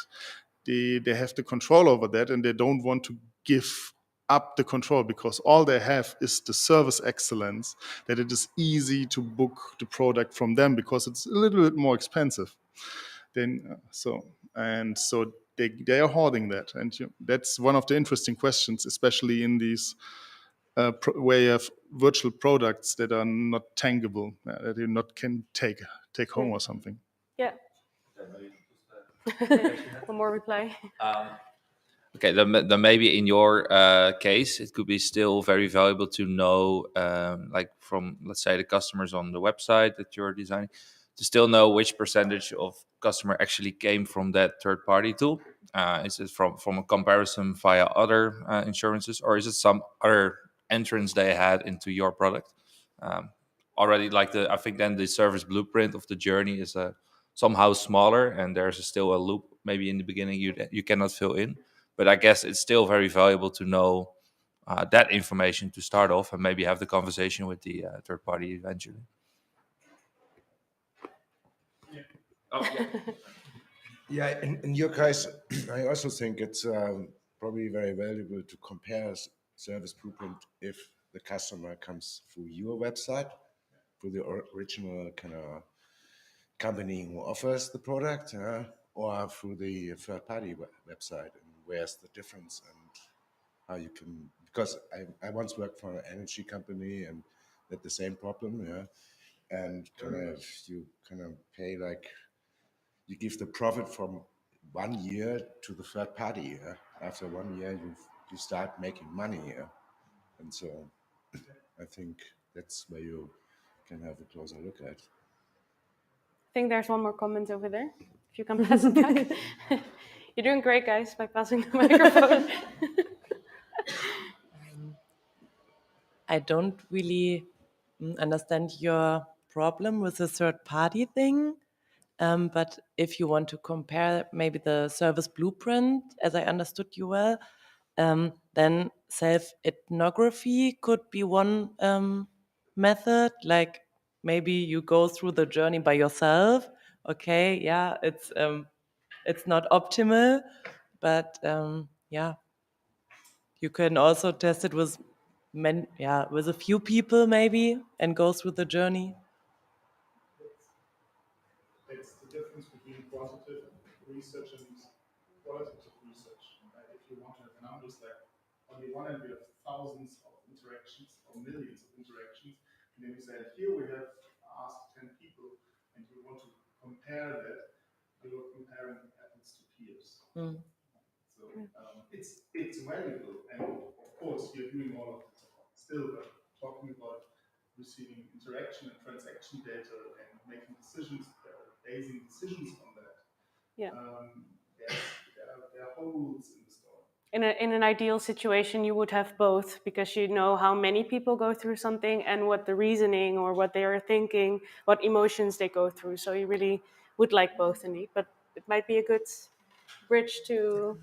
they have the control over that, and they don't want to give up the control because all they have is the service excellence, that it is easy to book the product from them because it's a little bit more expensive. So they are hoarding that, and that's one of the interesting questions, especially in these where you have virtual products that are not tangible, that you not can take home or something. Yeah. One more reply. Okay, then maybe in your case, it could be still very valuable to know, like from, let's say, the customers on the website that you're designing, to still know which percentage of customer actually came from that third-party tool. Is it from a comparison via other insurances, or is it some other entrance they had into your product? Already, I think then the service blueprint of the journey is somehow smaller, and there's still a loop maybe in the beginning you cannot fill in. But I guess it's still very valuable to know that information to start off, and maybe have the conversation with the third party eventually. Yeah, in your case, I also think it's probably very valuable to compare service blueprint if the customer comes through your website, through the original kind of company who offers the product, or through the third-party website, and where's the difference and how you can, because I once worked for an energy company and had the same problem, and you pay like, you give the profit from 1 year to the third party. After 1 year, you start making money, and so I think that's where you can have a closer look at. I think there's one more comment over there. If you can pass it back. You're doing great, guys, by passing the microphone. I don't really understand your problem with the third-party thing. But if you want to compare maybe the service blueprint, as I understood you well, then self-ethnography could be one method. Like maybe you go through the journey by yourself. Okay, yeah, it's not optimal, but yeah, you can also test it with with a few people maybe and go through the journey. It's the difference between quantitative research and qualitative research. If you want to have numbers like, on the one hand, we have thousands of interactions or millions of interactions, and then we say, here we have asked 10 people, and you want to compare that, you're comparing apples to pears. Mm. So it's valuable, and of course, you're doing all of it. Still, talking about receiving interaction and transaction data and making decisions, basing decisions on that. Yeah. There are holes in the story. In an ideal situation, you would have both, because you know how many people go through something and what the reasoning or what they are thinking, what emotions they go through. So you really would like both indeed, but it might be a good bridge to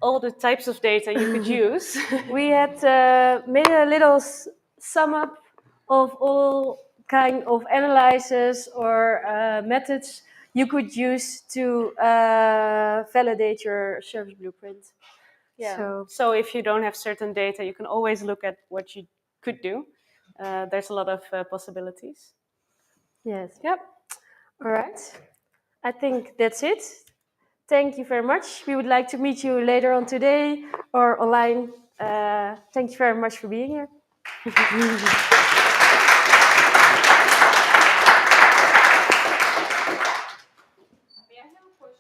all the types of data you could use. We had made a little sum up of all kind of analysis or methods you could use to validate your service blueprint. Yeah. So if you don't have certain data, you can always look at what you could do. There's a lot of possibilities. Yes. Yep. All right. I think that's it. Thank you very much. We would like to meet you later on today or online. Thank you very much for being here.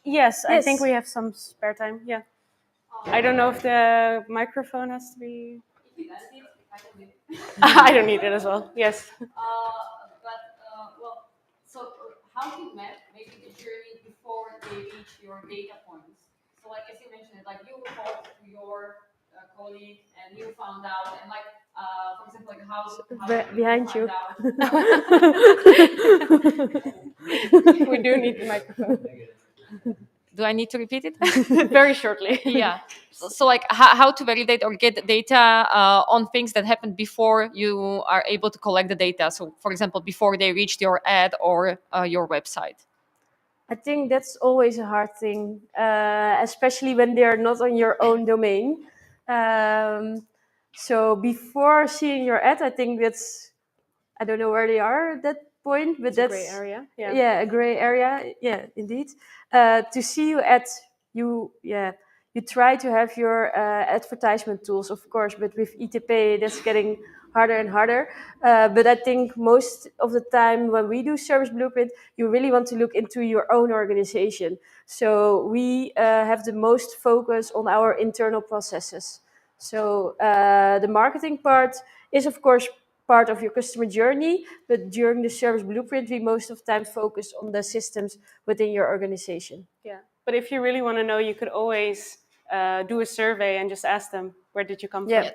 Yes, I think we have some spare time. Yeah. I don't know if the microphone has to be. I don't need it as well. Yes. How to map maybe the journey before they reach your data points. So like as you mentioned, like you talked to your colleague and you found out, and like for example, like how behind you. We do need the microphone. Do I need to repeat it? Very shortly. Yeah. So like how to validate or get data on things that happened before you are able to collect the data. So for example, before they reached your ad or your website. I think that's always a hard thing, especially when they're not on your own domain. So before seeing your ad, I think I don't know where they are at that point, but that's a gray area. Yeah. Yeah, a gray area. Yeah, indeed. To see you at you try to have your advertisement tools, of course, but with ITP, that's getting harder and harder. But I think most of the time when we do service blueprint, you really want to look into your own organization. So we have the most focus on our internal processes. So the marketing part is, of course, part of your customer journey, but during the service blueprint, we most of the time focus on the systems within your organization. Yeah, but if you really want to know, you could always do a survey and just ask them, where did you come from? Yeah,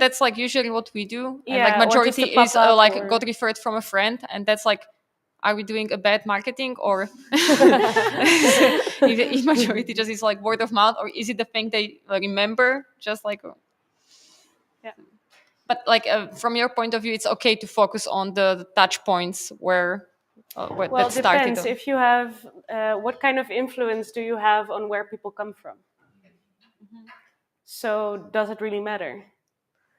that's like usually what we do. Yeah, and like majority is like or... got referred from a friend, and that's like, are we doing a bad marketing, or if majority just is like word of mouth, or is it the thing they remember? Just like, yeah. But like from your point of view, it's okay to focus on the touch points where well, that it started. Depends. If you have, what kind of influence do you have on where people come from? Mm-hmm. So does it really matter?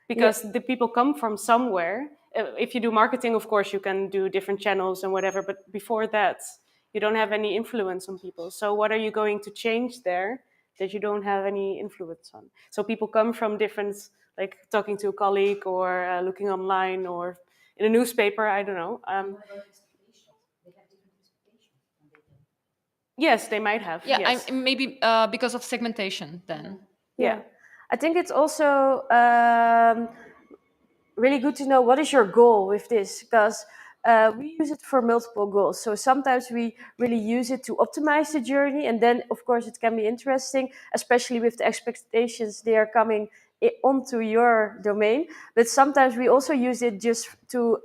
Because the people come from somewhere. If you do marketing, of course, you can do different channels and whatever. But before that, you don't have any influence on people. So what are you going to change there that you don't have any influence on? So people come from different, like talking to a colleague or looking online or in a newspaper, I don't know. Yes, they might have. Yeah, yes. Maybe because of segmentation then. Yeah. I think it's also really good to know what is your goal with this, because we use it for multiple goals. So sometimes we really use it to optimize the journey, and then of course it can be interesting, especially with the expectations they are coming onto your domain. But sometimes we also use it just to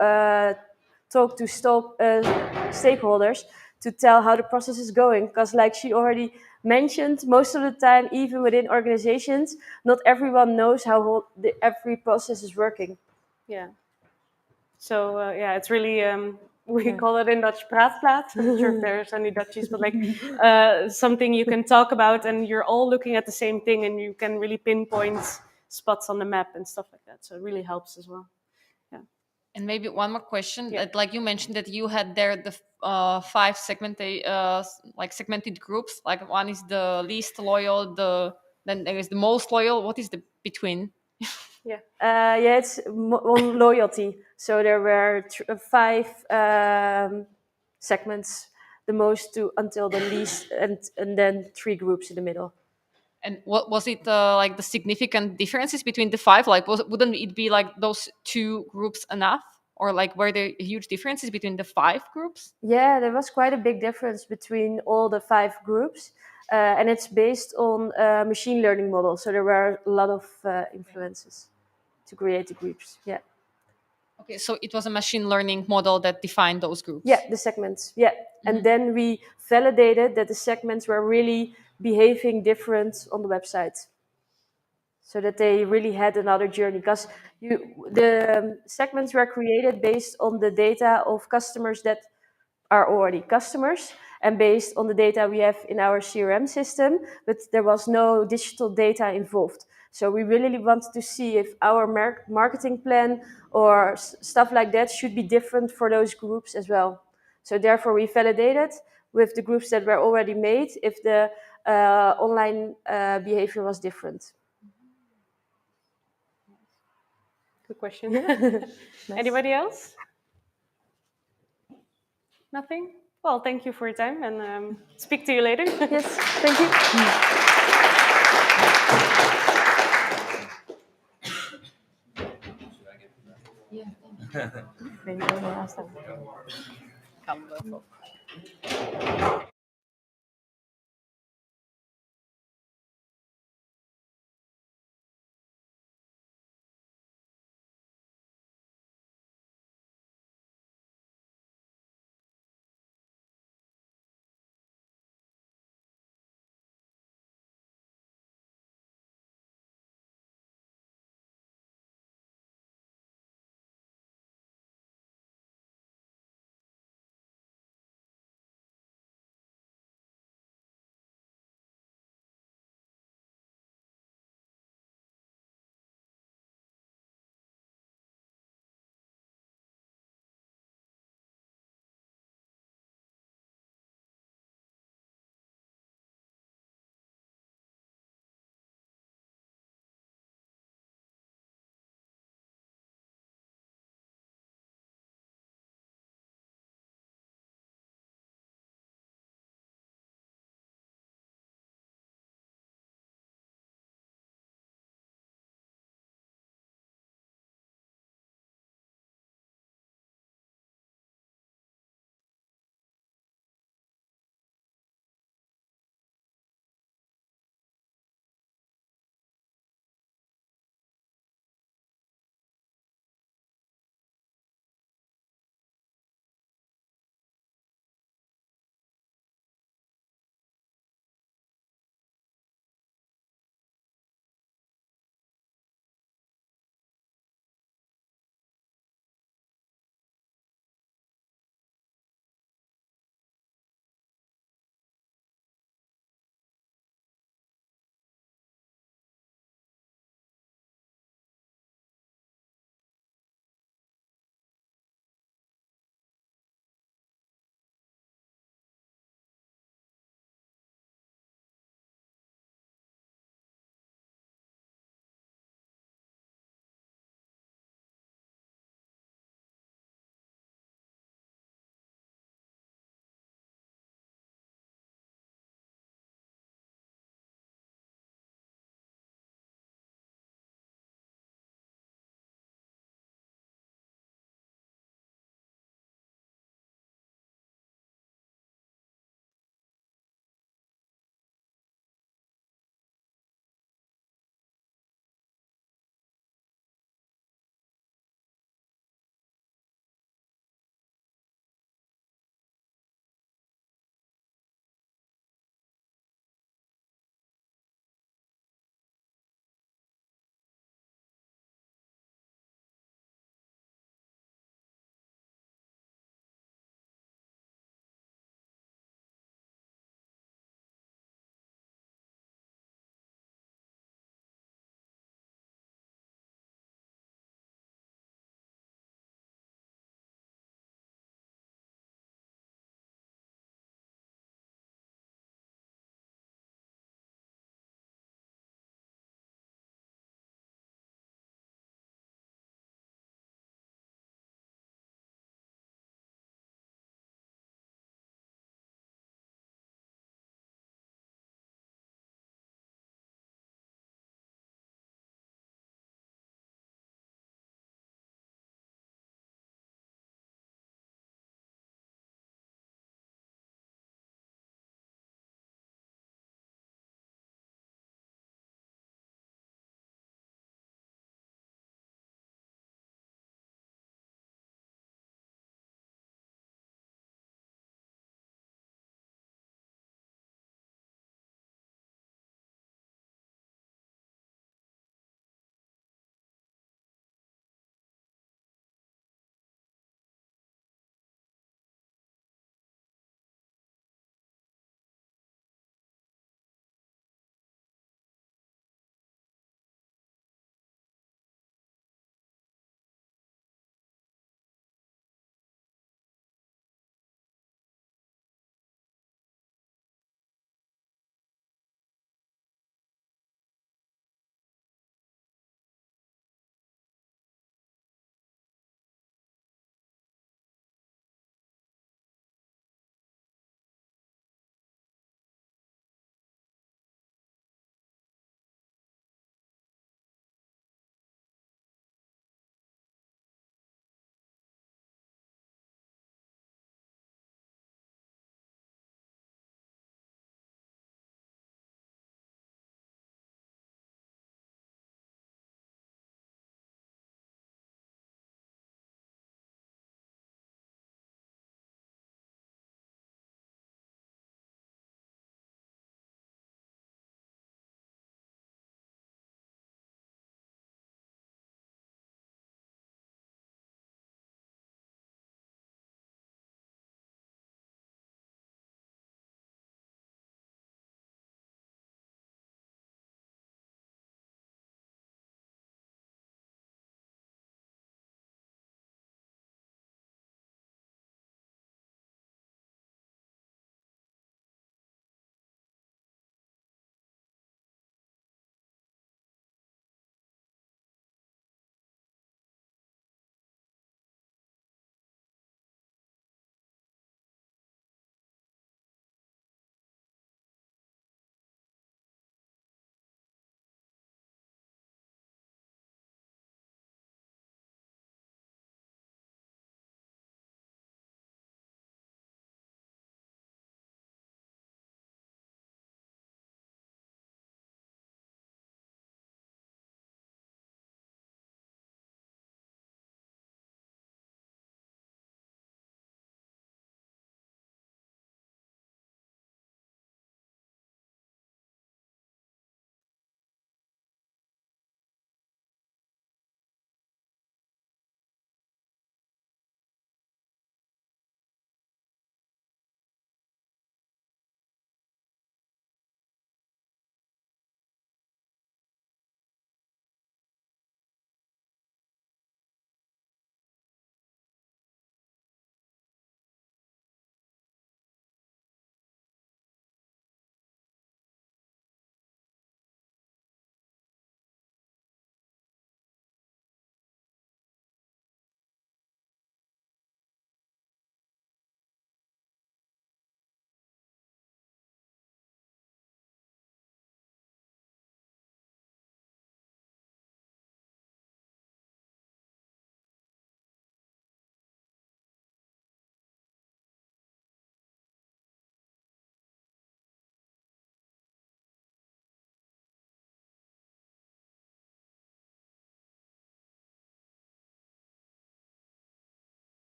talk to stakeholders to tell how the process is going, because like she already mentioned, most of the time, even within organizations, not everyone knows how every process is working. Yeah. So yeah, it's really we call it in Dutch praatplaat. I'm not sure if there's any Dutchies, but like something you can talk about, and you're all looking at the same thing, and you can really pinpoint spots on the map and stuff like that. So it really helps as well. Yeah. And maybe one more question. Like you mentioned that you had there the 5 segmented groups. Like one is the least loyal, then there is the most loyal. What is the between? Yeah, it's on loyalty. So there were 5 segments, the most to until the least, and then 3 groups in the middle. And what was it like the significant differences between the 5? Like, wouldn't it be like those 2 groups enough, or like were there huge differences between the 5 groups? Yeah, there was quite a big difference between all the 5 groups, and it's based on a machine learning model. So there were a lot of influences to create the groups. Yeah. Okay, so it was a machine learning model that defined those groups. Yeah, the segments. Yeah, and then we validated that the segments were really behaving different on the website, so that they really had another journey. Because the segments were created based on the data of customers that are already customers, and based on the data we have in our CRM system, but there was no digital data involved. So we really wanted to see if our marketing plan or stuff like that should be different for those groups as well. So therefore we validated with the groups that were already made if the online behavior was different. Good question. Nice. Anybody else? Nothing? Well, thank you for your time, and speak to you later. Yes, thank you. Yeah.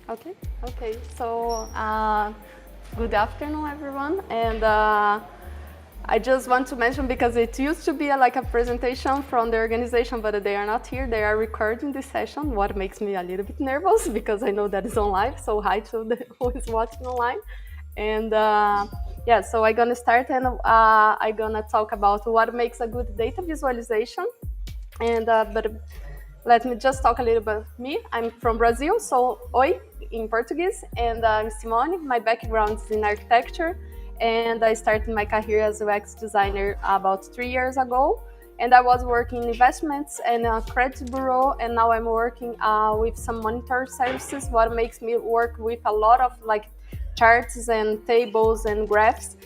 Okay. So, good afternoon, everyone. And I just want to mention, because it used to be like a presentation from the organization, but they are not here. They are recording this session, what makes me a little bit nervous because I know that it's online. So hi to the who is watching online. And yeah, so I'm gonna start, and I'm gonna talk about what makes a good data visualization. And but let me just talk a little about me. I'm from Brazil, so oi in Portuguese, and I'm Simone. My background is in architecture, and I started my career as a UX designer about 3 years ago. And I was working in investments and a credit bureau, and now I'm working with some monitoring services. What makes me work with a lot of like charts and tables and graphs,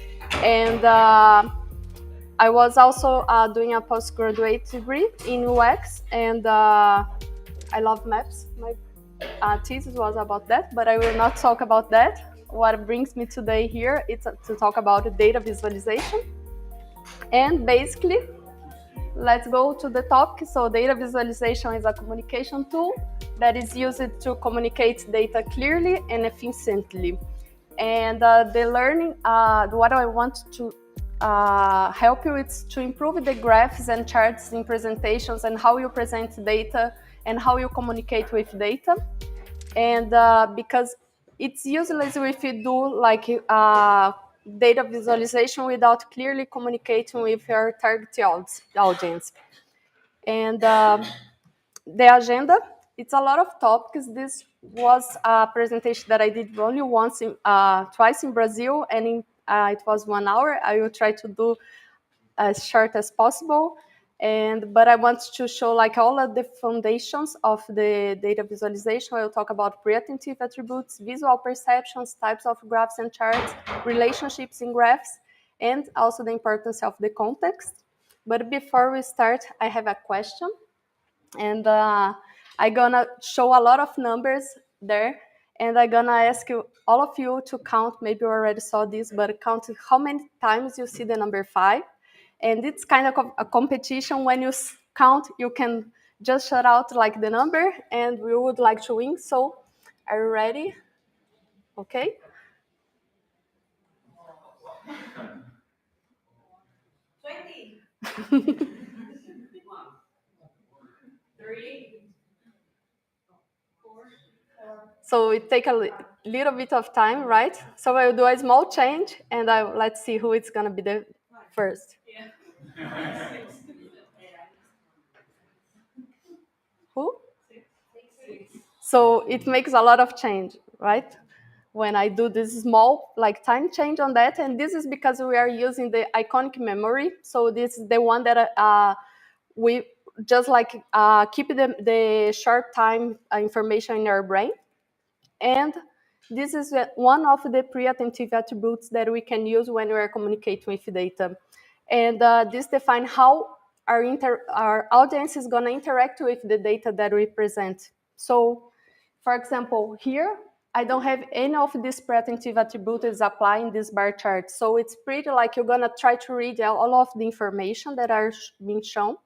and I was also doing a postgraduate degree in UX, and I love maps. My thesis was about that, but I will not talk about that. What brings me today here is to talk about data visualization. And basically, let's go to the topic. So data visualization is a communication tool that is used to communicate data clearly and efficiently. And the learning, what I want to help you is to improve the graphs and charts in presentations and how you present data and how you communicate with data. And because it's useless if you do like data visualization without clearly communicating with your target audience. And the agenda, it's a lot of topics. This was a presentation that I did only twice in Brazil, and it was 1 hour. I will try to do as short as possible. But I want to show like all of the foundations of the data visualization. I will talk about pre-attentive attributes, visual perceptions, types of graphs and charts, relationships in graphs, and also the importance of the context. But before we start, I have a question. And I'm gonna show a lot of numbers there, and I'm gonna ask you, all of you, to count. Maybe you already saw this, but count how many times you see the number 5. And it's kind of a competition. When you count, you can just shout out like the number, and we would like to win. So, are you ready? Okay. So it takes a little bit of time, right? So I'll do a small change, and let's see who is gonna be the first. Who? So it makes a lot of change, right? When I do this small like time change on that, and this is because we are using the iconic memory. So this is the one that we just like keep the short time information in our brain. And this is one of the pre-attentive attributes that we can use when we are communicating with data. And this defines how our audience is going to interact with the data that we present. So, for example, here, I don't have any of these pre-attentive attributes applying this bar chart. So it's pretty like you're going to try to read all of the information that are being shown.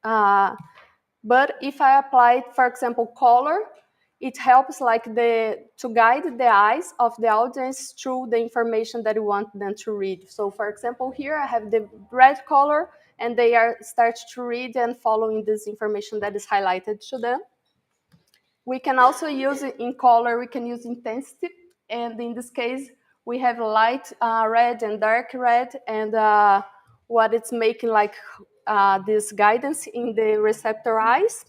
But if I apply, for example, color, it helps like to guide the eyes of the audience through the information that you want them to read. So for example, here I have the red color, and they start to read and following this information that is highlighted to them. We can also use it in color, we can use intensity. And in this case, we have light red and dark red, and what it's making like this guidance in the receptor eyes.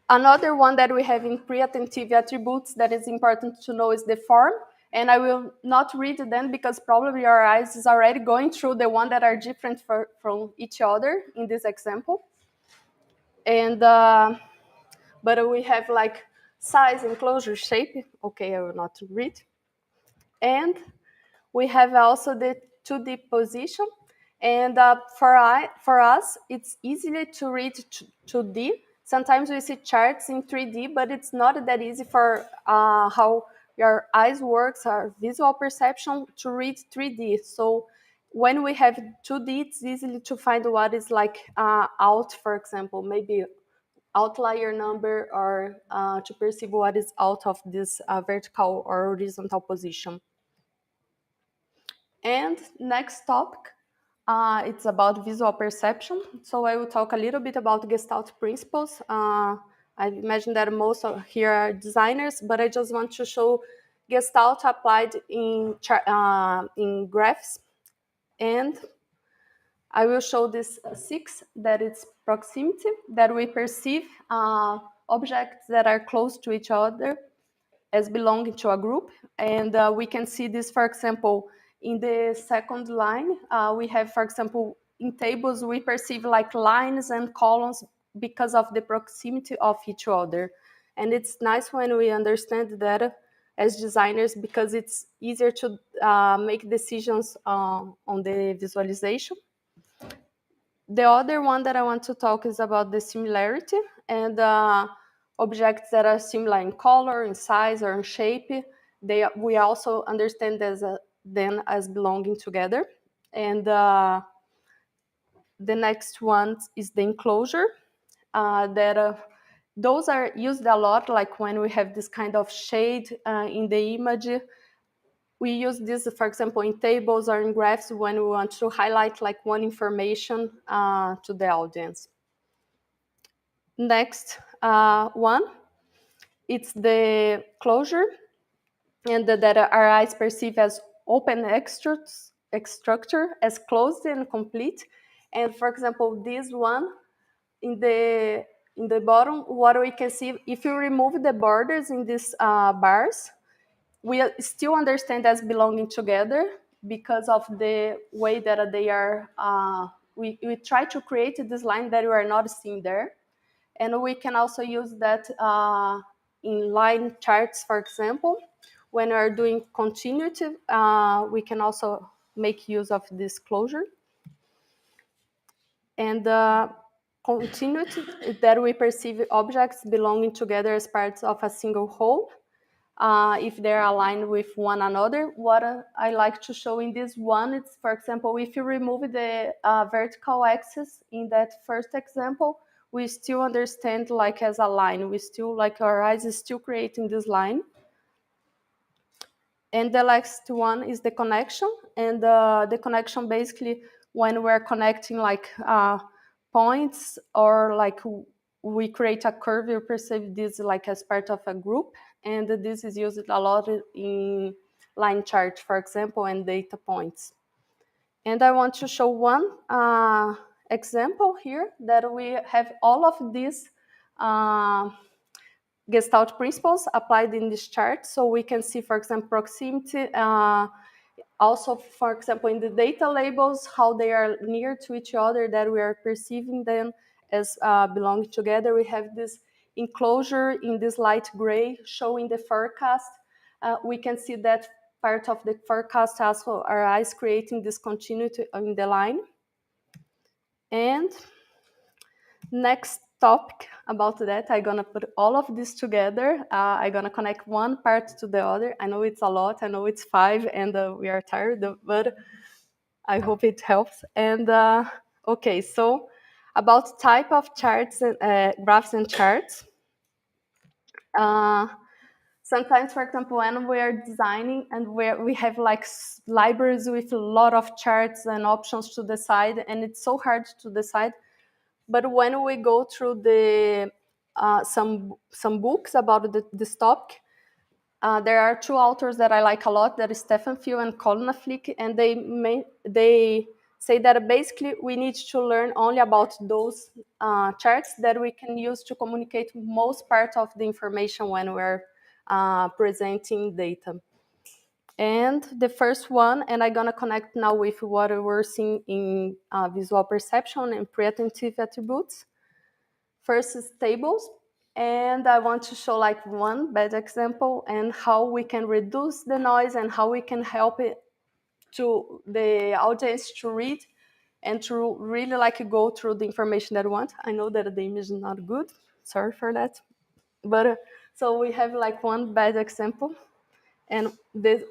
Another one that we have in pre-attentive attributes that is important to know is the form. And I will not read them because probably your eyes is already going through the one that are different from each other in this example. And but we have like size, enclosure, shape. Okay, I will not read. And we have also the 2D position. And for us, it's easy to read 2D. Sometimes we see charts in 3D, but it's not that easy for how your eyes works, our visual perception, to read 3D. So when we have 2D, it's easy to find what is like out, for example, maybe outlier number or to perceive what is out of this vertical or horizontal position. And next topic, it's about visual perception. So I will talk a little bit about Gestalt principles. I imagine that most of here are designers, but I just want to show Gestalt applied in graphs. And I will show this 6, that it's proximity, that we perceive objects that are close to each other as belonging to a group. And we can see this, for example, in the second line. We have, for example, in tables, we perceive like lines and columns because of the proximity of each other. And it's nice when we understand that as designers, because it's easier to make decisions on the visualization. The other one that I want to talk is about the similarity, and objects that are similar in color, in size, or in shape. We also understand them as belonging together. And the next one is the enclosure. Those are used a lot, like when we have this kind of shade in the image. We use this, for example, in tables or in graphs when we want to highlight like one information to the audience. Next one, it's the closure, and that our eyes perceive as open structure, as closed and complete. And for example, this one in the bottom, what we can see, if you remove the borders in these bars, we still understand as belonging together because of the way that they are. We try to create this line that we are not seeing there. And we can also use that in line charts, for example. When we're doing continuity, we can also make use of this closure. And continuity is that we perceive objects belonging together as parts of a single whole. If they're aligned with one another. What I like to show in this one, it's, for example, if you remove the vertical axis in that first example, we still understand like as a line. We still, like our eyes is still creating this line. And the last one is the connection. And the connection basically when we're connecting like points or like we create a curve, you perceive this like as part of a group. And this is used a lot in line chart, for example, and data points. And I want to show one example here that we have all of these Gestalt principles applied in this chart. So we can see, for example, proximity, also, for example, in the data labels, how they are near to each other, that we are perceiving them as belonging together. We have this enclosure in this light gray showing the forecast. We can see that part of the forecast also our eyes creating this continuity in the line. And next topic about that, I'm gonna put all of this together. I'm gonna connect one part to the other. I know it's a lot, I know it's 5 and we are tired, but I hope it helps. And okay, so about type of charts and graphs and charts. Sometimes, for example, when we are designing and we have like libraries with a lot of charts and options to decide, and it's so hard to decide. But when we go through the some books about this topic, there are 2 authors that I like a lot. That is Stefan Fiel and Colin Flick, and they say that basically we need to learn only about those charts that we can use to communicate most part of the information when we're presenting data. And the first one, and I'm gonna connect now with what we're seeing in visual perception and pre-attentive attributes. First is tables, and I want to show like one bad example and how we can reduce the noise and how we can help it to the audience to read and to really like go through the information that we want. I know that the image is not good, sorry for that. But so we have like one bad example. And this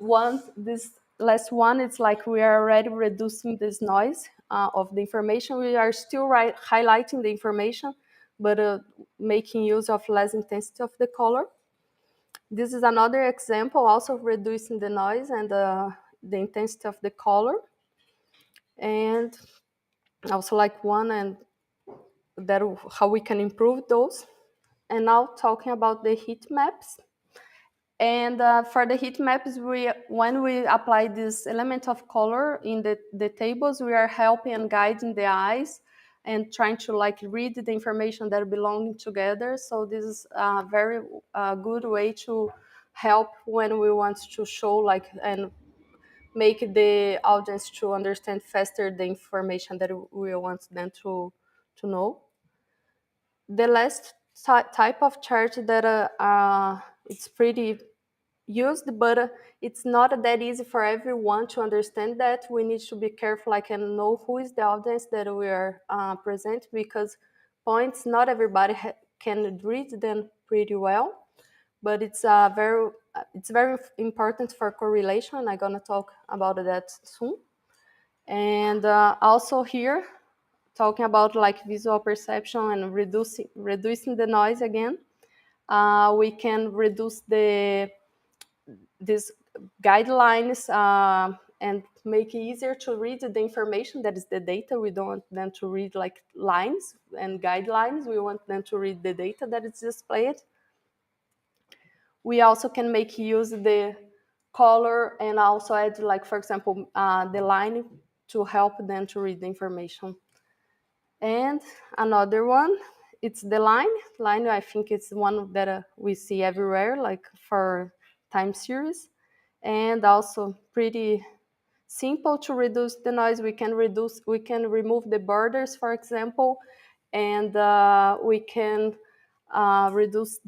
last one, it's like we are already reducing this noise of the information. We are still highlighting the information, but making use of less intensity of the color. This is another example also of reducing the noise and the intensity of the color. And also like one and that how we can improve those. And now talking about the heat maps. And for the heat maps, when we apply this element of color in the tables, we are helping and guiding the eyes and trying to like read the information that belong together. So this is a very good way to help when we want to show like and make the audience to understand faster the information that we want them to know. The last type of chart that it's pretty used, but it's not that easy for everyone to understand that. We need to be careful, like, and know who is the audience that we are present, because points, not everybody can read them pretty well, but it's very important for correlation, and I'm gonna talk about that soon. And also here, talking about like visual perception and reducing the noise again, we can reduce these guidelines and make it easier to read the information that is the data. We don't want them to read like lines and guidelines. We want them to read the data that is displayed. We also can make use the color and also add, like, for example, the line to help them to read the information. And another one, it's the line. Line, I think it's one that we see everywhere, like for time series. And also pretty simple to reduce the noise. We can remove the borders, for example, and we can reduce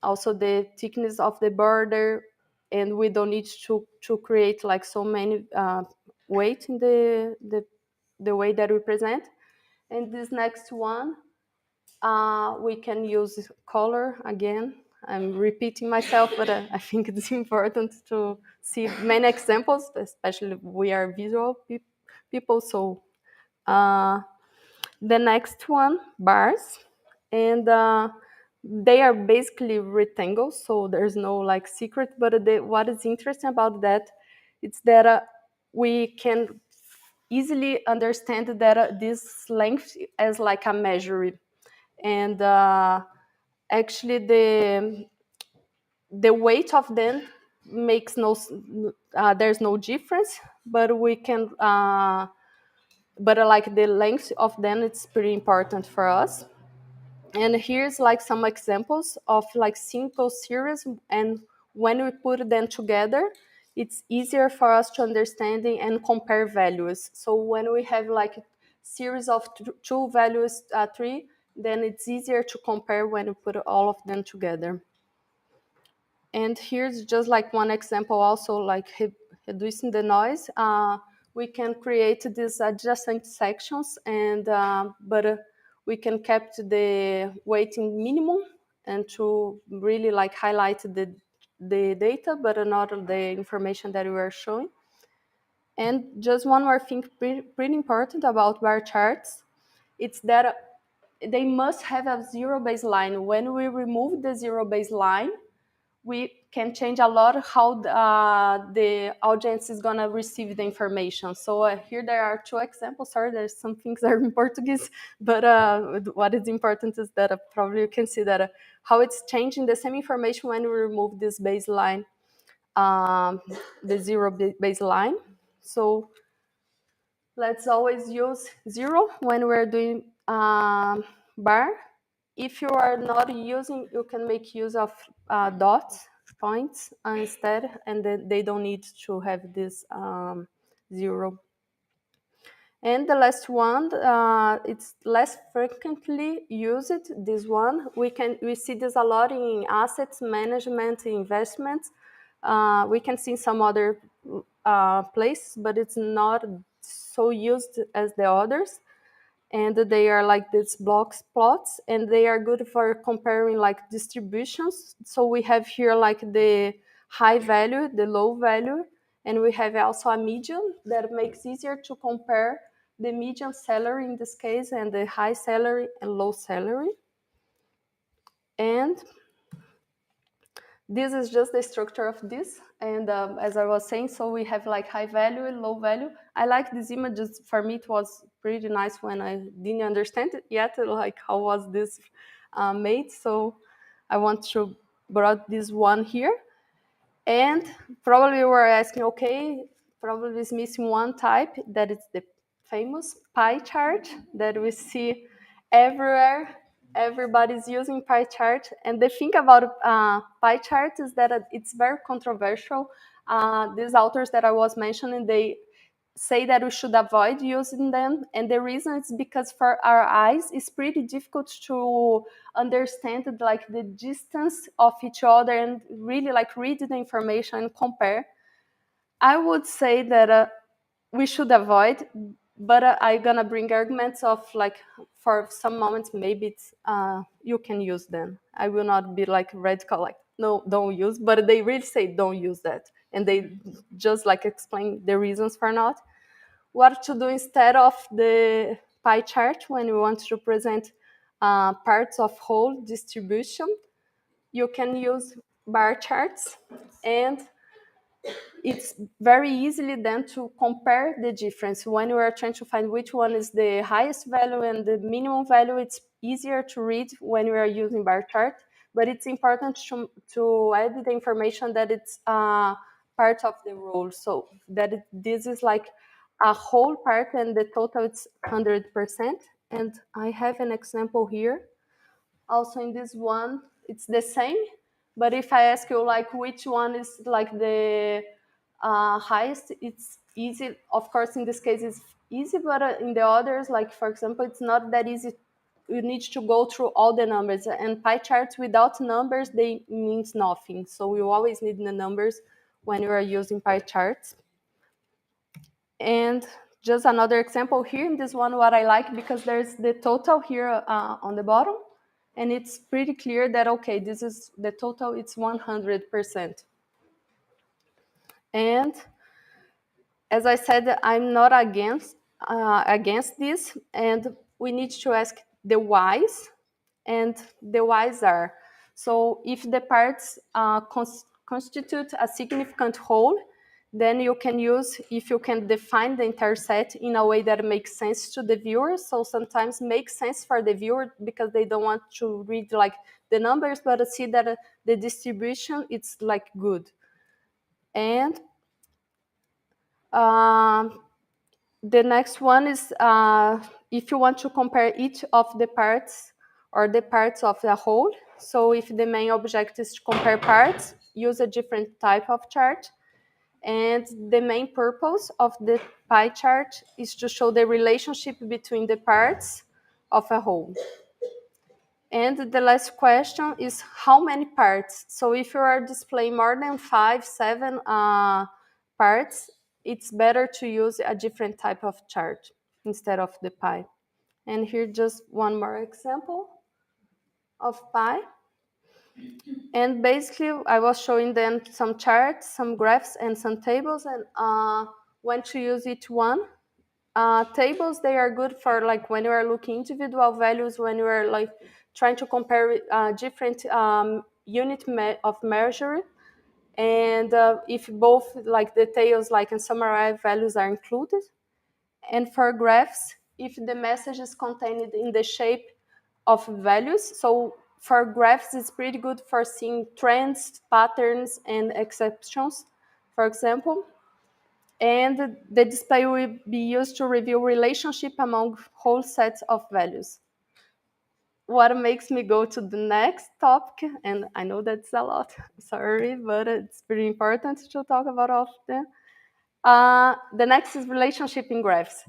also the thickness of the border, and we don't need to create like so many weight in the way that we present. And this next one, we can use color again. I'm repeating myself, but I think it's important to see many examples, especially we are visual people. So the next one, bars, and they are basically rectangles, so there's no like secret. But what is interesting about that, it's that we can easily understand that this length as like a measure, and actually the weight of them makes there's no difference, but we can but like the length of them, it's pretty important for us. And here's like some examples of like simple series, and when we put them together, it's easier for us to understand and compare values. So when we have like a series of two values, three, then it's easier to compare when we put all of them together. And here's just like one example also, like reducing the noise. We can create these adjacent sections, and we can keep the weighting minimum and to really like highlight the data, but not the information that we are showing. And just one more thing pretty important about bar charts, it's that they must have a zero baseline. When we remove the zero baseline, we can change a lot how the audience is going to receive the information. So here there are two examples. Sorry, there's some things that are in Portuguese, but what is important is that probably you can see that how it's changing the same information when we remove this baseline, the zero baseline. So let's always use zero when we're doing bar. If you are not using, you can make use of dots, points instead, and then they don't need to have this zero. And the last one, it's less frequently used. This one, we see this a lot in assets management, investments. We can see some other places, but it's not so used as the others. And they are like these blocks plots, and they are good for comparing like distributions. So we have here like the high value, the low value, and we have also a median that makes easier to compare the median salary in this case, and the high salary and low salary. And this is just the structure of this. And as I was saying, so we have like high value and low value. I like these images. For me, it was pretty nice when I didn't understand it yet, like how was this made. So I want to brought this one here. And probably we're asking, okay, probably is missing one type, that is the famous pie chart that we see everywhere. Everybody's using pie chart. And the thing about pie chart is that it's very controversial. These authors that I was mentioning, they say that we should avoid using them. And the reason is because for our eyes, it's pretty difficult to understand like the distance of each other and really like read the information and compare. I would say that we should avoid, but I'm gonna bring arguments of like for some moments maybe it's you can use them. I will not be like radical like no, don't use, but they really say don't use that, and they just like explain the reasons for not. What to do instead of the pie chart when you want to present parts of whole distribution? You can use bar charts, and it's very easily then to compare the difference. When you are trying to find which one is the highest value and the minimum value, it's easier to read when you are using bar chart, but it's important to add the information that it's part of the rule, so that this is like a whole part and the total it's 100%. And I have an example here. Also in this one, it's the same, but if I ask you like which one is like the highest, it's easy. Of course, in this case, it's easy, but in the others, like for example, it's not that easy. You need to go through all the numbers, and pie charts without numbers, they means nothing. So you always need the numbers when you are using pie charts. And just another example here in this one, what I like, because there's the total here on the bottom, and it's pretty clear that, okay, this is the total, it's 100%. And as I said, I'm not against this, and we need to ask the whys, and the whys are, so if the parts constitute a significant whole, then you can use, if you can define the entire set in a way that makes sense to the viewer. So sometimes makes sense for the viewer because they don't want to read like the numbers, but see that the distribution, it's like good. And the next one is if you want to compare each of the parts or the parts of the whole. So if the main object is to compare parts, use a different type of chart. And the main purpose of the pie chart is to show the relationship between the parts of a whole. And the last question is how many parts? So if you are displaying more than 5, 7 parts, it's better to use a different type of chart instead of the pie. And here just one more example of pie. And basically, I was showing them some charts, some graphs, and some tables, and when to use each one. Tables, they are good for like when you are looking individual values, when you are like trying to compare different unit of measure, and if both like details like and summarized values are included. And for graphs, if the message is contained in the shape of values. So for graphs, it's pretty good for seeing trends, patterns, and exceptions, for example. And the display will be used to reveal relationship among whole sets of values. What makes me go to the next topic, and I know that's a lot, sorry, but it's pretty important to talk about all of them. The next is relationship in graphs.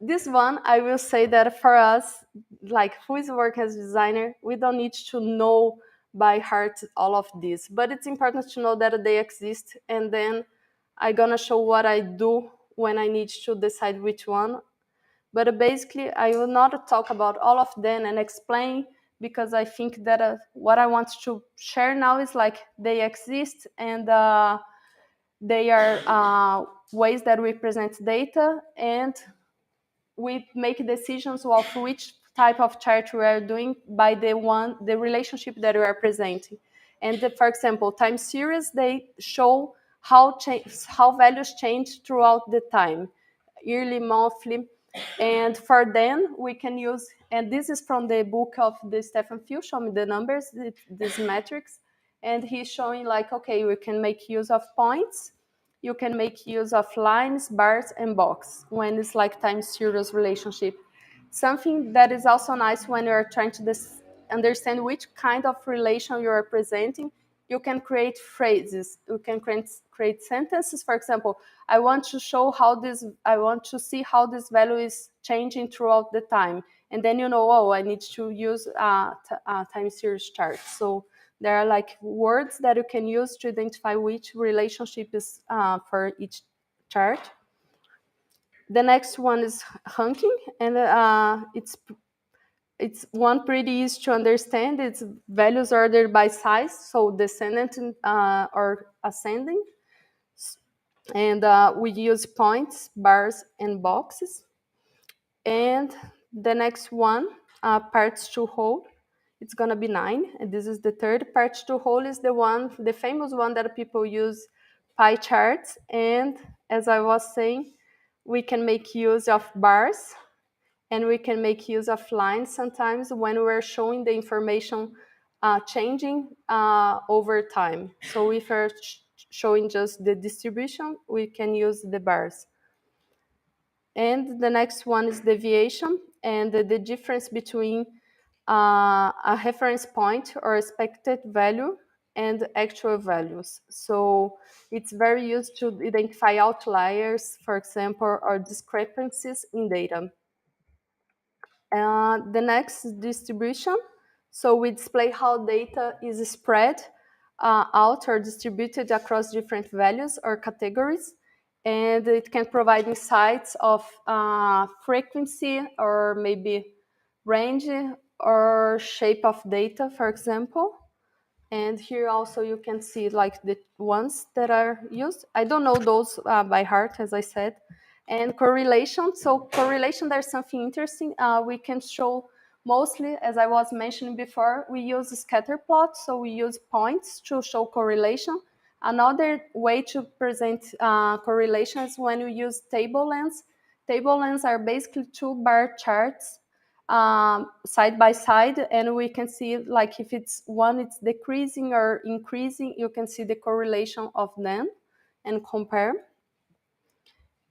This one, I will say that for us, like who is work as a designer, we don't need to know by heart all of this, but it's important to know that they exist, and then I'm gonna show what I do when I need to decide which one. But basically, I will not talk about all of them and explain, because I think that what I want to share now is like they exist, and they are ways that we present data, and we make decisions of which type of chart we are doing by the relationship that we are presenting. And for example, time series, they show how values change throughout the time, yearly, monthly. And for them, we can use, and this is from the book of the Stefan Field, Show Me the Numbers, these metrics. And he's showing like, okay, we can make use of points. You can make use of lines, bars, and box when it's like time series relationship. Something that is also nice when you're trying to understand which kind of relation you are presenting, you can create phrases. You can create sentences. For example, I want to see how this value is changing throughout the time. And then you know, oh, I need to use a time series chart. So there are like words that you can use to identify which relationship is for each chart. The next one is ranking, and it's one pretty easy to understand. It's values ordered by size, so descendant or ascending. And we use points, bars, and boxes. And the next one, parts to whole. It's gonna be 9, and this is the third. Parts to whole is the famous one that people use, pie charts. And as I was saying, we can make use of bars, and we can make use of lines sometimes when we're showing the information changing over time. So if we're showing just the distribution, we can use the bars. And the next one is deviation, and the difference between a reference point or expected value and actual values. So it's very used to identify outliers, for example, or discrepancies in data. The next is distribution. So we display how data is spread out or distributed across different values or categories. And it can provide insights of frequency or maybe range or shape of data, for example. And here also you can see like the ones that are used. I don't know those by heart, as I said. And correlation. So correlation, there's something interesting. We can show mostly, as I was mentioning before, we use scatter plots. So we use points to show correlation. Another way to present correlation is when we use table lengths. Table lengths are basically 2 bar charts side by side, and we can see like if it's decreasing or increasing, you can see the correlation of them and compare.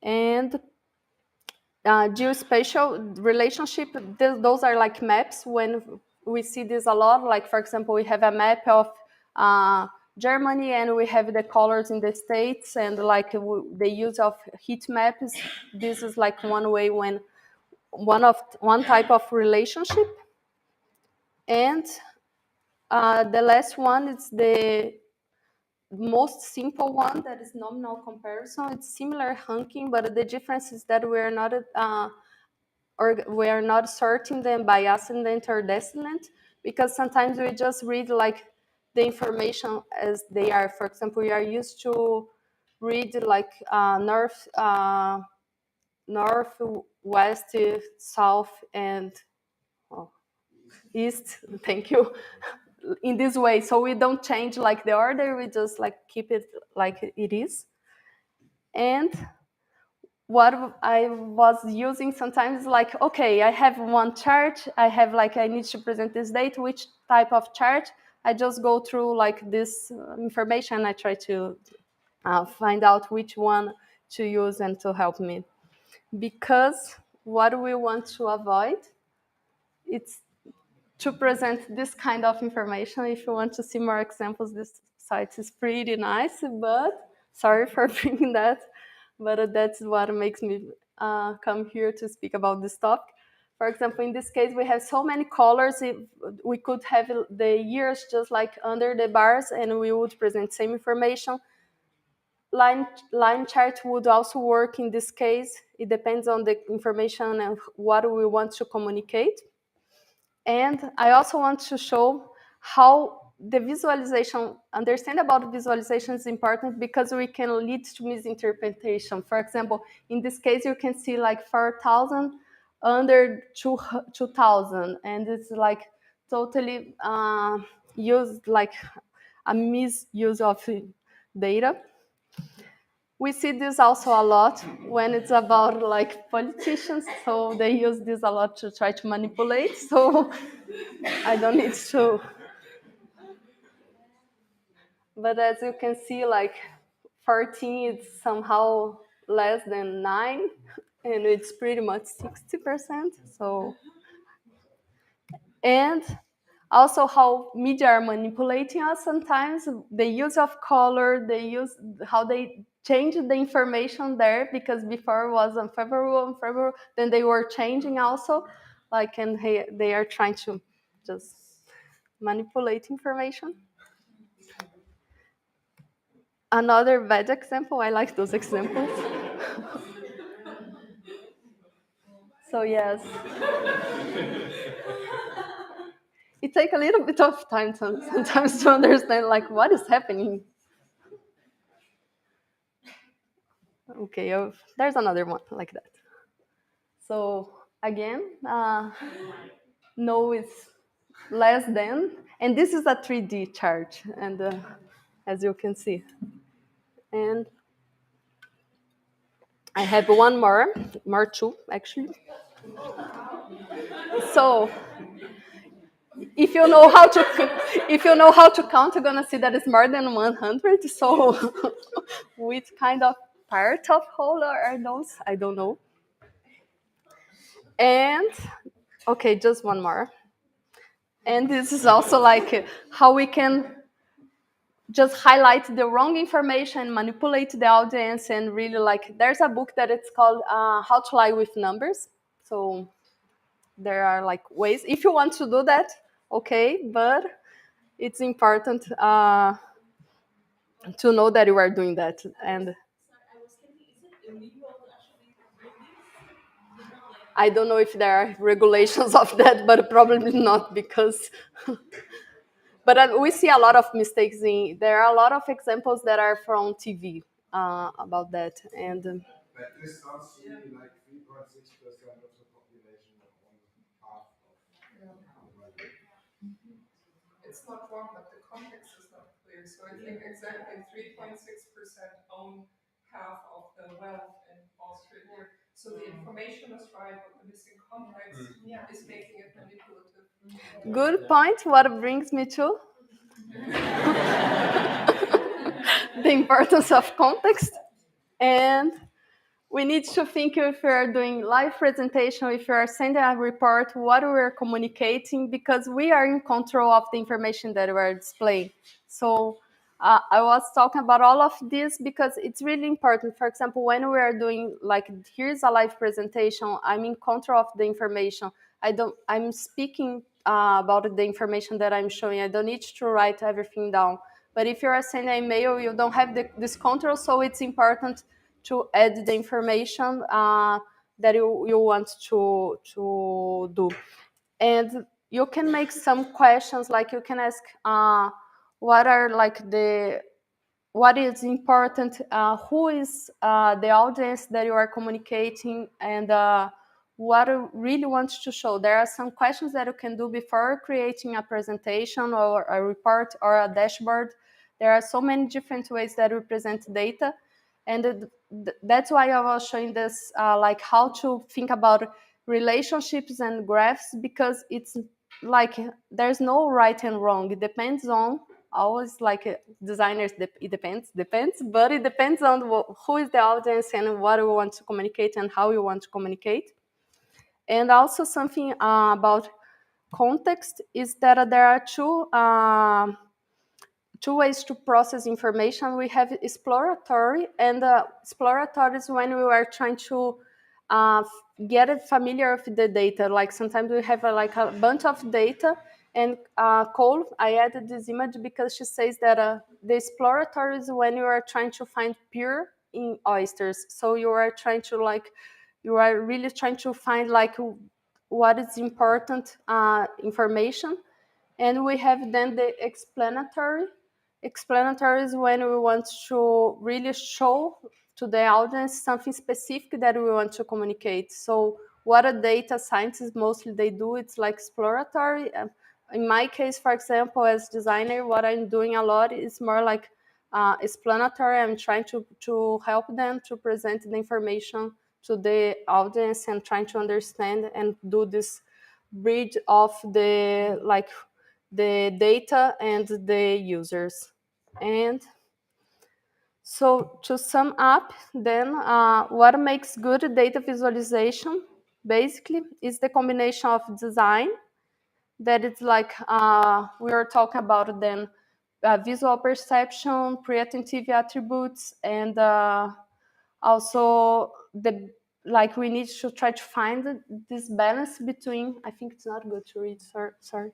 And geospatial relationship, those are like maps. When we see this a lot, like for example, we have a map of Germany and we have the colors in the States, and like the use of heat maps. This is like one way when one type of relationship. And the last one is the most simple one, that is nominal comparison. It's similar ranking, but the difference is that we are not sorting them by ascendant or descendant, because sometimes we just read like the information as they are. For example, we are used to read like north, west, south, and east. Thank you. In this way, so we don't change like the order, we just like keep it like it is. And what I was using sometimes, like, okay, I have one chart, I need to present this date, which type of chart? I just go through like this information, I try to find out which one to use and to help me. Because what we want to avoid, it's to present this kind of information. If you want to see more examples, this site is pretty nice, but sorry for bringing that. But that's what makes me come here to speak about this topic. For example, in this case, we have so many colors. We could have the years just like under the bars, and we would present same information. Line chart would also work in this case. It depends on the information and what we want to communicate. And I also want to show how the visualization, understand about visualization is important, because we can lead to misinterpretation. For example, in this case, you can see like 4,000 under 2000, and it's like totally used like a misuse of data. We see this also a lot when it's about like politicians, so they use this a lot to try to manipulate. So I don't need to. But as you can see, like 14 is somehow less than 9, and it's pretty much 60%. So, and also how media are manipulating us sometimes. The use of color, they use how they change the information there, because before it was unfavorable, then they were changing also, like, and they are trying to just manipulate information. Another bad example, I like those examples. So yes. It takes a little bit of time sometimes to understand like what is happening. Okay, there's another one like that. So again, no is less than, and this is a 3D chart, and as you can see. And I have one more two actually. So if you know how to count, you're gonna see that it's more than 100. So which kind of part of whole are those? I don't know. And okay, just one more. And this is also like how we can just highlight the wrong information, manipulate the audience, and really like, there's a book that it's called How to Lie with Numbers. So there are like ways, if you want to do that, okay, but it's important to know that you are doing that. And I don't know if there are regulations of that, but probably not, because but we see a lot of mistakes there are a lot of examples that are from TV about that. And but this sounds to me like 3.6% of the population own half of It's not wrong, but the context is not clear. So I think exactly 3.6% own half of the wealth in Austria here. So the information is right, but the missing context is making it manipulative. Good point. What brings me to the importance of context. And we need to think, if we are doing live presentation, if we are sending a report, what we are communicating, because we are in control of the information that we are displaying. So I was talking about all of this because it's really important. For example, when we are doing like, here's a live presentation, I'm in control of the information. I'm speaking about the information that I'm showing. I don't need to write everything down. But if you are sending an email, you don't have this control, so it's important to add the information that you want to do. And you can make some questions, like you can ask what is important, who is the audience that you are communicating, and what you really want to show. There are some questions that you can do before creating a presentation or a report or a dashboard. There are so many different ways that we present data. And that's why I was showing this, like how to think about relationships and graphs, because it's like there's no right and wrong. It depends on, always like designers, it depends, but it depends on who is the audience and what you want to communicate and how you want to communicate. And also something about context is that there are two ways to process information. We have exploratory, and exploratory is when we are trying to get familiar with the data. Like sometimes we have like a bunch of data, and Cole, I added this image because she says that the exploratory is when you are trying to find pure in oysters. So you are really trying to find like what is important information. And we have then the explanatory. Explanatory is when we want to really show to the audience something specific that we want to communicate. So what a data scientist mostly they do, it's like exploratory. In my case, for example, as designer, what I'm doing a lot is more like explanatory. I'm trying to help them to present the information to the audience and trying to understand and do this bridge of the data and the users. And so to sum up, then what makes good data visualization basically is the combination of design, that it's like we were talking about then visual perception, pre-attentive attributes, and also we need to try to find this balance between, I think it's not good to read, sorry,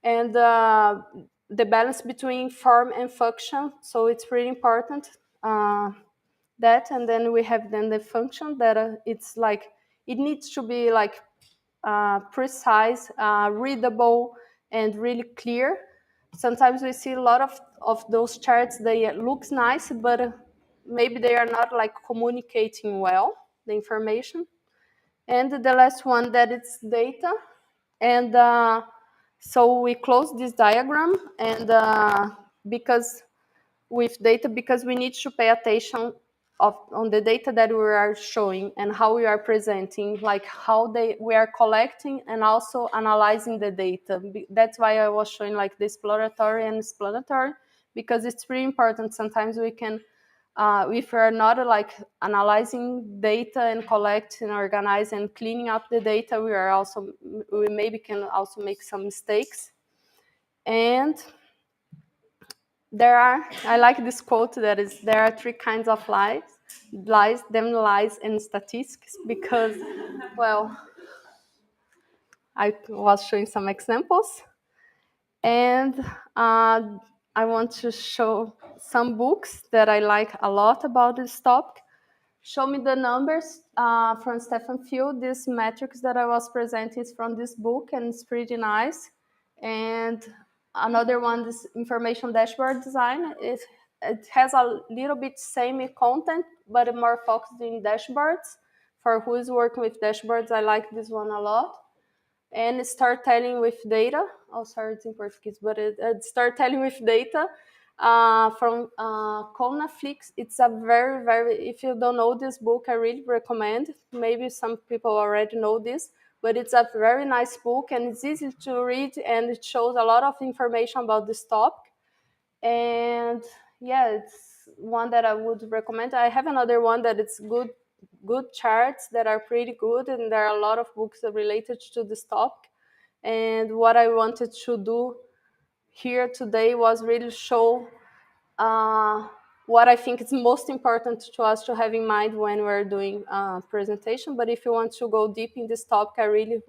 and the balance between form and function. So it's really important that, and then we have then the function that it's like it needs to be like precise, readable, and really clear. Sometimes we see a lot of those charts, they looks nice, but maybe they are not like communicating well the information. And the last one, that it's data. And so we close this diagram, and because with data, because we need to pay attention on the data that we are showing and how we are presenting, like how we are collecting and also analyzing the data. That's why I was showing like the exploratory and explanatory, because it's really important. Sometimes we can, if we're not like analyzing data and collect and organize and cleaning up the data, we maybe can also make some mistakes. And I like this quote that is, there are 3 kinds of lies, and statistics, because, well, I was showing some examples. And I want to show some books that I like a lot about this topic. Show Me the Numbers from Stefan Field. This metrics that I was presenting is from this book, and it's pretty nice. And another one, this information dashboard design. It has a little bit same content, but more focused in dashboards. For who is working with dashboards, I like this one a lot. And Storytelling with Data. Oh, sorry, it's in Portuguese, but Storytelling with Data from Konaflix. It's a very, very, if you don't know this book, I really recommend. Maybe some people already know this, but it's a very nice book, and it's easy to read, and it shows a lot of information about this topic. And yeah, it's one that I would recommend. I have another one that it's good charts that are pretty good, and there are a lot of books related to this topic. And what I wanted to do here today was really show what I think is most important to us to have in mind when we're doing presentation. But if you want to go deep in this topic, I really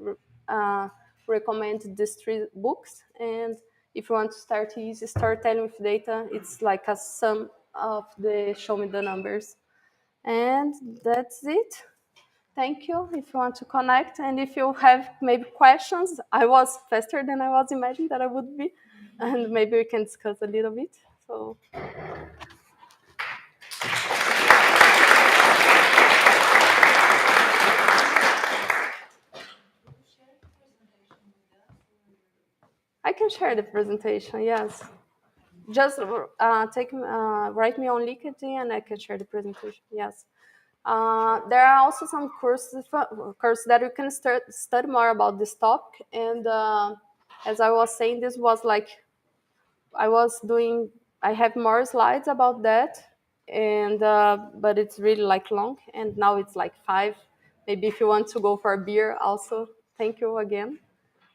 recommend these 3 books. And if you want to start easy, Storytelling with Data, it's like a sum of the Show Me the Numbers. And that's it. Thank you. If you want to connect, and if you have maybe questions, I was faster than I was imagining that I would be, and maybe we can discuss a little bit. So. I can share the presentation, yes. Just write me on LinkedIn and I can share the presentation, yes. There are also some courses that you can study more about this topic. And as I was saying, this was like, I have more slides about that, and but it's really like long, and now it's like 5. Maybe if you want to go for a beer also, thank you again.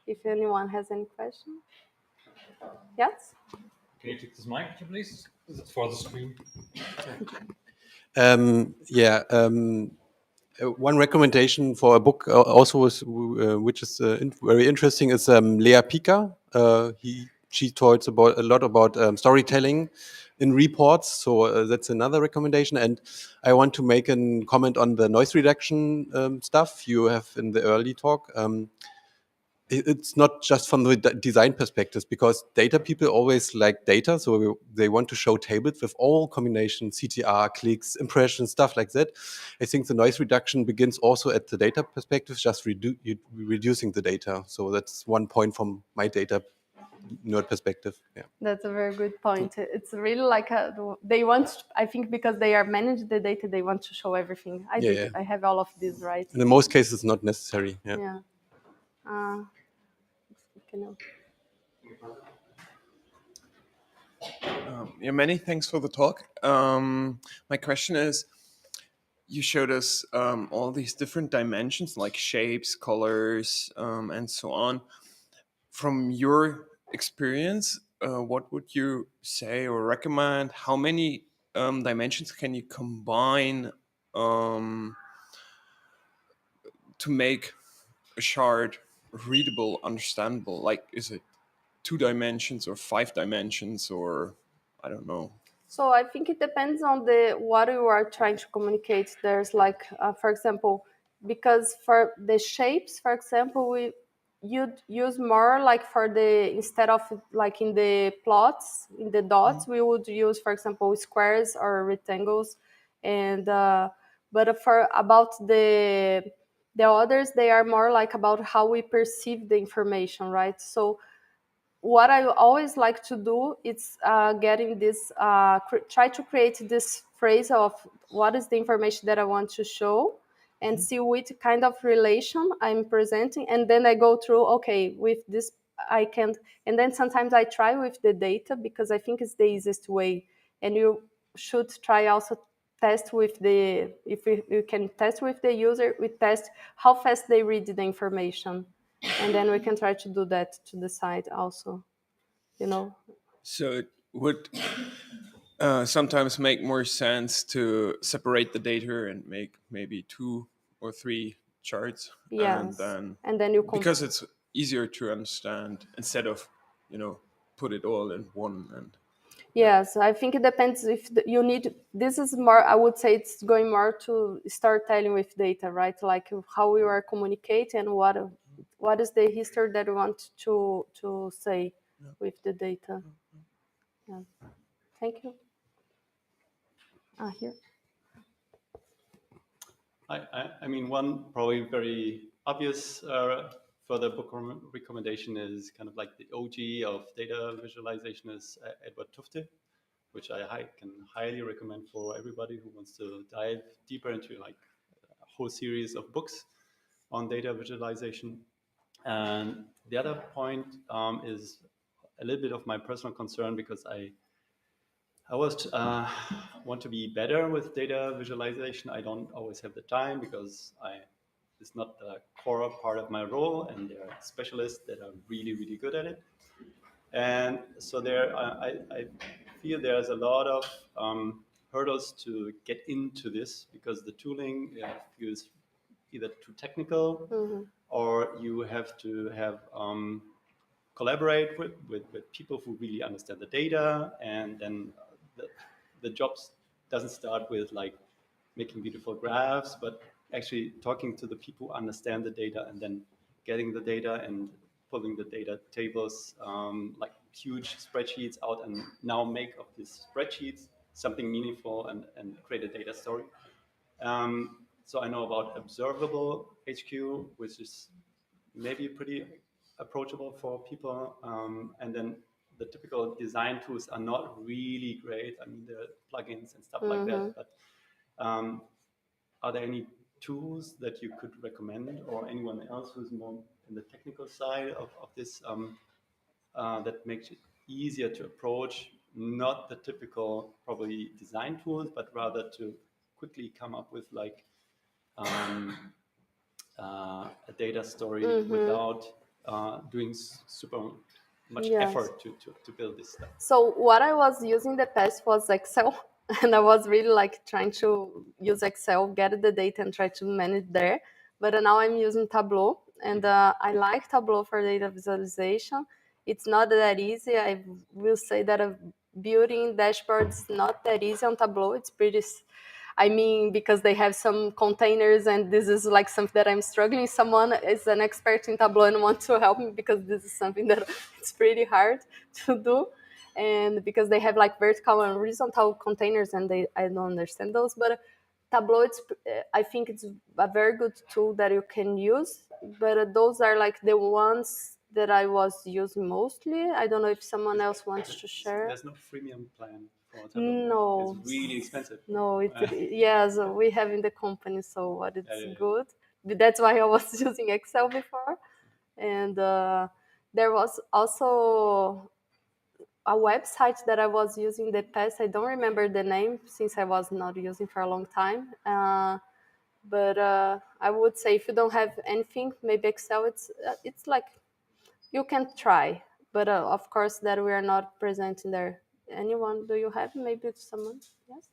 If anyone has any question. Yes? Can you take this mic, please? Is it for the screen? One recommendation for a book also is, which is very interesting, is Lea Pica. She talks a lot about storytelling in reports, so that's another recommendation. And I want to make a comment on the noise reduction stuff you have in the early talk. it's not just from the design perspectives, because data people always like data, so they want to show tables with all combinations, CTR, clicks, impressions, stuff like that. I think the noise reduction begins also at the data perspective, just reducing the data. So that's one point from my data nerd perspective. Yeah. That's a very good point. It's really like they want, I think, because they are managing the data, they want to show everything. I have all of these, right? And in most cases, not necessary. Yeah. Yeah. Many thanks for the talk. My question is, you showed us all these different dimensions like shapes, colors, and so on. From your experience, what would you say or recommend? How many dimensions can you combine to make a chart readable, understandable? Like, is it 2 dimensions or 5 dimensions, or I don't know? So I think it depends on what you are trying to communicate. There's like, for example, because for the shapes, for example, you'd use more like instead of like in the plots, in the dots, we would use, for example, squares or rectangles. And but for about the others, they are more like about how we perceive the information, right? So what I always like to do is getting this, try to create this phrase of what is the information that I want to show, and see which kind of relation I'm presenting, and then I go through, okay, with this I can, and then sometimes I try with the data, because I think it's the easiest way, and you should try also test with if you can test with the user, we test how fast they read the information. And then we can try to do that to the side also, So it would sometimes make more sense to separate the data and make maybe 2 or 3 charts. Yes. And then you because it's easier to understand instead of, put it all in one. And yes, I think it depends if you need, this is more, I would say it's going more to storytelling with data, right? Like how we are communicating and what is the history that we want to say with the data. Yeah. Thank you. Here. I mean, one probably very obvious further book recommendation is kind of like the OG of data visualization is Edward Tufte, which I can highly recommend for everybody who wants to dive deeper into like a whole series of books on data visualization. And the other point is a little bit of my personal concern, because I always want to be better with data visualization. I don't always have the time, because it's not the core part of my role, and there are specialists that are really, really good at it. And so I feel there's a lot of hurdles to get into this, because the tooling feels either too technical, or you have to have collaborate with people who really understand the data, and then the job doesn't start with like making beautiful graphs, but actually talking to the people who understand the data, and then getting the data and pulling the data tables, like huge spreadsheets out, and now make of these spreadsheets something meaningful and create a data story. So I know about Observable HQ, which is maybe pretty approachable for people. And then the typical design tools are not really great. I mean, there are plugins and stuff like that. But are there any tools that you could recommend, or anyone else who's more in the technical side of this, that makes it easier to approach not the typical probably design tools, but rather to quickly come up with like a data story without doing super much effort to build this stuff? So what I was using the past was Excel, and I was really like trying to use Excel, get the data and try to manage there. But now I'm using Tableau, and I like Tableau for data visualization. It's not that easy. I will say that building dashboards is not that easy on Tableau. It's pretty, I mean, because they have some containers, and this is like something that I'm struggling. Someone is an expert in Tableau and wants to help me, because this is something that it's pretty hard to do. And because they have like vertical and horizontal containers, and I don't understand those. But Tableau, I think it's a very good tool that you can use. But those are like the ones that I was using mostly. I don't know if someone else wants to share. There's no freemium plan for Tableau. No, it's really expensive. No, yes, we have in the company, so what it's Yeah. good. But that's why I was using Excel before, and there was also a website that I was using in the past. I don't remember the name since I was not using for a long time. But I would say if you don't have anything, maybe Excel. It's like you can try, but of course that we are not presenting there. Anyone? Do you have maybe someone? Yes.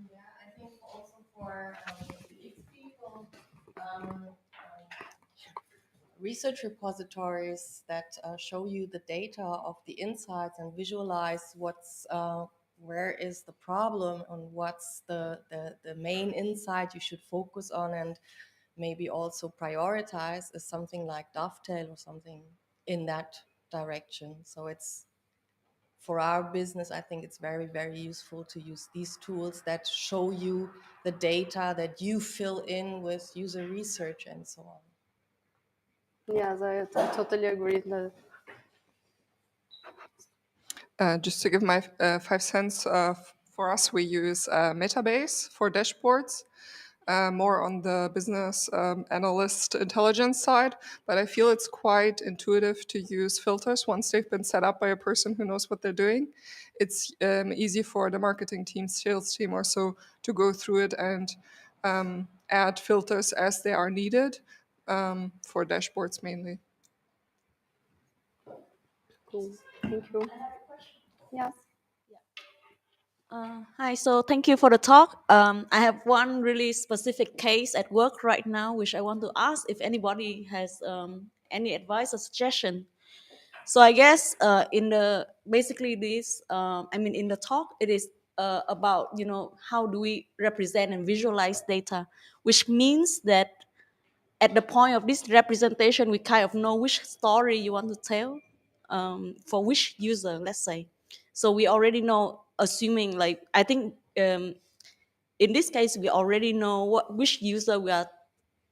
Yeah, I think also for UX people, research repositories that show you the data of the insights and visualize what's where is the problem and what's the main insight you should focus on and maybe also prioritize is something like Dovetail or something in that direction. So it's for our business, I think it's very, very useful to use these tools that show you the data that you fill in with user research and so on. Yes, I totally agree. Just to give my 5 cents, for us, we use Metabase for dashboards, more on the business analyst intelligence side, but I feel it's quite intuitive to use filters once they've been set up by a person who knows what they're doing. It's easy for the marketing team, sales team or so to go through it and add filters as they are needed for dashboards mainly. Cool. Thank you. Yes. Hi, so thank you for the talk. I have one really specific case at work right now, which I want to ask if anybody has any advice or suggestion. So I guess in the basically this, in the talk, it is about how do we represent and visualize data, which means that at the point of this representation, we kind of know which story you want to tell for which user, let's say. So we already know, assuming like, I think in this case, we already know which user we are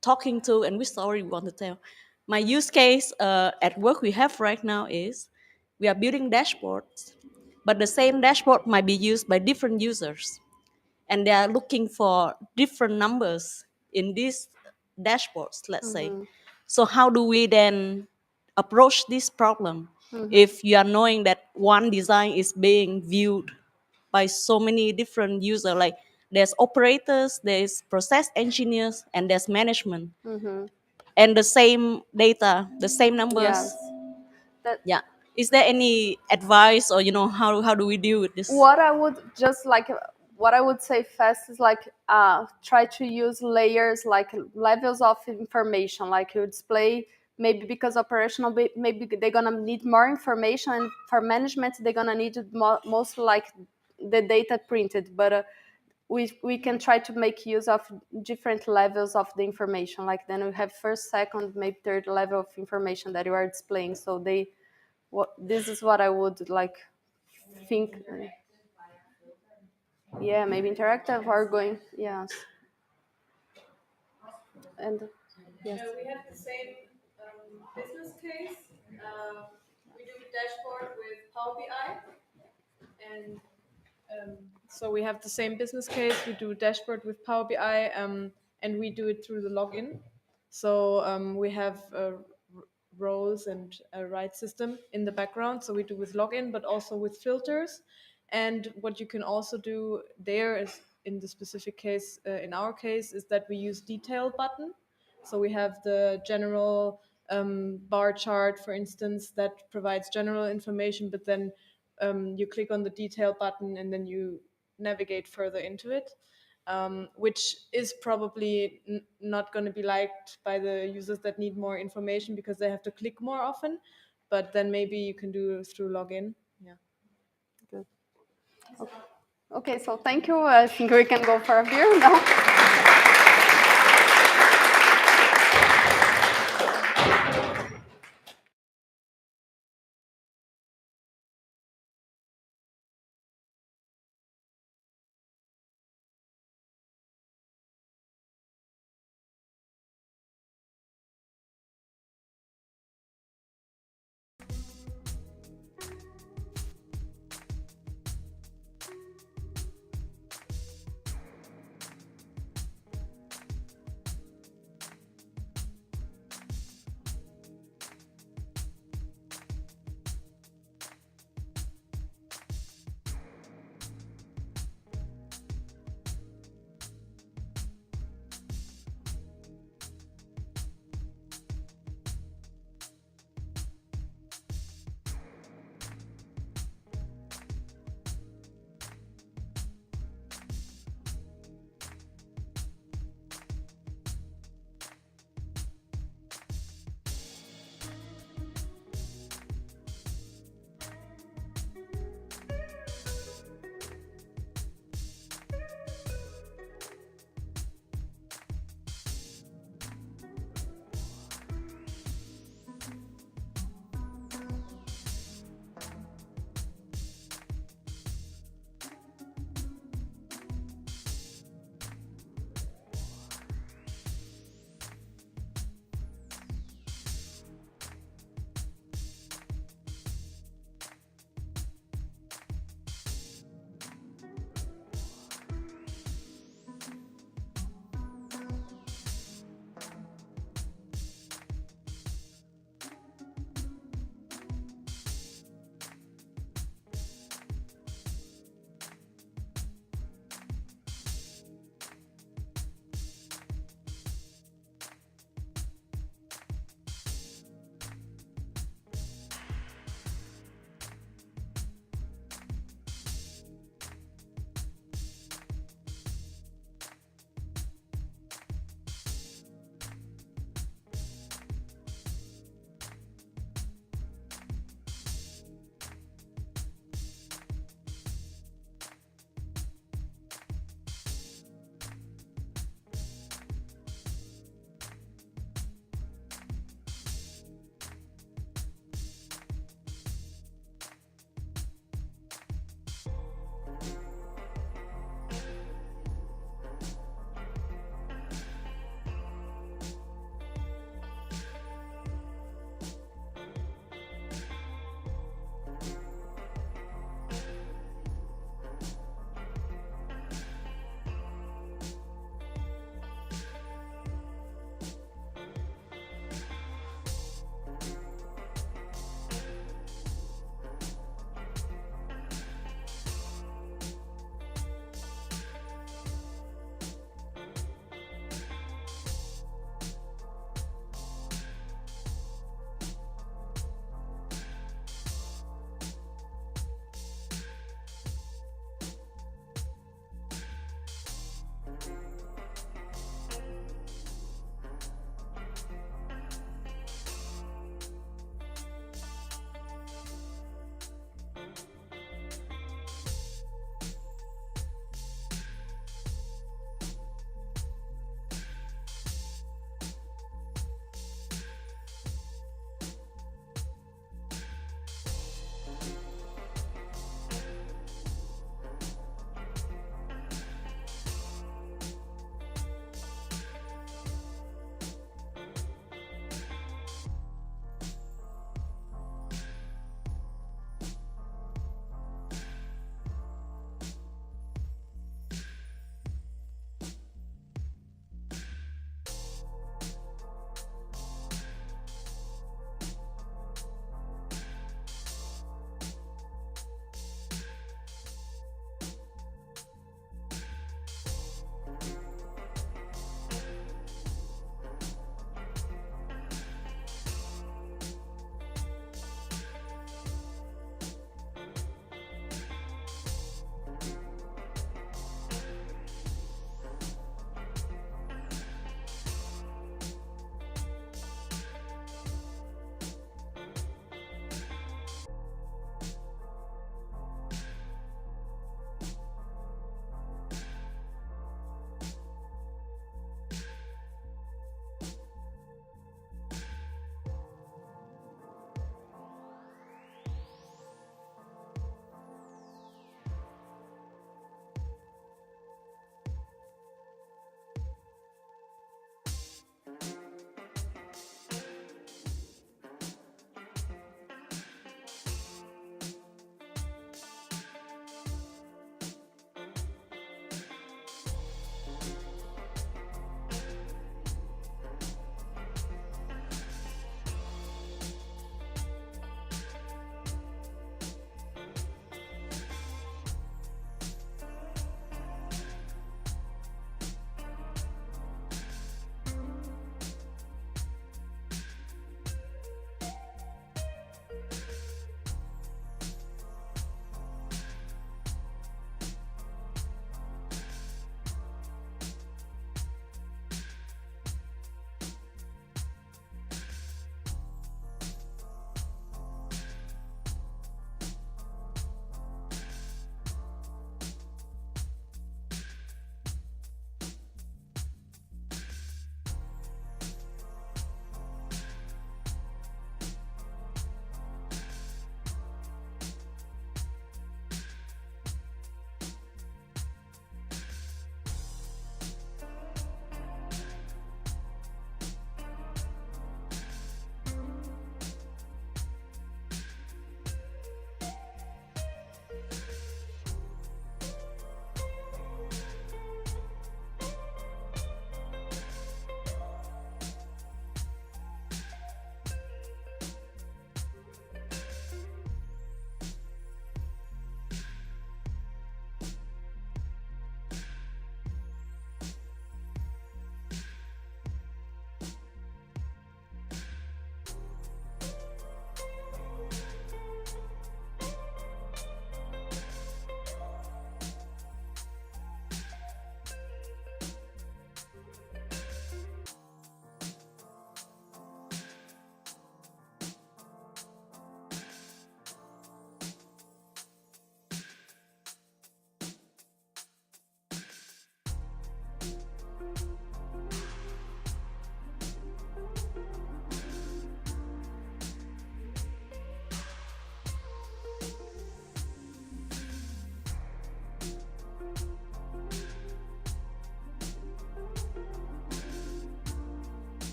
talking to and which story we want to tell. My use case at work we have right now is we are building dashboards, but the same dashboard might be used by different users. And they are looking for different numbers in these dashboards, let's say. So how do we then approach this problem if you are knowing that one design is being viewed by so many different users? Like there's operators, there's process engineers, and there's management. And the same data, the same numbers. Yes. Yeah. Is there any advice or how do we deal with this? What I would say fast is like try to use layers, like levels of information, like you display maybe because operational, maybe they're gonna need more information, and for management they're gonna need mostly like the data printed, but we can try to make use of different levels of the information, like then we have first, second, maybe third level of information that you are displaying. So this is what I would like think. Yeah, maybe interactive or going. Yes. And yes. We have the same business case. We do dashboard with Power BI, and so we have the same business case. We do dashboard with Power BI, and we do it through the login. So we have roles and a write system in the background. So we do with login, but also with filters. And what you can also do there is, in the specific case, in our case, is that we use detail button. So we have the general bar chart, for instance, that provides general information, but then you click on the detail button and then you navigate further into it, which is probably not going to be liked by the users that need more information because they have to click more often, but then maybe you can do it through login. Yeah. Good. Okay. Okay, so thank you. I think we can go for a beer now.